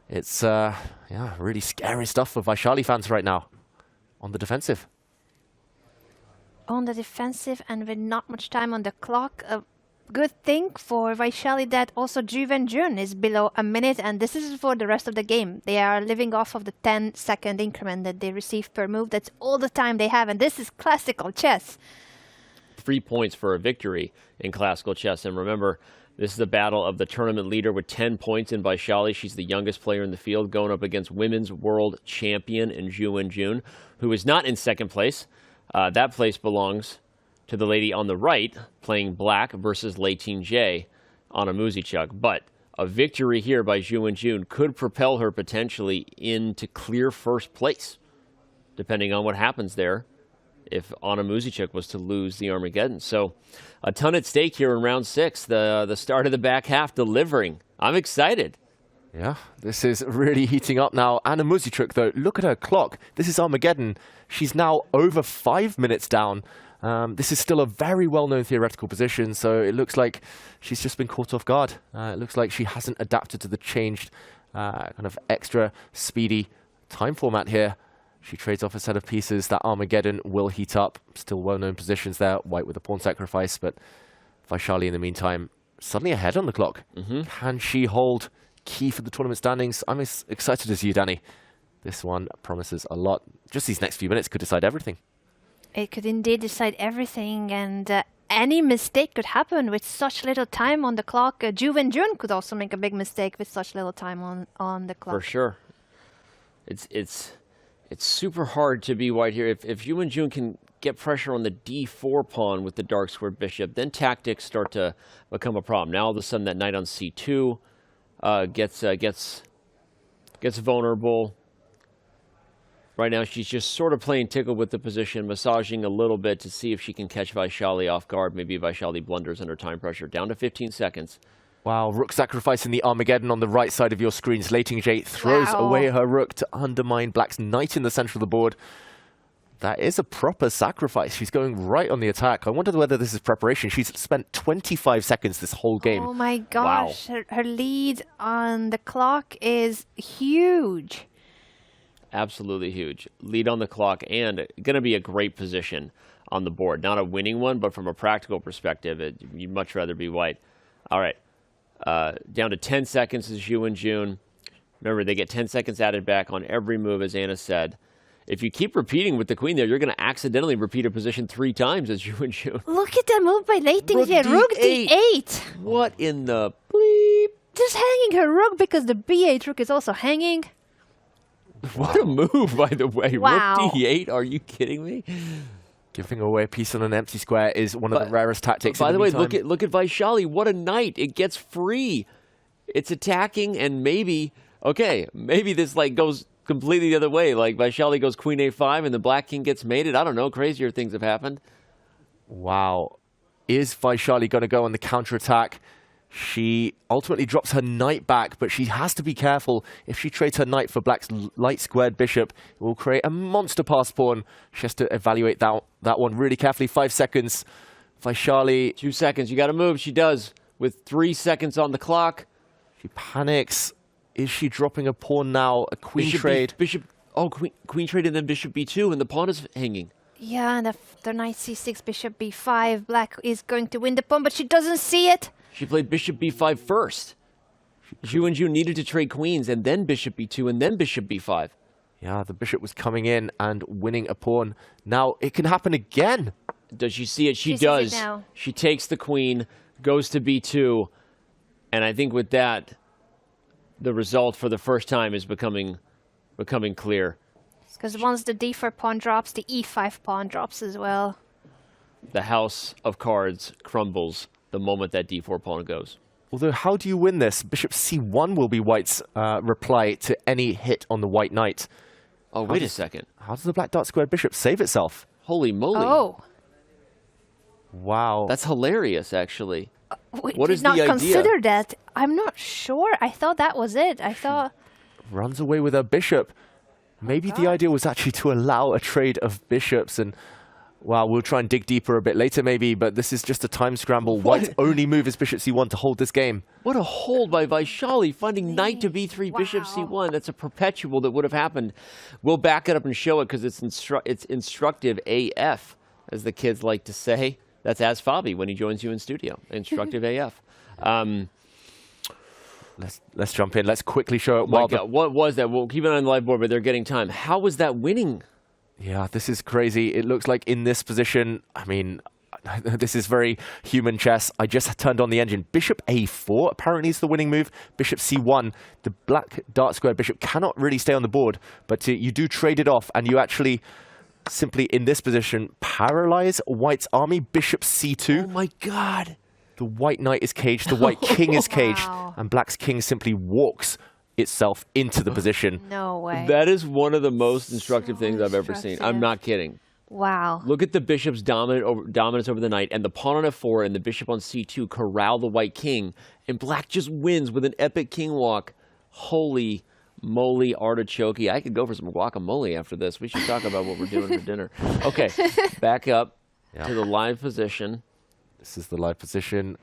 It's yeah, really scary stuff for Vaishali fans right now. On the defensive. On the defensive and with not much time on the clock. good thing for Vaishali that also Wenjun is below a minute, and this is for the rest of the game. They are living off of the 10-second increment that they receive per move. That's all the time they have, and this is classical chess. 3 points for a victory in classical chess. And remember, this is the battle of the tournament leader with 10 points in Vaishali. She's the youngest player in the field, going up against women's world champion in Wenjun, who is not in second place. That place belongs to the lady on the right, playing black versus Leitin J on a Muzichuk. But a victory here by Wenjun could propel her potentially into clear first place, depending on what happens there if Anna Muzichuk was to lose the Armageddon. So a ton at stake here in round 6, the start of the back half delivering. I'm excited. Yeah, this is really heating up now. Anna Muzichuk, though, look at her clock. This is Armageddon. She's now over 5 minutes down. This is still a very well-known theoretical position, so it looks like she's just been caught off guard. It looks like she hasn't adapted to the changed kind of extra speedy time format here. She trades off a set of pieces that Armageddon will heat up. Still well-known positions there. White with a pawn sacrifice, but Vaishali in the meantime suddenly ahead on the clock. Can she hold key for the tournament standings? I'm as excited as you, Danny. This one promises a lot. Just these next few minutes could decide everything. It could indeed decide everything, and any mistake could happen with such little time on the clock. Wenjun could also make a big mistake with such little time on the clock. For sure. It's super hard to be white here. If Wenjun can get pressure on the d4 pawn with the dark squared bishop, then tactics start to become a problem. Now all of a sudden that knight on c2 gets vulnerable. Right now she's just sort of playing tickle with the position, massaging a little bit to see if she can catch Vaishali off guard. Maybe Vaishali blunders under time pressure. Down to 15 seconds. Wow, rook sacrificing the Armageddon on the right side of your screens. Leitin J throws away her rook to undermine Black's knight in the center of the board. That is a proper sacrifice. She's going right on the attack. I wonder whether this is preparation. She's spent 25 seconds this whole game. Oh my gosh, wow. Her lead on the clock is huge. Absolutely huge. Lead on the clock and going to be a great position on the board. Not a winning one, but from a practical perspective, you'd much rather be white. All right. Down to 10 seconds is Wenjun. Remember, they get 10 seconds added back on every move, as Anna said. If you keep repeating with the queen there, you're going to accidentally repeat a position 3 times as Wenjun. Look at that move by Leitin J. Rook D8. What in the bleep? Just hanging her rook because the B8 rook is also hanging. What a move, by the way. Wow. Rook D8? Are you kidding me? Giving away a piece on an empty square is one of the rarest tactics. By the way, meantime. look at Vaishali. What a knight. It gets free. It's attacking, and maybe this goes completely the other way. Like Vaishali goes queen a5 and the black king gets mated. I don't know. Crazier things have happened. Wow. Is Vaishali going to go on the counterattack? She ultimately drops her knight back, but she has to be careful. If she trades her knight for Black's light squared bishop, it will create a monster pass pawn. She has to evaluate that one really carefully. 5 seconds. Vaishali. 2 seconds. You got to move. She does. With 3 seconds on the clock. She panics. Is she dropping a pawn now? A queen bishop trade. Queen trade and then bishop b2, and the pawn is hanging. Yeah, and after knight c6, bishop b5, Black is going to win the pawn, but she doesn't see it. She played bishop b5 first. Wenjun needed to trade queens, and then bishop b2, and then bishop b5. Yeah, the bishop was coming in and winning a pawn. Now it can happen again. Does she see it? She does. Sees it now. She takes the queen, goes to b2, and I think with that, the result for the first time is becoming clear. Because once the d4 pawn drops, the e5 pawn drops as well. The house of cards crumbles the moment that d4 pawn goes. Although, how do you win this? Bishop c1 will be white's reply to any hit on the white knight. Oh, wait a second. How does the black dark squared bishop save itself? Holy moly. Oh. Wow. That's hilarious, actually. We what did is not the idea? consider that. I'm not sure. I thought that was it. I thought... Runs away with her bishop. Maybe the idea was actually to allow a trade of bishops, and well, we'll try and dig deeper a bit later maybe, but this is just a time scramble. White's only move is bishop c1 to hold this game. What a hold by Vaishali, finding knight to b3, bishop c1. That's a perpetual that would have happened. We'll back it up and show it because it's instructive AF, as the kids like to say. That's As Fabi when he joins you in studio. Instructive AF. Let's jump in. Let's quickly show it. What was that? We'll keep it on the live board, but they're getting time. How was that winning? Yeah, this is crazy. It looks like in this position, I mean, this is very human chess. I just turned on the engine. Bishop A4 apparently is the winning move. Bishop C1. The black dark square bishop cannot really stay on the board, but you do trade it off, and you actually simply, in this position, paralyze White's army. Bishop C2. Oh my god. The white knight is caged, the white king is caged, and black's king simply walks itself into the position. No way. That is one of the most instructive things I've ever seen. I'm not kidding. Wow. Look at the bishop's dominance over the knight, and the pawn on f4 and the bishop on c2 corral the white king, and black just wins with an epic king walk. Holy moly artichoke. I could go for some guacamole after this. We should talk about what we're doing for dinner. Okay, back up to the live position. This is the live position.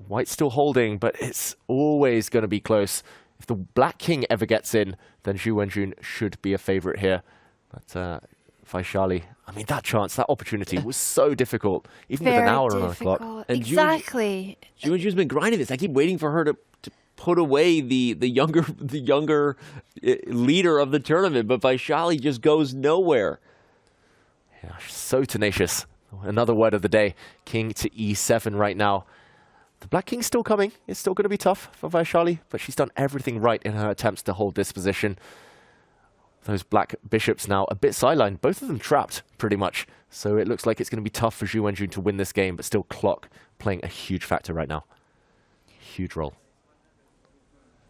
White's still holding, but it's always going to be close. If the black king ever gets in, then Zhu Wenjun should be a favorite here. But Vaishali, I mean, that chance, that opportunity was so difficult, even with an hour on the clock. And Exactly. Zhu Wenjun's been grinding this. I keep waiting for her to put away the younger leader of the tournament, but Vaishali just goes nowhere. Yeah, she's so tenacious. Another word of the day, king to e7 right now. The black king's still coming. It's still going to be tough for Vaishali, but she's done everything right in her attempts to hold this position. Those black bishops now a bit sidelined, both of them trapped pretty much. So it looks like it's going to be tough for Zhu Wenjun to win this game, but still clock playing a huge factor right now. Huge role.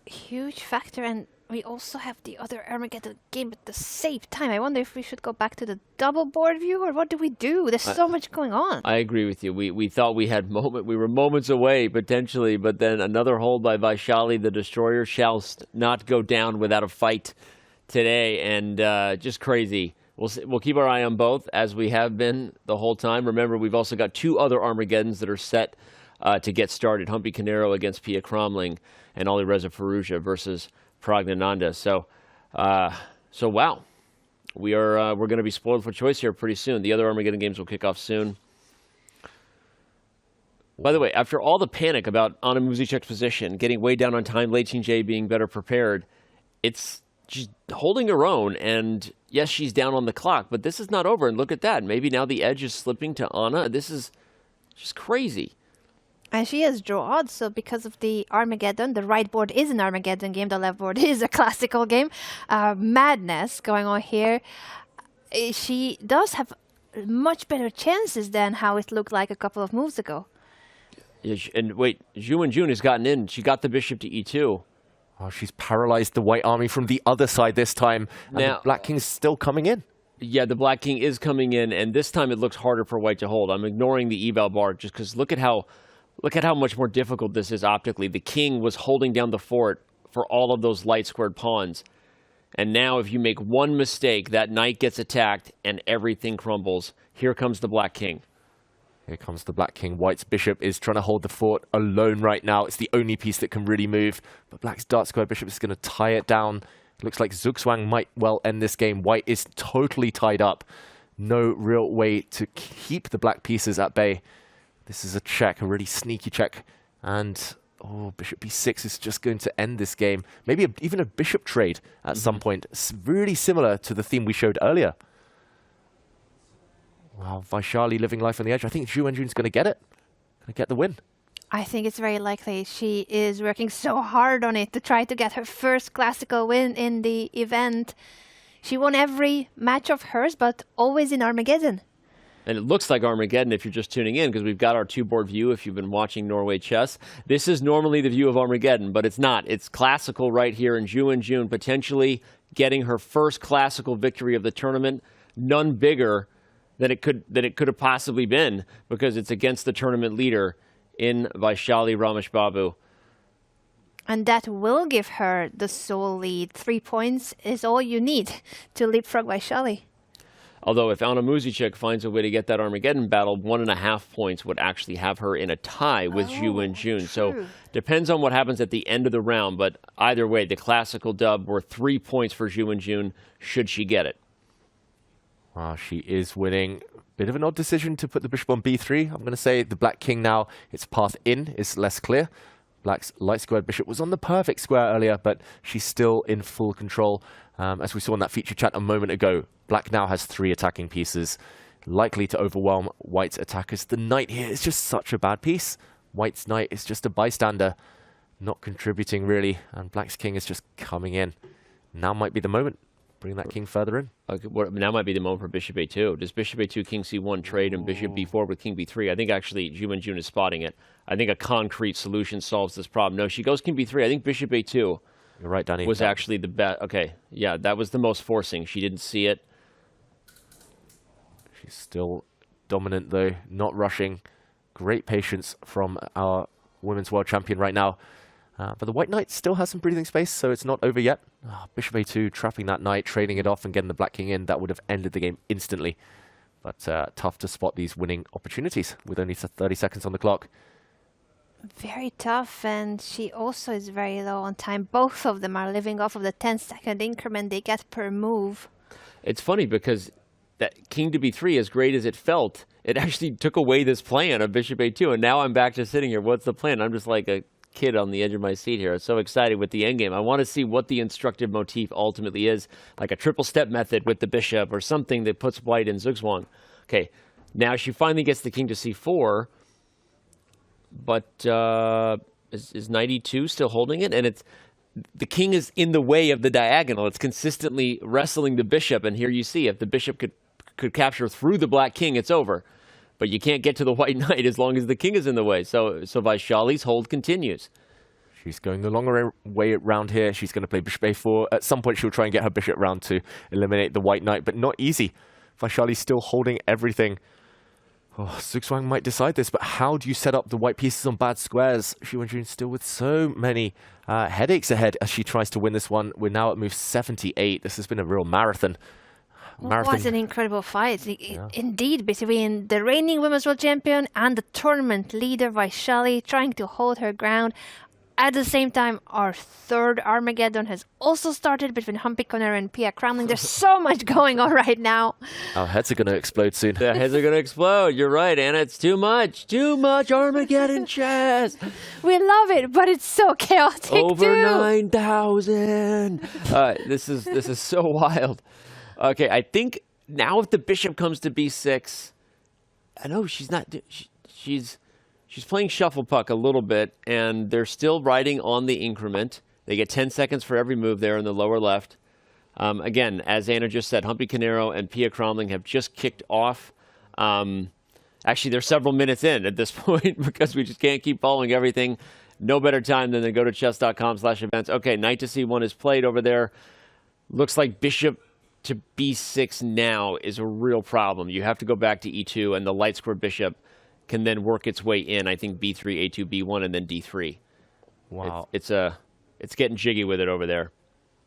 Huge factor, and we also have the other Armageddon game at the same time. I wonder if we should go back to the double board view, or what do we do? There's so much going on. I agree with you. We thought we were moments away potentially, but then another hold by Vaishali. The destroyer shall not go down without a fight today, and just crazy. We'll keep our eye on both, as we have been the whole time. Remember, we've also got two other Armageddons that are set to get started. Humpy Canero against Pia Cramling, and Alireza Firouzja versus Praggnanandhaa. So wow, we're going to be spoiled for choice here pretty soon. The other Armageddon games will kick off soon. By the way, after all the panic about Anna Muzychek's position, getting way down on time, Lei Qingjie being better prepared, she's holding her own, and yes, she's down on the clock, but this is not over, and look at that. Maybe now the edge is slipping to Anna. This is just crazy. And she has draw odds, so because of the Armageddon, the right board is an Armageddon game, the left board is a classical game. Madness going on here. She does have much better chances than how it looked like a couple of moves ago. Yeah, and wait, Zhu Wenjun has gotten in. She got the bishop to e2. Oh, she's paralyzed the white army from the other side this time. And Now, the black king's still coming in. Yeah, the black king is coming in, and this time it looks harder for white to hold. I'm ignoring the eval bar just because look at how much more difficult this is optically. The king was holding down the fort for all of those light squared pawns. And now if you make one mistake, that knight gets attacked and everything crumbles. Here comes the black king. Here comes the black king. White's bishop is trying to hold the fort alone right now. It's the only piece that can really move. But black's dark square bishop is going to tie it down. It looks like Zugzwang might well end this game. White is totally tied up. No real way to keep the black pieces at bay. This is a check, a really sneaky check. And, bishop b6 is just going to end this game. Maybe even a bishop trade at some point. It's really similar to the theme we showed earlier. Wow, Vaishali living life on the edge. I think Zhu Wenjun's going to get it. Going to get the win. I think it's very likely. She is working so hard on it to try to get her first classical win in the event. She won every match of hers, but always in Armageddon. And it looks like Armageddon if you're just tuning in, because we've got our two-board view if you've been watching Norway Chess. This is normally the view of Armageddon, but it's not. It's classical right here, and Zhu Wenjun potentially getting her first classical victory of the tournament. None bigger than it could have possibly been, because it's against the tournament leader in Vaishali Rameshbabu. And that will give her the sole lead. 3 points is all you need to leapfrog Vaishali. Although if Anna Muzychek finds a way to get that Armageddon battle, 1.5 points would actually have her in a tie with Zhu Wenjun. So depends on what happens at the end of the round. But either way, the classical dub were 3 points for Zhu Wenjun should she get it. Wow, she is winning. Bit of an odd decision to put the bishop on b3. I'm going to say the black king now, its path in is less clear. Black's light squared bishop was on the perfect square earlier, but she's still in full control. As we saw in that feature chat a moment ago, black now has 3 attacking pieces, likely to overwhelm white's attackers. The knight here is just such a bad piece. White's knight is just a bystander, not contributing really, and black's king is just coming in. Now might be the moment. Bring that king further in. Okay, well, now might be the moment for bishop a2. Does bishop a2, king c1 trade, and bishop b4 with king b3? I think actually Wenjun is spotting it. I think a concrete solution solves this problem. No, she goes king b3. I think bishop a2 You're right, Danny. was actually the best. Okay, yeah, that was the most forcing. She didn't see it. She's still dominant though, not rushing. Great patience from our women's world champion right now. But the white knight still has some breathing space, so it's not over yet. Bishop a2, trapping that knight, trading it off and getting the black king in. That would have ended the game instantly. But tough to spot these winning opportunities with only 30 seconds on the clock. Very tough, and she also is very low on time. Both of them are living off of the 10-second increment they get per move. It's funny because that king to b3, as great as it felt, it actually took away this plan of bishop a2, and now I'm back to sitting here. What's the plan? I'm just like a kid on the edge of my seat here. I'm so excited with the endgame. I want to see what the instructive motif ultimately is, like a triple step method with the bishop or something that puts white in zugzwang. Okay, now she finally gets the king to c4, but is knight e2 still holding it? And it's the king is in the way of the diagonal. It's consistently wrestling the bishop, and here you see if the bishop could capture through the black king, it's over. But you can't get to the white knight as long as the king is in the way. So Vaishali's hold continues. She's going the longer way around here. She's going to play bishop a4. At some point, she'll try and get her bishop round to eliminate the white knight, but not easy. Vaishali's still holding everything. Oh, zugzwang might decide this, but how do you set up the white pieces on bad squares? Wenjun still with so many headaches ahead as she tries to win this one. We're now at move 78. This has been a real marathon. It was an incredible fight. Indeed, between the reigning women's world champion and the tournament leader, Vaishali, trying to hold her ground. At the same time, our third Armageddon has also started between Hikaru and Pia Cramling. There's so much going on right now. Our heads are going to explode soon. The heads are going to explode. You're right, Anna. It's too much. Too much Armageddon chess. We love it, but it's so chaotic Over too. 9,000. This is so wild. Okay, I think now if the bishop comes to b6, I know she's not. She's playing shuffle puck a little bit, and they're still riding on the increment. They get 10 seconds for every move there in the lower left. Again, as Anna just said, Hikaru and Pia Cramling have just kicked off. Actually, they're several minutes in at this point because we just can't keep following everything. No better time than to go to chess.com/events. Okay, knight to c1 is played over there. Looks like bishop to b6 now is a real problem. You have to go back to e2, and the light square bishop can then work its way in. I think b3, a2, b1, and then d3. Wow. It's getting jiggy with it over there.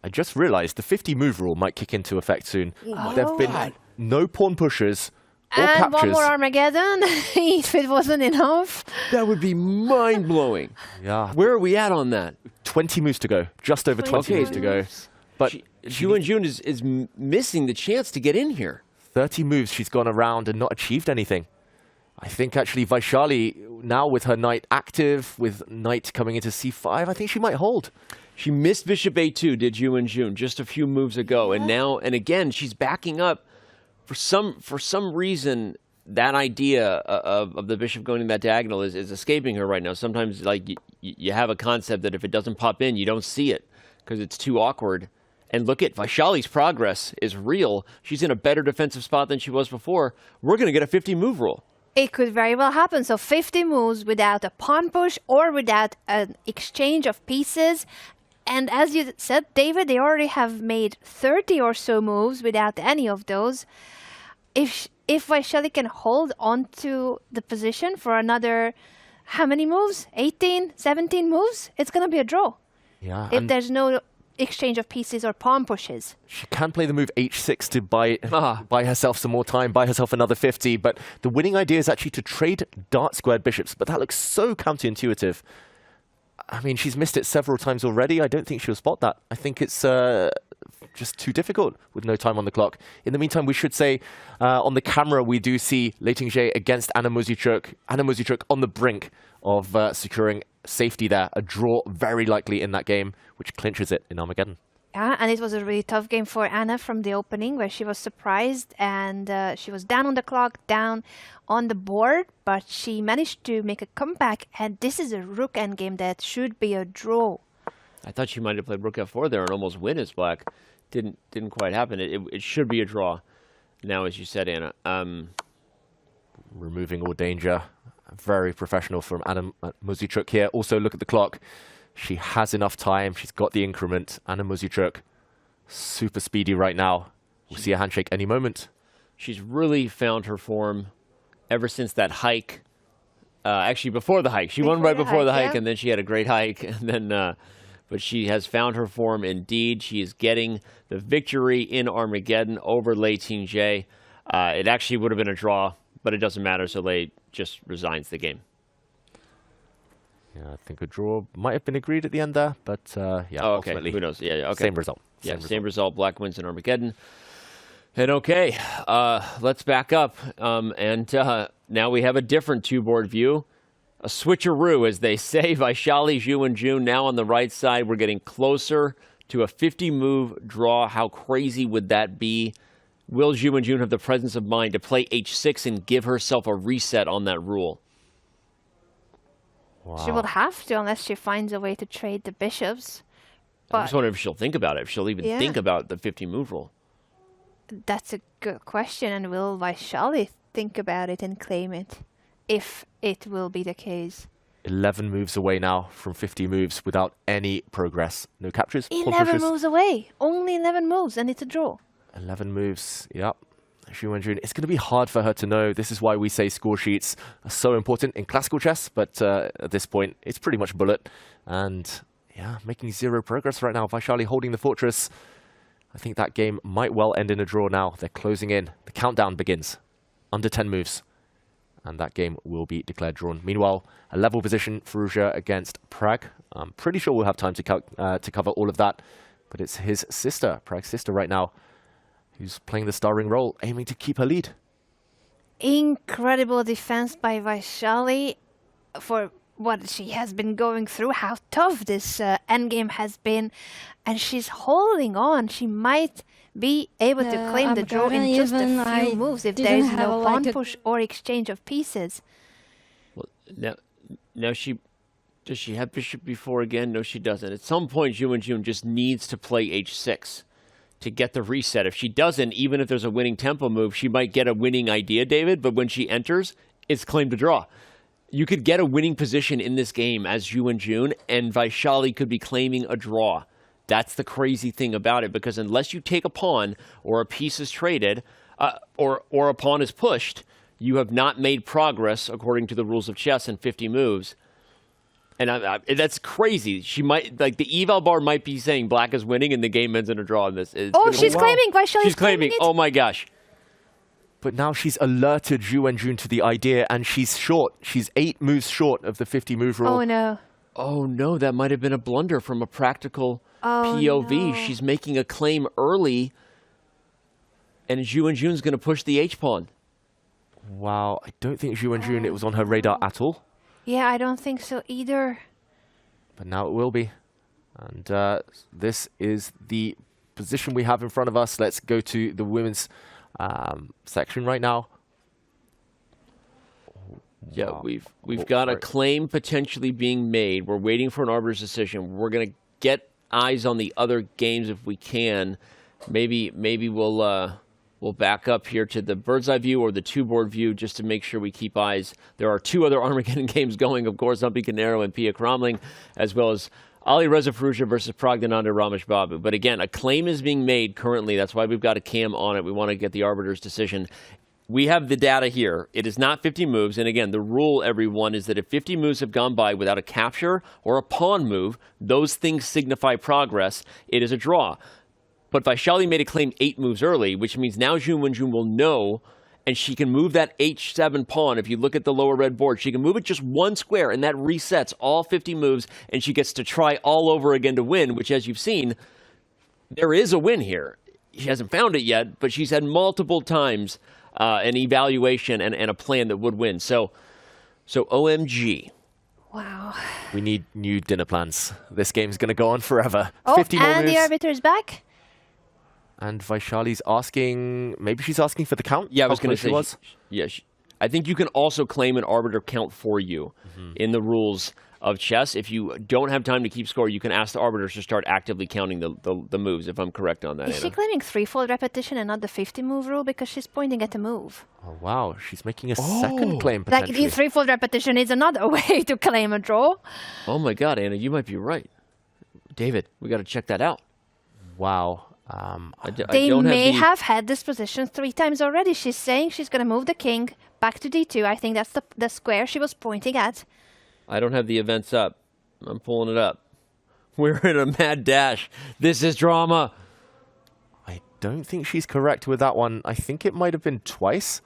I just realized the 50 move rule might kick into effect soon. Oh. There have been no pawn pushers or And captures. one more Armageddon, if it wasn't enough. That would be mind-blowing. Yeah. Where are we at on that? 20 moves to go. Just over 20 moves to go. But Wenjun is missing the chance to get in here. 30 moves she's gone around and not achieved anything. I think actually Vaishali, now with her knight active, with knight coming into c5, I think she might hold. She missed bishop a2, did Wenjun, just a few moves ago. And now, and again, she's backing up. For some reason, that idea of the bishop going in that diagonal is escaping her right now. Sometimes like you have a concept that if it doesn't pop in, you don't see it because it's too awkward. And look at Vaishali's progress is real. She's in a better defensive spot than she was before. We're going to get a 50 move rule. It could very well happen. So 50 moves without a pawn push or without an exchange of pieces. And as you said, David, they already have made 30 or so moves without any of those. If Vaishali can hold on to the position for another, how many moves? 18, 17 moves? It's going to be a draw. Yeah. If there's no exchange of pieces or pawn pushes. She can play the move h6 to buy herself some more time, buy herself another 50, but the winning idea is actually to trade dart squared bishops, but that looks so counterintuitive. I mean, she's missed it several times already. I don't think she'll spot that. I think it's just too difficult with no time on the clock. In the meantime, we should say on the camera, we do see Lei Ting-jae against Anna Muzychuk. Anna Muzychuk on the brink of securing safety there. A draw very likely in that game, which clinches it in Armageddon. Yeah, and it was a really tough game for Anna from the opening, where she was surprised and she was down on the clock, down on the board, but she managed to make a comeback, and this is a rook endgame that should be a draw. I thought she might have played rook f4 there and almost win as black. Didn't quite happen. It should be a draw now, as you said, Anna. Removing all danger. Very professional from Anna Muzychuk here. Also, look at the clock. She has enough time. She's got the increment. Anna Muzychuk, super speedy right now. We'll see a handshake any moment. She's really found her form ever since that hike. Actually, before the hike. She won right before the hike, and then she had a great hike. And then, but she has found her form indeed. She is getting the victory in Armageddon over Lei Ting-jae. It actually would have been a draw, but it doesn't matter, so Lei just resigns the game. Yeah, I think a draw might have been agreed at the end there, but yeah, ultimately, who knows? Yeah, okay. Same result. Same result. Black wins in Armageddon. And okay, let's back up. And now we have a different two-board view. A switcheroo, as they say. Vaishali, Zhu, and June now on the right side. We're getting closer to a 50-move draw. How crazy would that be? Will Zhu and June have the presence of mind to play h6 and give herself a reset on that rule? Wow. She will have to, unless she finds a way to trade the bishops. I just wonder if she'll think about it, if she'll even think about the 50-move rule. That's a good question, and will Vaishali think about it and claim it, if it will be the case? 11 moves away now from 50 moves without any progress. No captures. 11 moves away. Only 11 moves, and it's a draw. 11 moves, yep. Zhu Wenjun, it's going to be hard for her to know. This is why we say score sheets are so important in classical chess, but at this point, it's pretty much bullet. And yeah, making zero progress right now. Vaishali holding the fortress. I think that game might well end in a draw now. They're closing in. The countdown begins. Under 10 moves. And that game will be declared drawn. Meanwhile, a level position, Firouzja against Pragg. I'm pretty sure we'll have time to cover all of that. But it's his sister, Pragg's sister right now, who's playing the starring role, aiming to keep her lead. Incredible defense by Vaishali for what she has been going through, how tough this endgame has been. And she's holding on. She might be able to claim the draw in just a few moves if there is no pawn push or exchange of pieces. Well, now does she have bishop before again? No, she doesn't. At some point, Zhu Wenjun just needs to play h6 to get the reset. If she doesn't, even if there's a winning tempo move, she might get a winning idea, David, but when she enters, it's claimed to draw. You could get a winning position in this game as Zhu Wenjun, and Vaishali could be claiming a draw. That's the crazy thing about it, because unless you take a pawn or a piece is traded or a pawn is pushed, you have not made progress according to the rules of chess in 50 moves. And that's crazy. She might, like, the eval bar might be saying black is winning and the game ends in a draw in this. She's claiming. She's claiming. Oh my gosh. But now she's alerted Zhu Wenjun to the idea, and she's short. She's 8 moves short of the 50 move rule. Oh no. Oh no, that might have been a blunder from a practical POV. No. She's making a claim early, and Zhu Wenjun's going to push the H-pawn. Wow, I don't think Zhu Wenjun, it was on her radar at all. Yeah, I don't think so either. But now it will be. And this is the position we have in front of us. Let's go to the women's section right now. Yeah, we've got a claim potentially being made. We're waiting for an arbiter's decision. We're going to get eyes on the other games if we can. Maybe we'll back up here to the bird's eye view or the two-board view just to make sure we keep eyes. There are 2 other Armageddon games going, of course, Humpy Canero and Pia Cramling, as well as Alireza Firouzja versus Praggnanandhaa Ramesh Babu. But again, a claim is being made currently. That's why we've got a cam on it. We want to get the arbiter's decision. We have the data here. It is not 50 moves. And again, the rule, everyone, is that if 50 moves have gone by without a capture or a pawn move, those things signify progress. It is a draw. But Vaishali made a claim 8 moves early, which means now Zhu Wenjun will know, and she can move that h7 pawn. If you look at the lower red board, she can move it just 1 square, and that resets all 50 moves, and she gets to try all over again to win, which, as you've seen, there is a win here. She hasn't found it yet, but she's had multiple times an evaluation and a plan that would win. So OMG. Wow. We need new dinner plans. This game's going to go on forever. Oh, 50 more and moves. the arbiter's back. And Vaishali's asking, maybe she's asking for the count? Yeah, I was going to say, I think you can also claim an arbiter count for you in the rules of chess. If you don't have time to keep score, you can ask the arbiters to start actively counting the moves, if I'm correct on that, Is she claiming threefold repetition and not the 50-move rule? Because she's pointing at the move. Oh, wow. She's making a second claim, Like, potentially. the threefold repetition is another way to claim a draw. Oh, my God, Anna, you might be right. David, we got to check that out. Wow. They may have had this position 3 times already. She's saying she's going to move the king back to d2. I think that's the square she was pointing at. I don't have the events up. I'm pulling it up. We're in a mad dash. This is drama. I don't think she's correct with that one. I think it might have been twice.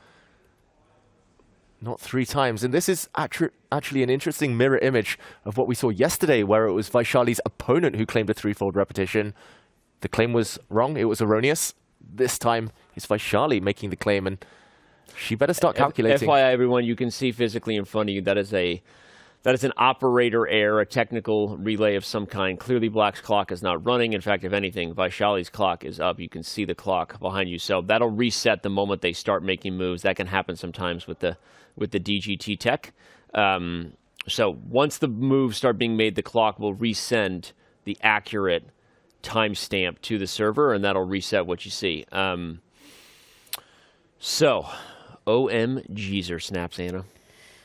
Not 3 times. And this is actually an interesting mirror image of what we saw yesterday, where it was Vaishali's opponent who claimed a threefold repetition. The claim was wrong. It was erroneous. This time, it's Vaishali making the claim, and she better start calculating. FYI, everyone, you can see physically in front of you that is an operator error, a technical relay of some kind. Clearly, Black's clock is not running. In fact, if anything, Vaishali's clock is up. You can see the clock behind you. So that'll reset the moment they start making moves. That can happen sometimes with the DGT tech. So once the moves start being made, the clock will resend the accurate timestamp to the server, and that'll reset what you see. So, OMG's snaps, Anna.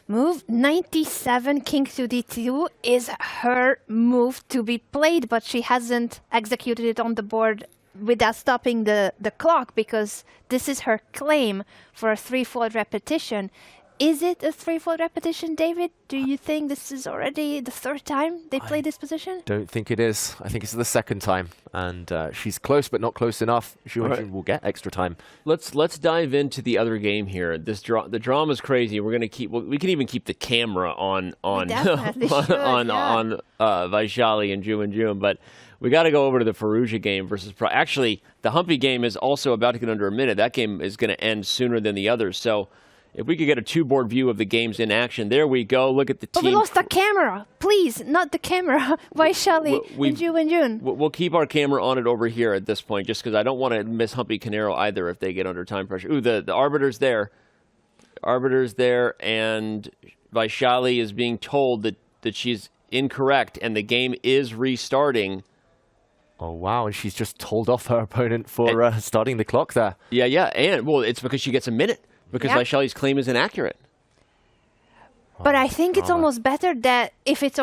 Move 97, king to d2, is her move to be played, but she hasn't executed it on the board without stopping the clock, because this is her claim for a threefold repetition. Is it a threefold repetition, David? Do you think this is already the 3rd time they play this position? Don't think it is. I think it's the 2nd time, and she's close, but not close enough. She will get extra time. Let's dive into the other game here. The drama's crazy. We're gonna we can even keep the camera on Vaishali and Wenjun, but we got to go over to the Firouzja game versus Actually, the Humpy game is also about to get under a minute. That game is going to end sooner than the others. So if we could get a 2-board view of the games in action, there we go. Look at the team. But we lost the camera. Please, not the camera. Vaishali and Wenjun. We'll keep our camera on it over here at this point, just because I don't want to miss Humpy Canero either if they get under time pressure. Ooh, the arbiter's there. Arbiter's there, and Vaishali is being told that she's incorrect, and the game is restarting. Oh, wow, and she's just told off her opponent for starting the clock there. Yeah, and, well, it's because she gets a minute. Because Vaishali's claim is inaccurate. But I think it's almost better that if it's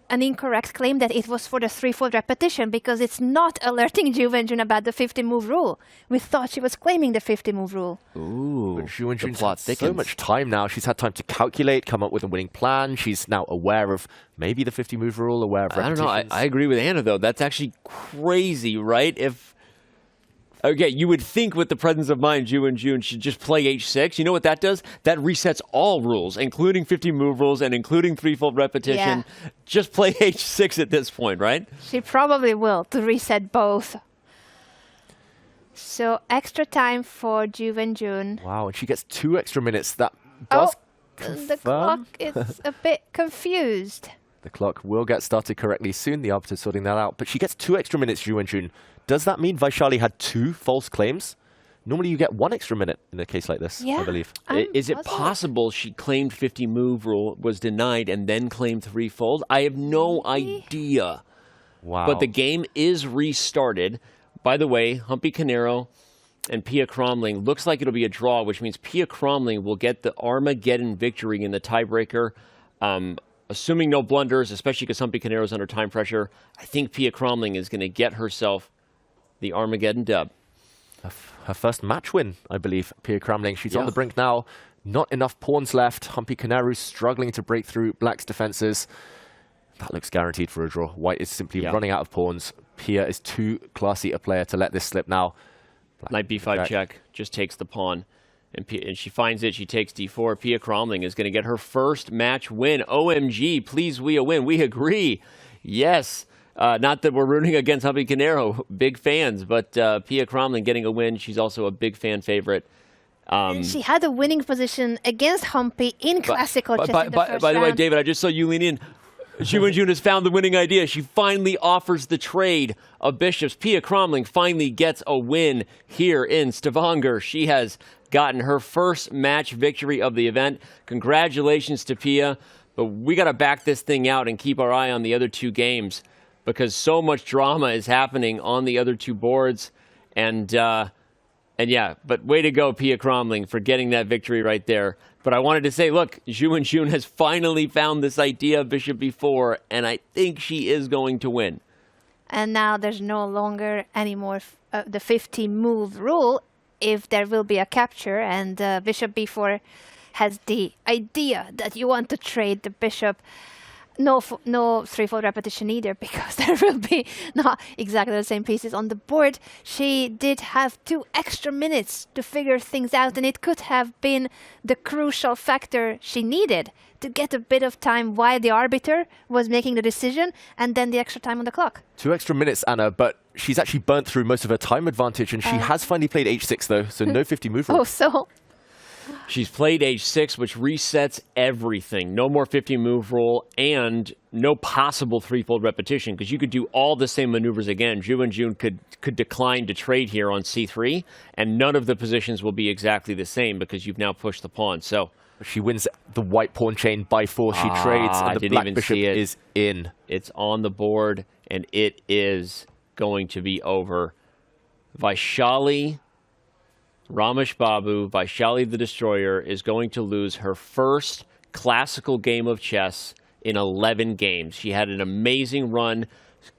an incorrect claim, that it was for the threefold repetition, because it's not alerting Wenjun about the 50-move rule. We thought she was claiming the 50-move rule. Ooh, but Wenjun's had so much time now. She's had time to calculate, come up with a winning plan. She's now aware of maybe the 50-move rule, aware of repetitions. I don't know. I agree with Anna, though. That's actually crazy, right? Okay, you would think with the presence of mind, Wenjun should just play h6. You know what that does? That resets all rules, including 50-move rules and including threefold repetition. Yeah. Just play h6 at this point, right? She probably will, to reset both. So extra time for Wenjun. Wow, and she gets 2 extra minutes. That does confirm. The clock is a bit confused. The clock will get started correctly soon. The arbiter's sorting that out. But she gets 2 extra minutes, Wenjun. Does that mean Vaishali had 2 false claims? Normally you get 1 extra minute in a case like this, I believe. Is it possible she claimed 50-move rule, was denied, and then claimed threefold? I have no idea. Wow. But the game is restarted. By the way, Humpy Canero and Pia Cramling looks like it'll be a draw, which means Pia Cramling will get the Armageddon victory in the tiebreaker. Assuming no blunders, especially because Humpy Canero's under time pressure, I think Pia Cramling is going to get herself the Armageddon dub. Her first match win, I believe, Pia Cramling. She's on the brink now. Not enough pawns left. Humpy Canero's struggling to break through Black's defenses. That looks guaranteed for a draw. White is simply running out of pawns. Pia is too classy a player to let this slip now. Knight b5 check, just takes the pawn. And she finds it, she takes d4. Pia Cramling is going to get her first match win. OMG, please we a win. We agree. Yes. Not that we're rooting against Humpy Canero, big fans, but Pia Cramling getting a win. She's also a big fan favorite. She had a winning position against Humpy in classical chess in the first by the way, round. David, I just saw you lean in. Zhu Wenjun has found the winning idea. She finally offers the trade of bishops. Pia Cramling finally gets a win here in Stavanger. She has gotten her first match victory of the event. Congratulations to Pia. But we got to back this thing out and keep our eye on the other two games because so much drama is happening on the other two boards. And yeah, but way to go, Pia Cramling, for getting that victory right there. But I wanted to say, look, Zhu Wenjun has finally found this idea of bishop b4, and I think she is going to win. And now there's no longer any more the 50-move rule if there will be a capture, and bishop b4 has the idea that you want to trade the bishop. No threefold repetition either, because there will be not exactly the same pieces on the board. She did have 2 extra minutes to figure things out, and it could have been the crucial factor she needed to get a bit of time while the arbiter was making the decision, and then the extra time on the clock. 2 extra minutes, Anna, but she's actually burnt through most of her time advantage, and she has finally played h6, though, so no 50 move rule. Oh, so... She's played h6, which resets everything. No more 50 move rule and no possible threefold repetition because you could do all the same maneuvers again. Zhu Wenjun could decline to trade here on c3, and none of the positions will be exactly the same because you've now pushed the pawn. So she wins the white pawn chain by force. She trades, and the black bishop is in. It's on the board, and it is going to be over. Vaishali Ramesh Babu, Vaishali the Destroyer, is going to lose her first classical game of chess in 11 games. She had an amazing run,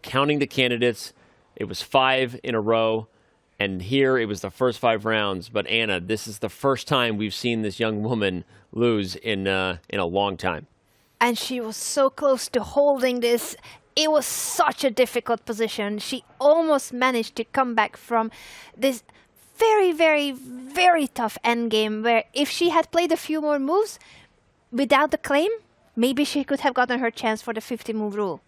counting the candidates. It was 5 in a row, and here it was the first 5 rounds. But Anna, this is the first time we've seen this young woman lose in a long time. And she was so close to holding this. It was such a difficult position. She almost managed to come back from this very, very, very tough endgame where if she had played a few more moves without the claim, maybe she could have gotten her chance for the 50-move rule.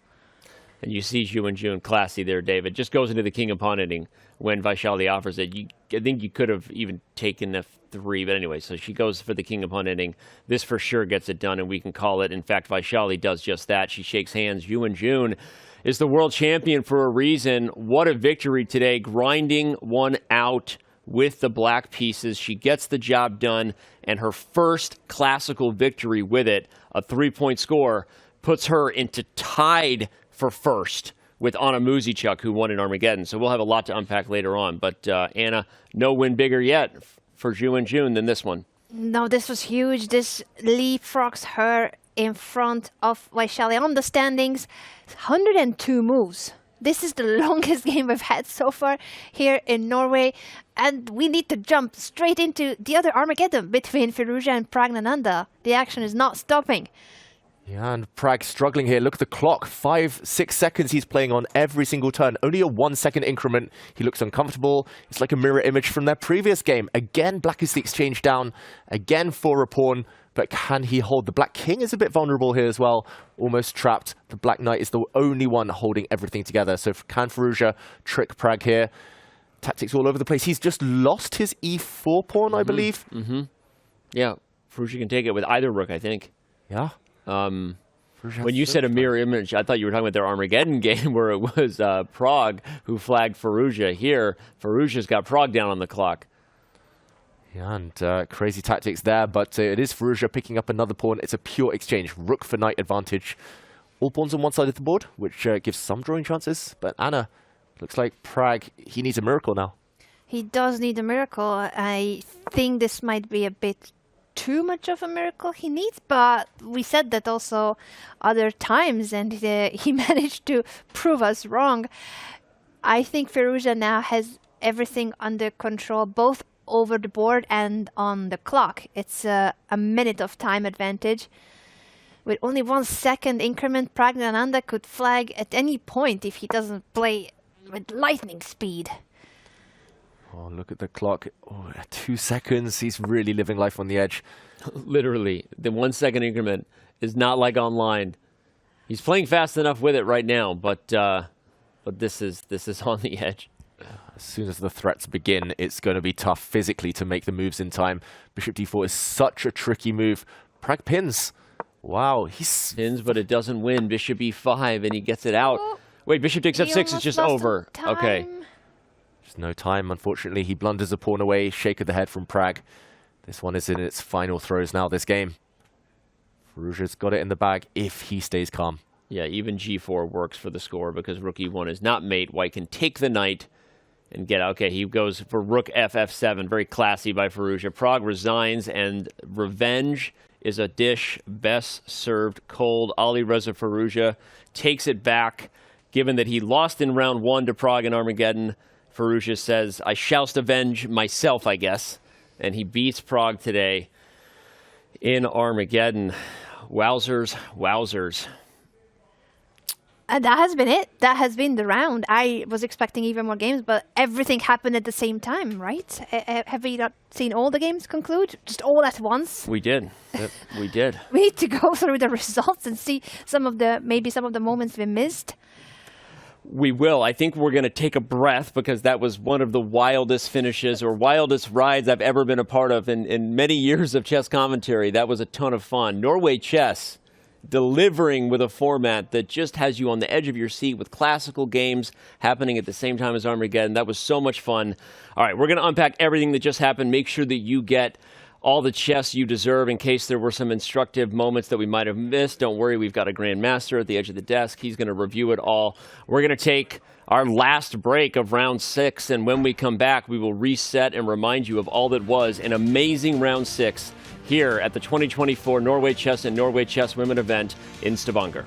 And you see Zhu Wenjun classy there, David. Just goes into the king of pawn ending when Vaishali offers it. I think you could have even taken f3, but anyway, so she goes for the king of pawn ending. This for sure gets it done, and we can call it. In fact, Vaishali does just that. She shakes hands. Zhu Wenjun is the world champion for a reason. What a victory today, grinding one out with the black pieces. She gets the job done, and her first classical victory with it, a 3-point score, puts her into tied for first with Anna Muzichuk, who won in Armageddon. So we'll have a lot to unpack later on. But Anna, no win bigger yet for Zhu Wenjun than this one. No, this was huge. This leapfrogs her in front of Vaishali on the standings. 102 moves. This is the longest game we've had so far here in Norway. And we need to jump straight into the other Armageddon between Firouzja and Praggnanandhaa. The action is not stopping. Yeah, and Prag struggling here. Look at the clock. 5-6 seconds he's playing on every single turn. Only a 1-second increment. He looks uncomfortable. It's like a mirror image from their previous game. Again, black is the exchange down. Again, for a pawn. But can he hold? The black king is a bit vulnerable here as well. Almost trapped. The black knight is the only one holding everything together. So can Firouzja trick Prag here? Tactics all over the place. He's just lost his e4 pawn, I believe. Yeah, Firouzja can take it with either rook, I think. Yeah. When you said a mirror image, I thought you were talking about their Armageddon game where it was Prag who flagged Firouzja. Here, Firouzja's got Prag down on the clock. Yeah, and crazy tactics there, but it is Firouzja picking up another pawn. It's a pure exchange. Rook for knight advantage. All pawns on one side of the board, which gives some drawing chances. But Anna, looks like Prag, he needs a miracle now. He does need a miracle. I think this might be a bit too much of a miracle he needs, but we said that also other times, and he managed to prove us wrong. I think Firouzja now has everything under control, both over the board and on the clock. It's a minute of time advantage. With only 1 second increment, Praggnanandhaa could flag at any point if he doesn't play with lightning speed. Oh, look at the clock. Oh, 2 seconds. He's really living life on the edge. Literally, the 1 second increment is not like online. He's playing fast enough with it right now, but but this is on the edge. As soon as the threats begin, it's going to be tough physically to make the moves in time. Bishop d4 is such a tricky move. Pragg pins. Wow, he pins, but it doesn't win. Bishop e5, and he gets it out. Oh, wait, bishop takes f6 is just over. Okay. There's no time, unfortunately. He blunders a pawn away. Shake of the head from Pragg. This one is in its final throws now, this game. Firouzja's got it in the bag if he stays calm. Yeah, even g4 works for the score because rook e1 is not mate. White can take the knight and get out. Okay, he goes for rook f7. Very classy by Firouzja. Pragg resigns, and revenge is a dish best served cold. Alireza Firouzja takes it back. Given that he lost in round 1 to Pragg in Armageddon, Firouzja says, I shall avenge myself, I guess. And he beats Pragg today in Armageddon. Wowzers, wowzers. And that has been it. That has been the round. I was expecting even more games, but everything happened at the same time, right? Have we not seen all the games conclude? Just all at once? We did. We did. We need to go through the results and see maybe some of the moments we missed. We will. I think we're going to take a breath because that was one of the wildest finishes or wildest rides I've ever been a part of in many years of chess commentary. That was a ton of fun. Norway Chess delivering with a format that just has you on the edge of your seat with classical games happening at the same time as Armageddon. That was so much fun. All right, we're going to unpack everything that just happened. Make sure that you get all the chess you deserve in case there were some instructive moments that we might have missed. Don't worry, we've got a grandmaster at the edge of the desk. He's going to review it all. We're going to take our last break of round 6, and when we come back, we will reset and remind you of all that was an amazing round 6 here at the 2024 Norway Chess and Norway Chess Women event in Stavanger.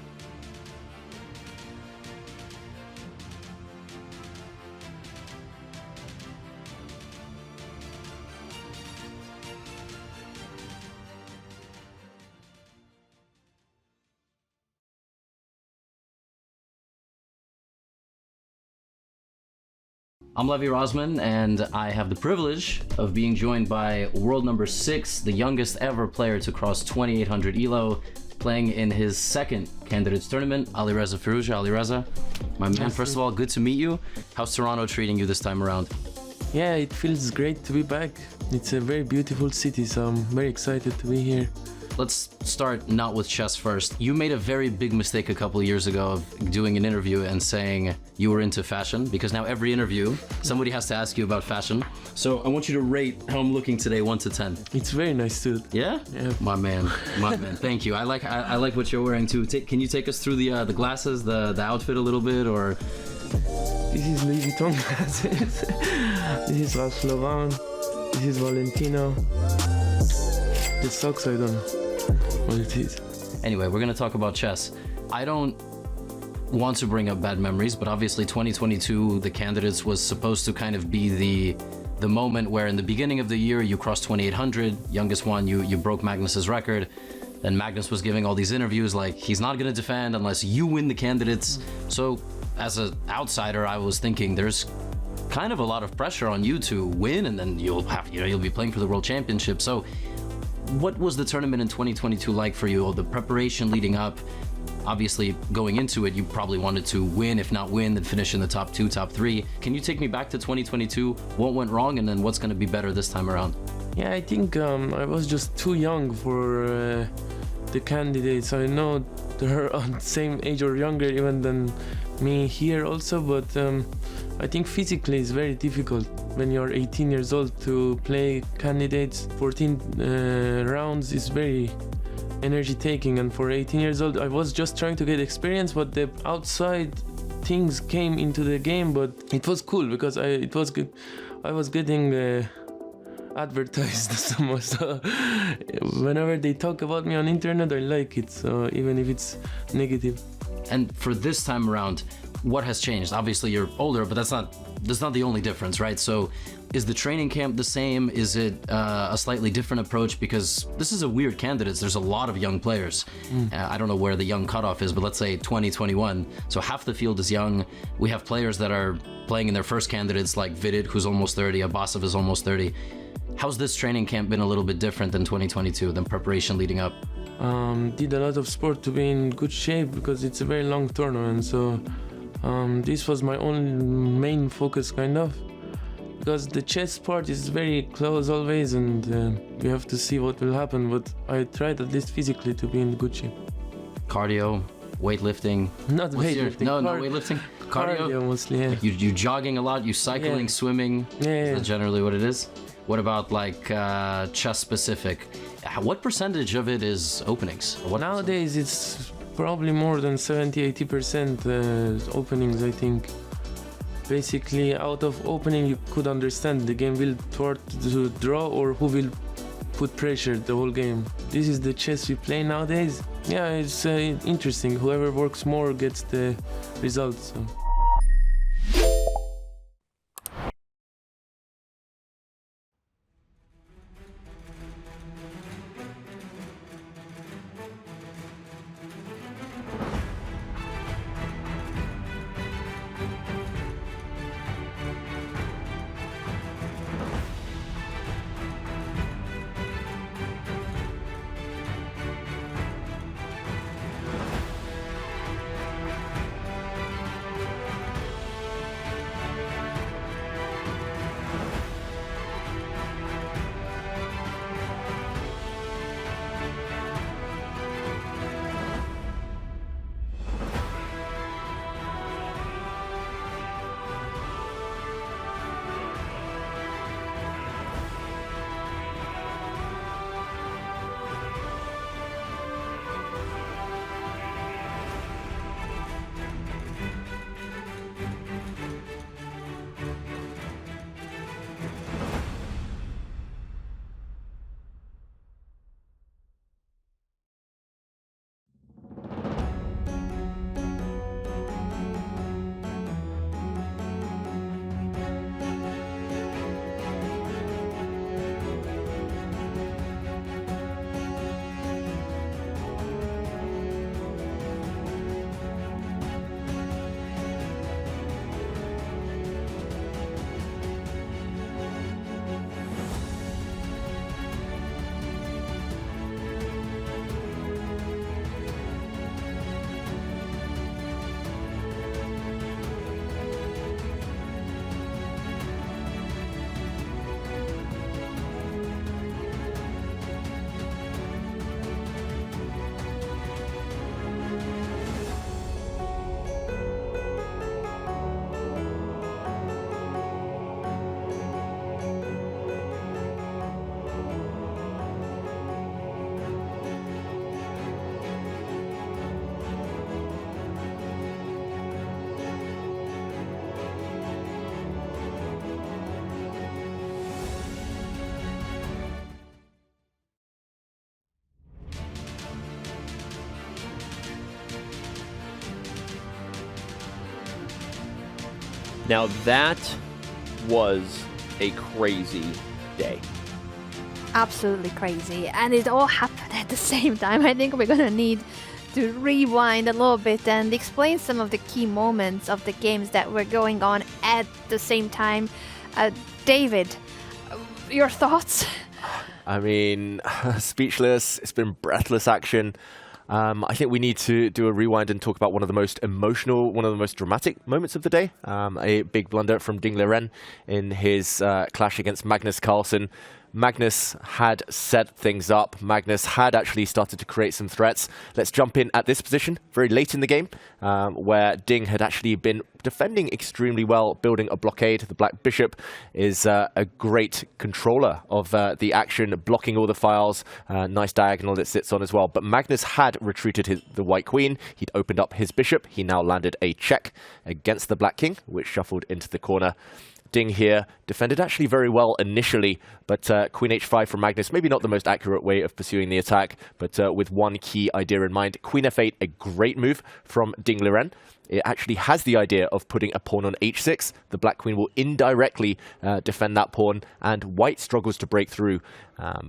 I'm Levi Rosman, and I have the privilege of being joined by world number 6, the youngest ever player to cross 2800 ELO, playing in his second candidates tournament, Alireza Firouzja. Alireza, my man, first of all, good to meet you. How's Toronto treating you this time around? Yeah, it feels great to be back. It's a very beautiful city, so I'm very excited to be here. Let's start not with chess first. You made a very big mistake a couple of years ago of doing an interview and saying you were into fashion, because now every interview, somebody has to ask you about fashion. So I want you to rate how I'm looking today, 1 to 10. It's very nice suit. Yeah? Yeah. My man. Thank you. I like what you're wearing too. Can you take us through the glasses, the outfit a little bit, or? This is Louis Vuitton glasses. This is Ralph Lauren. This is Valentino. The socks, I don't know what it is. Anyway, we're gonna talk about chess. I don't want to bring up bad memories, but obviously 2022, the candidates was supposed to kind of be the moment where in the beginning of the year you crossed 2800, youngest one, you broke Magnus's record. Then Magnus was giving all these interviews like he's not gonna defend unless you win the candidates. So as an outsider, I was thinking there's kind of a lot of pressure on you to win, and then you'll be playing for the World Championship. So what was the tournament in 2022 like for you? The preparation leading up, obviously going into it, you probably wanted to win, if not win, then finish in the top 2, top 3. Can you take me back to 2022? What went wrong, and then what's going to be better this time around? Yeah, I think I was just too young for the candidates. I know they're on the same age or younger even than me here also, but I think physically it's very difficult when you're 18 years old to play candidates. 14 rounds is very energy taking, and for 18 years old I was just trying to get experience, but the outside things came into the game. But it was cool because it was good. I was getting advertised so much, so whenever they talk about me on internet I like it, so even if it's negative. And for this time around, what has changed? Obviously you're older, but that's not the only difference, right? So is the training camp the same? Is it a slightly different approach? Because this is a weird candidates. There's a lot of young players. I don't know where the young cutoff is, but let's say 2021. So half the field is young. We have players that are playing in their first candidates, like Vidit, who's almost 30, Abbasov is almost 30. How's this training camp been a little bit different than 2022, than preparation leading up? Did a lot of sport to be in good shape because it's a very long tournament, so This was my only main focus, kind of, because the chess part is very close always, and we have to see what will happen. But I tried at least physically to be in good shape. Cardio, weightlifting. Not weightlifting. No, not weightlifting. Cardio mostly. Yeah. Like you jogging a lot. You cycling, swimming. Yeah. Is that generally what it is? What about like chess specific? What percentage of it is openings? Nowadays it's probably more than 70-80% openings, I think. Basically, out of opening you could understand the game will toward to draw or who will put pressure the whole game. This is the chess we play nowadays. Yeah, it's interesting. Whoever works more gets the results. So. Now that was a crazy day. Absolutely crazy. And it all happened at the same time. I think we're going to need to rewind a little bit and explain some of the key moments of the games that were going on at the same time. David, your thoughts? I mean, speechless. It's been breathless action. I think we need to do a rewind and talk about one of the most emotional, one of the most dramatic moments of the day. A big blunder from Ding Liren in his clash against Magnus Carlsen. Magnus had set things up. Magnus had actually started to create some threats. Let's jump in at this position, very late in the game, where Ding had actually been defending extremely well, building a blockade. The black bishop is a great controller of the action, blocking all the files. Nice diagonal it sits on as well. But Magnus had retreated the white queen. He'd opened up his bishop. He now landed a check against the black king, which shuffled into the corner. Ding here defended actually very well initially, but queen h5 from Magnus, maybe not the most accurate way of pursuing the attack, but with one key idea in mind. Queen f8, a great move from Ding Liren. It actually has the idea of putting a pawn on h6. The black queen will indirectly defend that pawn, and white struggles to break through.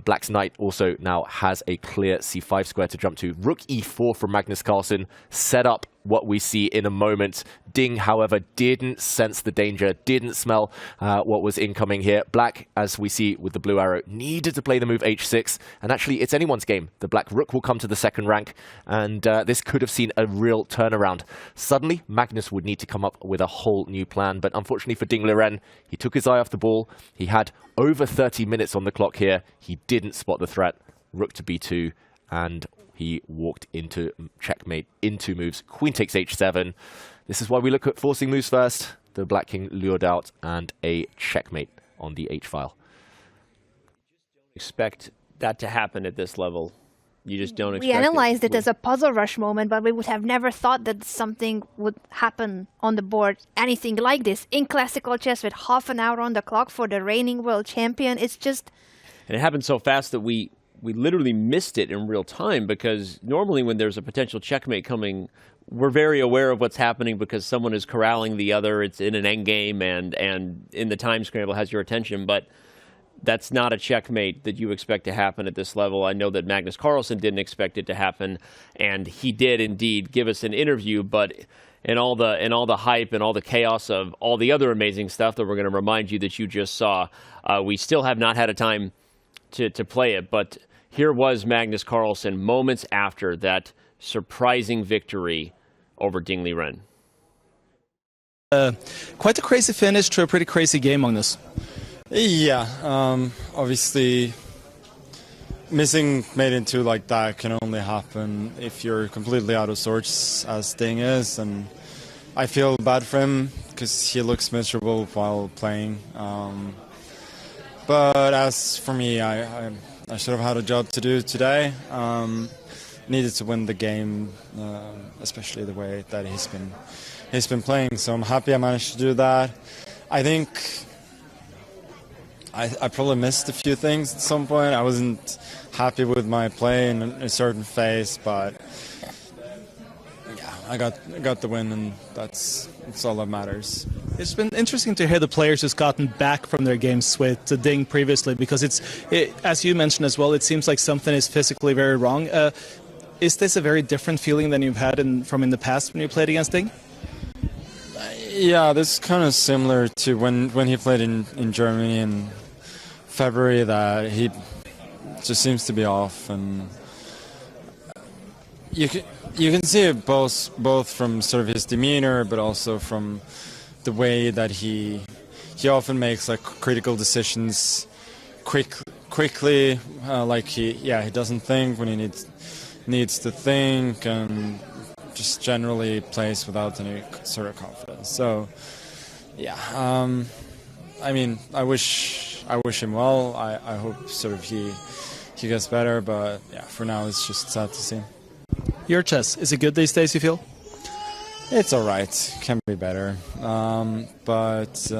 Black's knight also now has a clear c5 square to jump to. Rook e4 from Magnus Carlsen set up what we see in a moment. Ding, however, didn't sense the danger, didn't smell what was incoming here. Black, as we see with the blue arrow, needed to play the move h6, and actually it's anyone's game. The black rook will come to the second rank, and this could have seen a real turnaround. Suddenly normally, Magnus would need to come up with a whole new plan, but unfortunately for Ding Liren, he took his eye off the ball. He had over 30 minutes on the clock here. He didn't spot the threat. Rook to b2, and he walked into checkmate in 2 moves. Queen takes h7. This is why we look at forcing moves first. The Black King lured out, and a checkmate on the h-file. Expect that to happen at this level. You just don't expect We analyzed it as a puzzle rush moment, but we would have never thought that something would happen on the board, anything like this, in classical chess with half an hour on the clock for the reigning world champion. It's just... And it happened so fast that we literally missed it in real time, because normally when there's a potential checkmate coming, we're very aware of what's happening because someone is corralling the other. It's in an endgame, and in the time scramble has your attention, but that's not a checkmate that you expect to happen at this level. I know that Magnus Carlsen didn't expect it to happen, and he did indeed give us an interview, but in all the hype and all the chaos of all the other amazing stuff that we're going to remind you that you just saw, we still have not had a time to play it. But here was Magnus Carlsen moments after that surprising victory over Ding Liren. Quite a crazy finish to a pretty crazy game, Magnus. Yeah, obviously missing mate in 2 like that can only happen if you're completely out of sorts, as Ding is, and I feel bad for him because he looks miserable while playing. But as for me, I should have had a job to do today. Needed to win the game, especially the way that he's been playing. So I'm happy I managed to do that. I think I probably missed a few things at some point. I wasn't happy with my play in a certain phase, but yeah, I got the win, and that's all that matters. It's been interesting to hear the players who's gotten back from their games with Ding previously, because as you mentioned as well, it seems like something is physically very wrong. Is this a very different feeling than you've had from in the past when you played against Ding? Yeah, this is kind of similar to when he played in Germany in February, that he just seems to be off, and you can see it both from sort of his demeanor, but also from the way that he often makes like critical decisions quickly, like he doesn't think when he needs to think, and just generally plays without any sort of confidence. So yeah, I mean, I wish him well. I hope sort of he gets better, but yeah, for now it's just sad to see. Your chess, is it good these days, you feel? It's all right. Can be better, but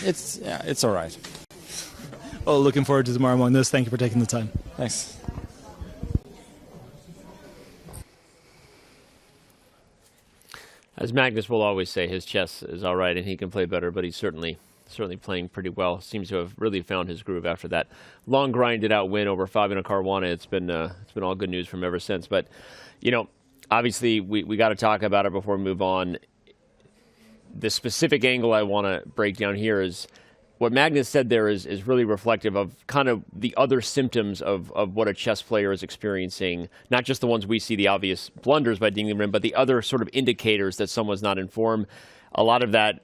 it's all right. Well, looking forward to tomorrow morning. Thank you for taking the time. Thanks. As Magnus will always say, his chess is all right and he can play better, but he's certainly playing pretty well. Seems to have really found his groove after that long grinded out win over Fabiano Caruana. It's been all good news from ever since. But you know, obviously we got to talk about it before we move on. The specific angle I want to break down here is what Magnus said there is really reflective of kind of the other symptoms of what a chess player is experiencing, not just the ones we see, the obvious blunders by Ding Liren, but the other sort of indicators that someone's not in form. A lot of that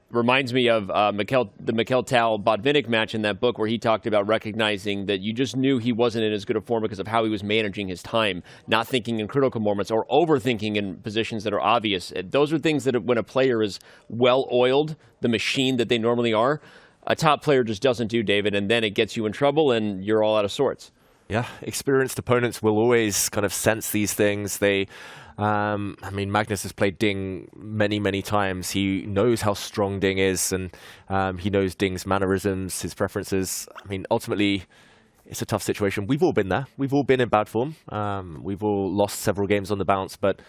reminds me of the Mikhail Tal-Botvinnik match in that book, where he talked about recognizing that you just knew he wasn't in as good a form because of how he was managing his time, not thinking in critical moments or overthinking in positions that are obvious. Those are things that when a player is well-oiled, the machine that they normally are, a top player just doesn't do, David, and then it gets you in trouble and you're all out of sorts. Yeah, experienced opponents will always kind of sense these things. I mean, Magnus has played Ding many, many times. He knows how strong Ding is, and he knows Ding's mannerisms, his preferences. I mean, ultimately, it's a tough situation. We've all been there. We've all been in bad form. We've all lost several games on the bounce, but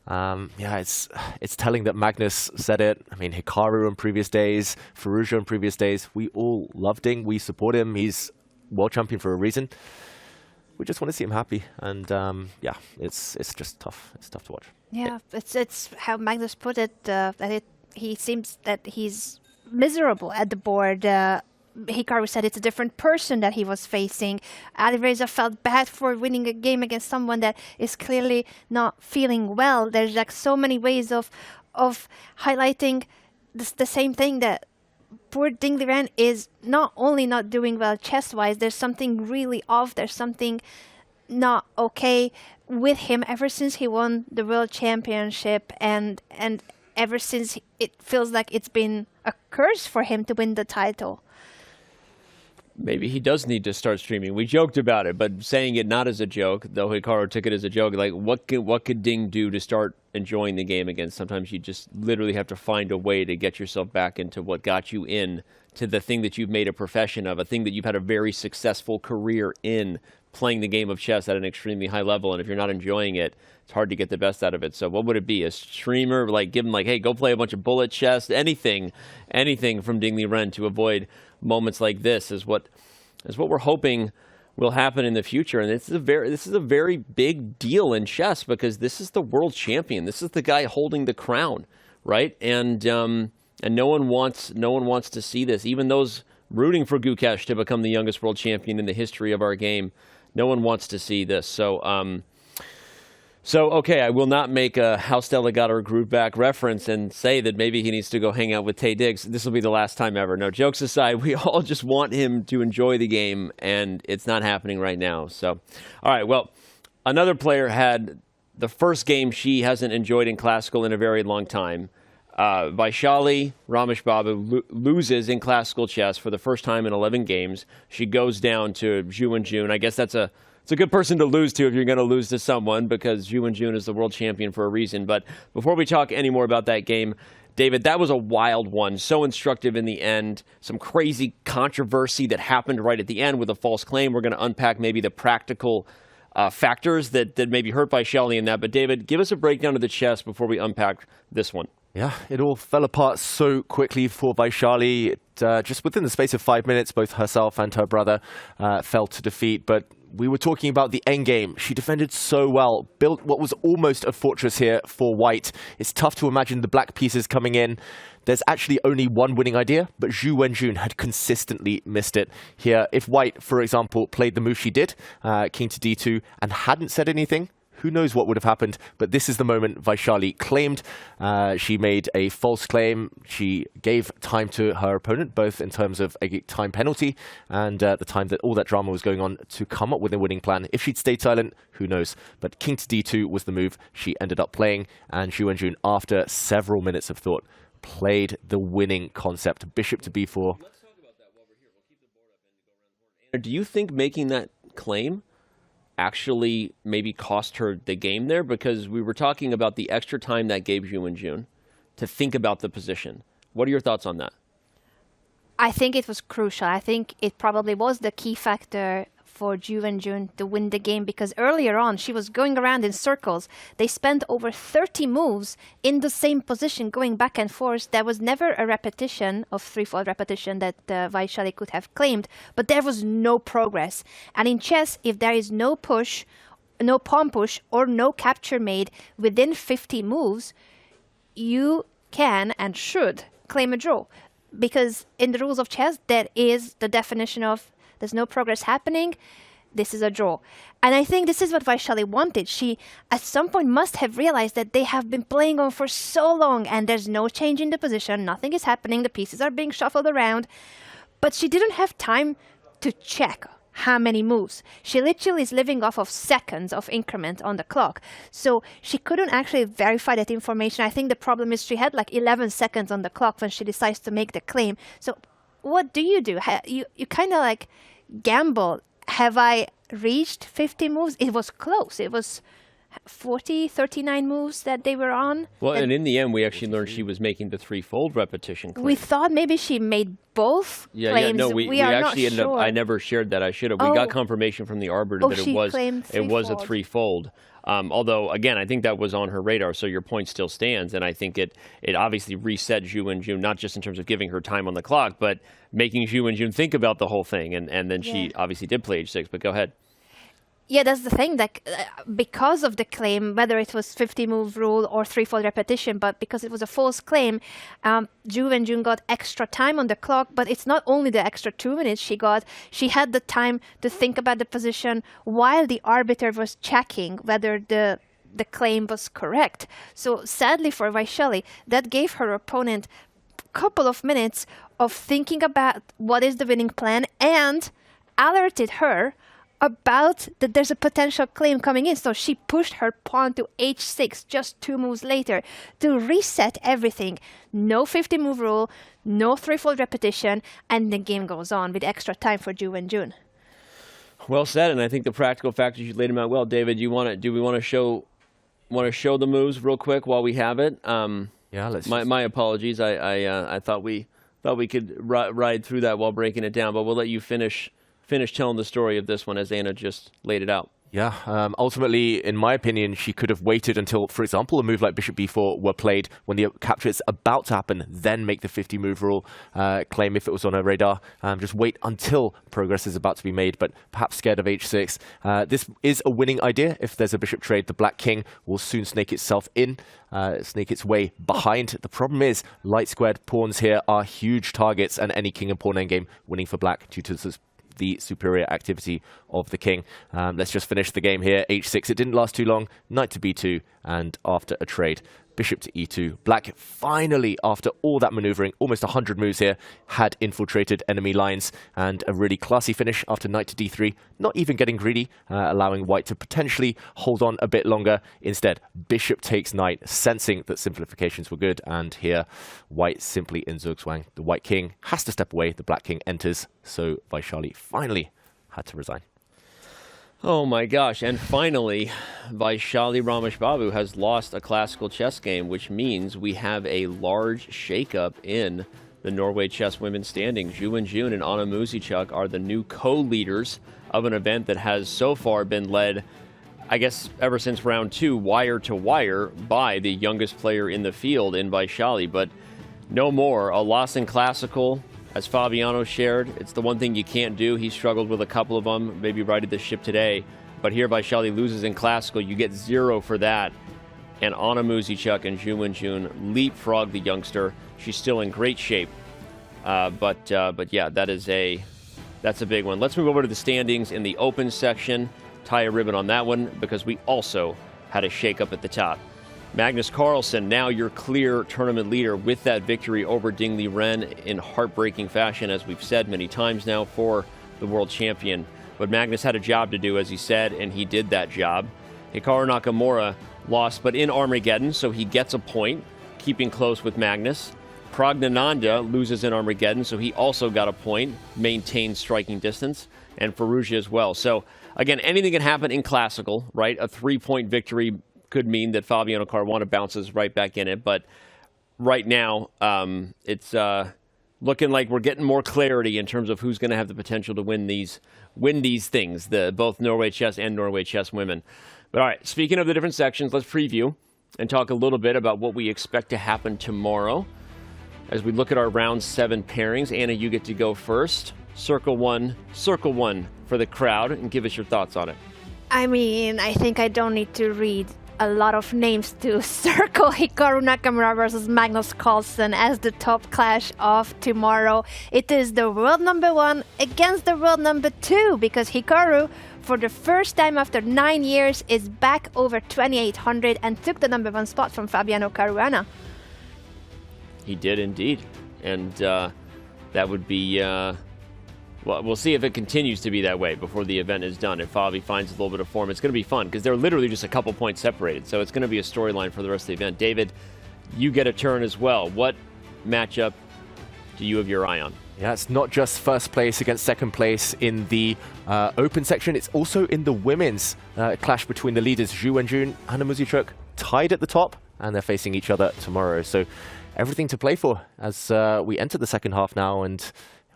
yeah, it's telling that Magnus said it. I mean, Hikaru in previous days, Firouzja in previous days. We all love Ding. We support him. He's world champion for a reason. We just want to see him happy, and yeah, it's just tough. It's tough to watch. Yeah, it's how Magnus put it. He seems that he's miserable at the board. Hikaru said it's a different person that he was facing. Alireza felt bad for winning a game against someone that is clearly not feeling well. There's like so many ways of highlighting the same thing, that poor Ding Liren is not only not doing well chess-wise, there's something really off, there's something not okay with him ever since he won the World Championship, and ever since it feels like it's been a curse for him to win the title. Maybe he does need to start streaming. We joked about it, but saying it not as a joke, though Hikaru took it as a joke, like what could Ding do to start enjoying the game again? Sometimes you just literally have to find a way to get yourself back into what got you in to the thing that you've made a profession of, a thing that you've had a very successful career in, playing the game of chess at an extremely high level. And if you're not enjoying it, it's hard to get the best out of it. So what would it be? A streamer, like give him like, hey, go play a bunch of bullet chess, anything from Ding Liren to avoid moments like this is what we're hoping will happen in the future. And this is a very big deal in chess, because this is the world champion. This is the guy holding the crown, right? And no one wants to see this. Even those rooting for Gukesh to become the youngest world champion in the history of our game, no one wants to see this. So, okay, I will not make a House Delegate or group back reference and say that maybe he needs to go hang out with Taye Diggs. This will be the last time ever. No, jokes aside, we all just want him to enjoy the game, and it's not happening right now. So, all right, well, another player had the first game she hasn't enjoyed in Classical in a very long time. Vaishali Rameshbabu loses in Classical chess for the first time in 11 games. She goes down to Wenjun. I guess it's a good person to lose to if you're going to lose to someone, because Wenjun is the world champion for a reason. But before we talk any more about that game, David, that was a wild one. So instructive in the end. Some crazy controversy that happened right at the end with a false claim. We're going to unpack maybe the practical factors that maybe hurt Vaishali in that. But David, give us a breakdown of the chess before we unpack this one. Yeah, it all fell apart so quickly for Vaishali. Just within the space of 5 minutes, both herself and her brother fell to defeat. But we were talking about the endgame. She defended so well, built what was almost a fortress here for white. It's tough to imagine the black pieces coming in. There's actually only one winning idea, but Wenjun had consistently missed it. Here, if white, for example, played the move she did, king to d2, and hadn't said anything, who knows what would have happened, but this is the moment Vaishali claimed. She made a false claim. She gave time to her opponent, both in terms of a time penalty and the time that all that drama was going on, to come up with a winning plan. If she'd stayed silent, who knows? But king to d2 was the move she ended up playing, and Wenjun, after several minutes of thought, played the winning concept, bishop to b4. Let's talk about that while we're here. We'll keep the board up and go around the horn. Do you think making that claim actually maybe cost her the game there? Because we were talking about the extra time that gave Wenjun to think about the position. What are your thoughts on that? I think it was crucial. I think it probably was the key factor for Wenjun to win the game, because earlier on she was going around in circles. They spent over 30 moves in the same position, going back and forth. There was never a repetition of threefold repetition that Vaishali could have claimed, but there was no progress. And in chess, if there is no push, no pawn push, or no capture made within 50 moves, you can and should claim a draw. Because in the rules of chess, that is the definition of there's no progress happening, this is a draw. And I think this is what Vaishali wanted. She, at some point, must have realized that they have been playing on for so long and there's no change in the position, nothing is happening, the pieces are being shuffled around. But she didn't have time to check how many moves. She literally is living off of seconds of increment on the clock. So she couldn't actually verify that information. I think the problem is she had like 11 seconds on the clock when she decides to make the claim. So what do? You kind of like gamble. Have I reached 50 moves? It was close. It was 39 moves that they were on. Well, and in the end, we actually learned she was making the threefold repetition claim. We thought maybe she made both claims. No, we actually ended up, I never shared that. I should have. We got confirmation from the arbiter that it was a threefold. Although, again, I think that was on her radar, so your point still stands. And I think it obviously reset Wenjun, not just in terms of giving her time on the clock, but making Wenjun think about the whole thing. And then she obviously did play h6, but go ahead. Yeah, that's the thing. That because of the claim, whether it was 50-move rule or threefold repetition, but because it was a false claim, Wenjun got extra time on the clock. But it's not only the extra 2 minutes she got. She had the time to think about the position while the arbiter was checking whether the claim was correct. So sadly for Vaishali, that gave her opponent a couple of minutes of thinking about what is the winning plan and alerted her about that there's a potential claim coming in. So she pushed her pawn to h6 just 2 moves later to reset everything. No 50-move rule, no threefold repetition, and the game goes on with extra time for Wenjun. Well said, and I think the practical factors, you laid them out well. David, do we want to show the moves real quick while we have it? Yeah, let's. My apologies. I thought we could ride through that while breaking it down, but we'll let you finish telling the story of this one as Anna just laid it out. Yeah, ultimately, in my opinion, she could have waited until, for example, a move like Bishop B4 were played when the capture is about to happen, then make the 50-move rule claim if it was on her radar. Just wait until progress is about to be made, but perhaps scared of h6. This is a winning idea. If there's a bishop trade, the black king will soon snake itself in, snake its way behind. The problem is, light squared pawns here are huge targets, and any king and pawn endgame winning for black due to the superior activity of the king. Let's just finish the game here. h6, it didn't last too long. Knight to b2, and after a trade, bishop to e2. Black finally, after all that maneuvering, almost 100 moves here, had infiltrated enemy lines, and a really classy finish after knight to d3. Not even getting greedy, allowing white to potentially hold on a bit longer. Instead, bishop takes knight, sensing that simplifications were good, and here, white simply in Zugzwang. The white king has to step away, the black king enters, so Vaishali finally had to resign. Oh my gosh, and finally, Vaishali Rameshbabu has lost a classical chess game, which means we have a large shakeup in the Norway Chess women's standings. Wenjun and Anna Muzychuk are the new co-leaders of an event that has so far been led, I guess, ever since round 2, wire to wire, by the youngest player in the field in Vaishali, but no more. A loss in classical. As Fabiano shared, it's the one thing you can't do. He struggled with a couple of them, maybe righted the ship today. But here, Vaishali loses in classical. You get 0 for that. And Anna Muzychuk and Wenjun leapfrog the youngster. She's still in great shape. But yeah, that's a big one. Let's move over to the standings in the open section. Tie a ribbon on that one because we also had a shakeup at the top. Magnus Carlsen, now your clear tournament leader with that victory over Ding Liren in heartbreaking fashion, as we've said many times now, for the world champion. But Magnus had a job to do, as he said, and he did that job. Hikaru Nakamura lost, but in Armageddon, so he gets a point, keeping close with Magnus. Praggnanandhaa loses in Armageddon, so he also got a point, maintained striking distance, and Firouzja as well. So, again, anything can happen in classical, right? A 3-point victory could mean that Fabiano Caruana bounces right back in it, but right now it's looking like we're getting more clarity in terms of who's going to have the potential to win these things, both Norway Chess and Norway Chess women. But all right, speaking of the different sections, let's preview and talk a little bit about what we expect to happen tomorrow as we look at our round 7 pairings. Anna, you get to go first. Circle one for the crowd, and give us your thoughts on it. I mean, I think I don't need to read a lot of names to circle Hikaru Nakamura versus Magnus Carlsen as the top clash of tomorrow. It is the world number 1 against the world number 2, because Hikaru, for the first time after 9 years, is back over 2800 and took the number 1 spot from Fabiano Caruana. He did indeed, and that would be well, we'll see if it continues to be that way before the event is done. If Fabi finds a little bit of form, it's going to be fun because they're literally just a couple points separated. So it's going to be a storyline for the rest of the event. David, you get a turn as well. What matchup do you have your eye on? Yeah, it's not just first place against second place in the open section. It's also in the women's clash between the leaders, Wenjun and Anna Muzychuk, tied at the top, and they're facing each other tomorrow. So everything to play for as we enter the second half now, and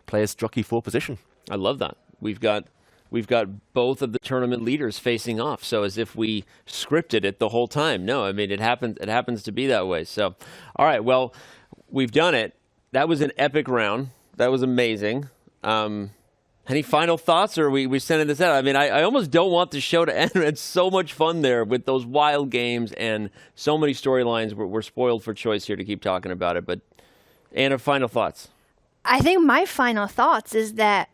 players jockey for position. I love that. We've got both of the tournament leaders facing off. So as if we scripted it the whole time. No, I mean, it happens to be that way. So, all right, well, we've done it. That was an epic round. That was amazing. Hang Any final thoughts, or are we sending this out? I mean, I almost don't want the show to end. It's so much fun there with those wild games and so many storylines. We're spoiled for choice here to keep talking about it. But Anna, final thoughts? I think my final thoughts is that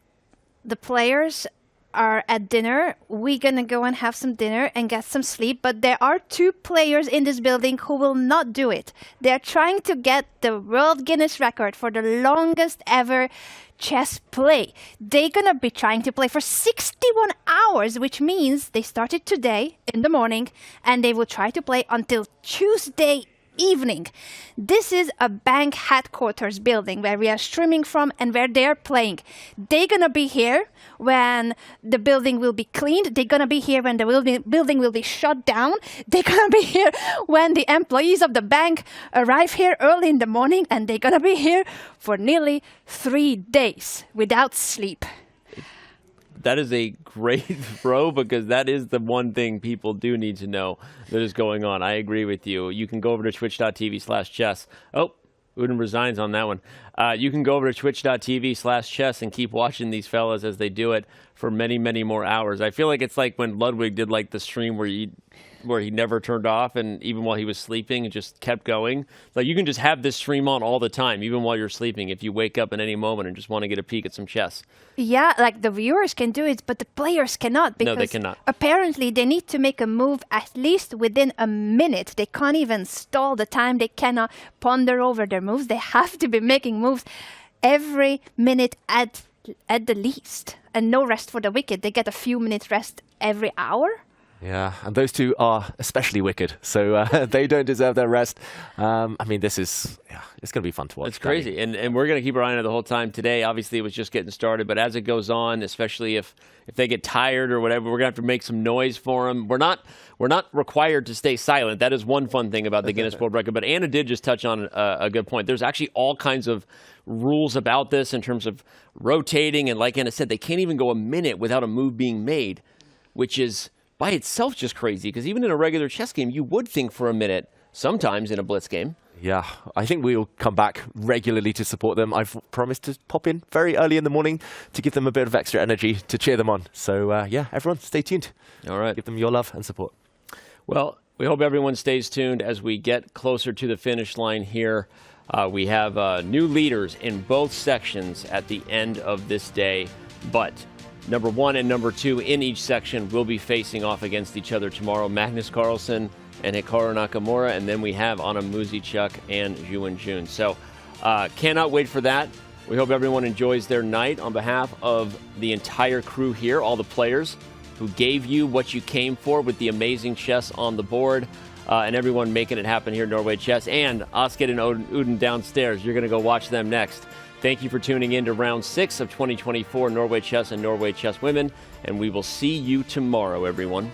the players are at dinner. We're going to go and have some dinner and get some sleep. But there are 2 players in this building who will not do it. They're trying to get the World Guinness record for the longest ever chess play. They're going to be trying to play for 61 hours, which means they started today in the morning and they will try to play until Tuesday evening. This is a bank headquarters building where we are streaming from and where they're playing. They're gonna be here when the building will be cleaned. They're gonna be here when the building will be shut down. They're gonna be here when the employees of the bank arrive here early in the morning, and they're gonna be here for nearly 3 days without sleep. That is a great throw, because that is the one thing people do need to know that is going on. I agree with you. You can go over to twitch.tv/chess. Oh, Udin resigns on that one. You can go over to twitch.tv/chess and keep watching these fellas as they do it for many, many more hours. I feel like it's like when Ludwig did like the stream where he never turned off, and even while he was sleeping, it just kept going. Like, you can just have this stream on all the time, even while you're sleeping, if you wake up at any moment and just want to get a peek at some chess. Yeah, like the viewers can do it, but the players cannot, because no, they cannot. Apparently they need to make a move at least within a minute. They can't even stall the time. They cannot ponder over their moves. They have to be making moves every minute at the least, and no rest for the wicked. They get a few minutes rest every hour. Yeah, and those 2 are especially wicked, so they don't deserve their rest. I mean, this is, it's going to be fun to watch. It's crazy, and we're going to keep our eye on it the whole time. Today, obviously, it was just getting started, but as it goes on, especially if they get tired or whatever, we're going to have to make some noise for them. We're not required to stay silent. That is one fun thing about the Guinness World Record, but Anna did just touch on a good point. There's actually all kinds of rules about this in terms of rotating, and like Anna said, they can't even go a minute without a move being made, which is by itself just crazy, because even in a regular chess game, you would think for a minute sometimes in a blitz game. Yeah, I think we'll come back regularly to support them. I've promised to pop in very early in the morning to give them a bit of extra energy to cheer them on. So yeah, everyone stay tuned. All right. Give them your love and support. Well, we hope everyone stays tuned as we get closer to the finish line here. We have new leaders in both sections at the end of this day, but number 1 and number 2 in each section will be facing off against each other tomorrow. Magnus Carlsen and Hikaru Nakamura, and then we have Anna Muzychuk and Wenjun. So cannot wait for that. We hope everyone enjoys their night. On behalf of the entire crew here, all the players who gave you what you came for with the amazing chess on the board, and everyone making it happen here at Norway Chess, and Oskar and Udin downstairs. You're going to go watch them next. Thank you for tuning in to round 6 of 2024 Norway Chess and Norway Chess Women, and we will see you tomorrow, everyone.